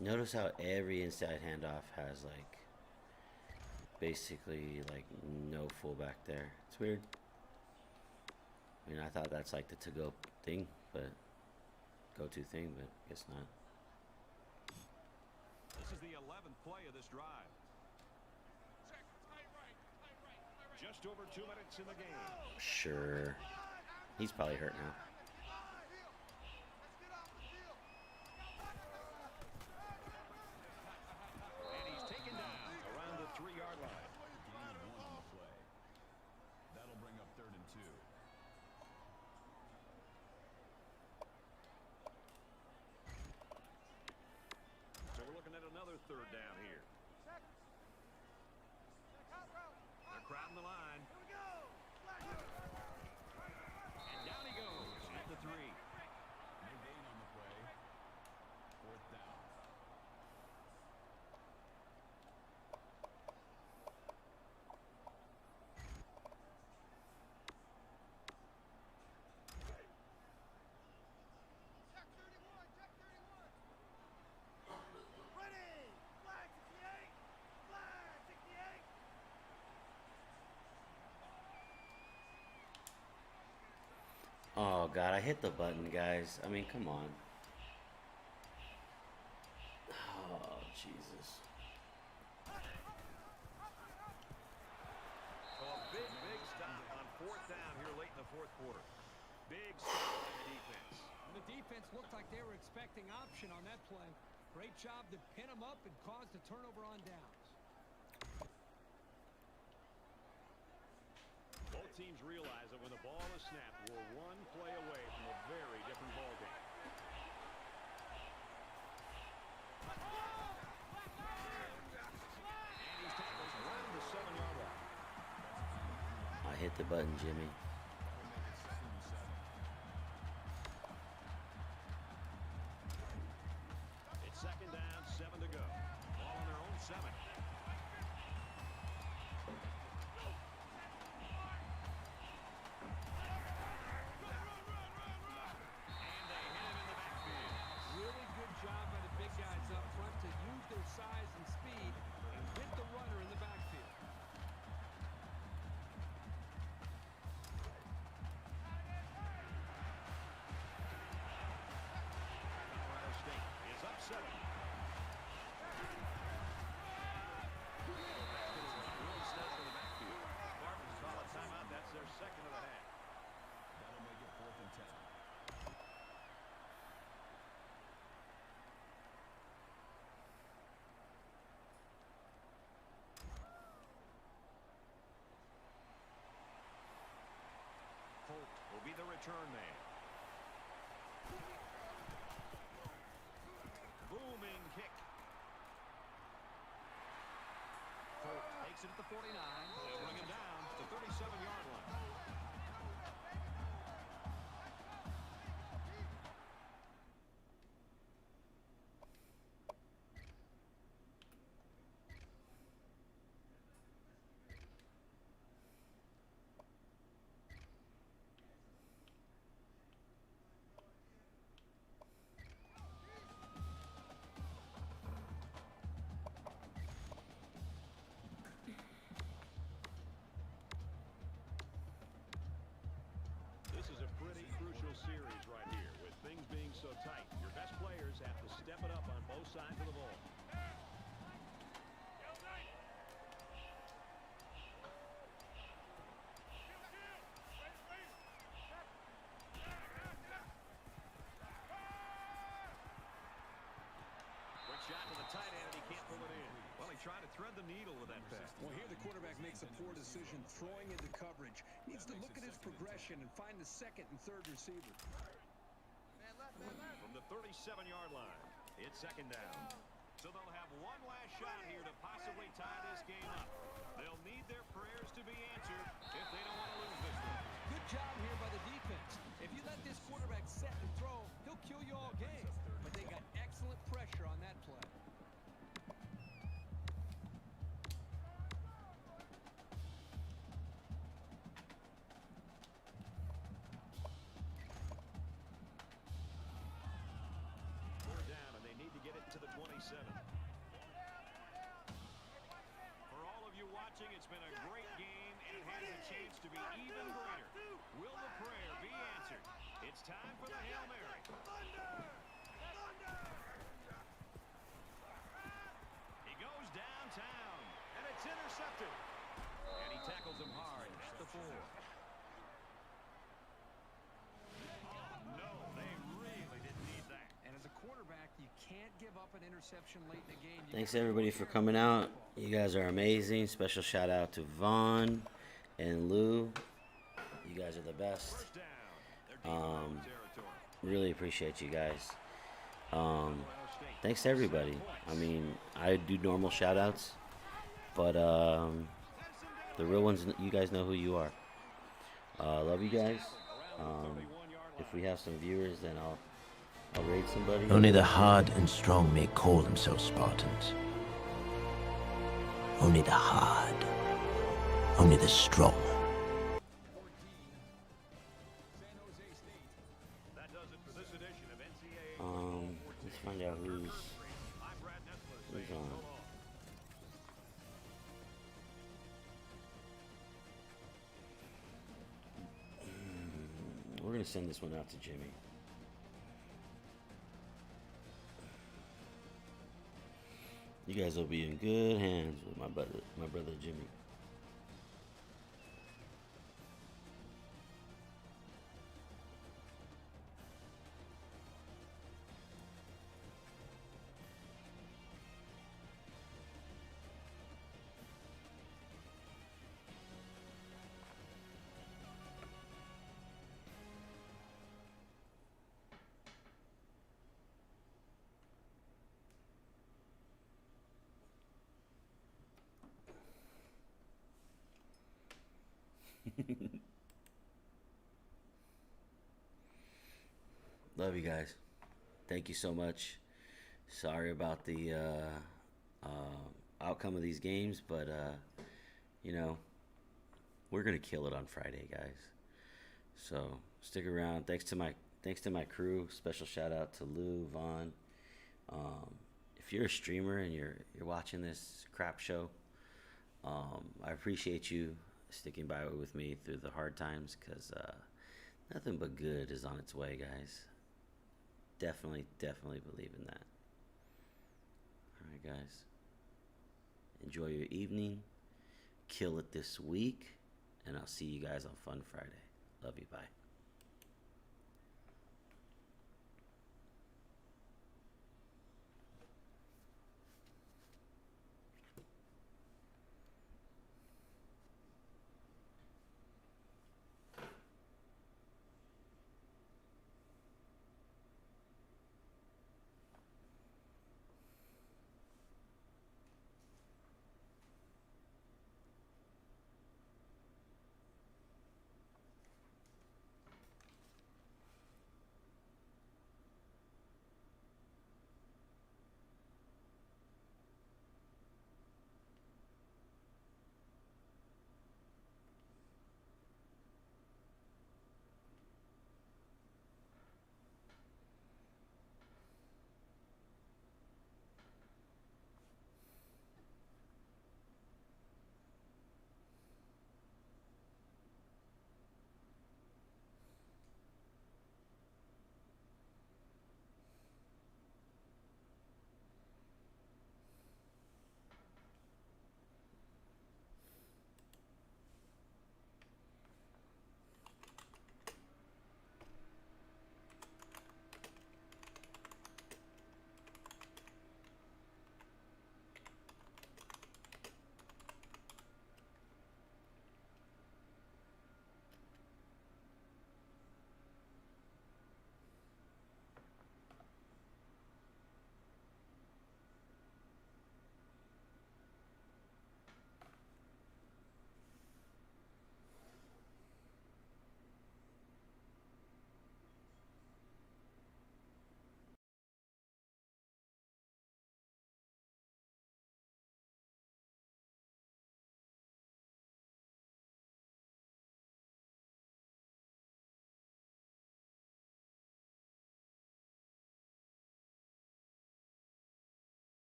Notice how every inside handoff has like basically like no fullback there. It's weird. I mean, I thought that's like the to-go thing, but go-to thing, but guess not. This is the 11th play of this drive. Just over 2 minutes in the game. Sure. He's probably hurt now. And he's taken down around the 3-yard line. Gain of 1 on the play. That'll bring up 3rd and 2. So we're looking at another 3rd down here. They're crowding the line. And down he goes at the 3. No gain on the play. 4th down. Oh god, I hit the button, guys. I mean, come on. Oh, Jesus. So a big stop on 4th down here late in the 4th quarter. Big stop by the defense. And the defense looked like they were expecting option on that play. Great job to pin them up and cause the turnover on downs. Both teams realize that when the ball is snapped, we're 1 play away from a very different ball game. And he's tackled around the 7-yard line. I hit the button, Jimmy. It's 2nd down, 7 to go. Ball on their own 7. Really good job by the big guys up front to use their size and speed and hit the runner in the backfield. Colorado State is up 7. Really steps in the backfield. Spartans call a timeout. That's their 2nd of the half. That'll make it 4th and 10. Holt will be the return man. Booming kick. Holt takes it at the 49. They'll bring him down to the 37-yard line. This is a pretty crucial series right here, with things being so tight. Your best players have to step it up on both sides of the ball. thread the needle with that pass. Well, here the quarterback makes a poor decision throwing into coverage. Needs to look at his progression and find the second and third receiver. From the 37-yard line, it's second down. So they'll have one last shot here to possibly tie this game up. They'll need their prayers to be answered if they don't want to lose this one. Good job here by the defense. If you let this quarterback set and throw, he'll kill you all game. But they got excellent pressure on that play. Third down, and they need to get it to the 27. For all of you watching, it's been a great game, and it has a chance to be even greater. Will the prayer be answered? It's time for the Hail Mary. He goes downtown, and it's intercepted. And he tackles him hard at the 4. No, they really didn't need that. And as a quarterback, you can't give up an interception late in the game. Thanks everybody for coming out. You guys are amazing. Special shout out to Vaughn and Lou. You guys are the best. Really appreciate you guys. Thanks to everybody. I mean, I do normal shout outs, but the real ones, you guys know who you are. Love you guys. If we have some viewers, then I'll raid somebody. Only the hard and strong may call themselves Spartans. Only the hard. Only the strong. Let's find out who's on. We're gonna send this one out to Jimmy. You guys will be in good hands with my brother Jimmy. Love you guys. Thank you so much. Sorry about the outcome of these games, but you know, we're gonna kill it on Friday, guys. So stick around. Thanks to my crew. Special shout out to Lou, Vaughn. If you're a streamer and you're watching this crap show, I appreciate you sticking by with me through the hard times, because nothing but good is on its way, guys. Definitely believe in that. Alright, guys. Enjoy your evening. Kill it this week. And I'll see you guys on Fun Friday. Love you. Bye.